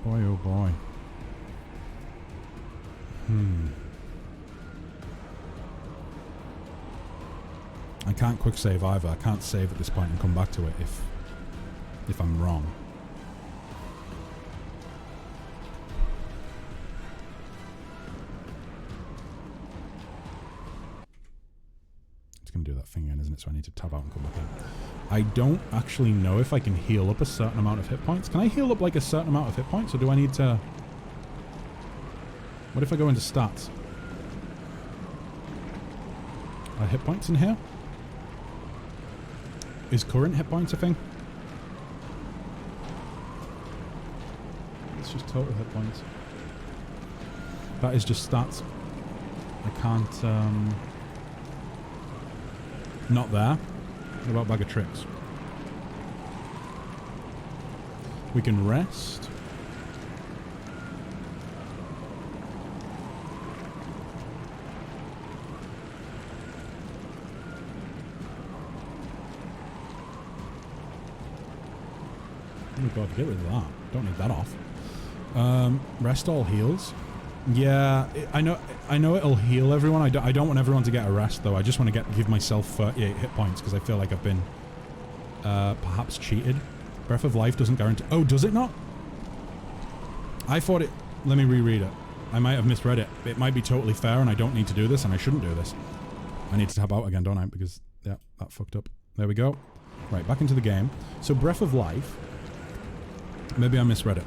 Boy, oh boy. I can't quick save either. I can't save at this point and come back to it if I'm wrong. It's going to do that thing again, isn't it? So I need to tab out and come back in. I don't actually know if I can heal up a certain amount of hit points. Can I heal up like a certain amount of hit points, or do I need to... What if I go into stats? Are hit points in here? Is current hit points a thing? It's just total hit points. That is just stats. I can't, not there. What about bag of tricks? We can rest. Oh god, get rid of that. Don't need that off. Rest all heals. Yeah, I know it'll heal everyone. I don't want everyone to get a rest though. I just want to give myself 38 hit points because I feel like I've been perhaps cheated. Breath of Life doesn't guarantee... Oh, does it not? I thought it... Let me reread it. I might have misread it. It might be totally fair and I don't need to do this and I shouldn't do this. I need to tab out again, don't I? Because, yeah, that fucked up. There we go. Right, back into the game. So Breath of Life... Maybe I misread it.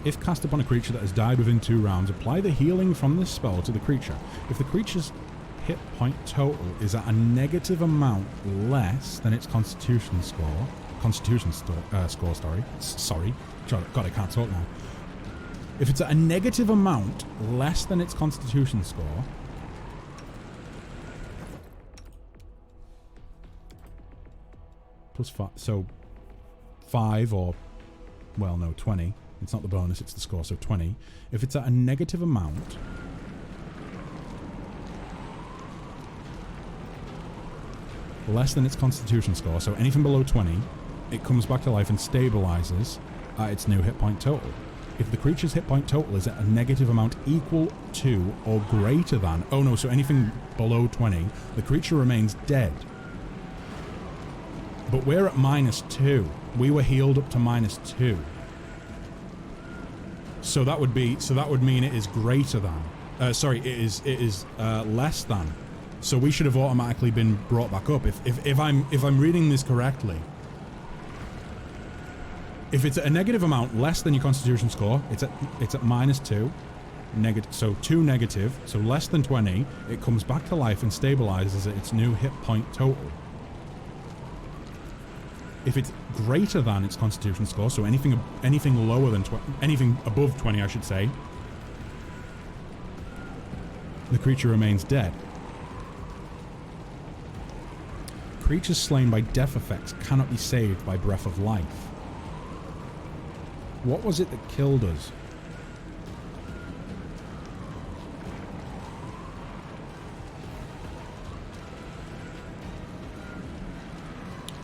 If cast upon a creature that has died within 2 rounds, apply the healing from this spell to the creature. If the creature's hit point total is at a negative amount less than its constitution score... Sorry. God, I can't talk now. If it's at a negative amount less than its constitution score... Plus 5, so 5 or, well no, 20. It's not the bonus, it's the score, so 20. If it's at a negative amount, less than its constitution score, so anything below 20, it comes back to life and stabilizes at its new hit point total. If the creature's hit point total is at a negative amount equal to or greater than, oh no, so anything below 20, the creature remains dead. But we're at -2. We were healed up to -2. So that would mean it is greater than. Sorry, it is less than. So we should have automatically been brought back up. If I'm reading this correctly. If it's at a negative amount less than your constitution score, it's at -2. So 2 negative, so less than 20, it comes back to life and stabilizes at its new hit point total. If it's greater than its constitution score, so anything lower than anything above 20, I should say, the creature remains dead. Creatures slain by death effects cannot be saved by Breath of Life. What was it that killed us?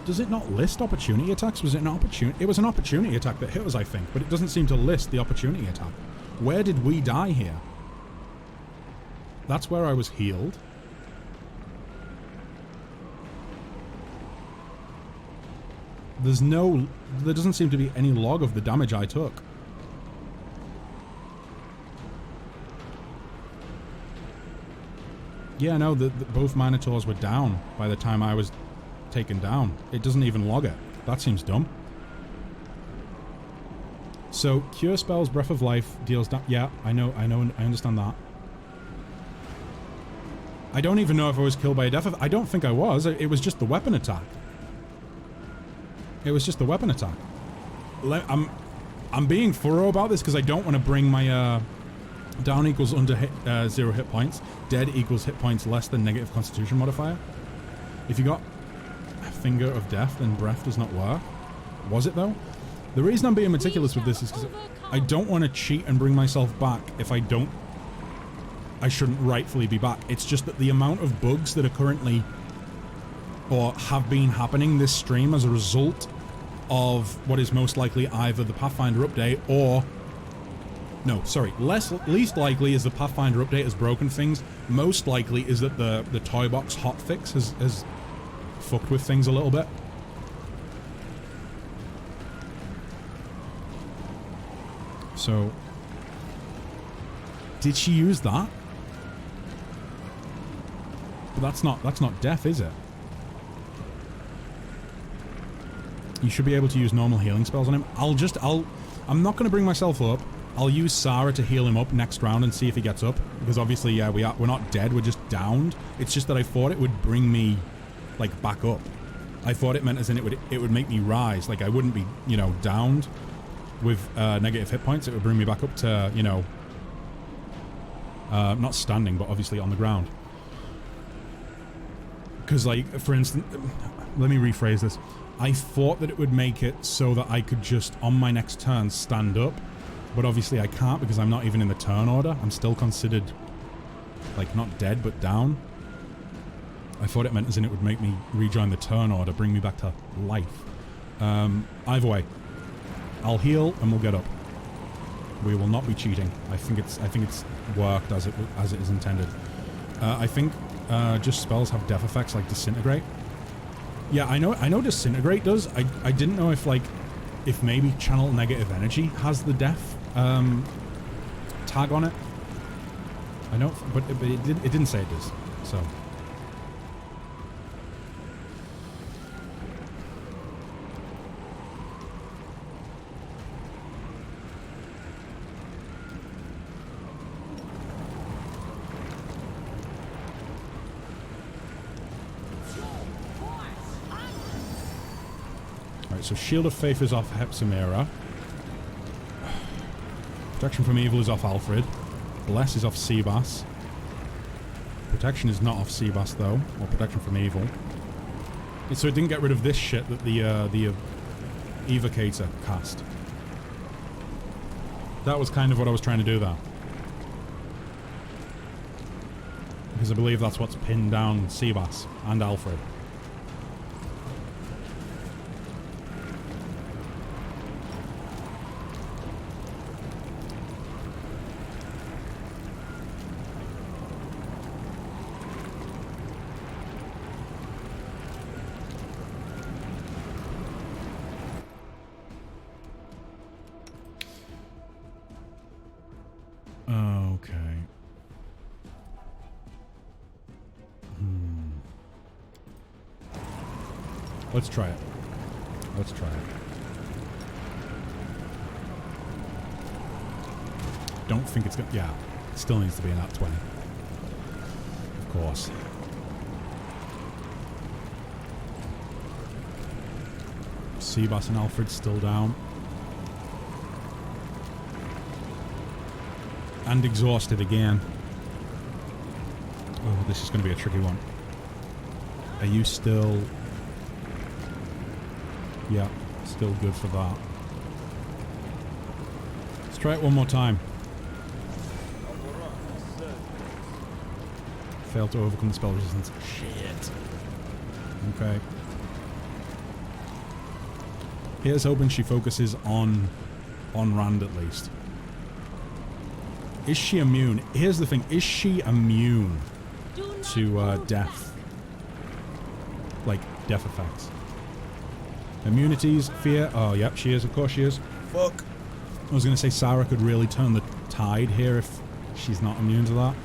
Does it not list opportunity attacks? Was it an opportunity? It was an opportunity attack that hit us, I think, but it doesn't seem to list the opportunity attack. Where did we die here? That's where I was healed. There doesn't seem to be any log of the damage I took. Yeah, no, both Minotaurs were down by the time I was taken down. It doesn't even log it. That seems dumb. So, Cure Spells, Breath of Life deals down. Yeah, I know, I understand that. I don't even know if I was killed by a death. I don't think I was. It was just the weapon attack. It was just the weapon attack. I'm being thorough about this because I don't want to bring my down equals under 0 hit points. Dead equals hit points less than negative constitution modifier. If you got Finger of Death, then Breath does not work. Was it, though? The reason I'm being meticulous with this is because I don't want to cheat and bring myself back if I don't... I shouldn't rightfully be back. It's just that the amount of bugs that are currently... or have been happening this stream as a result of what is most likely either the Pathfinder update or... No, sorry. Least likely is the Pathfinder update has broken things. Most likely is that the toy box hotfix has fucked with things a little bit. So, did she use that? But that's not death, is it? You should be able to use normal healing spells on him. I'm not going to bring myself up. I'll use Sarah to heal him up next round and see if he gets up. Because obviously, yeah, we're not dead, we're just downed. It's just that I thought it would bring me, like, back up. I thought it meant as in it would make me rise. Like, I wouldn't be, you know, downed with negative hit points. It would bring me back up to, you know, not standing, but obviously on the ground. Because, like, for instance, let me rephrase this. I thought that it would make it so that I could just, on my next turn, stand up. But obviously I can't because I'm not even in the turn order. I'm still considered, like, not dead, but down. I thought it meant as in it would make me rejoin the turn order, bring me back to life. Either way, I'll heal and we'll get up. We will not be cheating. I think it's worked as it is intended. I think just spells have death effects like disintegrate. Yeah, I know disintegrate does. I didn't know if maybe channel negative energy has the death tag on it. I know, but it didn't say it does. So. So Shield of Faith is off Hepsamira. Protection from Evil is off Alfred. Bless is off Seabass. Protection is not off Seabass though, or Protection from Evil. So it didn't get rid of this shit that the Evocator cast. That was kind of what I was trying to do there. Because I believe that's what's pinned down Seabass and Alfred. Let's try it. Let's try it. Don't think it's gonna... Yeah. It still needs to be an at 20. Of course. Seabass and Alfred still down. And exhausted again. Oh, this is going to be a tricky one. Are you still... Yeah, still good for that. Let's try it one more time. Failed to overcome the spell resistance. Shit. Okay. Here's hoping she focuses on Rand at least. Is she immune? Here's the thing. Is she immune to death? Like, death effects. Immunities, fear. Oh, yep, she is. Of course she is. Fuck. I was going to say Sarah could really turn the tide here if she's not immune to that.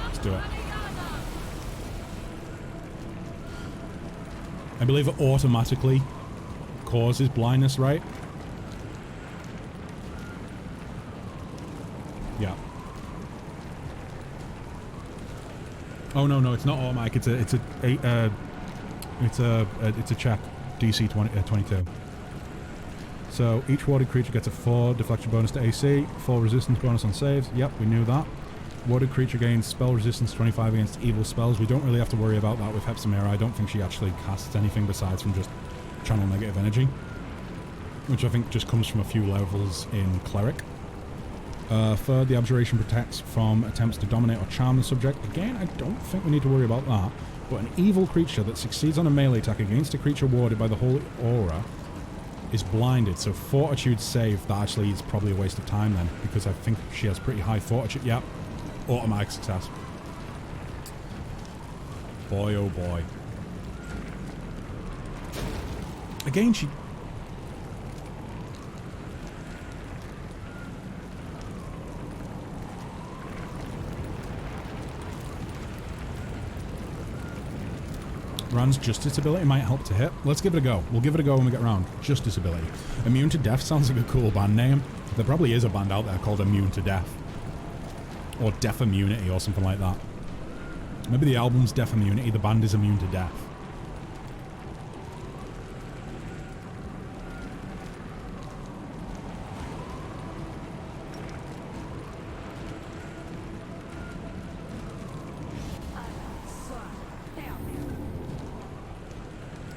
Let's do it. I believe it automatically causes blindness, right? Yeah. Oh no, it's not automatic. It's a It's a check. DC 22. So each warded creature gets a 4 deflection bonus to AC, 4 resistance bonus on saves. Yep, we knew that. Warded creature gains spell resistance 25 against evil spells. We don't really have to worry about that with Hepzibah. I don't think she actually casts anything besides from just channel negative energy, which I think just comes from a few levels in Cleric. Third, the Abjuration protects from attempts to dominate or charm the subject. Again, I don't think we need to worry about that. But an evil creature that succeeds on a melee attack against a creature warded by the Holy Aura is blinded. So Fortitude save, that actually is probably a waste of time then, because I think she has pretty high Fortitude. Yep. Automatic success. Boy, oh boy. Again, she... Ran's Justice ability might help to hit. Let's give it a go. We'll give it a go when we get around. Justice ability. Immune to Death sounds like a cool band name. There probably is a band out there called Immune to Death. Or Death Immunity or something like that. Maybe the album's Death Immunity, the band is Immune to Death.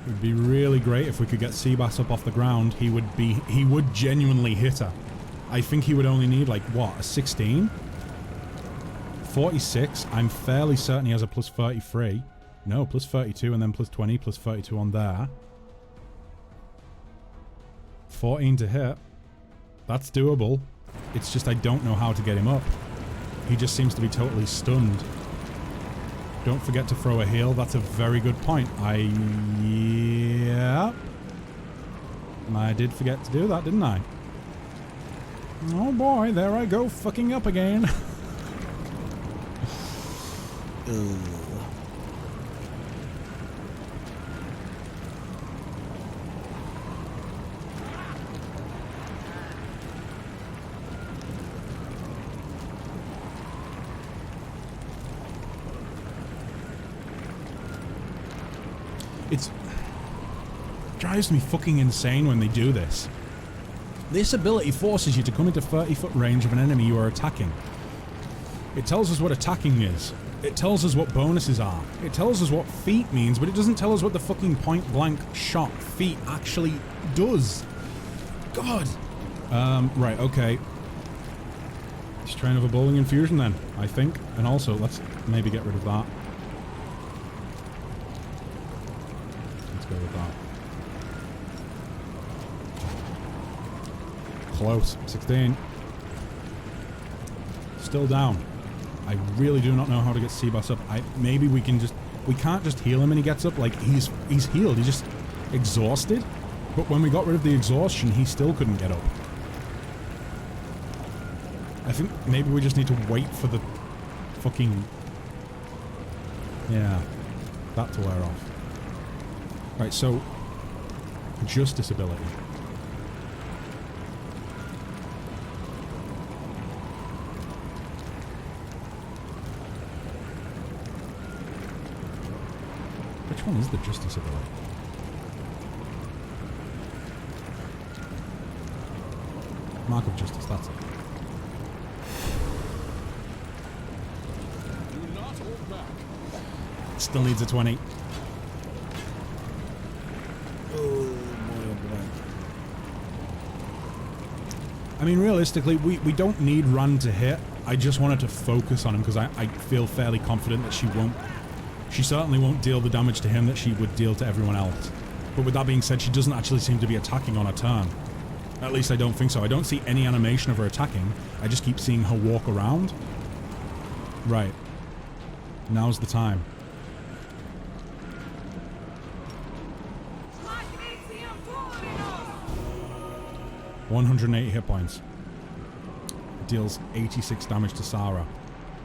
It would be really great if we could get Seabass up off the ground. He would genuinely hit her. I think he would only need like, what, a 16? 46, I'm fairly certain he has a plus 33. No, plus 32 and then plus 20, plus 32 on there. 14 to hit. That's doable. It's just I don't know how to get him up. He just seems to be totally stunned. Don't forget to throw a heal. That's a very good point. Yeah. I did forget to do that, didn't I? Oh boy, there I go fucking up again. It drives me fucking insane when they do this. This ability forces you to come into 30-foot range of an enemy you are attacking. It tells us what attacking is. It tells us what bonuses are. It tells us what feat means, but it doesn't tell us what the fucking point-blank shot feat actually does. God. Right, okay. Let's try another bowling infusion then, I think. And also, let's maybe get rid of that. Let's go with that. Close. 16. Still down. I really do not know how to get Seabass up. Maybe we can just... We can't just heal him and he gets up. Like, he's healed. He's just exhausted. But when we got rid of the exhaustion, he still couldn't get up. I think maybe we just need to wait for the fucking... Yeah. That to wear off. Right, so... Justice ability. Which one is the Justice ability? Mark of Justice, that's it. Do not hold back. Still needs a 20. I mean, realistically, we don't need Ran to hit. I just wanted to focus on him because I feel fairly confident that she won't... She certainly won't deal the damage to him that she would deal to everyone else. But with that being said, she doesn't actually seem to be attacking on her turn. At least I don't think so. I don't see any animation of her attacking. I just keep seeing her walk around. Right. Now's the time. $180 hit points. Deals 86 damage to Sarah.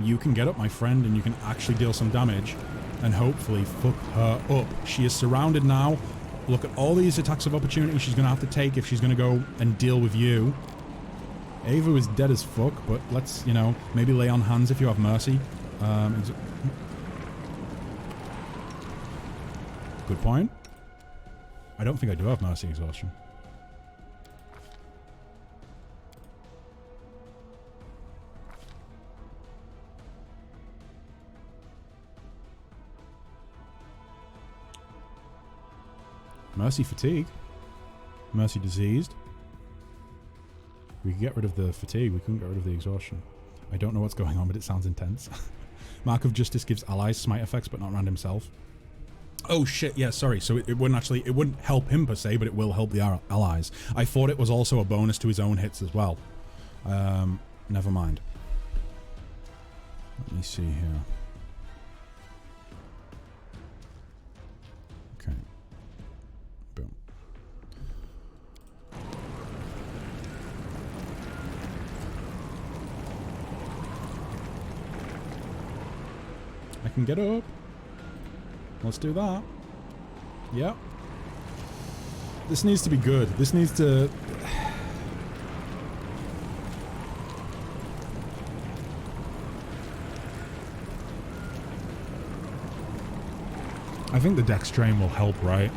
You can get up, my friend, and you can actually deal some damage and hopefully fuck her up. She is surrounded now. Look at all these attacks of opportunity she's going to have to take if she's going to go and deal with you. Ava is dead as fuck, but let's, you know, maybe lay on hands if you have mercy. Good point. I don't think I do have Mercy Exhaustion. Mercy Fatigue. Mercy Diseased. We could get rid of the fatigue, we couldn't get rid of the exhaustion. I don't know what's going on, but it sounds intense. Mark of Justice gives allies smite effects, but not Rand himself. Oh shit, yeah, sorry. So it wouldn't actually, it wouldn't help him per se, but it will help the allies. I thought it was also a bonus to his own hits as well. Never mind. Let me see here. Okay. Boom. I can get up. Let's do that. Yep. This needs to be good. This needs to... I think the dex drain will help, right?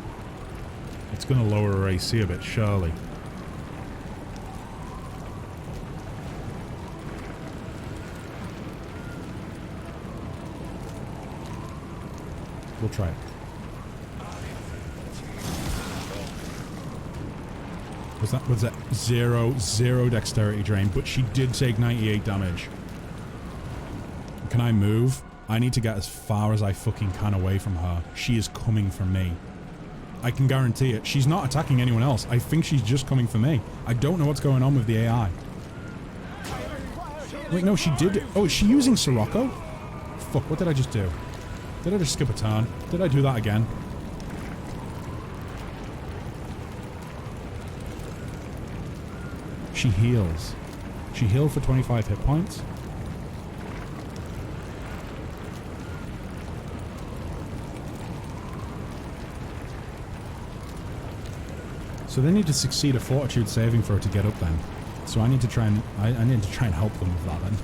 It's going to lower her AC a bit, surely. We'll try it. Was that zero dexterity drain, but she did take 98 damage. Can I move? I need to get as far as I fucking can away from her. She is coming for me. I can guarantee it. She's not attacking anyone else. I think she's just coming for me. I don't know what's going on with the AI. Wait, no, she did. Oh, is she using Sirocco? Fuck, what did I just do? Did I just skip a turn? Did I do that again? She heals. She healed for 25 hit points. So they need to succeed a fortitude saving for her to get up then. So I need to try and I need to try and help them with that then.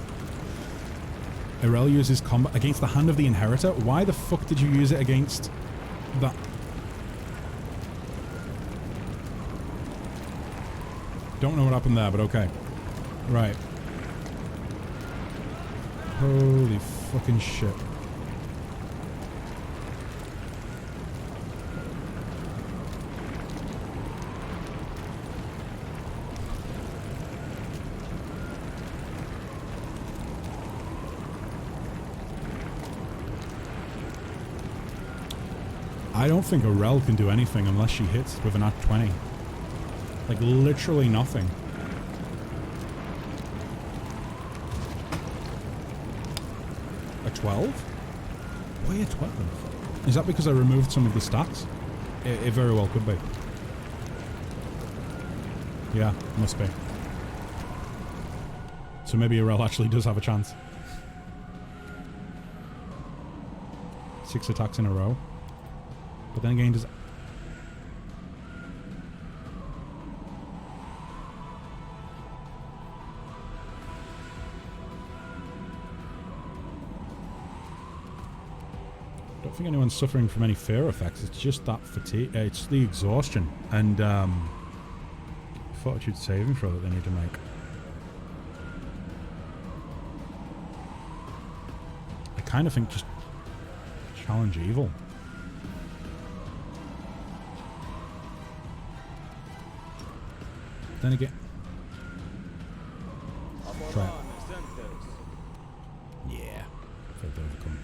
Irel uses combat against the Hand of the Inheritor. Why the fuck did you use it against that? Don't know what happened there, but okay. Right. Holy fucking shit. I don't think Irel can do anything unless she hits with an at 20. Like, literally nothing. A 12? Why a 12? Is that because I removed some of the stats? It very well could be. Yeah, must be. So maybe Irel actually does have a chance. 6 attacks in a row. But then again, does... I don't think anyone's suffering from any fear effects. It's just that fatigue. It's the exhaustion and fortitude saving throw that they need to make. I kind of think just challenge evil. Then again, try it. Yeah, failed to overcome.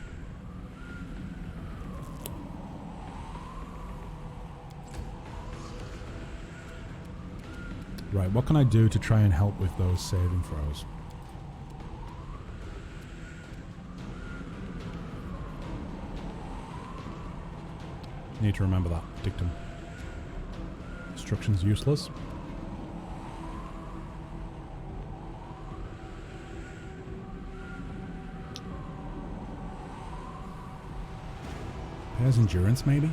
Right, what can I do to try and help with those saving throws? Need to remember that dictum. Instructions useless. Pairs endurance, maybe?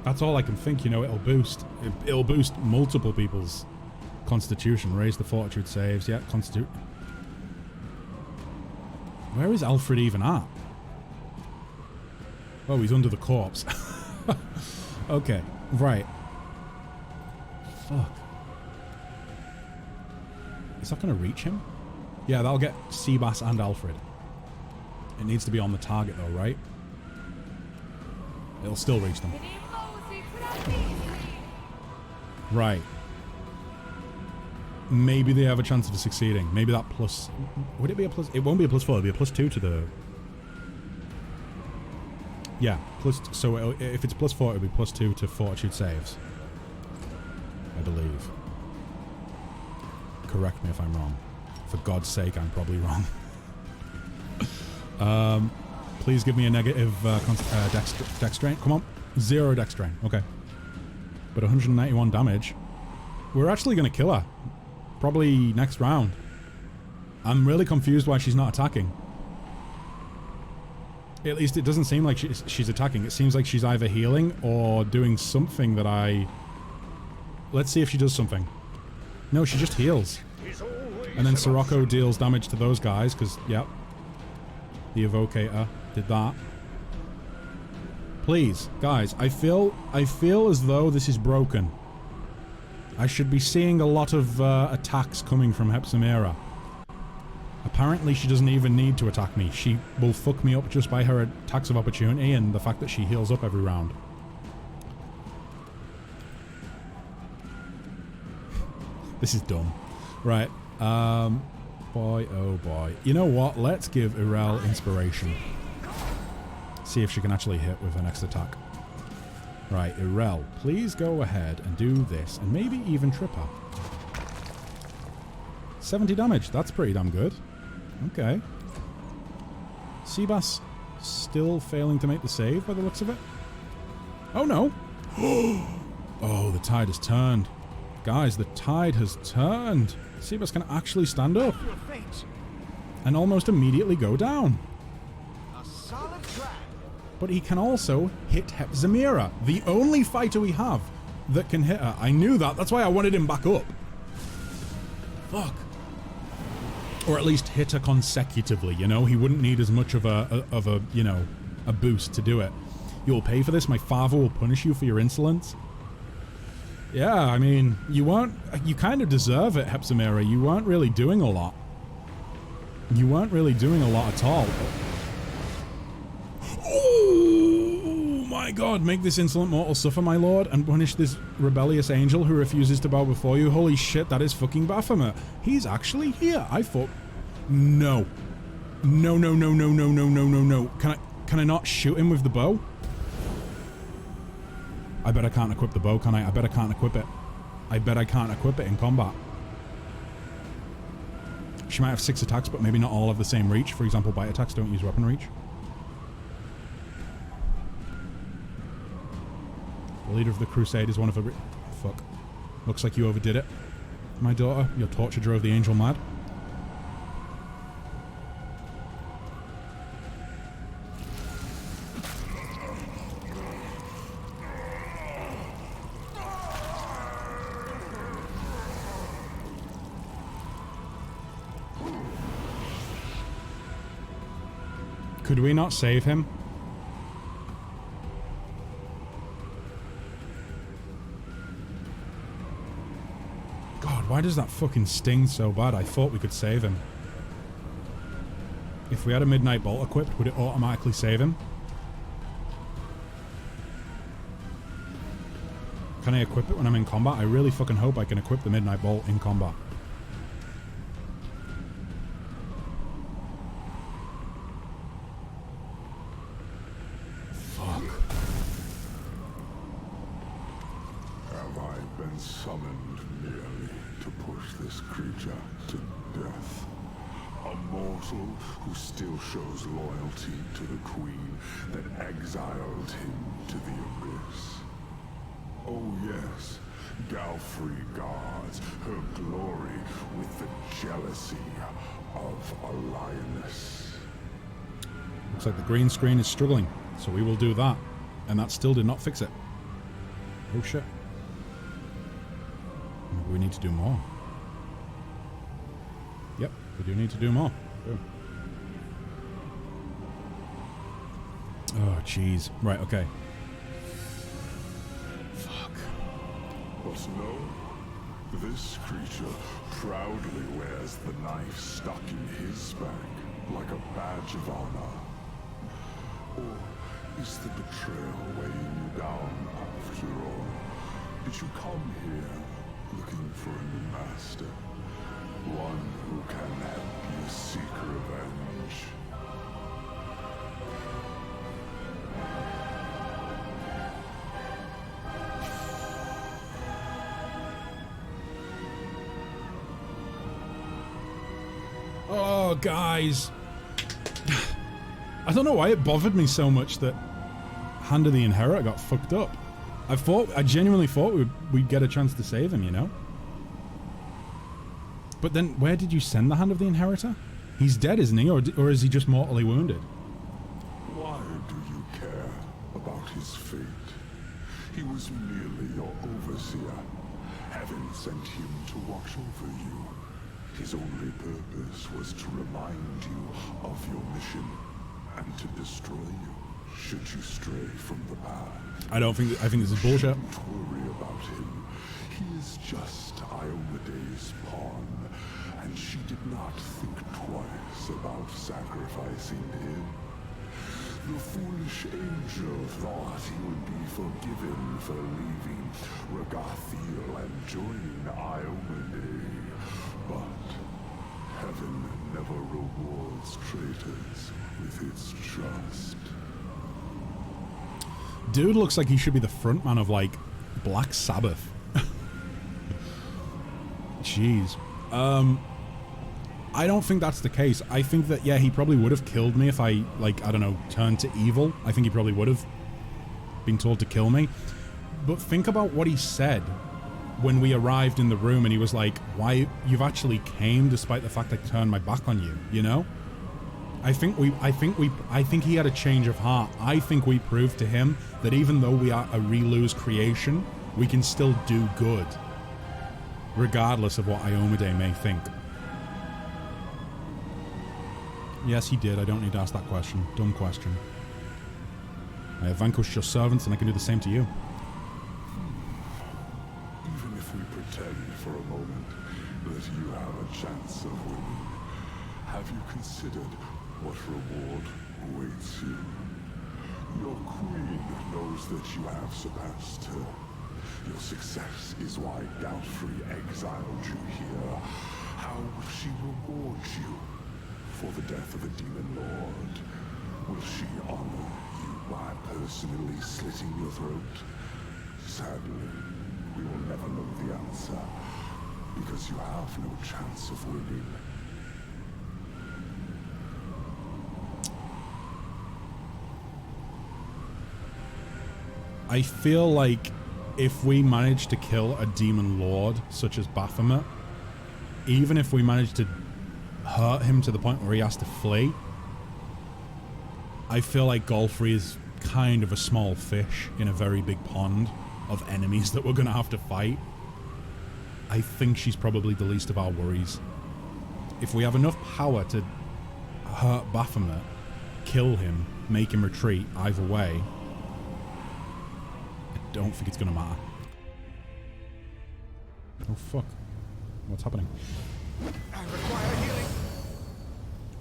That's all I can think, you know, it'll boost multiple people's constitution. Raise the fortitude saves, yeah, constitute. Where is Alfred even at? Oh, he's under the corpse. Okay, right. Fuck. Is that going to reach him? Yeah, that'll get Seabass and Alfred. It needs to be on the target though, right? It'll still reach them. Right. Maybe they have a chance of succeeding. Maybe that plus... Would it be a plus... It won't be a +4. It'll be a +2 to the... Yeah. So if it's +4, it'll be +2 to fortitude saves. I believe. Correct me if I'm wrong. For God's sake, I'm probably wrong. Please give me a negative dex strain. Come on. 0 dex strain. Okay. But 191 damage. We're actually going to kill her. Probably next round. I'm really confused why she's not attacking. At least it doesn't seem like she's attacking. It seems like she's either healing or doing something that I... Let's see if she does something. No, she just heals. And then Sirocco deals damage to those guys, because, yep. The Evocator did that. Please, guys, I feel as though this is broken. I should be seeing a lot of attacks coming from Hepzibah. Apparently she doesn't even need to attack me. She will fuck me up just by her attacks of opportunity and the fact that she heals up every round. This is dumb. Right. Boy, oh boy. You know what? Let's give Irel inspiration. See if she can actually hit with her next attack. Right, Irel, please go ahead and do this, and maybe even trip her. 70 damage, that's pretty damn good. Okay. Seabass still failing to make the save by the looks of it. Oh no! Oh, the tide has turned. Guys, the tide has turned. Seabass can actually stand up. And almost immediately go down. But he can also hit Hepzibah, the only fighter we have that can hit her. I knew that. That's why I wanted him back up. Fuck. Or at least hit her consecutively, you know? He wouldn't need as much of a you know, a boost to do it. You'll pay for this. My father will punish you for your insolence. Yeah, I mean, you kind of deserve it, Hepzibah. You weren't really doing a lot. You weren't really doing a lot at all. Oh my god, make this insolent mortal suffer, my lord, and punish this rebellious angel who refuses to bow before you. Holy shit, that is fucking Baphomet. He's actually here. I thought... No. No, no, no, no, no, no, no, no, no. Can I not shoot him with the bow? I bet I can't equip the bow, can I? I bet I can't equip it. I bet I can't equip it in combat. She might have 6 attacks, but maybe not all have the same reach. For example, bite attacks don't use weapon reach. The leader of the crusade is one of the... Fuck. Looks like you overdid it, my daughter. Your torture drove the angel mad. Could we not save him? God, why does that fucking sting so bad? I thought we could save him. If we had a Midnight Bolt equipped, would it automatically save him? Can I equip it when I'm in combat? I really fucking hope I can equip the Midnight Bolt in combat. Summoned merely to push this creature to death. A mortal who still shows loyalty to the queen that exiled him to the abyss. Oh yes, Galfrey guards her glory with the jealousy of a lioness. Looks like the green screen is struggling, so we will do that. And that still did not fix it. Oh shit. We need to do more. Yep, we do need to do more. Boom. Oh, jeez. Right, okay. But no, this creature proudly wears the knife stuck in his back like a badge of honor. Or is the betrayal weighing you down after all? Did you come here looking for a new master? One who can help you seek revenge? Oh, guys. I don't know why it bothered me so much that Hand of the Inheritor got fucked up. I genuinely thought we'd get a chance to save him, you know? But then, where did you send the Hand of the Inheritor? He's dead, isn't he? Or is he just mortally wounded? Why do you care about his fate? He was merely your overseer. Heaven sent him to watch over you. His only purpose was to remind you of your mission and to destroy you should you stray from the path. I think this is bullshit. Don't worry about him. He is just Iomede's pawn, and she did not think twice about sacrificing him. The foolish angel thought he would be forgiven for leaving Regathiel and joining Iomede. But heaven never rewards traitors with its trust. Dude looks like he should be the frontman of, like, Black Sabbath. Jeez. I don't think that's the case. I think that, yeah, he probably would have killed me if I, like, I don't know, turned to evil. I think he probably would have been told to kill me. But think about what he said when we arrived in the room and he was like, why, you've actually came despite the fact I turned my back on you, you know? I think he had a change of heart. I think we proved to him that even though we are a Relu's creation, we can still do good, regardless of what Iomede may think. Yes, he did. I don't need to ask that question. Dumb question. I have vanquished your servants and I can do the same to you. Even if we pretend for a moment that you have a chance of winning, have you considered what reward awaits you? Your queen knows that you have surpassed her. Your success is why Galfrey exiled you here. How will she reward you for the death of a demon lord? Will she honor you by personally slitting your throat? Sadly, we will never know the answer, because you have no chance of winning. I feel like if we manage to kill a demon lord such as Baphomet, even if we manage to hurt him to the point where he has to flee, I feel like Galfrey is kind of a small fish in a very big pond of enemies that we're going to have to fight. I think she's probably the least of our worries. If we have enough power to hurt Baphomet, kill him, make him retreat, either way, I don't think it's going to matter. Oh fuck. What's happening? I require healing.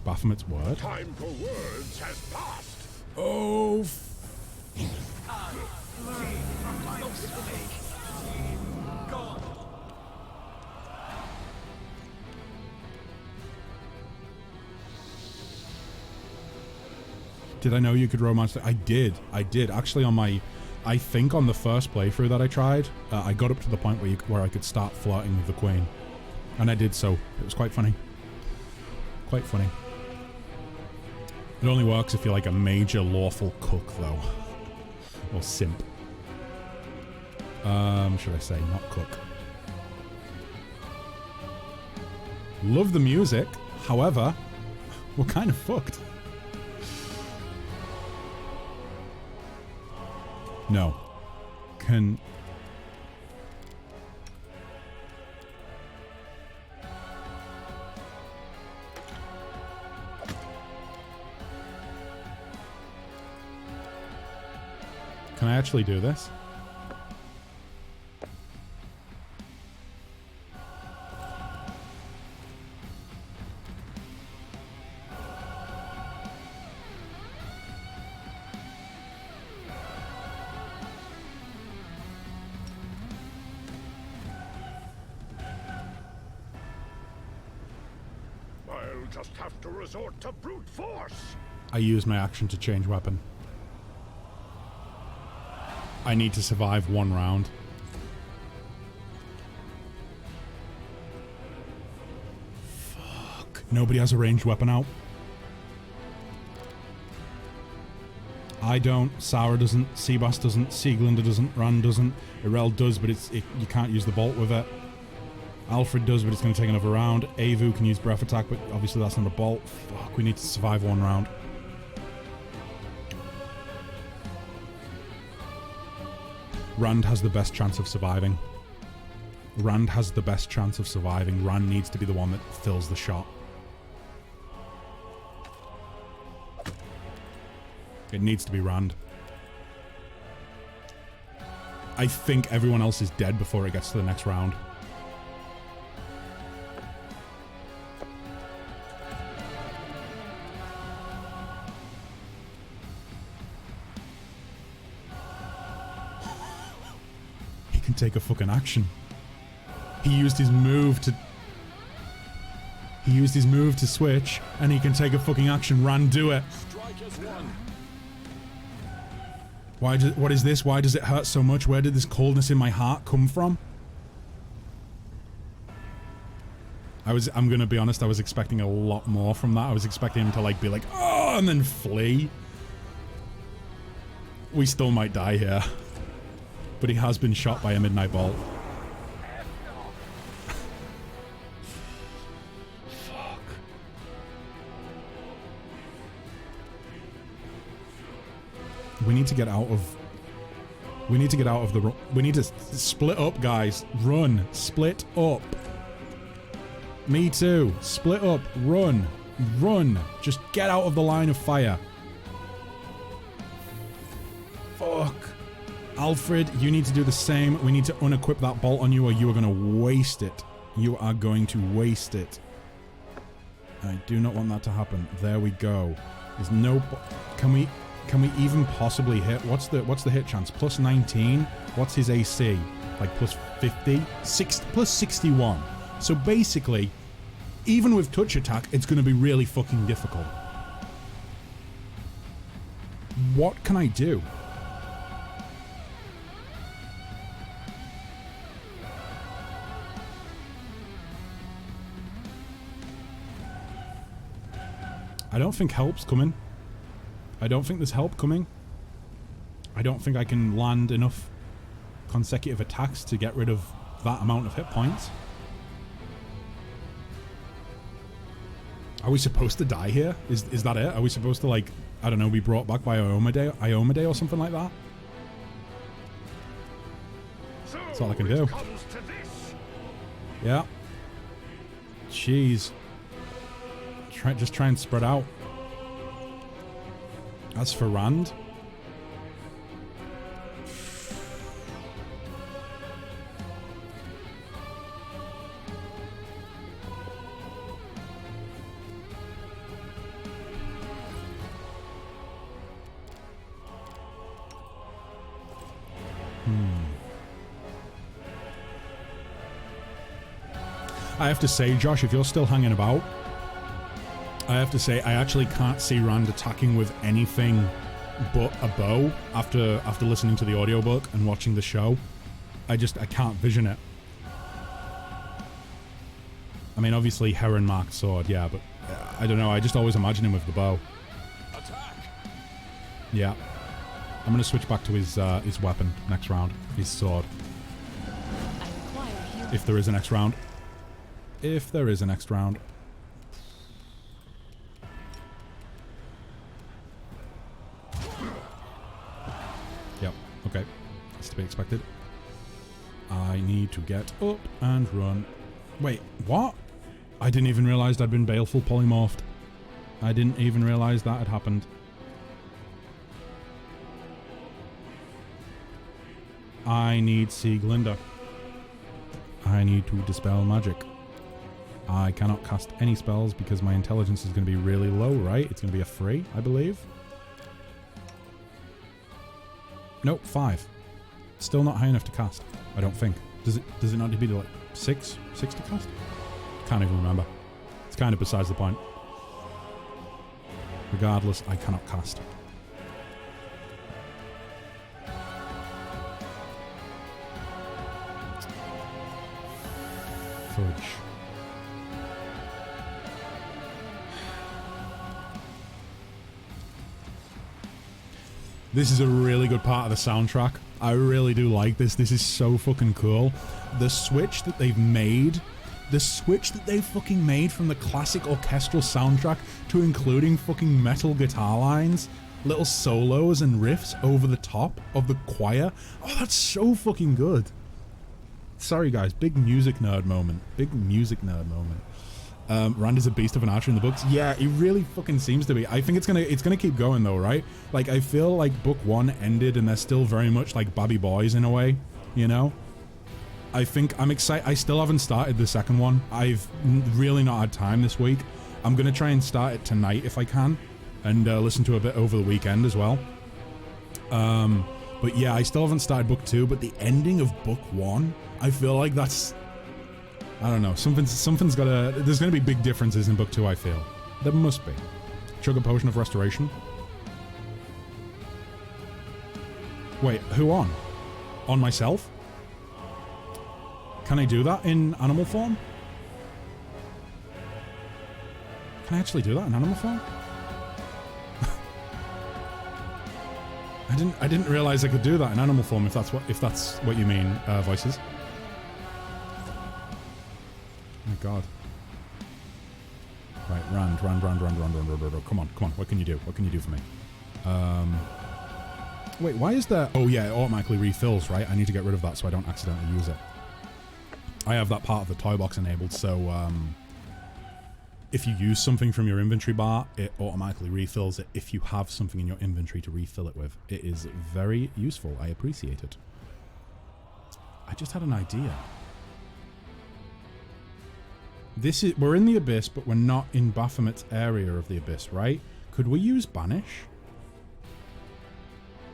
Baphomet's word? Time for words has passed. Oh Did I know you could romance it? I did. Actually, on my... I think on the first playthrough that I tried, I got up to the point where I could start flirting with the queen. And I did so. It was quite funny. Quite funny. It only works if you're like a major lawful cook, though. Or simp. Should I say, not cook. Love the music. However, we're kind of fucked. No. Can... Can I actually do this? You'll just have to resort to brute force. I use my action to change weapon. I need to survive 1 round. Fuck. Nobody has a ranged weapon out. I don't, Sarah doesn't, Seabass doesn't, Sieglinde doesn't, Rand doesn't, Irel does, but you can't use the bolt with it. Alfred does, but it's going to take another round. Avu can use breath attack, but obviously that's not a bolt. Fuck, we need to survive 1 round. Rand has the best chance of surviving. Rand has the best chance of surviving. Rand needs to be the one that fills the shot. It needs to be Rand. I think everyone else is dead before it gets to the next round. He can take a fucking action. He used his move to... He used his move to switch, and he can take a fucking action. Rand, do it. What is this? Why does it hurt so much? Where did this coldness in my heart come from? I'm gonna be honest, I was expecting a lot more from that. I was expecting him to like be like, oh, and then flee. We still might die here. But he has been shot by a midnight bolt. We need to get out of... We need to get out of the... We need to split up, guys. Run. Split up. Me too. Split up. Run. Run. Just get out of the line of fire. Fuck. Alfred, you need to do the same. We need to unequip that bolt on you or you are going to waste it. You are going to waste it. I do not want that to happen. There we go. There's no... Can we even possibly hit? What's the hit chance? Plus 19. What's his AC? Like plus 50? Plus 61. So basically, even with touch attack, it's going to be really fucking difficult. What can I do? I don't think help's coming. I don't think there's help coming. I don't think I can land enough consecutive attacks to get rid of that amount of hit points. Are we supposed to die here? Is that it? Are we supposed to, like, I don't know, be brought back by Iomade or something like that? That's all I can do. Yeah. Jeez. Just try and spread out. As for Rand, I have to say, Josh, if you're still hanging about, I have to say, I actually can't see Rand attacking with anything but a bow after listening to the audiobook and watching the show. I can't vision it. I mean, obviously, Heron marked sword, yeah, but I don't know. I just always imagine him with the bow. Attack. Yeah. I'm going to switch back to his weapon next round. His sword. If there is a next round. If there is a next round. Yep, okay. That's to be expected. I need to get up and run. Wait, what? I didn't even realize I'd been baleful polymorphed. I didn't even realize that had happened. I need Sieglinde. I need to dispel magic. I cannot cast any spells because my intelligence is going to be really low, right? It's going to be a 3, I believe. Nope, 5. Still not high enough to cast, I don't think. Does it not need to be like 6 to cast? Can't even remember. It's kind of besides the point. Regardless, I cannot cast. Fudge. This is a really good part of the soundtrack. I really do like this. This is so fucking cool. The switch that they've made, fucking made from the classic orchestral soundtrack to including fucking metal guitar lines, little solos and riffs over the top of the choir. Oh, that's so fucking good. Sorry guys, big music nerd moment. Rand is a beast of an archer in the books. Yeah, he really fucking seems to be. I think it's gonna keep going though, right? Like, I feel like book 1 ended and they're still very much like babby boys in a way, you know? I think I'm excited. I still haven't started the second one. I've really not had time this week. I'm gonna try and start it tonight if I can, and listen to a bit over the weekend as well. But yeah, I still haven't started book 2, but the ending of book 1, I feel like that's, I don't know, something's gotta, there's gonna be big differences in book 2, I feel. There must be. Chug a potion of restoration. Wait, who on? On myself? Can I do that in animal form? Can I actually do that in animal form? I didn't realize I could do that in animal form, if that's what you mean, voices. Oh my god. Right, Rand. Come on. What can you do? What can you do for me? Wait, why is there... Oh yeah, it automatically refills, right? I need to get rid of that so I don't accidentally use it. I have that part of the toy box enabled, so if you use something from your inventory bar, it automatically refills it if you have something in your inventory to refill it with. It is very useful. I appreciate it. I just had an idea. We're in the Abyss, but we're not in Baphomet's area of the Abyss, right? Could we use Banish?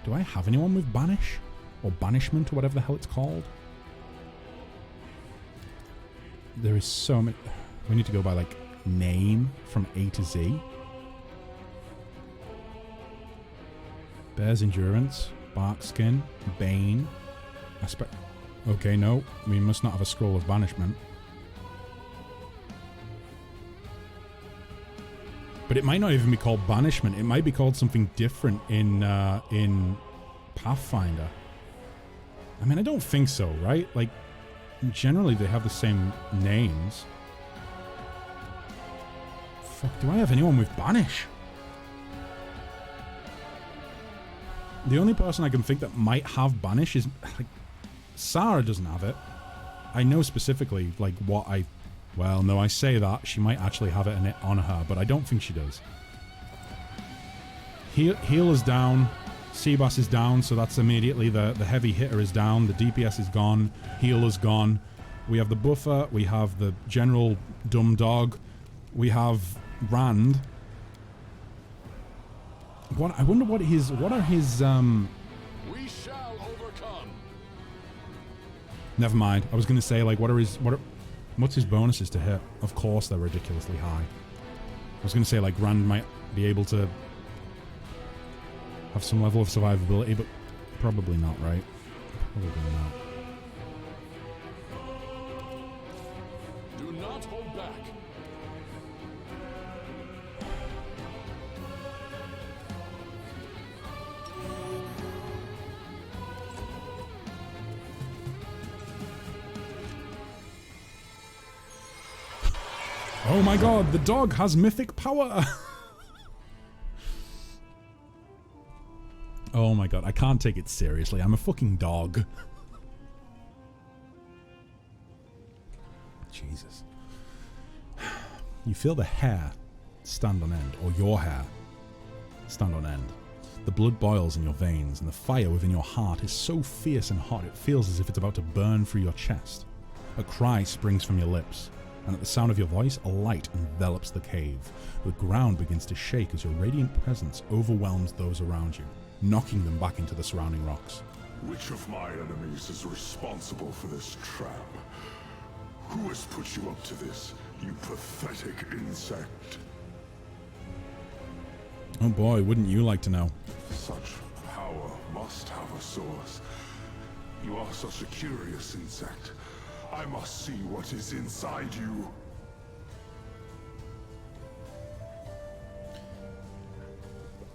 Do I have anyone with Banish? Or Banishment, or whatever the hell it's called? There is so many... We need to go by, like, name from A to Z. Bear's Endurance, Barkskin, Bane, Aspect... Okay, no. We must not have a Scroll of Banishment. But it might not even be called Banishment. It might be called something different in Pathfinder. I mean, I don't think so, right? Like, generally they have the same names. Fuck, do I have anyone with Banish? The only person I can think that might have Banish is, like, Sarah doesn't have it. I know specifically, like, what I... Well, no, I say that. She might actually have it on her, but I don't think she does. Healer's down. Seabass is down, so that's immediately the heavy hitter is down. The DPS is gone. Healer's gone. We have the buffer. We have the general dumb dog. We have Rand. I wonder what are his We shall overcome. Never mind. I was going to say, like, what's his bonuses to hit? Of course they're ridiculously high. I was going to say, like, Rand might be able to have some level of survivability, but probably not, right? Probably not. Do not hold back. Oh my god, the dog has mythic power! Oh my god, I can't take it seriously. I'm a fucking dog. Jesus. You feel the hair stand on end, or your hair stand on end. The blood boils in your veins, and the fire within your heart is so fierce and hot it feels as if it's about to burn through your chest. A cry springs from your lips, and at the sound of your voice, a light envelops the cave. The ground begins to shake as your radiant presence overwhelms those around you, knocking them back into the surrounding rocks. Which of my enemies is responsible for this trap? Who has put you up to this, you pathetic insect? Oh boy, wouldn't you like to know? Such power must have a source. You are such a curious insect. I must see what is inside you.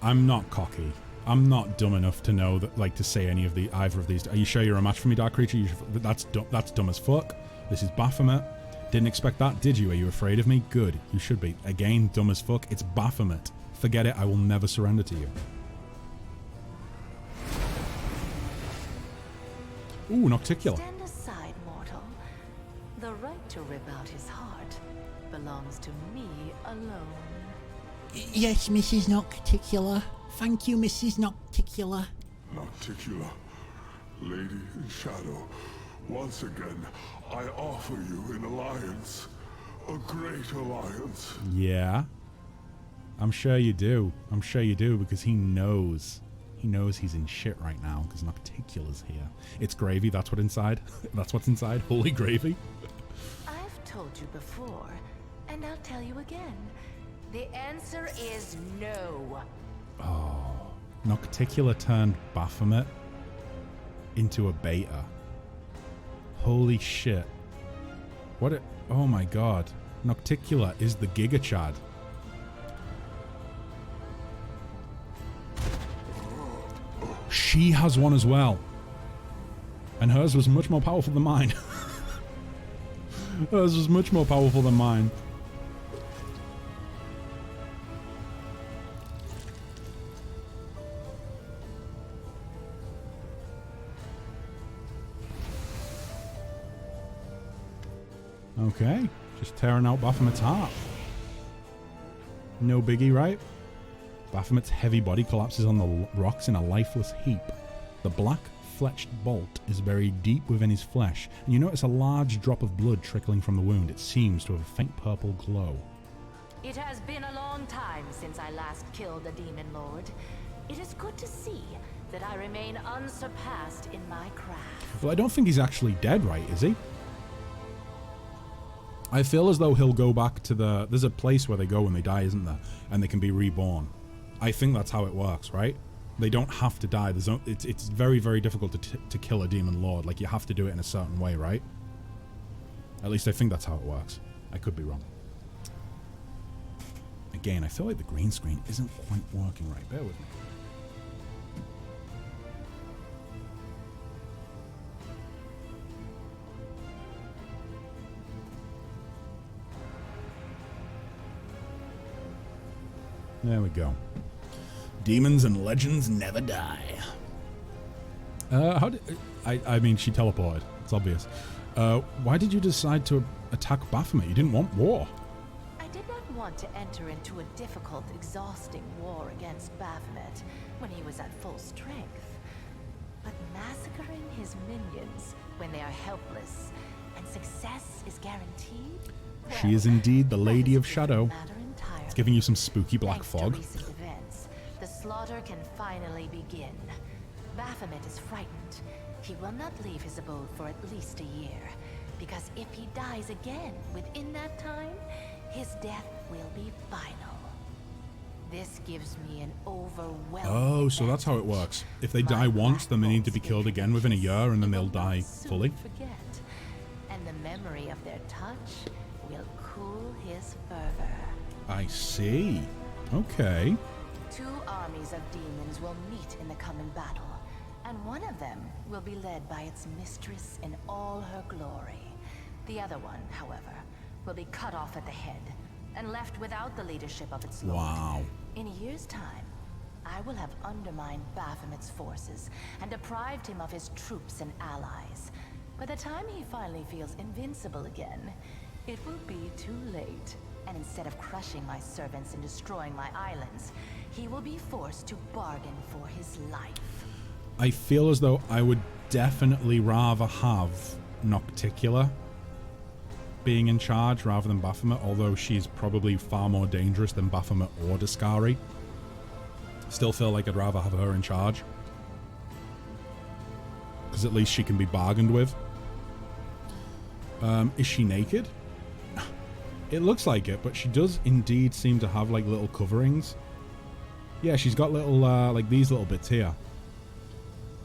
I'm not cocky. I'm not dumb enough to know that, like, to say any of the either of these. Are you sure you're a match for me, Dark Creature? That's dumb as fuck. This is Baphomet. Didn't expect that, did you? Are you afraid of me? Good. You should be. Again, dumb as fuck. It's Baphomet. Forget it. I will never surrender to you. Ooh, Nocticular. Stand aside, mortal. The right to rip out his heart belongs to me alone. Yes, Mrs. Nocticular. Thank you, Mrs. Nocticular. Nocticular, Lady in Shadow, once again, I offer you an alliance. A great alliance. Yeah. I'm sure you do. I'm sure you do, because he knows. He knows he's in shit right now, because Nocticula's here. It's gravy, that's what inside. That's what's inside. Holy gravy. I've told you before, and I'll tell you again. The answer is no. Oh. Nocticular turned Baphomet into a beta. Holy shit. What a... Oh my god. Nocticular is the Giga Chad. She has one as well. And hers was much more powerful than mine. Hers was much more powerful than mine. Okay, just tearing out Baphomet's heart. No biggie, right? Baphomet's heavy body collapses on the rocks in a lifeless heap. The black-fletched bolt is buried deep within his flesh, and you notice a large drop of blood trickling from the wound. It seems to have a faint purple glow. It has been a long time since I last killed a demon lord. It is good to see that I remain unsurpassed in my craft. Well, I don't think he's actually dead, right, is he? I feel as though he'll go back to the... There's a place where they go when they die, isn't there? And they can be reborn. I think that's how it works, right? They don't have to die. There's no, it's very, very difficult to kill a demon lord. Like, you have to do it in a certain way, right? At least I think that's how it works. I could be wrong. Again, I feel like the green screen isn't quite working right. Bear with me. There we go. Demons and legends never die. How did... I mean, she teleported. It's obvious. Why did you decide to attack Baphomet? You didn't want war. I did not want to enter into a difficult, exhausting war against Baphomet when he was at full strength. But massacring his minions when they are helpless and success is guaranteed? Well, she is indeed the Lady of Shadow. It's It's giving you some spooky black fog. To recent events, the slaughter can finally begin. Baphomet is frightened. He will not leave his abode for at least a year, because if he dies again within that time, his death will be final. This gives me an overwhelming Oh, so that's how it works. If they die once, then they need to be killed again within a year, and then they'll die fully. Forget, and the memory of their touch will cool his fervor. I see. Okay. 2 armies of demons will meet in the coming battle, and one of them will be led by its mistress in all her glory. The other one, however, will be cut off at the head and left without the leadership of its lord. Wow. In a year's time, I will have undermined Baphomet's forces and deprived him of his troops and allies. By the time he finally feels invincible again, it will be too late. And instead of crushing my servants and destroying my islands, he will be forced to bargain for his life. I feel as though I would definitely rather have Nocticular being in charge rather than Baphomet, although she's probably far more dangerous than Baphomet or Discari. Still feel like I'd rather have her in charge, because at least she can be bargained with. Is she naked? It looks like it, but she does indeed seem to have like little coverings. Yeah, she's got little, like these little bits here.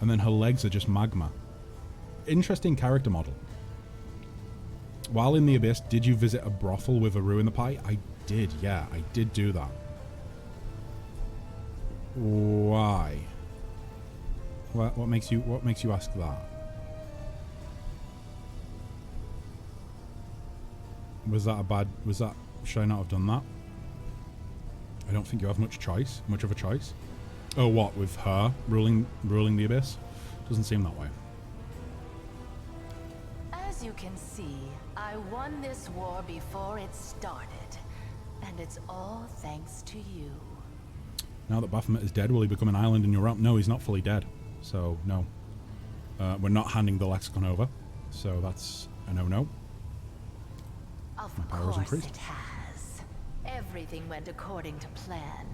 And then her legs are just magma. Interesting character model. While in the Abyss, did you visit a brothel with a Rue in the pie? I did, yeah, I did do that. Why? What makes you ask that? Was that should I not have done that? I don't think you have much of a choice. Oh, what, with her ruling the Abyss? Doesn't seem that way. As you can see, I won this war before it started, and it's all thanks to you. Now that Baphomet is dead, will he become an island in your realm? No, he's not fully dead, so no. We're not handing the lexicon over, so that's a no-no. Of My power is course increased. it has. Everything went according to plan.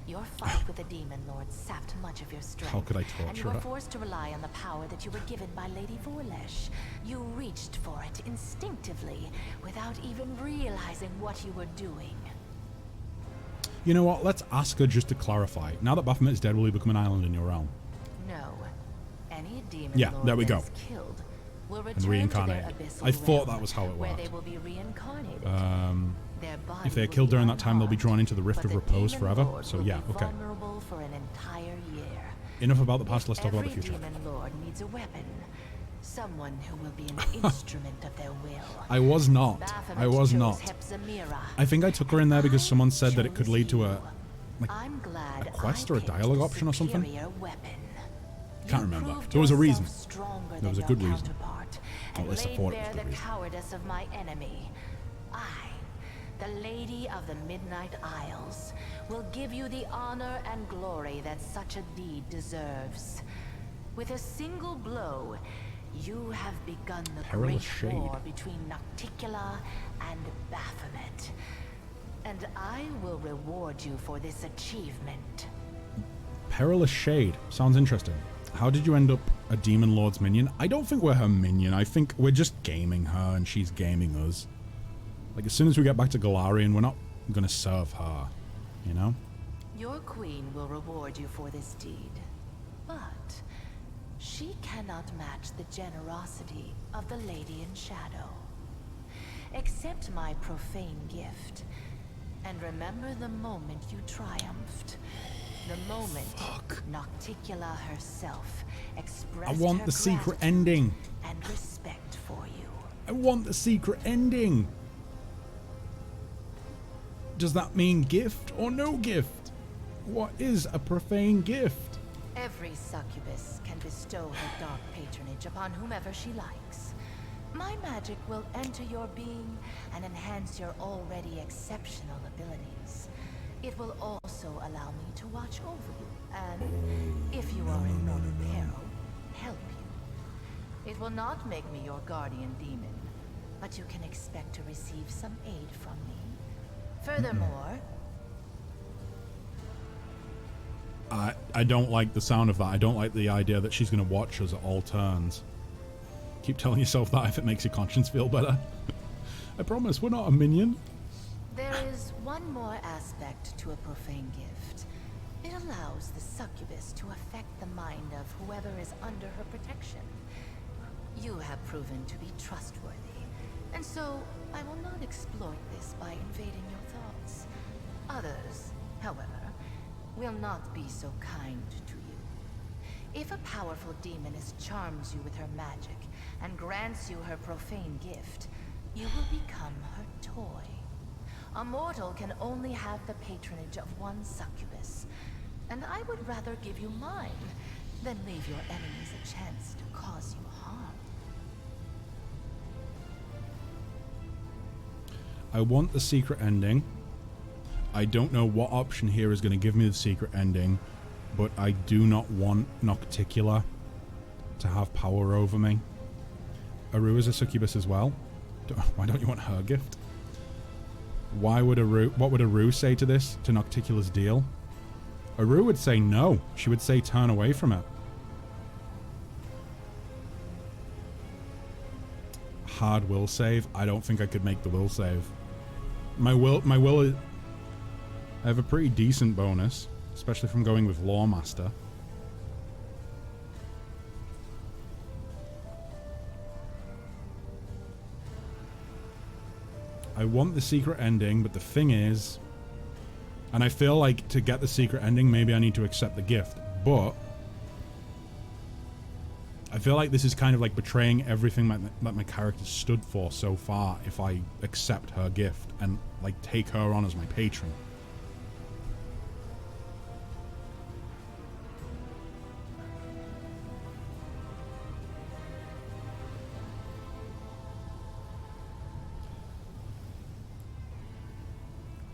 Your fight with the Demon Lord sapped much of your strength. How could I and you torture were her? forced to rely on the power that you were given by Lady Vorlesh. You reached for it instinctively, without even realizing what you were doing. You know what? Let's ask her just to clarify. Now that Baphomet is dead, will he become an island in your realm? No. Any Demon Yeah, Lord there we that go. is killed will And return reincarnate. to their abyssal I thought realm, that was how it where worked. they will be reincarnated. If Their they body are will killed be during that time, they'll be unharmed, drawn into the Rift but of the Repose Demon forever. Lord So will yeah, be okay. vulnerable for an entire year. Enough about the past, let's talk about the Every future. Demon Lord needs a weapon. Someone who will be an instrument of their will. I was not. Baphomet I was chose not. Hepzamira, I think I took her in there because someone said that it could chose lead to you. a I'm glad quest I or a picked dialogue the option or something. superior weapon. Can't You remember. proved There was a yourself reason. stronger There was than a good your reason. counterpart, Or at and least I laid thought it was bare a good the reason. cowardice of my enemy. I, the Lady of the Midnight Isles, will give you the honor and glory that such a deed deserves. With a single blow, you have begun the Perilous great shade. war between Nocticula and Baphomet. And I will reward you for this achievement. Perilous Shade. Sounds interesting. How did you end up a Demon Lord's minion? I don't think we're her minion. I think we're just gaming her and she's gaming us. Like, as soon as we get back to Galarian, we're not going to serve her. You know? Your queen will reward you for this deed. But she cannot match the generosity of the Lady in Shadow. Accept my profane gift. And remember the moment you triumphed. The moment Nocticula herself expressed I want her the secret gratitude ending. and respect for you. I want the secret ending. Does that mean gift or no gift? What is a profane gift? Every succubus can bestow her dark patronage upon whomever she likes. My magic will enter your being and enhance your already exceptional abilities. It will also allow me to watch over you, and if you are in mortal peril, help you. It will not make me your guardian demon, but you can expect to receive some aid from me. Furthermore, I don't like the sound of that. I don't like the idea that she's going to watch us at all turns. Keep telling yourself that if it makes your conscience feel better. I promise, we're not a minion. there is one more aspect to a profane gift. It allows the succubus to affect the mind of whoever is under her protection. You have proven to be trustworthy, and so I will not exploit this by invading your thoughts. Others, however, will not be so kind to you. If a powerful demoness charms you with her magic and grants you her profane gift, you will become her toy. A mortal can only have the patronage of one succubus, and I would rather give you mine than leave your enemies a chance to cause you harm. I want the secret ending. I don't know what option here is going to give me the secret ending, but I do not want Nocticula to have power over me. Aru is a succubus as well. Why don't you want her gift? Why would Aru... What would Aru say to this? To Nocticula's deal? Aru would say no. She would say turn away from it. Hard will save. I don't think I could make the will save. My will is... I have a pretty decent bonus. especially from going with Lawmaster. I want the secret ending, but the thing is, and I feel like to get the secret ending, maybe I need to accept the gift, but I feel like this is kind of like betraying everything that my character stood for so far if I accept her gift and like take her on as my patron.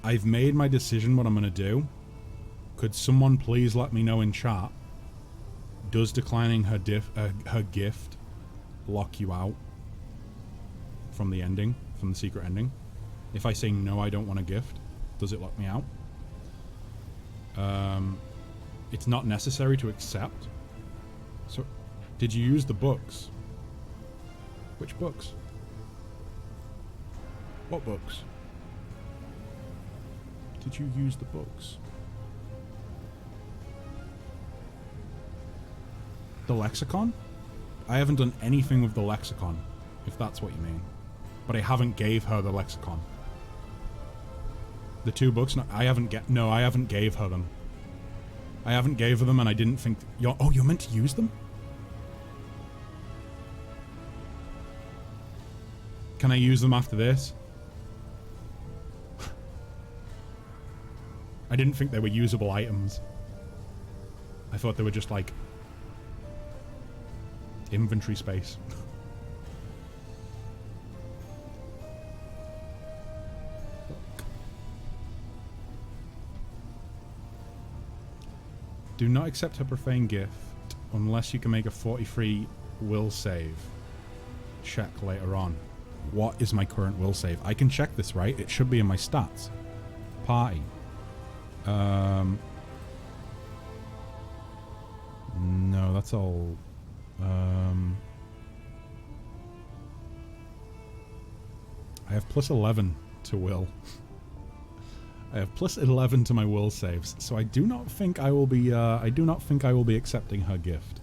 I've made my decision what I'm going to do. Could someone please let me know in chat? Does declining her gift lock you out from the ending, from the secret ending? If I say no, I don't want a gift, does it lock me out? It's not necessary to accept. So, did you use the books? Which books? What books? Did you use the books? The lexicon? I haven't done anything with the lexicon, if that's what you mean. But I haven't gave her the lexicon. The 2 books? No, I haven't gave her them. I haven't gave her them, and I didn't think... you're meant to use them? Can I use them after this? I didn't think they were usable items. I thought they were just like inventory space. Do not accept her profane gift unless you can make a 43 will save. Check later on. What is my current will save? I can check this, right? It should be in my stats. Party. No, that's all. I have plus 11 to will. I have plus 11 to my will saves, so I do not think I will be. I do not think I will be accepting her gift.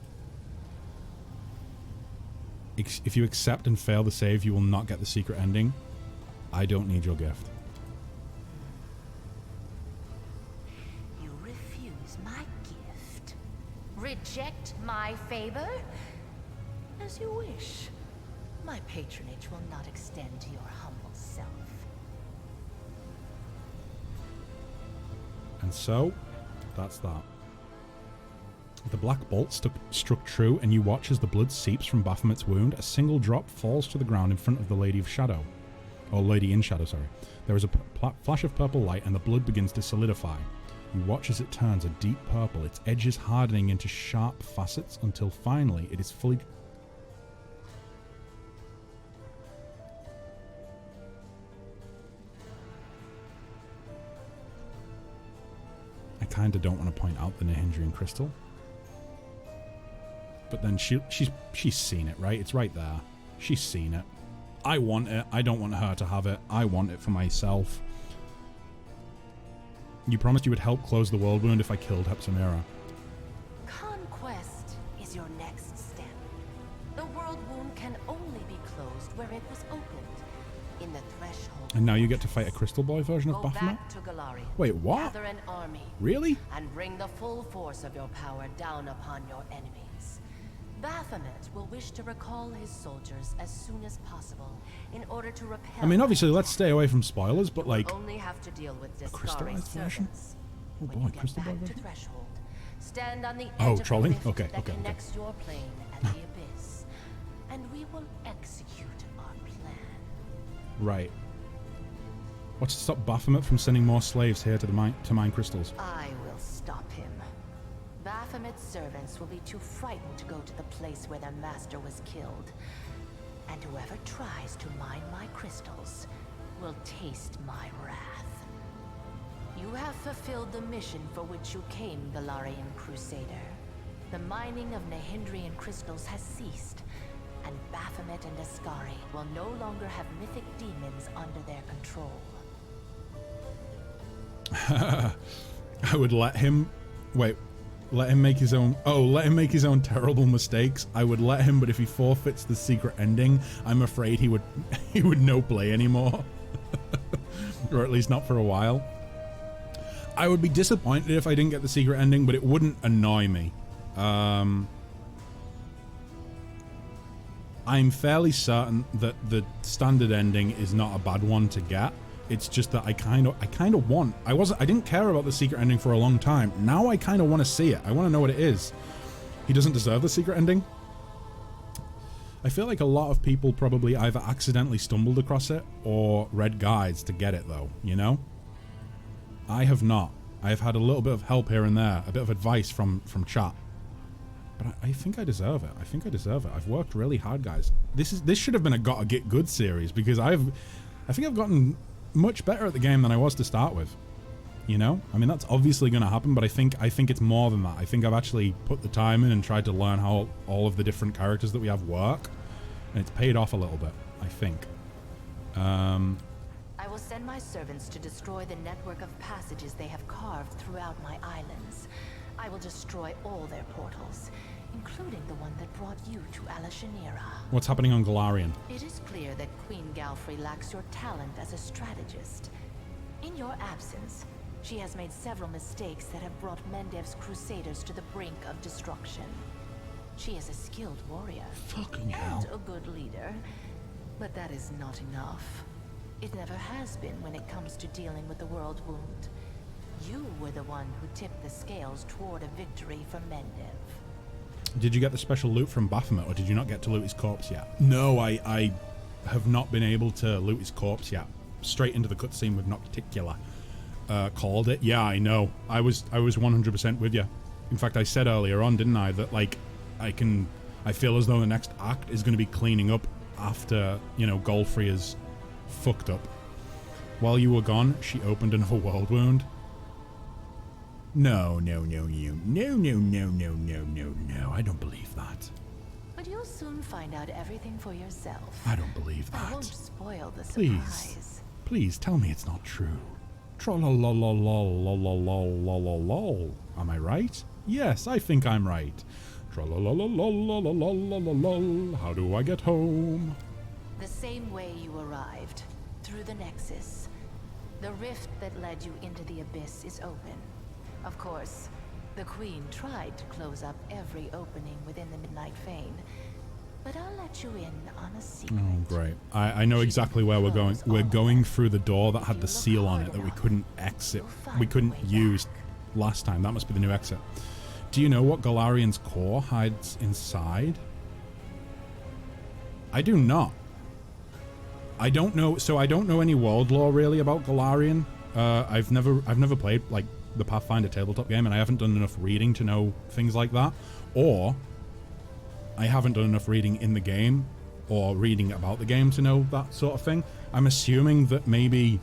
If you accept and fail the save, you will not get the secret ending. I don't need your gift. Reject my favor? As you wish. My patronage will not extend to your humble self. And so, that's that. The black bolt struck true, and you watch as the blood seeps from Baphomet's wound. A single drop falls to the ground in front of the Lady of Shadow. Or Lady in Shadow, sorry. There is a flash of purple light, and the blood begins to solidify. You watch as it turns a deep purple, its edges hardening into sharp facets until finally it is fully... I kinda don't want to point out the Nahindrian crystal. But then she's seen it, right? It's right there. She's seen it. I want it. I don't want her to have it. I want it for myself. You promised you would help close the world wound if I killed Hepzibah. Conquest is your next step. The world wound can only be closed where it was opened, in the threshold. And now you get to fight a Crystal Boy version of Baphomet? Back to Galari. Wait, what? Gather an army. Really? And bring the full force of your power down upon your enemies. Baphomet will wish to recall his soldiers as soon as possible in order to repel... I mean, obviously, let's stay away from spoilers, but like... only have to deal with a crystallized version? Oh boy, Crystal Boy version? Stand on the edge oh, of trolling? the rift Okay, that okay, connects your plane and the abyss, and we will execute our plan. Right. What's to stop Baphomet from sending more slaves here to the mine crystals? I will stop him. Baphomet's servants will be too frightened to go to the place where their master was killed. And whoever tries to mine my crystals will taste my wrath. You have fulfilled the mission for which you came, Galarian Crusader. The mining of Nahindrian crystals has ceased, and Baphomet and Ascari will no longer have mythic demons under their control. I would let him Wait. Let him make his own... Oh, let him make his own terrible mistakes. I would let him, but if he forfeits the secret ending, I'm afraid he would he would no play anymore. Or at least not for a while. I would be disappointed if I didn't get the secret ending, but it wouldn't annoy me. I'm fairly certain that the standard ending is not a bad one to get. It's just that I kind of want... I didn't care about the secret ending for a long time. Now I kind of want to see it. I want to know what it is. He doesn't deserve the secret ending. I feel like a lot of people probably either accidentally stumbled across it or read guides to get it, though, you know? I have not. I have had a little bit of help here and there, a bit of advice from chat. But I think I deserve it. I think I deserve it. I've worked really hard, guys. This should have been a Gotta Get Good series, because I think I've gotten much better at the game than I was to start with. You know? I mean, that's obviously going to happen, but I think it's more than that. I think I've actually put the time in and tried to learn how all of the different characters that we have work, and it's paid off a little bit, I think. I will send my servants to destroy the network of passages they have carved throughout my islands. I will destroy all their portals, including the one that brought you to Alashanira. What's happening on Galarian? It is clear that Queen Galfrey lacks your talent as a strategist. In your absence, she has made several mistakes that have brought Mendev's crusaders to the brink of destruction. She is a skilled warrior Fucking and hell. a good leader, but that is not enough. It never has been when it comes to dealing with the world wound. You were the one who tipped the scales toward a victory for Mendev. Did you get the special loot from Baphomet, or did you not get to loot his corpse yet? No, I have not been able to loot his corpse yet. Straight into the cutscene with Nocticular. Called it. Yeah, I know. I was 100% with you. In fact, I said earlier on, didn't I, that like I feel as though the next act is going to be cleaning up after, you know, Galfrey is fucked up. While you were gone, she opened another world wound. No, I don't believe that. But you'll soon find out everything for yourself. I don't believe I that. won't spoil the Please, surprise. please tell me it's not true. Trollolololololololol. Am I right? Yes, I think I'm right. Trollololololololololol. How do I get home? The same way you arrived, through the Nexus. The rift that led you into the Abyss is open. Of course, the Queen tried to close up every opening within the Midnight Fane, but I'll let you in on a secret. Oh, great. I know exactly where we're going. We're going through the door that had the seal on it that we couldn't exit. We couldn't use last time. That must be the new exit. Do you know what Galarian's core hides inside? I do not. I don't know. So I don't know any world lore really about Galarian. I've never played like the Pathfinder tabletop game, and I haven't done enough reading to know things like that. Or I haven't done enough reading in the game or reading about the game to know that sort of thing. I'm assuming that maybe,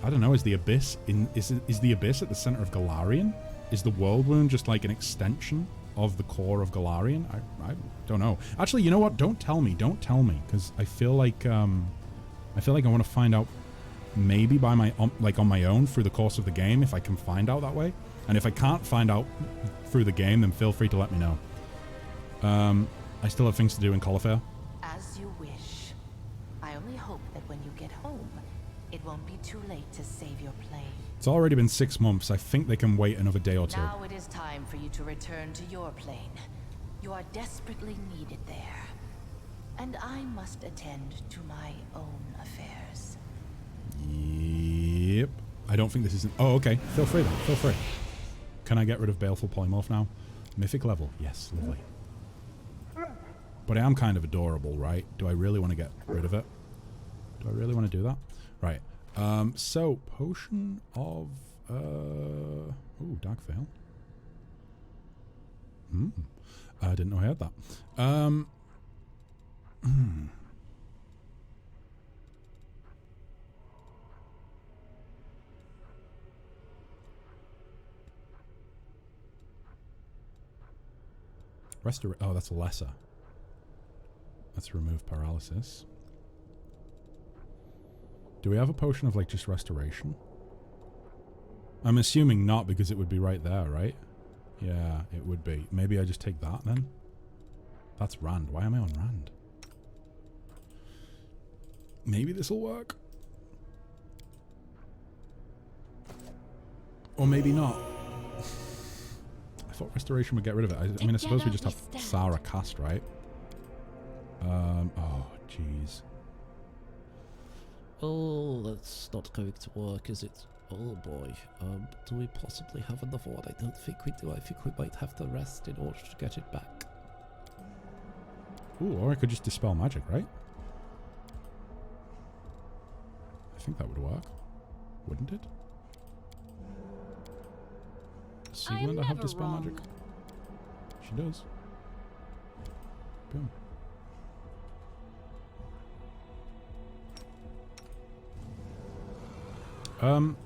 I don't know, is the Abyss is the Abyss at the center of Galarian? Is the world wound just like an extension of the core of Galarian? I don't know. Actually, you know what? Don't tell me, because I feel like I want to find out maybe by my on my own through the course of the game if I can find out that way. And if I can't find out through the game, then feel free to let me know. I still have things to do in Colifair. As you wish. I only hope that when you get home, it won't be too late to save your plane. It's already been 6 months. I think they can wait another day or two. Now it is time for you to return to your plane. You are desperately needed there. And I must attend to my own affairs. Yep. I don't think this is... Oh, okay. Feel free then. Feel free. Can I get rid of Baleful Polymorph now? Mythic level. Yes, lovely. But I am kind of adorable, right? Do I really want to get rid of it? Do I really want to do that? Right. So, Potion of... Ooh, Dark Veil. I didn't know I had that. Oh, that's lesser. Let's remove paralysis. Do we have a potion of like just restoration? I'm assuming not, because it would be right there, right? Yeah, it would be. Maybe I just take that then? That's Rand. Why am I on Rand? Maybe this'll work. Or maybe not. I thought restoration would get rid of it. I mean, I suppose we just have Sarah cast, right? Oh, jeez. Oh, that's not going to work, is it? Oh boy. Do we possibly have another one? I don't think we do. I think we might have to rest in order to get it back. Ooh, or I could just dispel magic, right? I think that would work. Wouldn't it? Does Sieglinde have dispel magic? She does. Boom.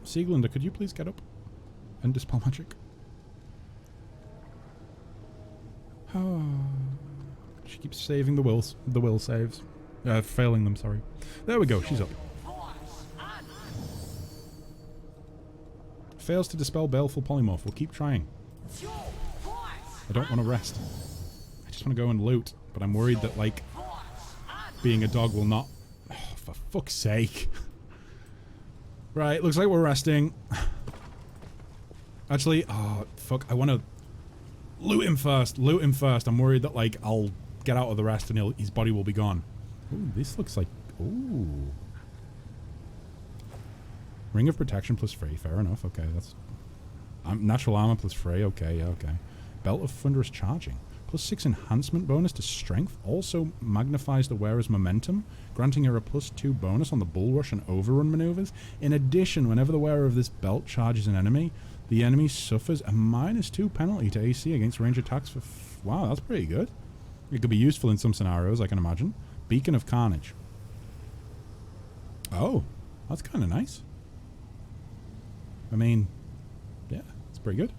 Sieglinde, could you please get up and dispel magic? Oh. She keeps saving the will saves. Failing them, sorry. There we go, she's up. Fails to dispel baleful polymorph. We'll keep trying. I don't want to rest. I just want to go and loot, but I'm worried that, like, being a dog will not... Oh, for fuck's sake. Right, looks like we're resting. Actually, oh, fuck, I want to loot him first. Loot him first. I'm worried that, like, I'll get out of the rest and his body will be gone. Ooh, this looks like... Ooh. Ring of Protection plus free. Fair enough. Okay, that's... natural armor plus free. Okay, yeah, okay. Belt of Thunderous Charging. Plus 6 enhancement bonus to strength. Also magnifies the wearer's momentum, granting her a plus 2 bonus on the bull rush and overrun maneuvers. In addition, whenever the wearer of this belt charges an enemy, the enemy suffers a -2 penalty to AC against range attacks for... wow, that's pretty good. It could be useful in some scenarios, I can imagine. Beacon of Carnage. Oh, that's kind of nice. I mean, yeah, it's pretty good.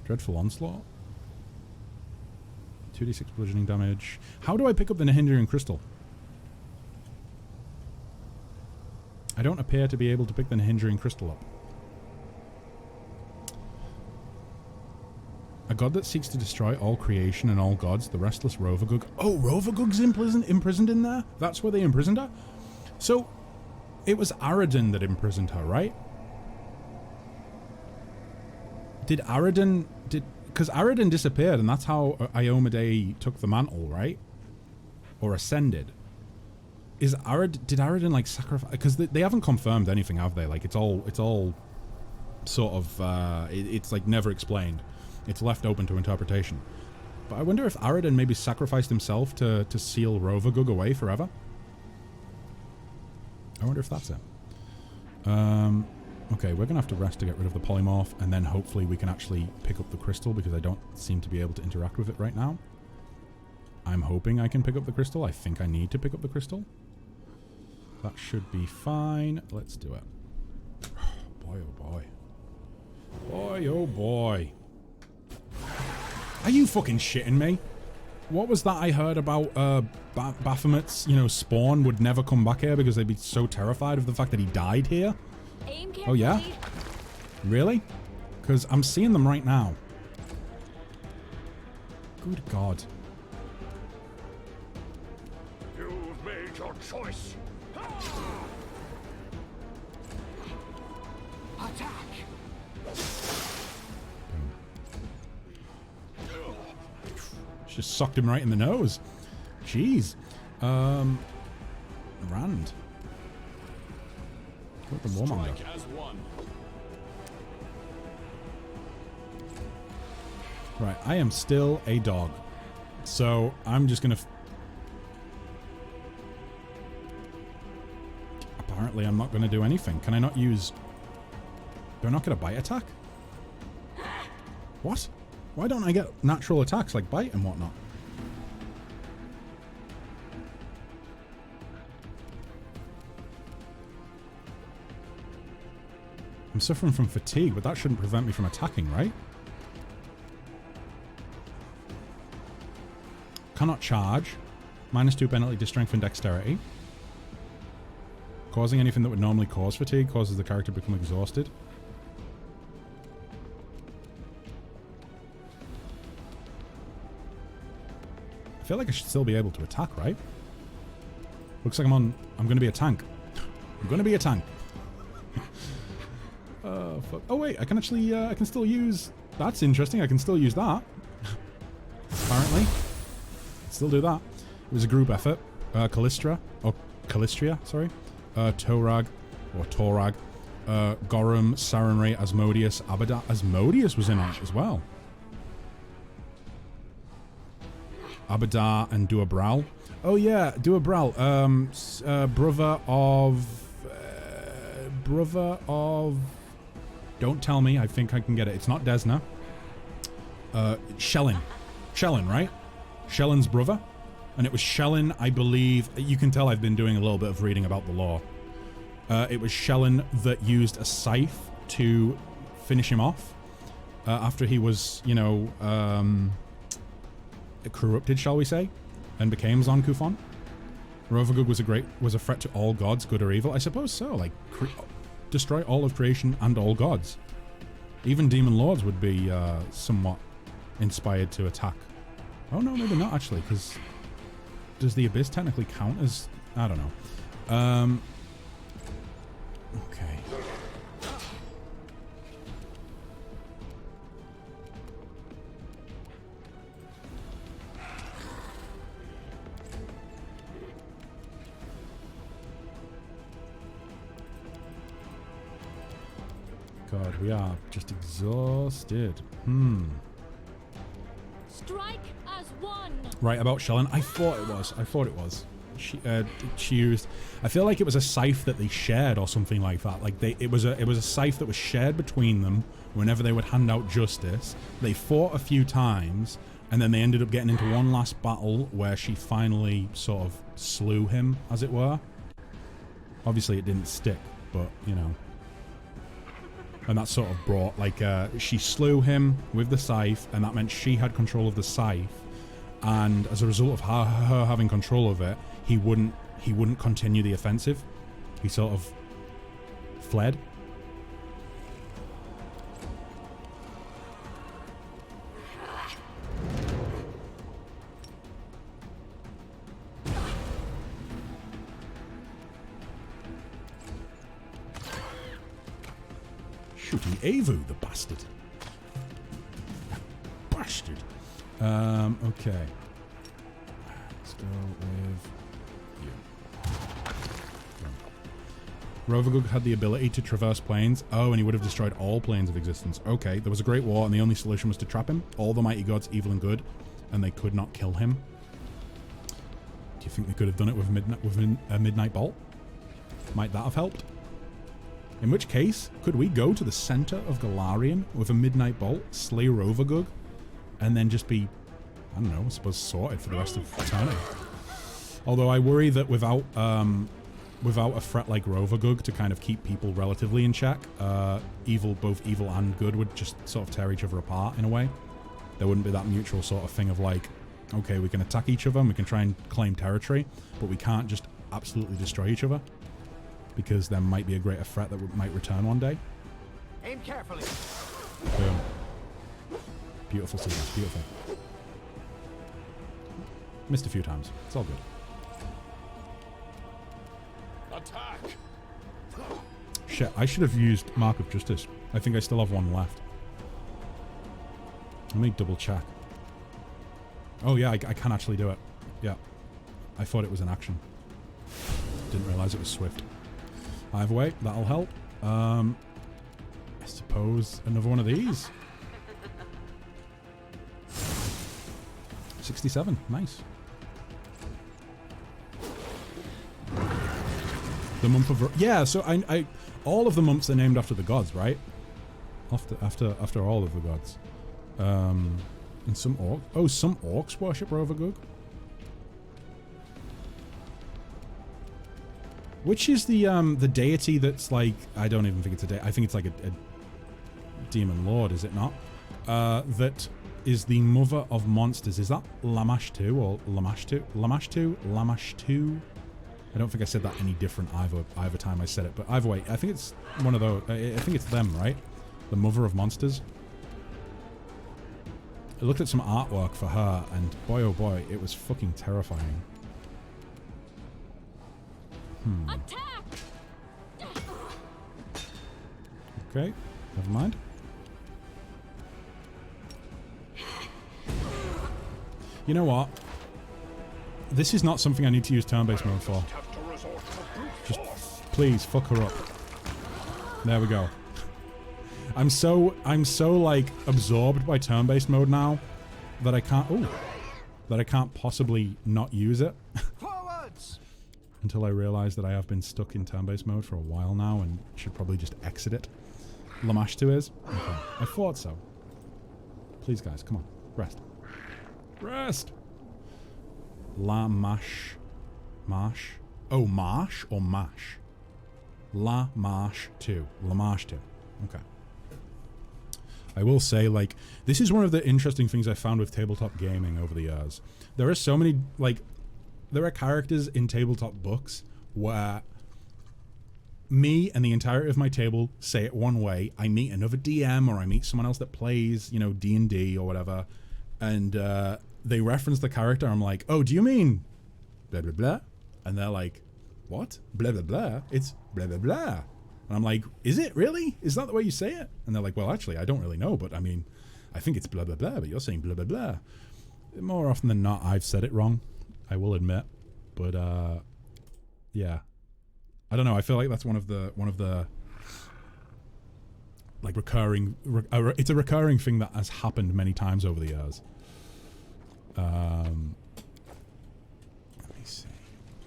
Dreadful Onslaught. 2d6 bludgeoning damage. How do I pick up the Nahindrian Crystal? I don't appear to be able to pick the Nahindrian Crystal up. A god that seeks to destroy all creation and all gods, the restless Rovagug. Oh, Rovagug's imprisoned in there? That's where they imprisoned her? So, it was Aradin that imprisoned her, right? Did Aradin... Because Aradin disappeared, and that's how Iomedae took the mantle, right? Or ascended. Did Aradin, like, sacrifice... Because they haven't confirmed anything, have they? Like, it's all sort of... it's, like, never explained. It's left open to interpretation. But I wonder if Aradin maybe sacrificed himself to seal Rovagug away forever. I wonder if that's it. Okay, we're going to have to rest to get rid of the polymorph, and then hopefully we can actually pick up the crystal, because I don't seem to be able to interact with it right now. I'm hoping I can pick up the crystal. I think I need to pick up the crystal. That should be fine. Let's do it. Boy, oh boy. Boy, oh boy. Are you fucking shitting me? What was that I heard about Baphomet's, you know, spawn would never come back here because they'd be so terrified of the fact that he died here? Oh yeah? Really? Because I'm seeing them right now. Good God. You've made your choice. Attack! Just sucked him right in the nose. Jeez. Rand. What the warmonger? Right, I am still a dog. So, I'm just gonna... Apparently, I'm not gonna do anything. Can I not use... Do I not get a bite attack? What? Why don't I get natural attacks like bite and whatnot? I'm suffering from fatigue, but that shouldn't prevent me from attacking, right? Cannot charge. -2 penalty to strength and dexterity. Causing anything that would normally cause fatigue causes the character to become exhausted. I feel like I should still be able to attack, right? Looks like I'm gonna be a tank. I'm gonna be a tank. Fuck. Oh wait, I can actually, I can still use... That's interesting, I can still use that. Apparently. Still do that. It was a group effort. Calistria, sorry. Torag, or Torag. Gorum, Sarenrae, Asmodeus, Abaddon. Asmodeus was in it as well. Abadar and Duabral. Oh yeah, Duabral. Brother of... Don't tell me, I think I can get it. It's not Desna. Shellin. Shellin, right? Shellin's brother. And it was Shellin, I believe... You can tell I've been doing a little bit of reading about the lore. It was Shellin that used a scythe to finish him off. After he was, you know... corrupted, shall we say? And became Zon-Kuthon. Rovagug was a threat to all gods, good or evil. I suppose so. Like, destroy all of creation and all gods. Even demon lords would be somewhat inspired to attack. Oh no, maybe not actually, because does the Abyss technically count as... I don't know. Okay. God, we are just exhausted. Strike as one. Right, about Shellin. I thought it was. She used... I feel like it was a scythe that they shared or something like that. Like, it was a scythe that was shared between them whenever they would hand out justice. They fought a few times, and then they ended up getting into one last battle where she finally sort of slew him, as it were. Obviously, it didn't stick, but, you know... And that sort of brought, like, she slew him with the scythe, and that meant she had control of the scythe. And as a result of her having control of it, he wouldn't continue the offensive. He sort of fled. Shooting Avu, the bastard. Bastard. Okay. Let's go with you. Rovagug had the ability to traverse planes. Oh, and he would have destroyed all planes of existence. Okay, there was a great war, and the only solution was to trap him. All the mighty gods, evil and good, and they could not kill him. Do you think they could have done it with a midnight bolt? Might that have helped? In which case, could we go to the center of Galarian with a midnight bolt, slay Rovagug, and then just be, I don't know, I suppose sorted for the rest of eternity? Although I worry that without a threat like Rovagug to kind of keep people relatively in check, both evil and good would just sort of tear each other apart in a way. There wouldn't be that mutual sort of thing of like, okay, we can attack each other and we can try and claim territory, but we can't just absolutely destroy each other. Because there might be a greater threat that might return one day. Aim carefully. Boom. Beautiful sequence, beautiful. Missed a few times. It's all good. Attack! Shit, I should have used Mark of Justice. I think I still have one left. Let me double check. Oh yeah, I can actually do it. Yeah. I thought it was an action. Didn't realize it was swift. Either way, that'll help. I suppose another one of these. 67, nice. The month of... Yeah, so I all of the months are named after the gods, right? After all of the gods. And some orcs... Oh, some orcs worship Rovagug. Which is the deity that's like... I don't even think it's a deity. I think it's like a demon lord, is it not? That is the mother of monsters. Is that Lamashtu or Lamashtu? Lamashtu? Lamashtu? I don't think I said that any different either time I said it, but either way, I think it's one of those. I think it's them, right? The mother of monsters. I looked at some artwork for her, and boy oh boy, it was fucking terrifying. Attack! Okay, never mind. You know what? This is not something I need to use turn-based mode for. Just please fuck her up. There we go. I'm so like absorbed by turn-based mode now that I can't possibly not use it. Until I realize that I have been stuck in turn-based mode for a while now and should probably just exit it. Lamash 2 is? Okay. I thought so. Please guys, come on. Rest. Rest! Lamash. Marsh? Oh, Marsh or Mash? Lamash 2. Lamash 2. Okay. I will say, like, this is one of the interesting things I found with tabletop gaming over the years. There are so many, like, there are characters in tabletop books where me and the entirety of my table say it one way. I meet another DM or I meet someone else that plays, you know, D&D or whatever, and they reference the character. I'm like, oh, do you mean blah, blah, blah? And they're like, what? Blah, blah, blah? It's blah, blah, blah. And I'm like, is it really? Is that the way you say it? And they're like, well, actually, I don't really know, but I mean, I think it's blah, blah, blah, but you're saying blah, blah, blah. More often than not, I've said it wrong, I will admit. But, yeah. I don't know, I feel like that's one of the like recurring, it's a recurring thing that has happened many times over the years. Let me see.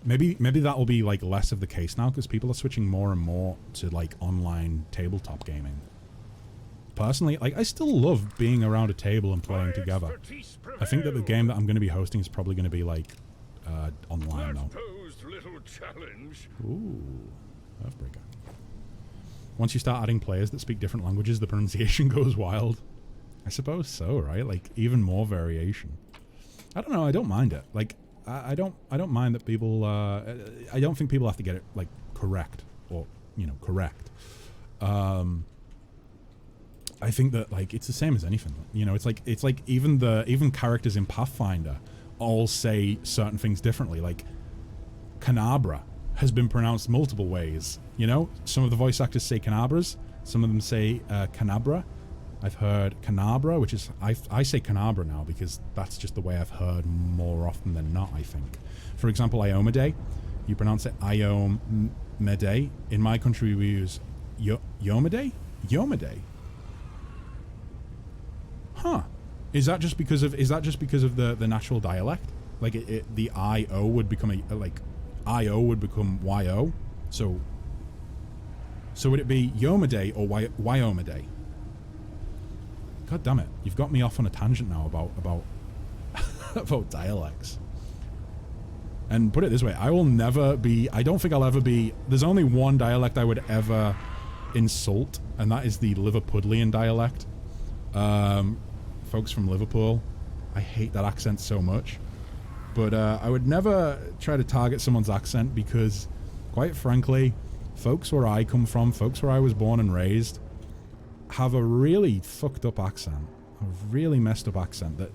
Maybe that will be like less of the case now because people are switching more and more to like online tabletop gaming. Personally, like I still love being around a table and playing together. I think that the game that I'm going to be hosting is probably going to be like online though. Ooh, Earthbreaker. Once you start adding players that speak different languages, the pronunciation goes wild. I suppose so, right? Like even more variation. I don't know. I don't mind it. Like I don't mind that people. I don't think people have to get it like correct or correct. I think that like it's the same as anything. You know, it's like even characters in Pathfinder all say certain things differently. Like Canabra has been pronounced multiple ways. You know, some of the voice actors say Canabras, some of them say Canabra. I've heard Canabra, which is I say Canabra now because that's just the way I've heard more often than not. I think, for example, Iomade, you pronounce it Iomade. In my country, we use Yomade. Huh? Is that just because of the natural dialect? Like the I-O would become I-O would become Y-O. So would it be Yomade or Wyomade? God damn it! You've got me off on a tangent now about about dialects. And put it this way, I don't think I'll ever be. There's only one dialect I would ever insult, and that is the Liverpudlian dialect. Folks from Liverpool, I hate that accent so much. But I would never try to target someone's accent because, quite frankly, folks where I come from, folks where I was born and raised, have a really fucked up accent, a really messed up accent that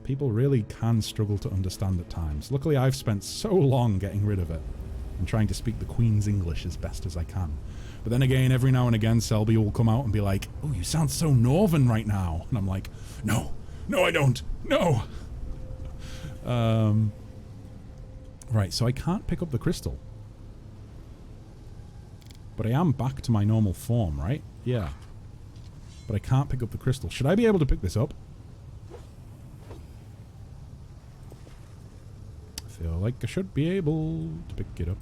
people really can struggle to understand at times. Luckily, I've spent so long getting rid of it and trying to speak the Queen's English as best as I can. But then again, every now and again, Selby will come out and be like, oh, you sound so northern right now. And I'm like, no, I don't. No. Right, so I can't pick up the crystal. But I am back to my normal form, right? Yeah. But I can't pick up the crystal. Should I be able to pick this up? I feel like I should be able to pick it up.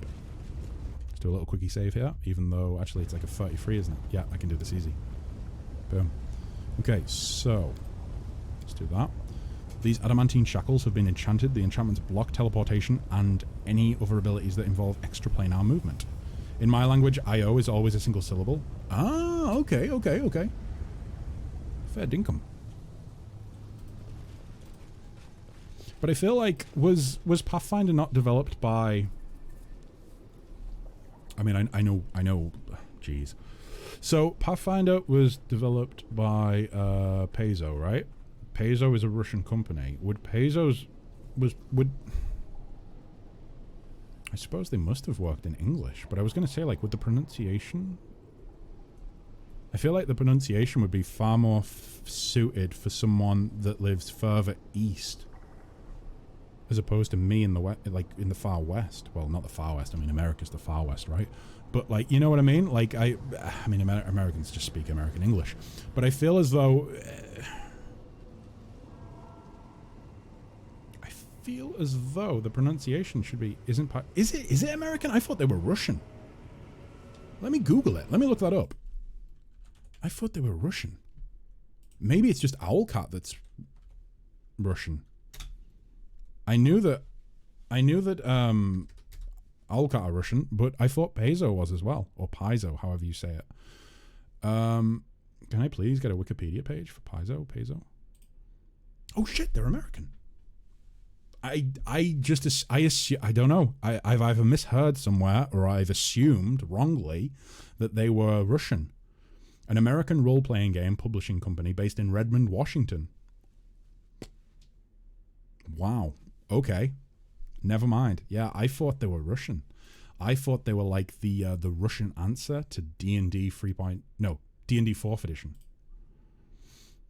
Let's do a little quickie save here, even though actually it's like a 33, isn't it? Yeah, I can do this easy. Boom. Okay, so let's do that. These adamantine shackles have been enchanted. The enchantments block teleportation and any other abilities that involve extraplanar movement. In my language, I-O is always a single syllable. Ah, okay. Fair dinkum. But I feel like, was Pathfinder not developed by I mean, I know, jeez. So, Pathfinder was developed by Paizo, right? Paizo is a Russian company. Would Paizo's... would... I suppose they must have worked in English, but I was going to say, like, with the pronunciation... I feel like the pronunciation would be far more suited for someone that lives further east, as opposed to me in the in the far west. Well, not the far west. I mean, America's the far west, right? But like, you know what I mean? Like, I mean, Americans just speak American English, but I feel as though the pronunciation should be is it American? I thought they were Russian. Let me Google it. Let me look that up. I thought they were Russian. Maybe it's just Owlcat that's Russian. I knew that Owlcat are Russian, but I thought Paizo was as well, or Paizo, however you say it. Can I please get a Wikipedia page for Paizo? Oh shit, they're American. I don't know. I've either misheard somewhere or I've assumed wrongly that they were Russian. An American role-playing game publishing company based in Redmond, Washington. Wow. Okay. Never mind. Yeah, I thought they were Russian. I thought they were like the Russian answer to D&D 4th edition.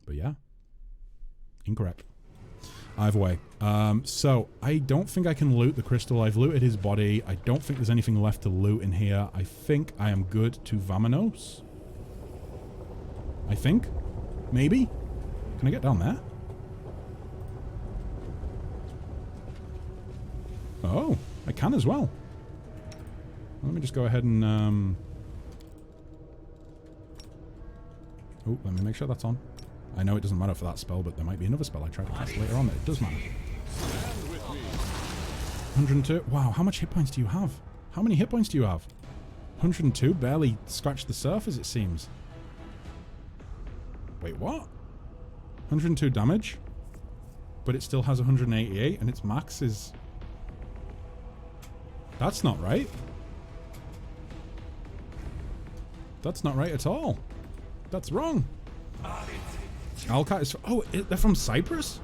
But yeah. Incorrect. Either way. So, I don't think I can loot the crystal. I've looted his body. I don't think there's anything left to loot in here. I think I am good to Vamonos. I think. Maybe. Can I get down there? Oh, I can as well. Let me just go ahead and oh, let me make sure that's on. I know it doesn't matter for that spell, but there might be another spell I try to cast later on that it does matter. 102. Wow, how much hit points do you have? How many hit points do you have? 102? Barely scratched the surface, it seems. Wait, what? 102 damage? But it still has 188 and its max is... That's not right. That's not right at all. That's wrong. Owlcat is... Oh, they're from Cyprus?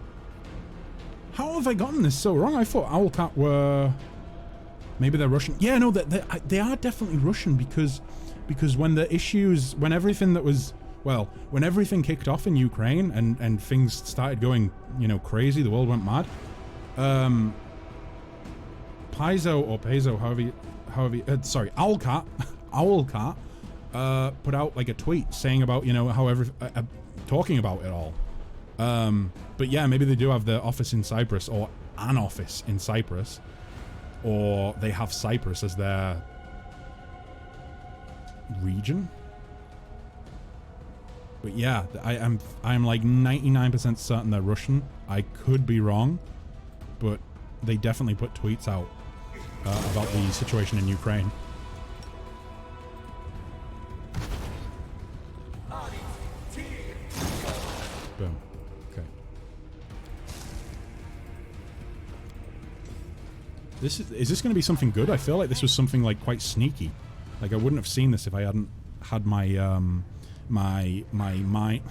How have I gotten this so wrong? I thought Owlcat were... Maybe they're Russian. Yeah, no, they are definitely Russian because when the issues... When everything that was... Well, when everything kicked off in Ukraine and things started going, you know, crazy, the world went mad. Paizo or Paizo, sorry, Owlcat, put out like a tweet saying about, you know, how talking about it all. But yeah, maybe they do have their office in Cyprus or an office in Cyprus, or they have Cyprus as their region. But yeah, I'm like 99% certain they're Russian. I could be wrong, but they definitely put tweets out about the situation in Ukraine. Boom. Okay. Is this going to be something good? I feel like this was something like quite sneaky. Like I wouldn't have seen this if I hadn't had my my mind.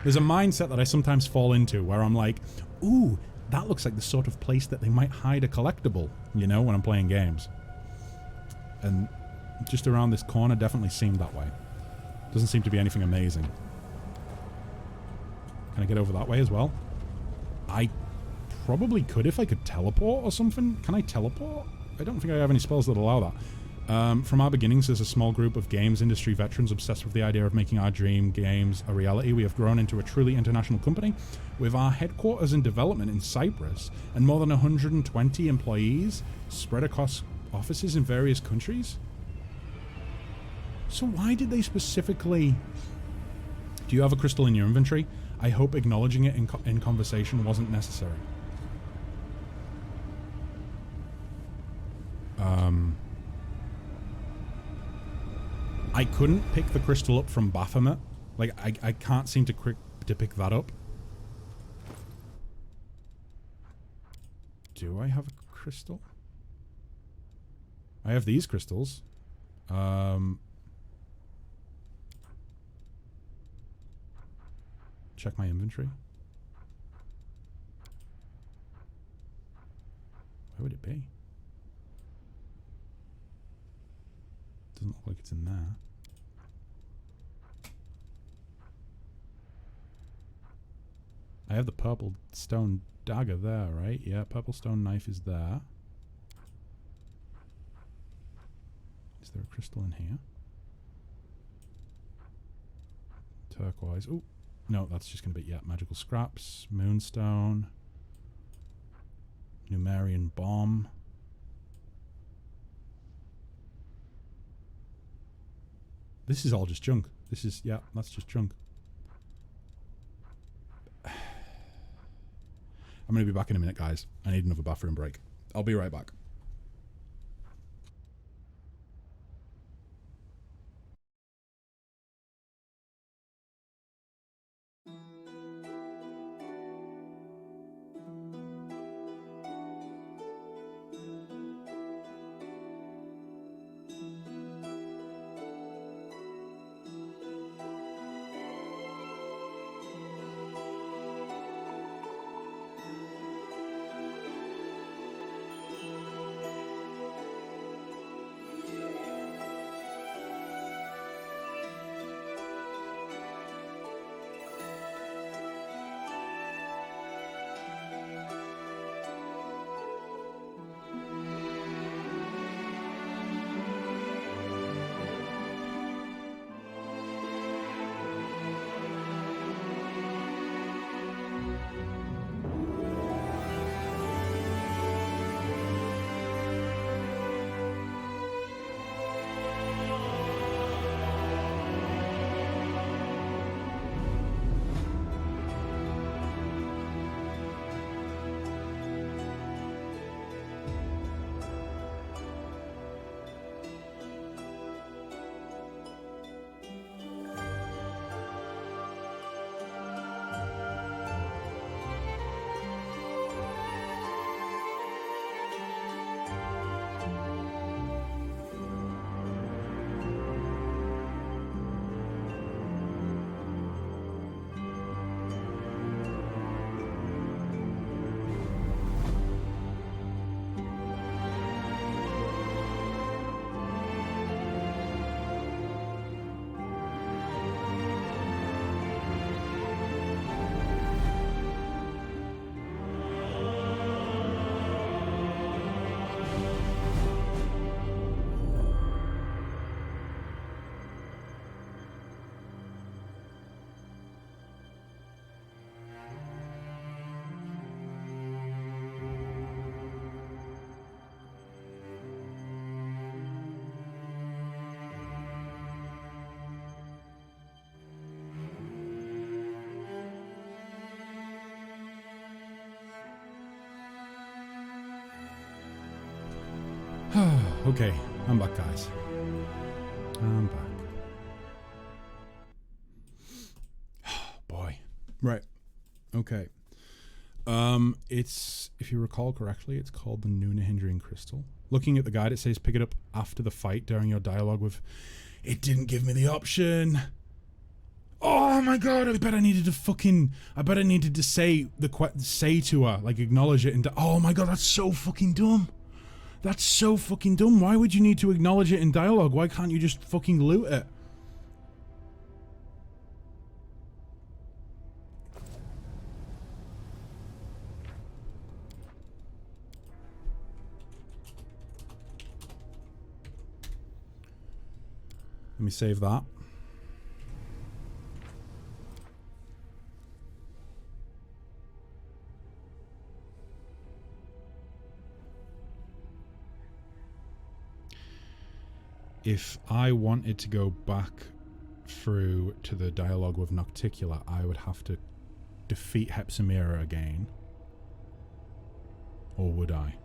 There's a mindset that I sometimes fall into where I'm like, ooh, that looks like the sort of place that they might hide a collectible, you know, when I'm playing games. And just around this corner definitely seemed that way. Doesn't seem to be anything amazing. Can I get over that way as well? I probably could if I could teleport or something. Can I teleport? I don't think I have any spells that allow that. From our beginnings as a small group of games industry veterans obsessed with the idea of making our dream games a reality, we have grown into a truly international company with our headquarters and development in Cyprus and more than 120 employees spread across offices in various countries. So why did they specifically... Do you have a crystal in your inventory? I hope acknowledging it in conversation wasn't necessary. I couldn't pick the crystal up from Baphomet. Like, I can't seem to pick that up. Do I have a crystal? I have these crystals. Check my inventory. Where would it be? Doesn't look like it's in there. I have the purple stone dagger there, right? Yeah, purple stone knife is there. Is there a crystal in here? Turquoise. Oh, no, that's just going to be, yeah, magical scraps, moonstone, Numerian bomb. This is all just junk. This is, yeah, that's just junk. I'm going to be back in a minute, guys. I need another bathroom break. I'll be right back. Okay, I'm back, guys. I'm back. Boy. Right. Okay. It's, if you recall correctly, it's called the Nunahindrian Crystal. Looking at the guide, it says pick it up after the fight during your dialogue with... It didn't give me the option. Oh my god, I bet I needed to say to her, like acknowledge it and... Oh my god, that's so fucking dumb. That's so fucking dumb. Why would you need to acknowledge it in dialogue? Why can't you just fucking loot it? Let me save that. If I wanted to go back through to the dialogue with Nocticula, I would have to defeat Hepsimera again. Or would I?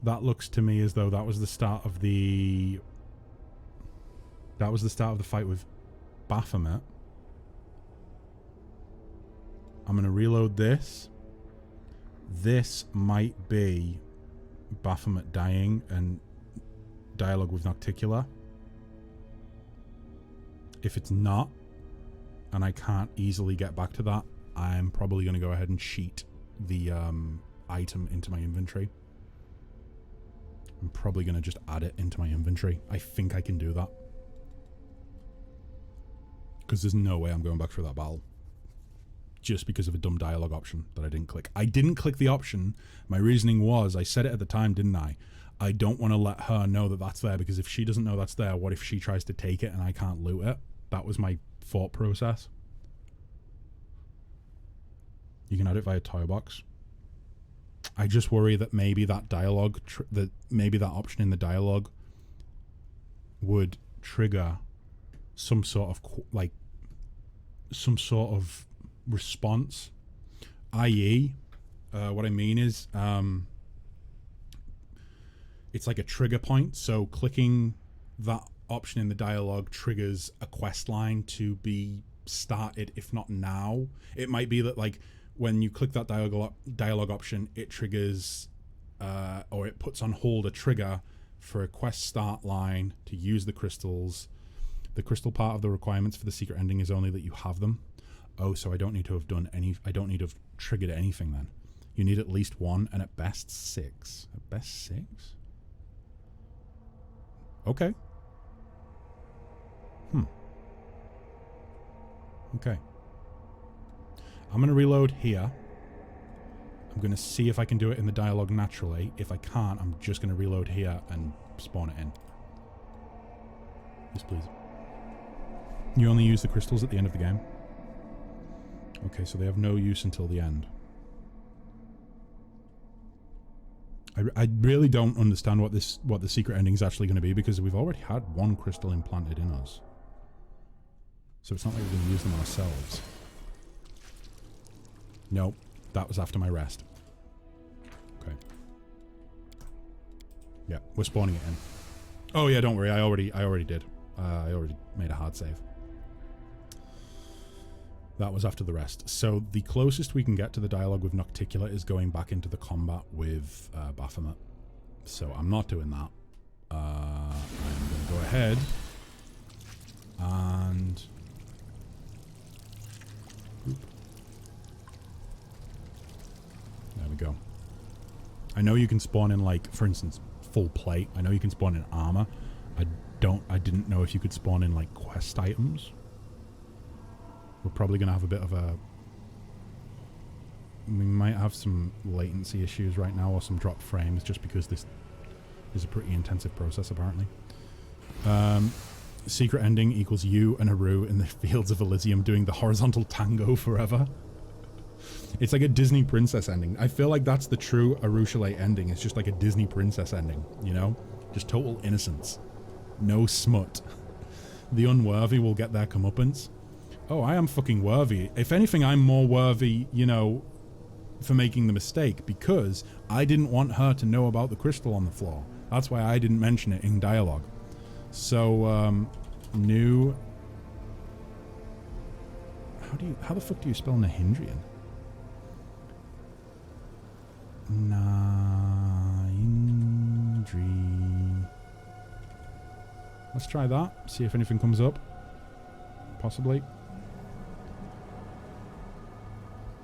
That looks to me as though that was the start of the... That was the start of the fight with Baphomet. I'm going to reload this. This might be Baphomet dying and dialogue with Nocticula. If it's not, and I can't easily get back to that, I'm probably going to go ahead and cheat the item into my inventory. I'm probably going to just add it into my inventory. I think I can do that. Because there's no way I'm going back through that battle. Just because of a dumb dialogue option that I didn't click. I didn't click the option. My reasoning was, I said it at the time, didn't I? I don't want to let her know that that's there, because if she doesn't know that's there, what if she tries to take it and I can't loot it? That was my thought process. You can add it via toy box. I just worry that maybe that dialogue, maybe that option in the dialogue would trigger some sort of response. I.e., what I mean is, it's like a trigger point. So clicking that option in the dialogue triggers a quest line to be started, if not now. It might be that, like, when you click that dialogue option, it triggers or it puts on hold a trigger for a quest start line to use the crystals. The crystal part of the requirements for the secret ending is only that you have them. Oh, so I don't need to have done any, I don't need to have triggered anything then. You need at least one, and at best 6. At best 6? Okay. Okay. I'm going to reload here. I'm going to see if I can do it in the dialogue naturally. If I can't, I'm just going to reload here and spawn it in. Yes, please. You only use the crystals at the end of the game. Okay, so they have no use until the end. I really don't understand what the secret ending is actually going to be, because we've already had one crystal implanted in us. So it's not like we're going to use them ourselves. Nope, that was after my rest. Okay. Yeah, we're spawning it in. Oh yeah, don't worry, I already did. I already made a hard save. That was after the rest. So the closest we can get to the dialogue with Nocticula is going back into the combat with Baphomet. So I'm not doing that. I'm going to go ahead and... Oop. There we go. I know you can spawn in, like, for instance, full plate. I know you can spawn in armor. I didn't know if you could spawn in, like, quest items. We're probably going to have a bit of a... We might have some latency issues right now, or some dropped frames, just because this is a pretty intensive process, apparently. Secret ending equals you and Haru in the fields of Elysium doing the horizontal tango forever. It's like a Disney princess ending. I feel like that's the true Arushale ending. It's just like a Disney princess ending, you know? Just total innocence. No smut. The unworthy will get their comeuppance. Oh, I am fucking worthy. If anything, I'm more worthy, you know, for making the mistake, because I didn't want her to know about the crystal on the floor. That's why I didn't mention it in dialogue. So, new... How the fuck do you spell Nahindrian? Nahindri... Let's try that. See if anything comes up. Possibly.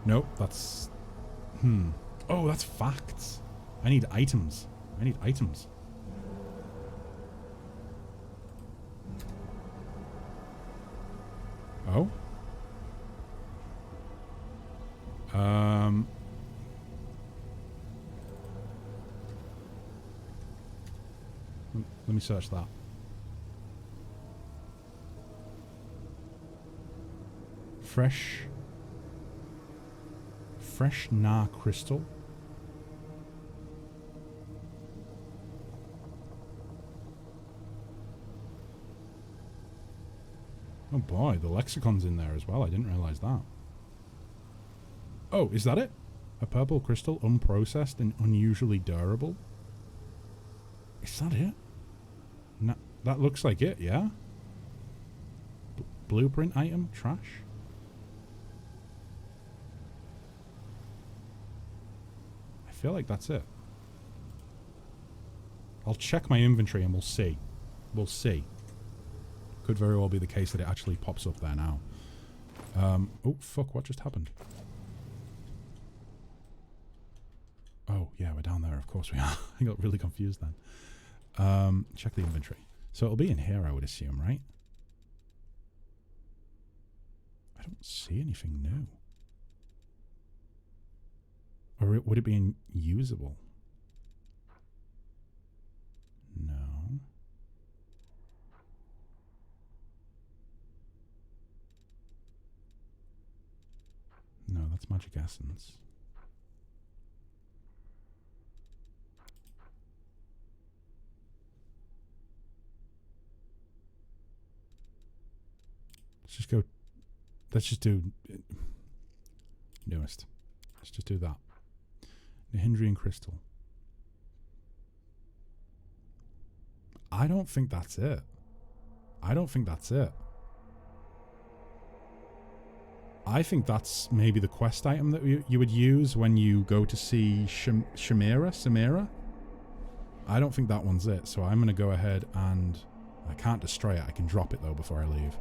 Nope, that's... Oh, that's facts. I need items. I need items. Oh? Let me search that. Fresh Nar Crystal. Oh boy, the lexicon's in there as well. I didn't realize that. Oh, is that it? A purple crystal, unprocessed and unusually durable? Is that it? No, that looks like it, yeah? Blueprint item? Trash? feel like that's it. I'll check my inventory and we'll see. We'll see. Could very well be the case that it actually pops up there now. Oh, fuck, what just happened? Oh, yeah, we're down there, of course we are. I got really confused then. Check the inventory. So it'll be in here, I would assume, right? I don't see anything new. Or would it be unusable? No. No, that's magic essence. Let's just go. Let's just do newest. Let's just do that. Nihindrian crystal. I don't think that's it. I don't think that's it. I think that's maybe the quest item that you would use when you go to see Samira. I don't think that one's it, so I'm going to go ahead and... I can't destroy it. I can drop it, though, before I leave.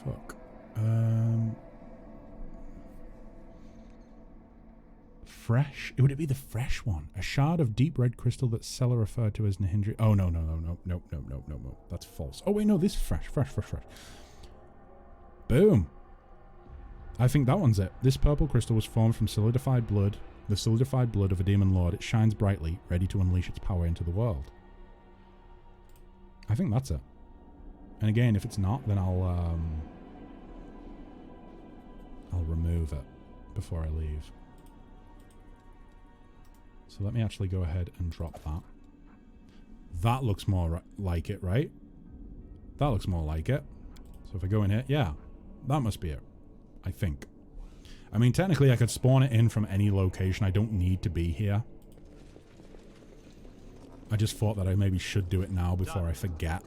Fuck. Fresh? Would it be the fresh one? A shard of deep red crystal that Sella referred to as Nihindri... Oh, no. That's false. Oh, wait, no, this is fresh. Fresh. Boom. I think that one's it. This purple crystal was formed from solidified blood, the solidified blood of a demon lord. It shines brightly, ready to unleash its power into the world. I think that's it. And again, if it's not, then I'll remove it before I leave. So let me actually go ahead and drop that. That looks more like it, right? That looks more like it. So if I go in here, yeah, that must be it, I think. I mean, technically I could spawn it in from any location. I don't need to be here. I just thought that I maybe should do it now before I forget.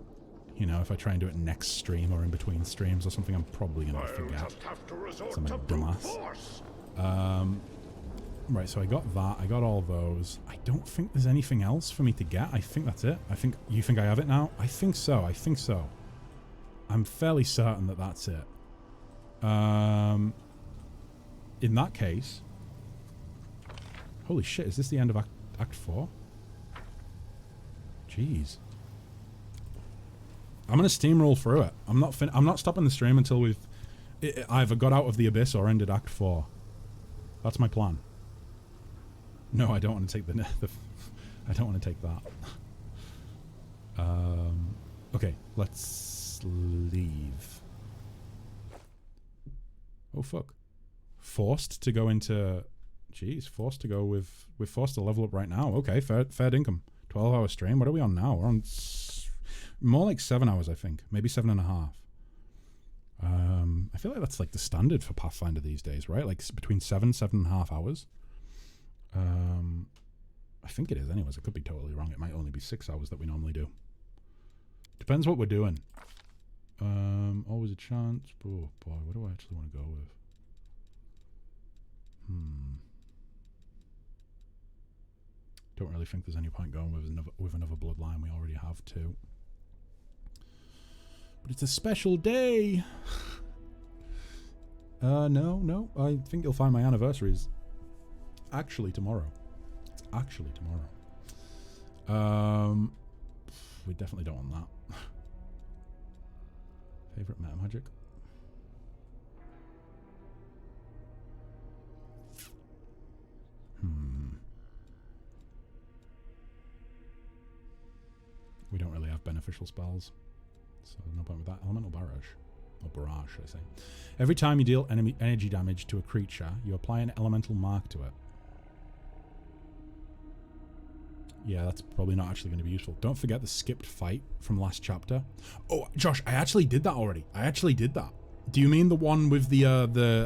You know, if I try and do it next stream or in between streams or something, I'm probably going to forget. So I'm a dumbass. Right, so I got that. I got all those. I don't think there's anything else for me to get. I think that's it. I think... You think I have it now? I think so. I'm fairly certain that that's it. In that case... Holy shit, is this the end of Act 4? Jeez. I'm going to steamroll through it. I'm not stopping the stream until we've either got out of the abyss or ended Act 4. That's my plan. No, I don't want to take I don't want to take that. Okay, let's leave. Oh fuck. Forced to go into... Jeez, forced to go with... We're forced to level up right now. Okay, fair income. 12-hour stream. What are we on now? We're on... More like 7 hours, I think. Maybe 7.5. I feel like that's like the standard for Pathfinder these days, right? Like between 7.5 hours. I think it is anyways. I could be totally wrong. It might only be 6 hours that we normally do. Depends what we're doing. Always a chance. Oh boy, what do I actually want to go with? Don't really think there's any point going with another bloodline. We already have two. But it's a special day. No. I think you'll find my anniversary is actually tomorrow. It's actually tomorrow. We definitely don't want that. Favorite meta magic? We don't really have beneficial spells, so no point with that. Elemental Barrage. Or Barrage, should I say. Every time you deal enemy energy damage to a creature, you apply an elemental mark to it. Yeah, that's probably not actually going to be useful. Don't forget the skipped fight from last chapter. Oh, Josh, I actually did that already. I actually did that. Do you mean the one with the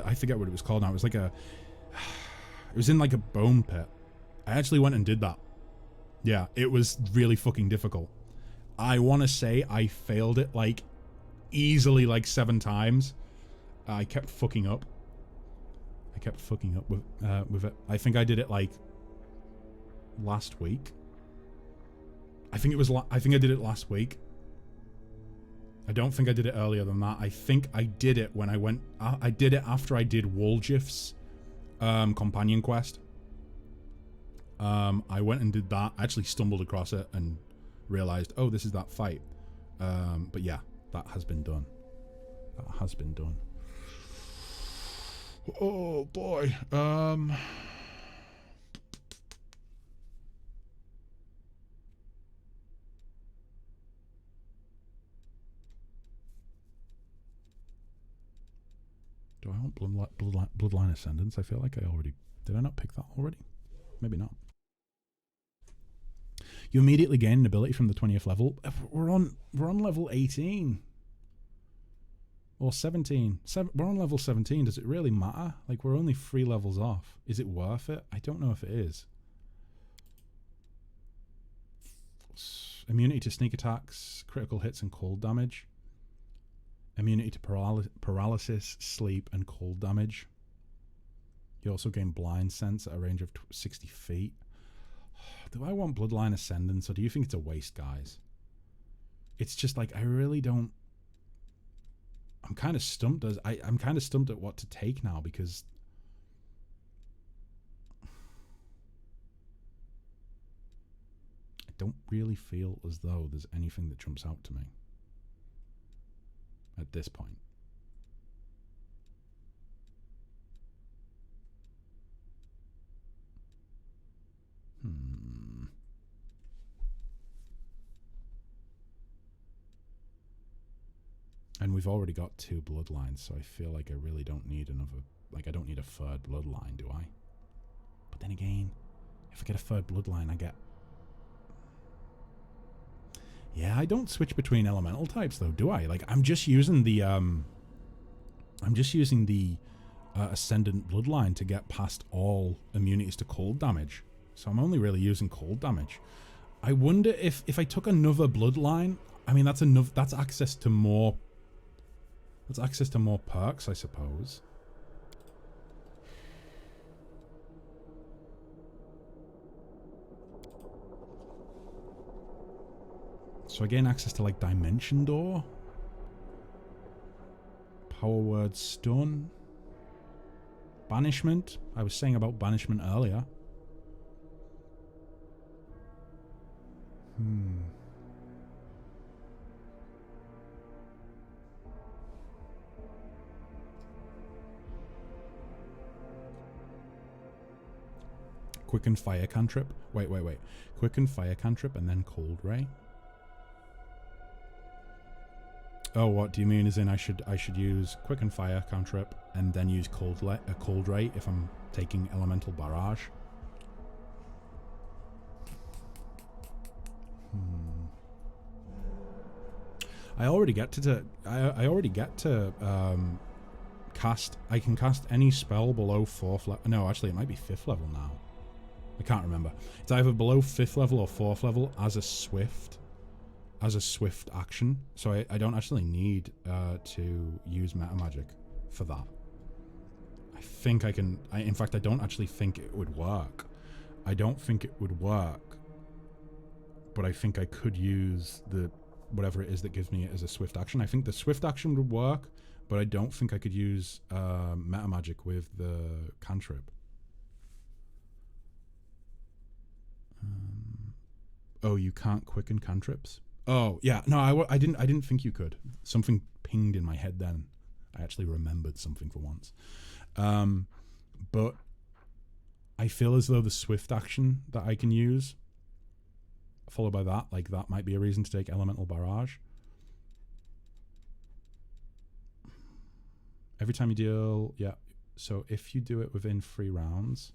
I forget what it was called now. It was like a... It was in like a bone pit. I actually went and did that. Yeah, it was really fucking difficult. I want to say I failed it like easily like 7 times. I kept fucking up. I kept fucking up with it. I think I did it like last week. I think I did it last week. I don't think I did it earlier than that. I think I did it when I went... I did it after I did Woljif's companion quest. I went and did that. I actually stumbled across it and realized, oh, this is that fight. But yeah, that has been done. That has been done. Oh, boy. Do I want Bloodline Ascendance? I feel like I already... Did I not pick that already? Maybe not. You immediately gain an ability from the 20th level. We're on level 18. Or 17. We're on level 17. Does it really matter? Like, we're only 3 levels off. Is it worth it? I don't know if it is. Immunity to sneak attacks, critical hits and cold damage. Immunity to paralysis, sleep, and cold damage. You also gain blind sense at a range of 60 feet. Do I want Bloodline Ascendance, or do you think it's a waste, guys? It's just like, I really don't... I'm kind of stumped. I'm kind of stumped at what to take now, because... I don't really feel as though there's anything that jumps out to me at this point. And we've already got 2 bloodlines, so I feel like I really don't need another... Like, I don't need a 3rd bloodline, do I? But then again, if I get a 3rd bloodline, I get... Yeah, I don't switch between elemental types, though, do I? Like, I'm just using the... Ascendant bloodline to get past all immunities to cold damage. So I'm only really using cold damage. I wonder if I took another bloodline... I mean, that's access to more... That's access to more perks, I suppose. So I gain access to, like, Dimension Door. Power Word Stun. Banishment. I was saying about Banishment earlier. Quicken Fire Cantrip. Wait. Quicken Fire Cantrip and then Cold Ray. Oh, what do you mean? As in I should use Quicken Fire Cantrip and then use Cold Ray if I'm taking Elemental Barrage? I already get to cast. I can cast any spell below 4th level. No, actually, it might be 5th level now. I can't remember. It's either below 5th level or 4th level as a swift action. So I don't actually need to use meta magic for that. I think I can. In fact, I don't actually think it would work. I don't think it would work. But I think I could use the whatever it is that gives me it as a swift action. I think the swift action would work, but I don't think I could use meta magic with the cantrip. Oh, you can't quicken cantrips? Oh, yeah. No, I didn't think you could. Something pinged in my head then. I actually remembered something for once. But I feel as though the swift action that I can use, followed by that, like that might be a reason to take Elemental Barrage. Every time you deal... Yeah. So if you do it within 3 rounds...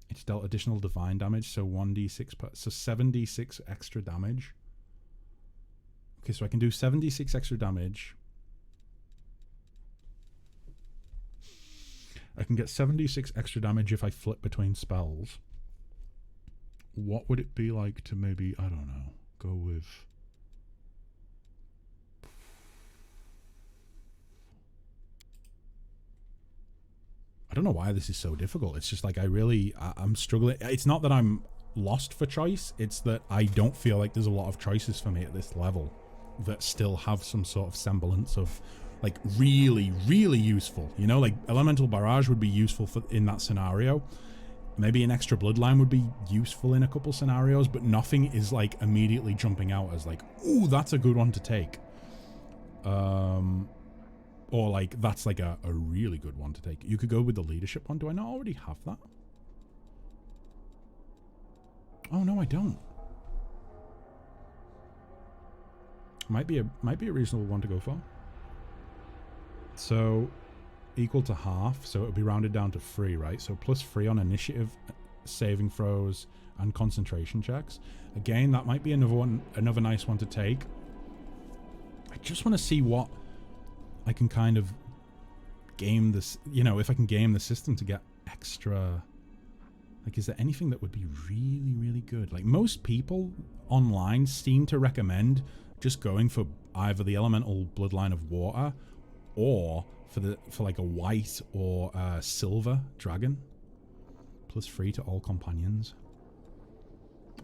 It's dealt additional divine damage, so 1d6 so 7d6 extra damage. Okay, so I can do 7d6 extra damage. I can get 7d6 extra damage if I flip between spells. What would it be like to maybe, I don't know, go with... don't know why this is so difficult. It's just like I'm struggling. It's not that I'm lost for choice. It's that I don't feel like there's a lot of choices for me at this level that still have some sort of semblance of like really, really useful. You know, like Elemental Barrage would be useful in that scenario. Maybe an extra bloodline would be useful in a couple scenarios, but nothing is like immediately jumping out as like, ooh, that's a good one to take. Or like, that's like a really good one to take. You could go with the leadership one. Do I not already have that? Oh, no, I don't. Might be a reasonable one to go for. So, equal to half, so it would be rounded down to 3, right? So +3 on initiative, saving throws, and concentration checks. Again, that might be another nice one to take. I just want to see what I can kind of game this, you know, if I can game the system to get extra. Like, is there anything that would be really, really good? Like, most people online seem to recommend just going for either the elemental bloodline of WotR or for like a white or silver dragon. +3 to all companions.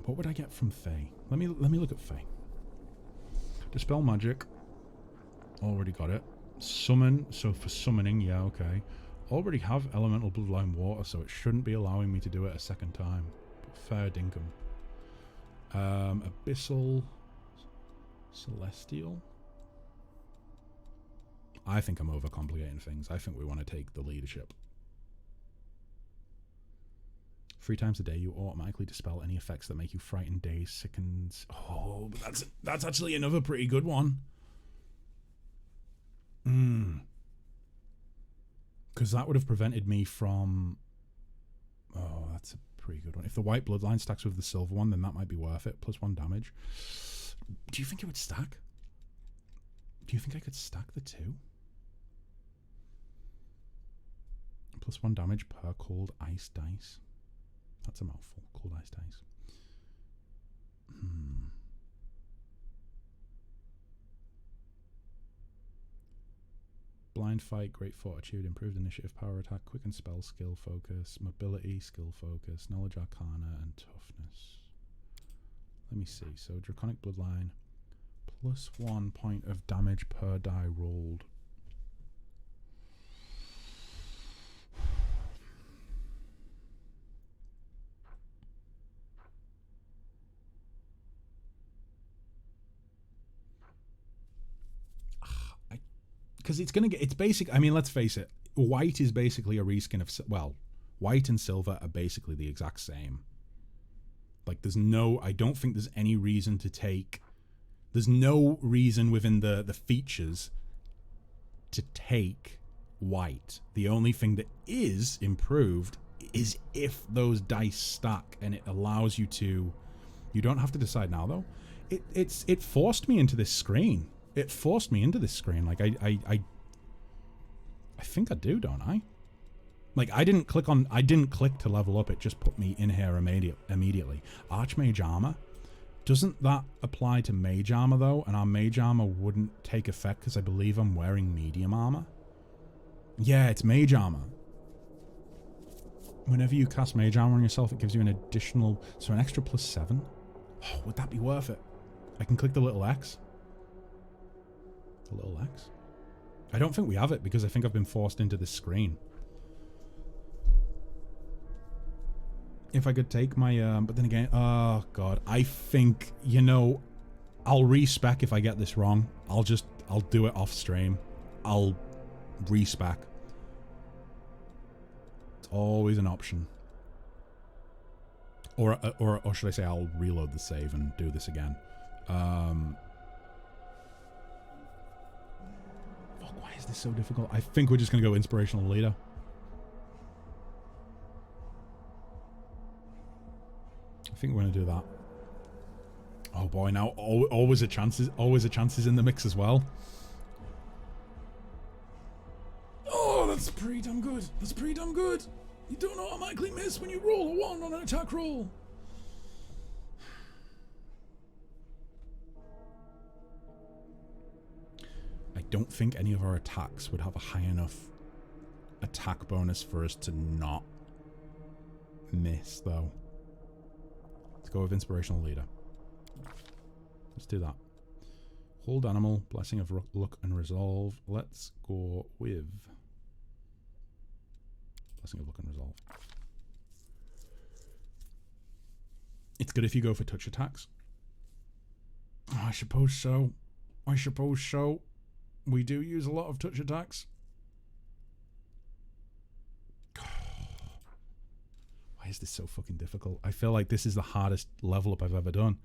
What would I get from Fae? Let me look at Fae. Dispel magic. Already got it. Summon. So for summoning, yeah, okay. Already have elemental bloodline water, so it shouldn't be allowing me to do it a second time. But fair dinkum. Abyssal. Celestial. I think I'm overcomplicating things. I think we want to take the leadership. 3 times a day, you automatically dispel any effects that make you frightened, dazed, sickened. Oh, but that's actually another pretty good one. Because that would have prevented me from... Oh, that's a pretty good one. If the white bloodline stacks with the silver one, then that might be worth it. +1 damage. Do you think it would stack? Do you think I could stack the 2? +1 damage per cold ice dice. That's a mouthful. Cold ice dice. Blind fight, great fortitude, improved initiative, power attack, quicken spell, skill focus, mobility, skill focus, knowledge arcana, and toughness. Let me see. So draconic bloodline, +1 point of damage per die rolled. Because it's gonna get, it's basic. I mean, let's face it. White is basically a reskin of, well, white and silver are basically the exact same. Like, there's no, I don't think there's any reason to take, there's no reason within the features to take white. The only thing that is improved is if those dice stack, and it allows you to, you don't have to decide now though. It forced me into this screen. It forced me into this screen. Like, I think I do, don't I? Like, I didn't click to level up. It just put me in here immediately. Archmage armor. Doesn't that apply to mage armor, though? And our mage armor wouldn't take effect because I believe I'm wearing medium armor. Yeah, it's mage armor. Whenever you cast mage armor on yourself, it gives you an additional, so an extra +7. Oh, would that be worth it? I can click the little X. The little X. I don't think we have it because I think I've been forced into this screen. If I could take my, but then again, oh god, I think, you know, I'll respec if I get this wrong. I'll do it off stream. I'll respec. It's always an option. Or should I say I'll reload the save and do this again. Fuck, why is this so difficult? I think we're just going to go inspirational leader. I think we're going to do that. Oh boy, now always a chance is in the mix as well. Oh, that's pretty damn good. That's pretty damn good. You don't automatically miss when you roll a 1 on an attack roll. I don't think any of our attacks would have a high enough attack bonus for us to not miss, though. Let's go with Inspirational Leader. Let's do that. Hold Animal, Blessing of Luck and Resolve. Let's go with Blessing of Luck and Resolve. It's good if you go for touch attacks. I suppose so. I suppose so. We do use a lot of touch attacks. Why is this so fucking difficult? I feel like this is the hardest level up I've ever done.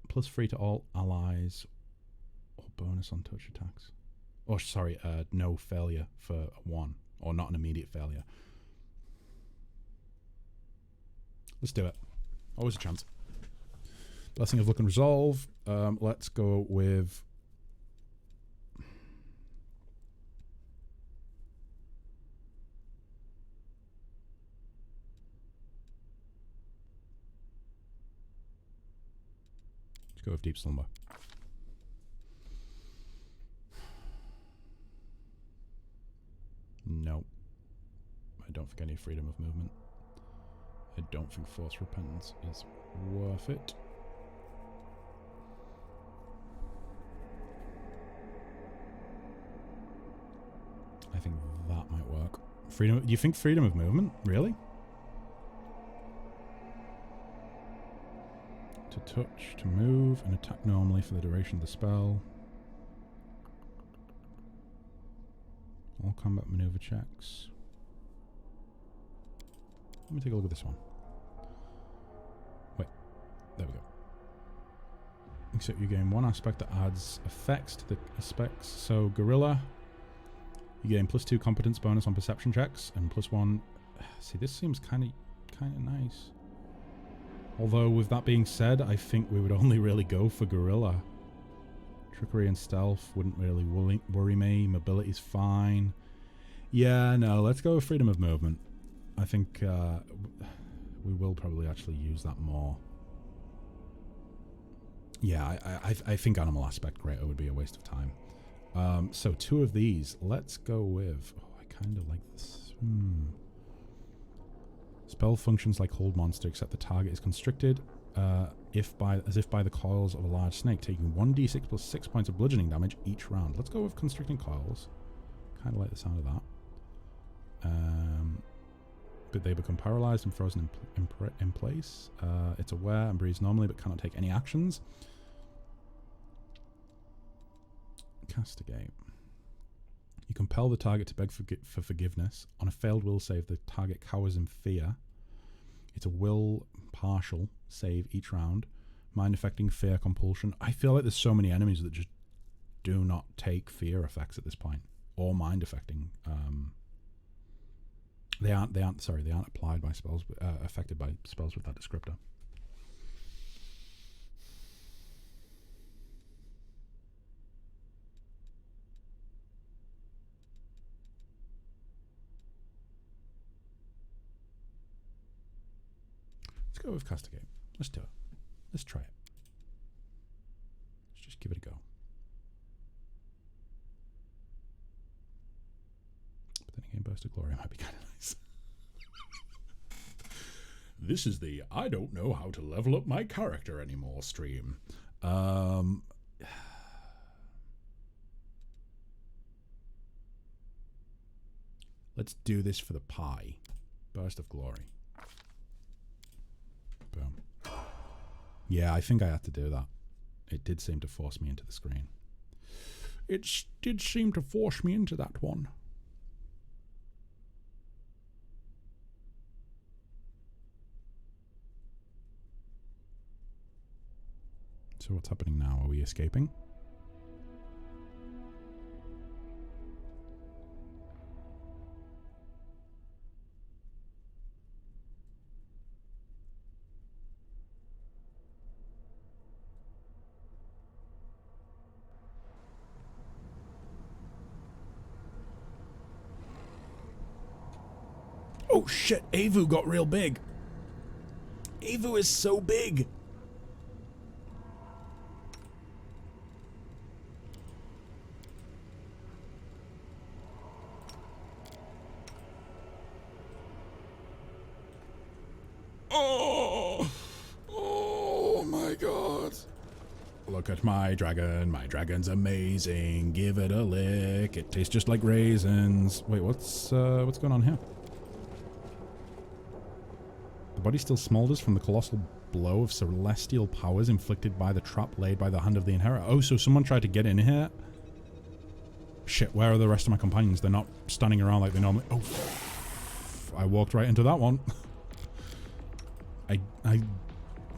+3 to all allies. Or bonus on touch attacks. Oh, sorry, no failure for 1. Or not an immediate failure. Let's do it. Always a chance. Blessing of Luck and Resolve. Let's go with... Let's go with Deep Slumber. No. I don't think I need freedom of movement. I don't think Force Repentance is worth it. I think that might work. Freedom? You think freedom of movement? Really? To touch, to move, and attack normally for the duration of the spell. All combat maneuver checks. Let me take a look at this one. Wait. There we go. Except you gain one aspect that adds effects to the aspects. So, Gorilla, you gain +2 competence bonus on perception checks, and +1... See, this seems kind of nice. Although, with that being said, I think we would only really go for Gorilla. Trickery and stealth wouldn't really worry me. Mobility's fine. Yeah, no, let's go with freedom of movement. I think we will probably actually use that more. Yeah, I think animal aspect greater would be a waste of time. So 2 of these. Let's go with... Oh, I kind of like this. Spell functions like hold monster, except the target is constricted as if by the coils of a large snake, taking 1d6 plus 6 points of bludgeoning damage each round. Let's go with constricting coils. Kind of like the sound of that. But they become paralyzed and frozen in place. It's aware and breathes normally, but cannot take any actions. Castigate. You compel the target to beg for forgiveness. On a failed will save, the target cowers in fear. It's a will partial save each round. Mind affecting fear compulsion. I feel like there's so many enemies that just do not take fear effects at this point, or mind affecting. They aren't applied by spells, affected by spells with that descriptor. Let's go with Castigate. Let's do it. Let's try it. Let's just give it a go. But then again, Burst of Glory might be kind of nice. This is the I don't know how to level up my character anymore stream. Let's do this for the pie. Burst of Glory. Boom. Yeah, I think I had to do that. It did seem to force me into the screen. It did seem to force me into that one. So what's happening now? Are we escaping? Oh shit, Avu got real big. Avu is so big. look at my dragon. My dragon's amazing. Give it a lick. It tastes just like raisins. Wait, what's going on here? The body still smolders from the colossal blow of celestial powers inflicted by the trap laid by the hand of the inheritor. Oh, so someone tried to get in here? Shit, where are the rest of my companions? They're not standing around like they normally... Oh, I walked right into that one. I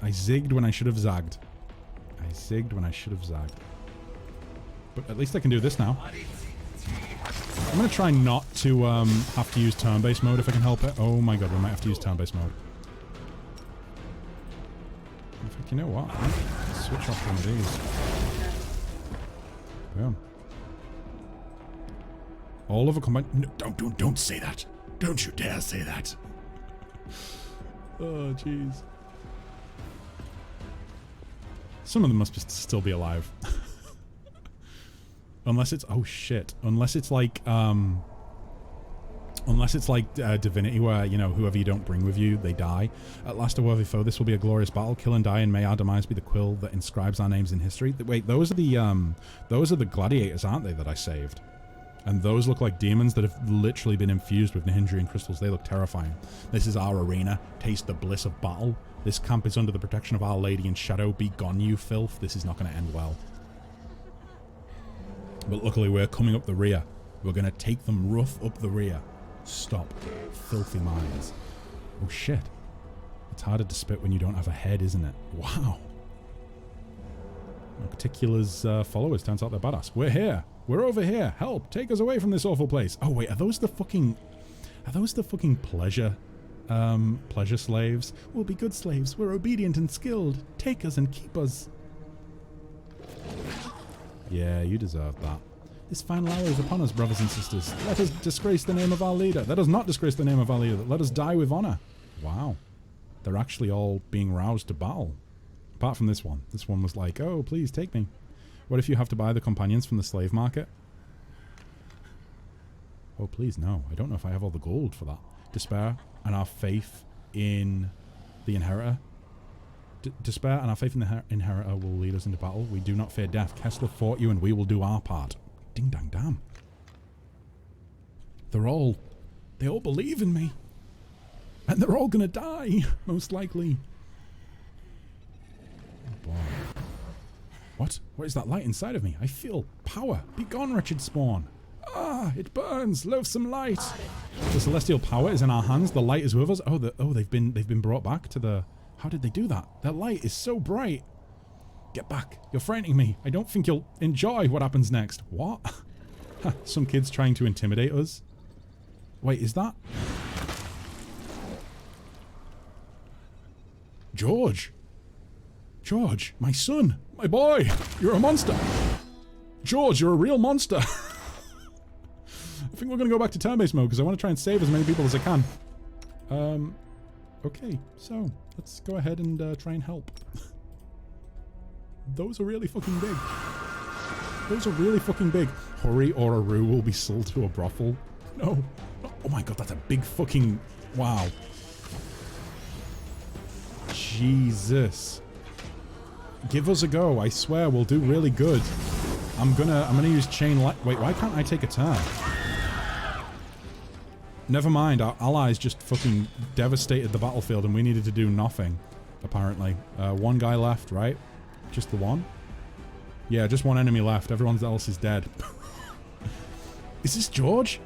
zigged when I should have zagged. I zigged when I should have zagged. But at least I can do this now. I'm going to try not to have to use turn-based mode if I can help it. Oh my god, we might have to use turn-based mode. In fact, you know what? I might switch off one of these. Boom. All of a combine... No, don't say that. Don't you dare say that. Oh, jeez. Some of them must still be alive. Unless it's... Oh, shit. Unless it's like... Unless it's like Divinity, where, you know, whoever you don't bring with you, they die. At last a worthy foe, this will be a glorious battle. Kill and die, and may our demise be the quill that inscribes our names in history. Wait, those are the gladiators, aren't they, that I saved? And those look like demons that have literally been infused with Nihindrian crystals. They look terrifying. This is our arena. Taste the bliss of battle. This camp is under the protection of Our Lady in Shadow. Be gone, you filth. This is not going to end well. But luckily, we're coming up the rear. We're going to take them rough up the rear. Stop. Filthy minds. Oh, shit. It's harder to spit when you don't have a head, isn't it? Wow. Particula's followers. Turns out they're badass. We're here. We're over here. Help. Take us away from this awful place. Oh, wait. Are those the fucking pleasure slaves? We'll be good slaves. We're obedient and skilled. Take us and keep us. Yeah, you deserve that. This final hour is upon us, brothers and sisters. Let us disgrace the name of our leader. Let us not disgrace the name of our leader. Let us die with honor. Wow. They're actually all being roused to battle. Apart from this one. This one was like, oh, please take me. What if you have to buy the companions from the slave market? Oh, please, no. I don't know if I have all the gold for that. Despair and our faith in the inheritor. Despair and our faith in the inheritor will lead us into battle. We do not fear death. Kessler fought you and we will do our part. Ding dang damn. They all believe in me. And they're all gonna die, most likely. Oh boy. What? What is that light inside of me? I feel power. Be gone, wretched spawn. Ah, it burns. Loathsome light. The celestial power is in our hands. The light is with us. Oh, they've been brought back to the... How did they do that? That light is so bright. Get back. You're frightening me. I don't think you'll enjoy what happens next. What? Some kids trying to intimidate us. Wait, is that... George. George, my son. My boy. You're a monster. George, you're a real monster. I think we're going to go back to turn-based mode because I want to try and save as many people as I can. Okay, so let's go ahead and try and help. Those are really fucking big. Those are really fucking big. Hurry or Aru will be sold to a brothel. No. Oh my god, that's a big fucking... Wow. Jesus. Give us a go. I swear we'll do really good. I'm gonna use chain light. Wait, why can't I take a turn? Never mind, our allies just fucking devastated the battlefield and we needed to do nothing, apparently. One guy left, right? Just the one? Yeah, just one enemy left. Everyone else is dead. Is this George?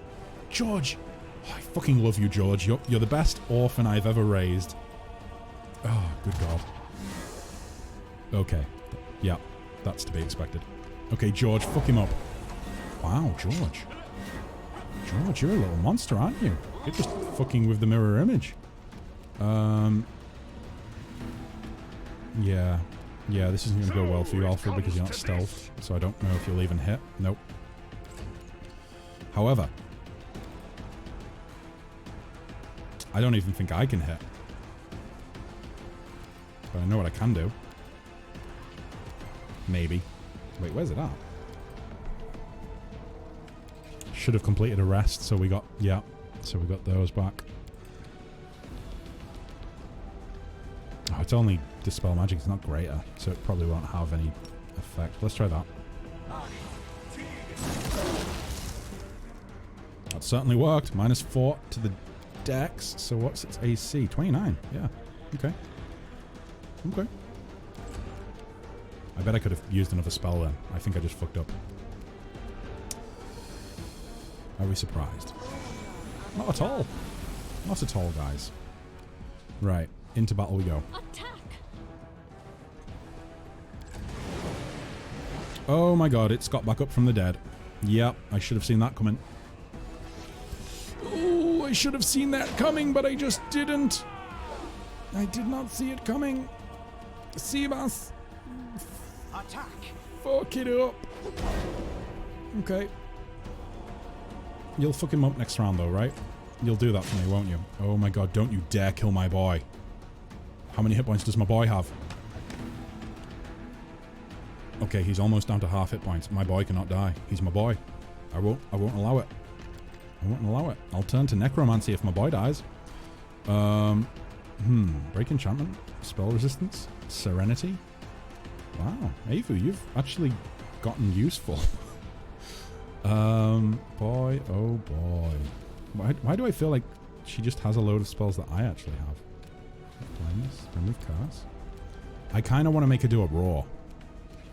George! Oh, I fucking love you, George. You're the best orphan I've ever raised. Oh, good god. Okay. Yeah, that's to be expected. Okay, George, fuck him up. Wow, George. George, you're a little monster, aren't you? You're just fucking with the mirror image. Yeah. Yeah, this isn't going to go well for you, Alfred, because you're not stealthed. So I don't know if you'll even hit. Nope. However, I don't even think I can hit. But I know what I can do. Maybe. Wait, where's it at? Should have completed a rest, so we got... Yeah. So we got those back. Oh, it's only Dispel Magic, it's not greater, so it probably won't have any effect. Let's try that. That certainly worked. -4 to the dex. So what's its AC? 29. Yeah. Okay. Okay. I bet I could have used another spell then. I think I just fucked up. Are we surprised? Not at all. Not at all, guys. Right. Into battle we go. Attack! Oh my god, it's got back up from the dead. Yep, I should have seen that coming. Oh, I should have seen that coming, but I just didn't. I did not see it coming. Seabass. Attack! Fuck it up. Okay. You'll fuck him up next round though, right? You'll do that for me, won't you? Oh my god, don't you dare kill my boy. How many hit points does my boy have? Okay, he's almost down to half hit points. My boy cannot die. He's my boy. I won't allow it. I won't allow it. I'll turn to necromancy if my boy dies. Break enchantment, spell resistance, serenity. Wow, Avu, you've actually gotten useful. Boy, oh boy. Why do I feel like she just has a load of spells that I actually have? Blindness, remove cast. I kind of want to make her do a roar.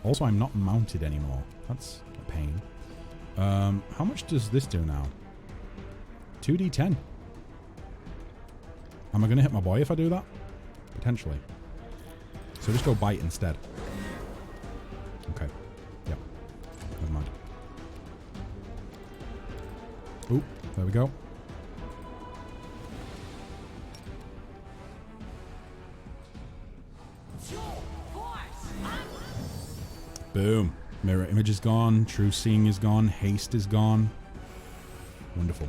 Also, I'm not mounted anymore. That's a pain. How much does this do now? 2d10. Am I going to hit my boy if I do that? Potentially. So just go bite instead. Okay. Yep. Never mind. Oop. There we go. Boom. Mirror image is gone. True seeing is gone. Haste is gone. Wonderful.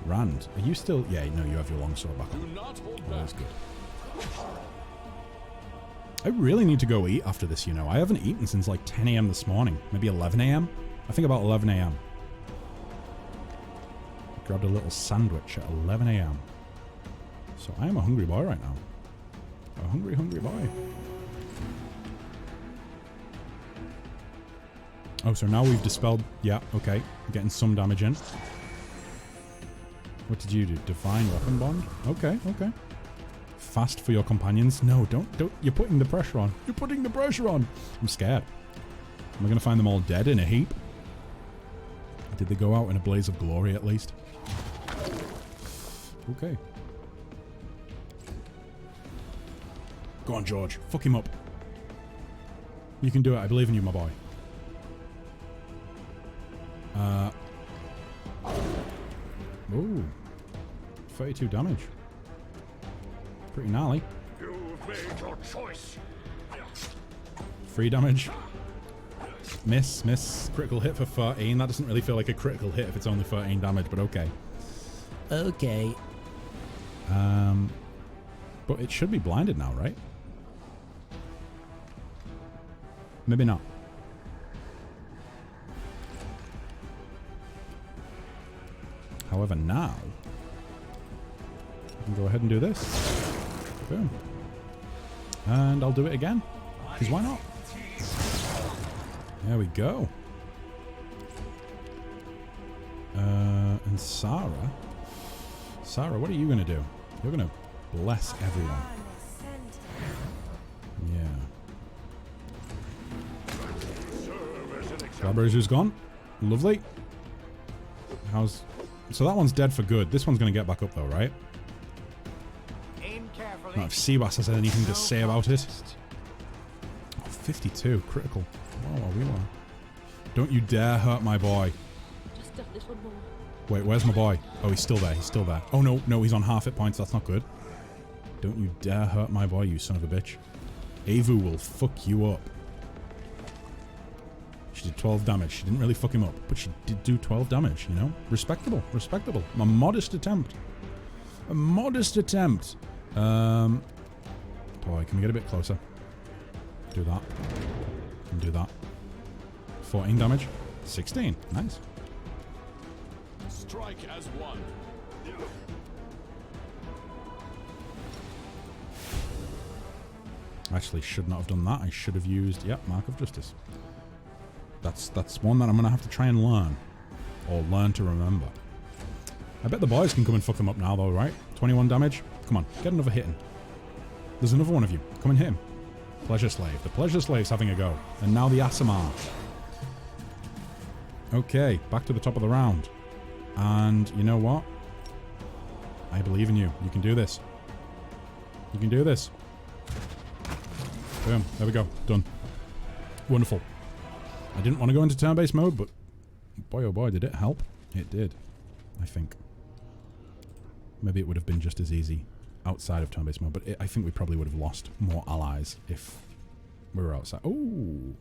Rand, are you still... Yeah, no, you have your longsword back on. That's good. I really need to go eat after this, you know. I haven't eaten since like 10 a.m. this morning. Maybe 11 a.m.? I think about 11 a.m. Grabbed a little sandwich at 11 a.m. So I am a hungry boy right now. A hungry, hungry boy. Oh, so now we've dispelled... Yeah, okay. Getting some damage in. What did you do? Divine Weapon Bond? Okay, okay. Fast for your companions? No, don't. You're putting the pressure on. You're putting the pressure on. I'm scared. Am I going to find them all dead in a heap? Did they go out in a blaze of glory at least? Okay. Go on, George. Fuck him up. You can do it. I believe in you, my boy. Ooh. 32 damage. Pretty gnarly. You've made your choice. 3 damage. Miss. Critical hit for 13. That doesn't really feel like a critical hit if it's only 13 damage, but okay. Okay. But it should be blinded now, right? Maybe not. However, now I can go ahead and do this. Boom. And I'll do it again. Because why not? There we go. And Sarah, what are you going to do? You're going to bless everyone. Yeah. Glabrezu's gone. Lovely. So that one's dead for good. This one's going to get back up though, right? Aim carefully. Not if Seabass has anything to say about it. Oh, 52. Critical. Wow, we are. Don't you dare hurt my boy. Just a little more. Wait, where's my boy? Oh, he's still there. He's still there. Oh, no, he's on half hit points. That's not good. Don't you dare hurt my boy, you son of a bitch. Avu will fuck you up. She did 12 damage. She didn't really fuck him up, but she did do 12 damage, you know? Respectable. Respectable. A modest attempt. A modest attempt. Boy, can we get a bit closer? Do that. And do that. 14 damage. 16. Nice. Strike as one. Actually, should not have done that. I should have used, yep, Mark of Justice. That's one that I'm going to have to try and learn. Or learn to remember. I bet the boys can come and fuck them up now, though, right? 21 damage. Come on, get another hit in. There's another one of you. Come and hit him. Pleasure Slave. The Pleasure Slave's having a go. And now the Aasimar. Okay, back to the top of the round. And you know what? I believe in you. You can do this. You can do this. Boom. There we go. Done. Wonderful. I didn't want to go into turn-based mode, but boy oh boy, did it help. It did, I think. Maybe it would have been just as easy outside of turn-based mode, but I think we probably would have lost more allies if we were outside. Oh!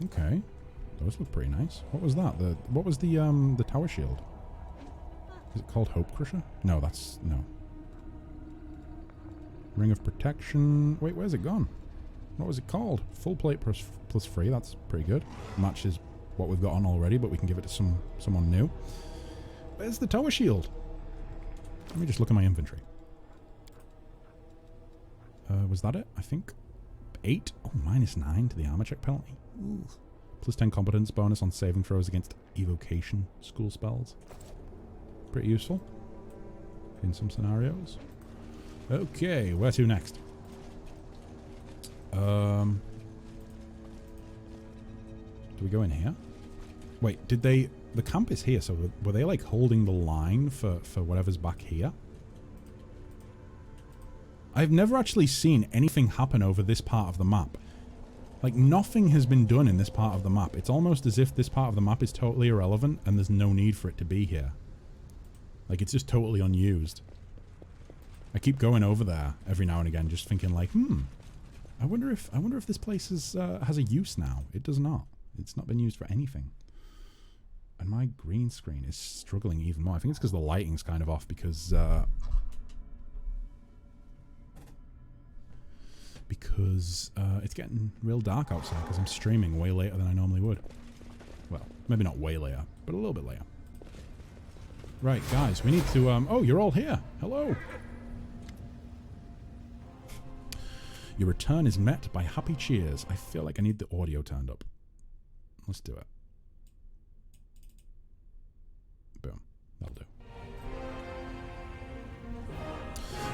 Okay. Those look pretty nice. What was that? What was the tower shield? Is it called Hope Crusher? No, that's... no. Ring of Protection. Wait, where's it gone? What was it called? Full plate plus 3. That's pretty good. Matches what we've got on already, but we can give it to someone new. Where's the tower shield? Let me just look at my inventory. Was that it? I think. 8? Oh, -9 to the armor check penalty. Ooh. Plus 10 competence bonus on saving throws against evocation school spells. Pretty useful. In some scenarios. Okay, where to next? Do we go in here? Wait, did they... The camp is here, so were they like holding the line for whatever's back here? I've never actually seen anything happen over this part of the map. Like, nothing has been done in this part of the map. It's almost as if this part of the map is totally irrelevant and there's no need for it to be here. Like, it's just totally unused. I keep going over there every now and again, just thinking like, I wonder if this place has a use now. It does not. It's not been used for anything. And my green screen is struggling even more. I think it's because the lighting's kind of off because it's getting real dark outside because I'm streaming way later than I normally would. Well, maybe not way later, but a little bit later. Right, guys, we need to... oh, you're all here. Hello. Your return is met by happy cheers. I feel like I need the audio turned up. Let's do it. Boom. That'll do.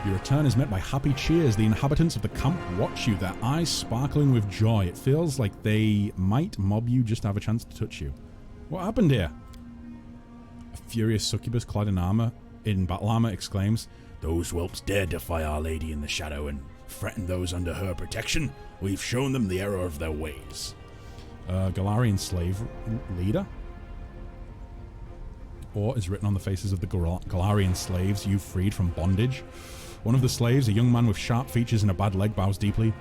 Your return is met by happy cheers. The inhabitants of the camp watch you, their eyes sparkling with joy. It feels like they might mob you just to have a chance to touch you. What happened here? A furious succubus clad in battle armor exclaims, "Those whelps dared defy Our Lady in the Shadow and threaten those under her protection. We've shown them the error of their ways." Galarian slave leader? Or is written on the faces of the Galarian slaves you freed from bondage. One of the slaves, a young man with sharp features and a bad leg, bows deeply.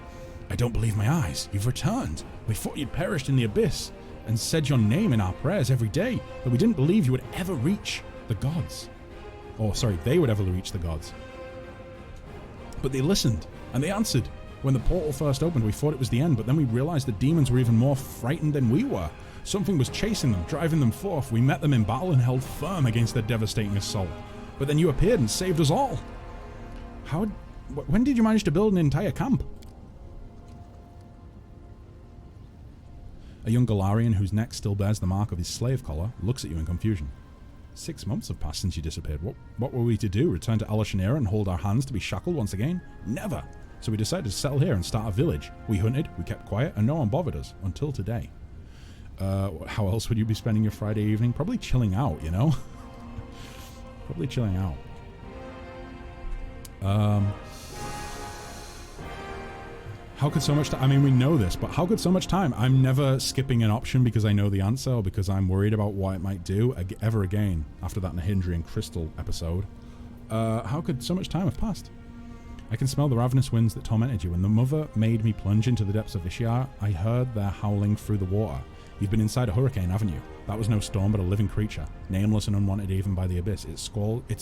"I don't believe my eyes. You've returned. We thought you'd perished in the abyss and said your name in our prayers every day, but we didn't believe you would ever reach the gods." Or, sorry, they would ever reach the gods. But they listened, and they answered. When the portal first opened, we thought it was the end, but then we realized the demons were even more frightened than we were. Something was chasing them, driving them forth. We met them in battle and held firm against their devastating assault. But then you appeared and saved us all. When did you manage to build an entire camp? A young Galarian whose neck still bears the mark of his slave collar looks at you in confusion. 6 months have passed since you disappeared. What were we to do? Return to Alashanera and hold our hands to be shackled once again? Never! So we decided to settle here and start a village. We hunted, we kept quiet, and no one bothered us. Until today. How else would you be spending your Friday evening? Probably chilling out, you know? Probably chilling out. How could so much time... I mean, we know this, but how could so much time... I'm never skipping an option because I know the answer or because I'm worried about what it might do ever again after that Nahindrian Crystal episode. How could so much time have passed? I can smell the ravenous winds that tormented you. When the mother made me plunge into the depths of Ishiyar, I heard their howling through the water. You've been inside a hurricane, haven't you? That was no storm, but a living creature, nameless and unwanted even by the abyss. Its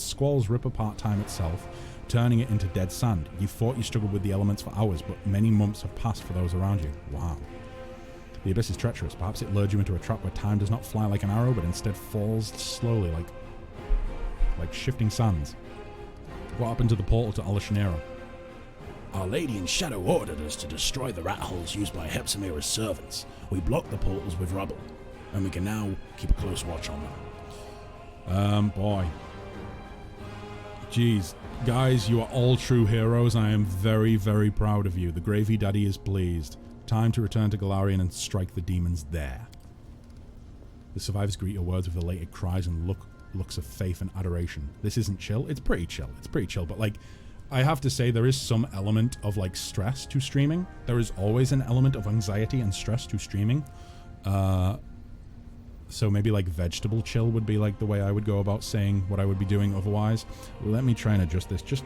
squalls rip apart time itself, turning it into dead sand. You thought you struggled with the elements for hours, but many months have passed for those around you. Wow. The abyss is treacherous. Perhaps it lured you into a trap where time does not fly like an arrow, but instead falls slowly like shifting sands. What happened to the portal to Alashanera? Our Lady in Shadow ordered us to destroy the rat holes used by Hepzimera's servants. We blocked the portals with rubble, and we can now keep a close watch on them. Boy. Jeez. Guys, you are all true heroes. I am very, very proud of you. The Gravy Daddy is pleased. Time to return to Galarian and strike the demons there. The survivors greet your words with elated cries and looks of faith and adoration. This isn't chill. It's pretty chill. It's pretty chill, but like, I have to say there is some element of like stress to streaming. There is always an element of anxiety and stress to streaming. So maybe like vegetable chill would be like the way I would go about saying what I would be doing otherwise. Let me try and adjust this just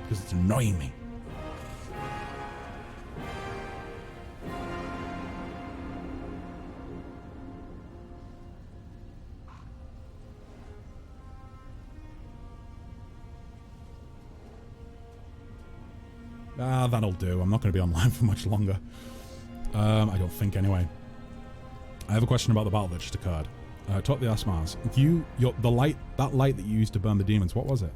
because it's annoying me. That'll do. I'm not going to be online for much longer. I don't think anyway. I have a question about the battle that just occurred. Talk the Asmars. That light that you used to burn the demons, what was it?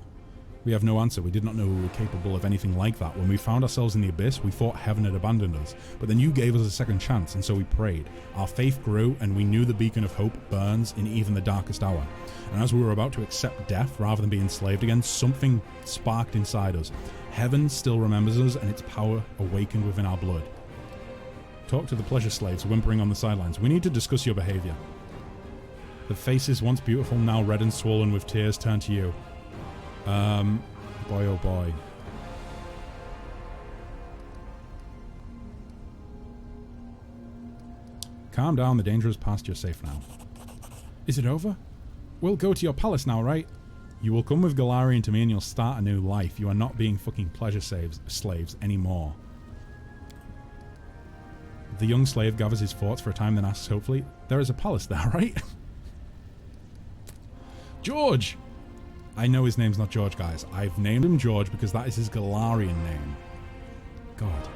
We have no answer. We did not know we were capable of anything like that. When we found ourselves in the abyss, we thought heaven had abandoned us. But then you gave us a second chance, and so we prayed. Our faith grew, and we knew the beacon of hope burns in even the darkest hour. And as we were about to accept death rather than be enslaved again, something sparked inside us. Heaven still remembers us, and its power awakened within our blood. Talk to the pleasure slaves whimpering on the sidelines. We need to discuss your behavior. The faces once beautiful, now red and swollen with tears, turn to you. Boy oh boy. Calm down, the danger is past, you're safe now. Is it over? We'll go to your palace now, right? You will come with Galarian to me and you'll start a new life. You are not being fucking pleasure slaves anymore. The young slave gathers his thoughts for a time, then asks hopefully, there is a palace there, right? George! I know his name's not George, guys. I've named him George because that is his Galarian name. God.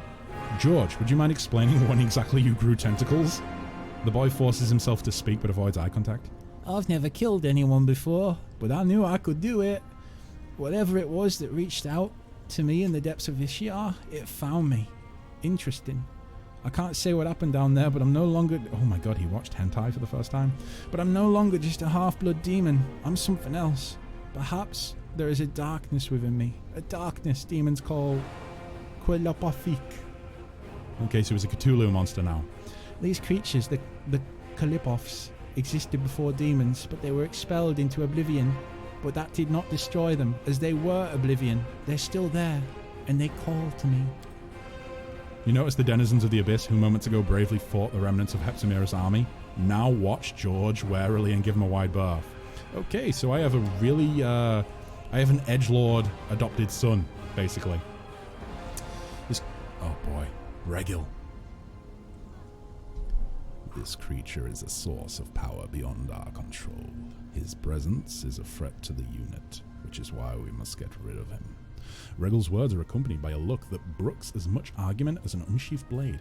George, would you mind explaining when exactly you grew tentacles? The boy forces himself to speak but avoids eye contact. I've never killed anyone before, but I knew I could do it. Whatever it was that reached out to me in the depths of Ishtar, it found me. Interesting. I can't say what happened down there, but I'm no longer... Oh my god, he watched hentai for the first time. But I'm no longer just a half-blood demon. I'm something else. Perhaps there is a darkness within me. A darkness demons call Quelopofik. Okay, so he's a Cthulhu monster now. These creatures, the Kalipoffs, existed before demons, but they were expelled into oblivion. But that did not destroy them, as they were oblivion. They're still there, and they call to me. You notice the denizens of the abyss who moments ago bravely fought the remnants of Hepzimera's army? Now watch George warily and give him a wide berth. Okay, so I have a really, I have an edgelord adopted son, basically. Oh boy, Regil. This creature is a source of power beyond our control. His presence is a threat to the unit, which is why we must get rid of him. Regil's words are accompanied by a look that brooks as much argument as an unsheathed blade.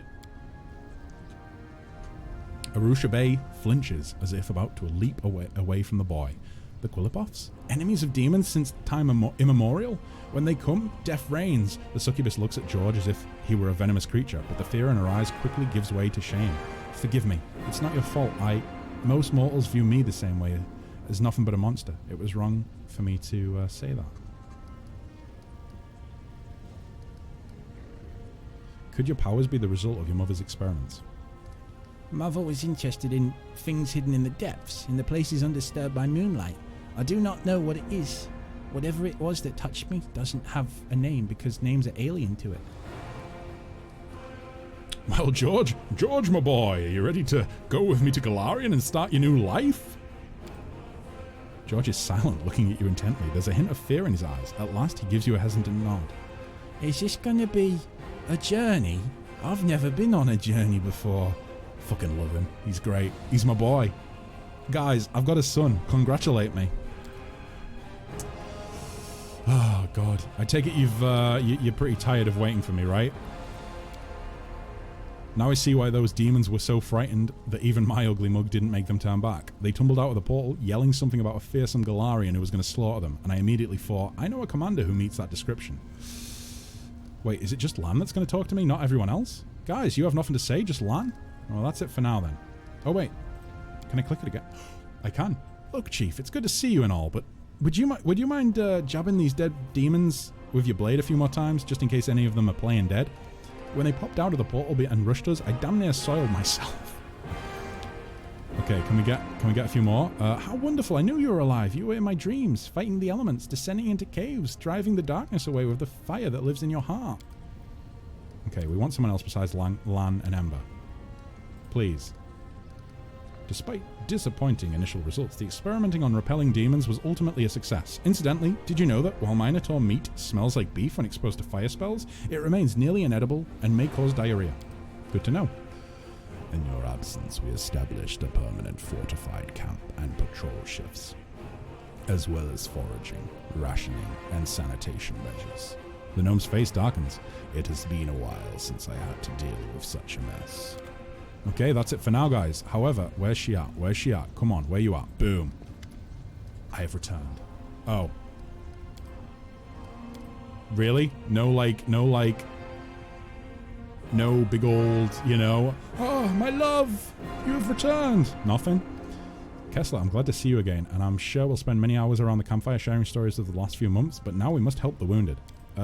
Arusha Bay flinches as if about to leap away from the boy. The Quillipoffs? Enemies of demons since time immemorial? When they come, death reigns. The succubus looks at George as if he were a venomous creature, but the fear in her eyes quickly gives way to shame. Forgive me. It's not your fault. Most mortals view me the same way, as nothing but a monster. It was wrong for me to say that. Could your powers be the result of your mother's experiments? Mother was interested in things hidden in the depths, in the places undisturbed by moonlight. I do not know what it is. Whatever it was that touched me doesn't have a name because names are alien to it. Well, George, my boy, are you ready to go with me to Galarian and start your new life? George is silent, looking at you intently. There's a hint of fear in his eyes. At last, he gives you a hesitant nod. Is this going to be a journey? I've never been on a journey before. Fucking love him. He's great. He's my boy. Guys, I've got a son. Congratulate me. Oh, God. I take it you're pretty tired of waiting for me, right? Now I see why those demons were so frightened that even my ugly mug didn't make them turn back. They tumbled out of the portal, yelling something about a fearsome Galarian who was going to slaughter them, and I immediately thought, I know a commander who meets that description. Wait, is it just Lan that's going to talk to me, not everyone else? Guys, you have nothing to say, just Lan? Well, that's it for now then. Oh wait, can I click it again? I can. Look, Chief, it's good to see you and all, but would you mind jabbing these dead demons with your blade a few more times, just in case any of them are playing dead? When they popped out of the portal and rushed us, I damn near soiled myself. Okay, can we get a few more? How wonderful! I knew you were alive. You were in my dreams, fighting the elements, descending into caves, driving the darkness away with the fire that lives in your heart. Okay, we want someone else besides Lan and Ember. Please. Despite disappointing initial results, the experimenting on repelling demons was ultimately a success. Incidentally, did you know that while Minotaur meat smells like beef when exposed to fire spells, it remains nearly inedible and may cause diarrhea? Good to know. In your absence, we established a permanent fortified camp and patrol shifts, as well as foraging, rationing, and sanitation measures. The gnome's face darkens. It has been a while since I had to deal with such a mess. Okay, that's it for now, guys. However, where's she at? Where's she at? Come on, where you at? Boom. I have returned. Oh. Really? No big old, you know, oh, my love, you have returned. Nothing? Kessler, I'm glad to see you again, and I'm sure we'll spend many hours around the campfire sharing stories of the last few months, but now we must help the wounded.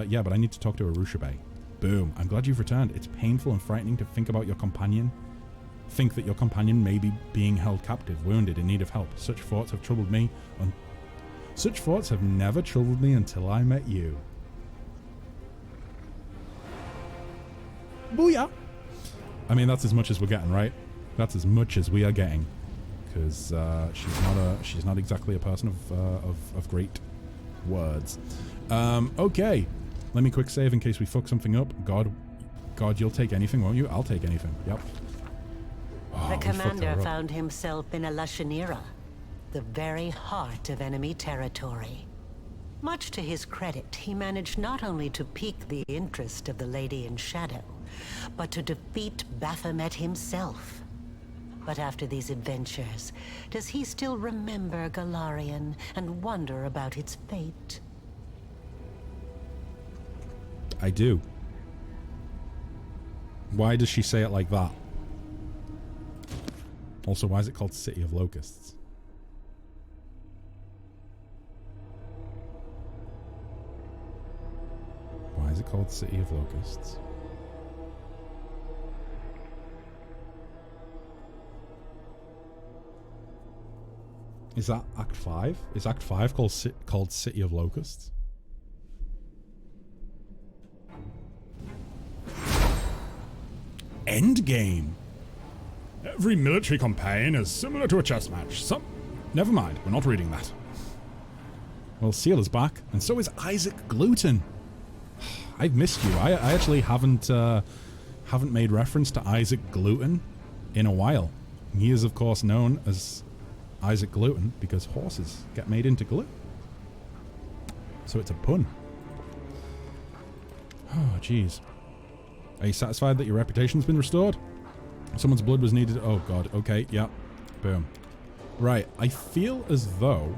Yeah, but I need to talk to Arushabe. Boom. I'm glad you've returned. It's painful and frightening to think about your companion. Think that your companion may be being held captive, wounded, in need of help. Such thoughts have troubled me. Such thoughts have never troubled me until I met you. Booyah! I mean, that's as much as we're getting, right? That's as much as we are getting, because she's not exactly a person of great words. Okay, let me quick save in case we fuck something up. God, you'll take anything, won't you? I'll take anything. Yep. Oh, the commander found himself in a Lashanira, the very heart of enemy territory. Much to his credit, he managed not only to pique the interest of the Lady in Shadow, but to defeat Baphomet himself. But after these adventures, does he still remember Galarian and wonder about its fate? I do. Why does she say it like that? Also, why is it called City of Locusts? Why is it called City of Locusts? Is that Act 5? Is Act 5 called City of Locusts? Endgame. Every military campaign is similar to a chess match. Never mind, we're not reading that. Well, Seal is back, and so is Isaac Gluten. I've missed you. I actually haven't made reference to Isaac Gluten in a while. He is, of course, known as Isaac Gluten because horses get made into glue. So it's a pun. Oh, jeez. Are you satisfied that your reputation's been restored? Someone's blood was needed. Oh, God. Okay, yeah. Boom. Right, I feel as though...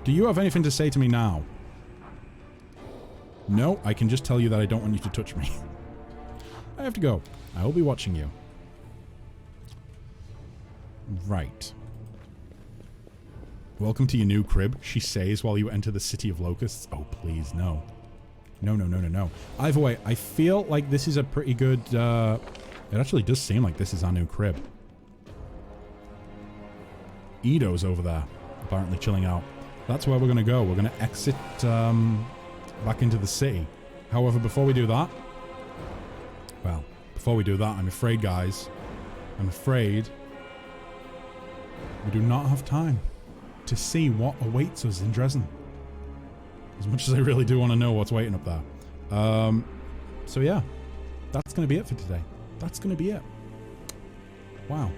Do you have anything to say to me now? No, I can just tell you that I don't want you to touch me. I have to go. I will be watching you. Right. Welcome to your new crib, she says while you enter the City of Locusts. Oh, please, no. No, no, no, no, no. Either way, I feel like this is a pretty good... It actually does seem like this is our new crib. Edo's over there, apparently chilling out. That's where we're going to go. We're going to exit back into the city. However, before we do that... Well, before we do that, I'm afraid, guys. I'm afraid... we do not have time to see what awaits us in Dresden. As much as I really do want to know what's waiting up there. So yeah, that's going to be it for today. That's going to be it. Wow.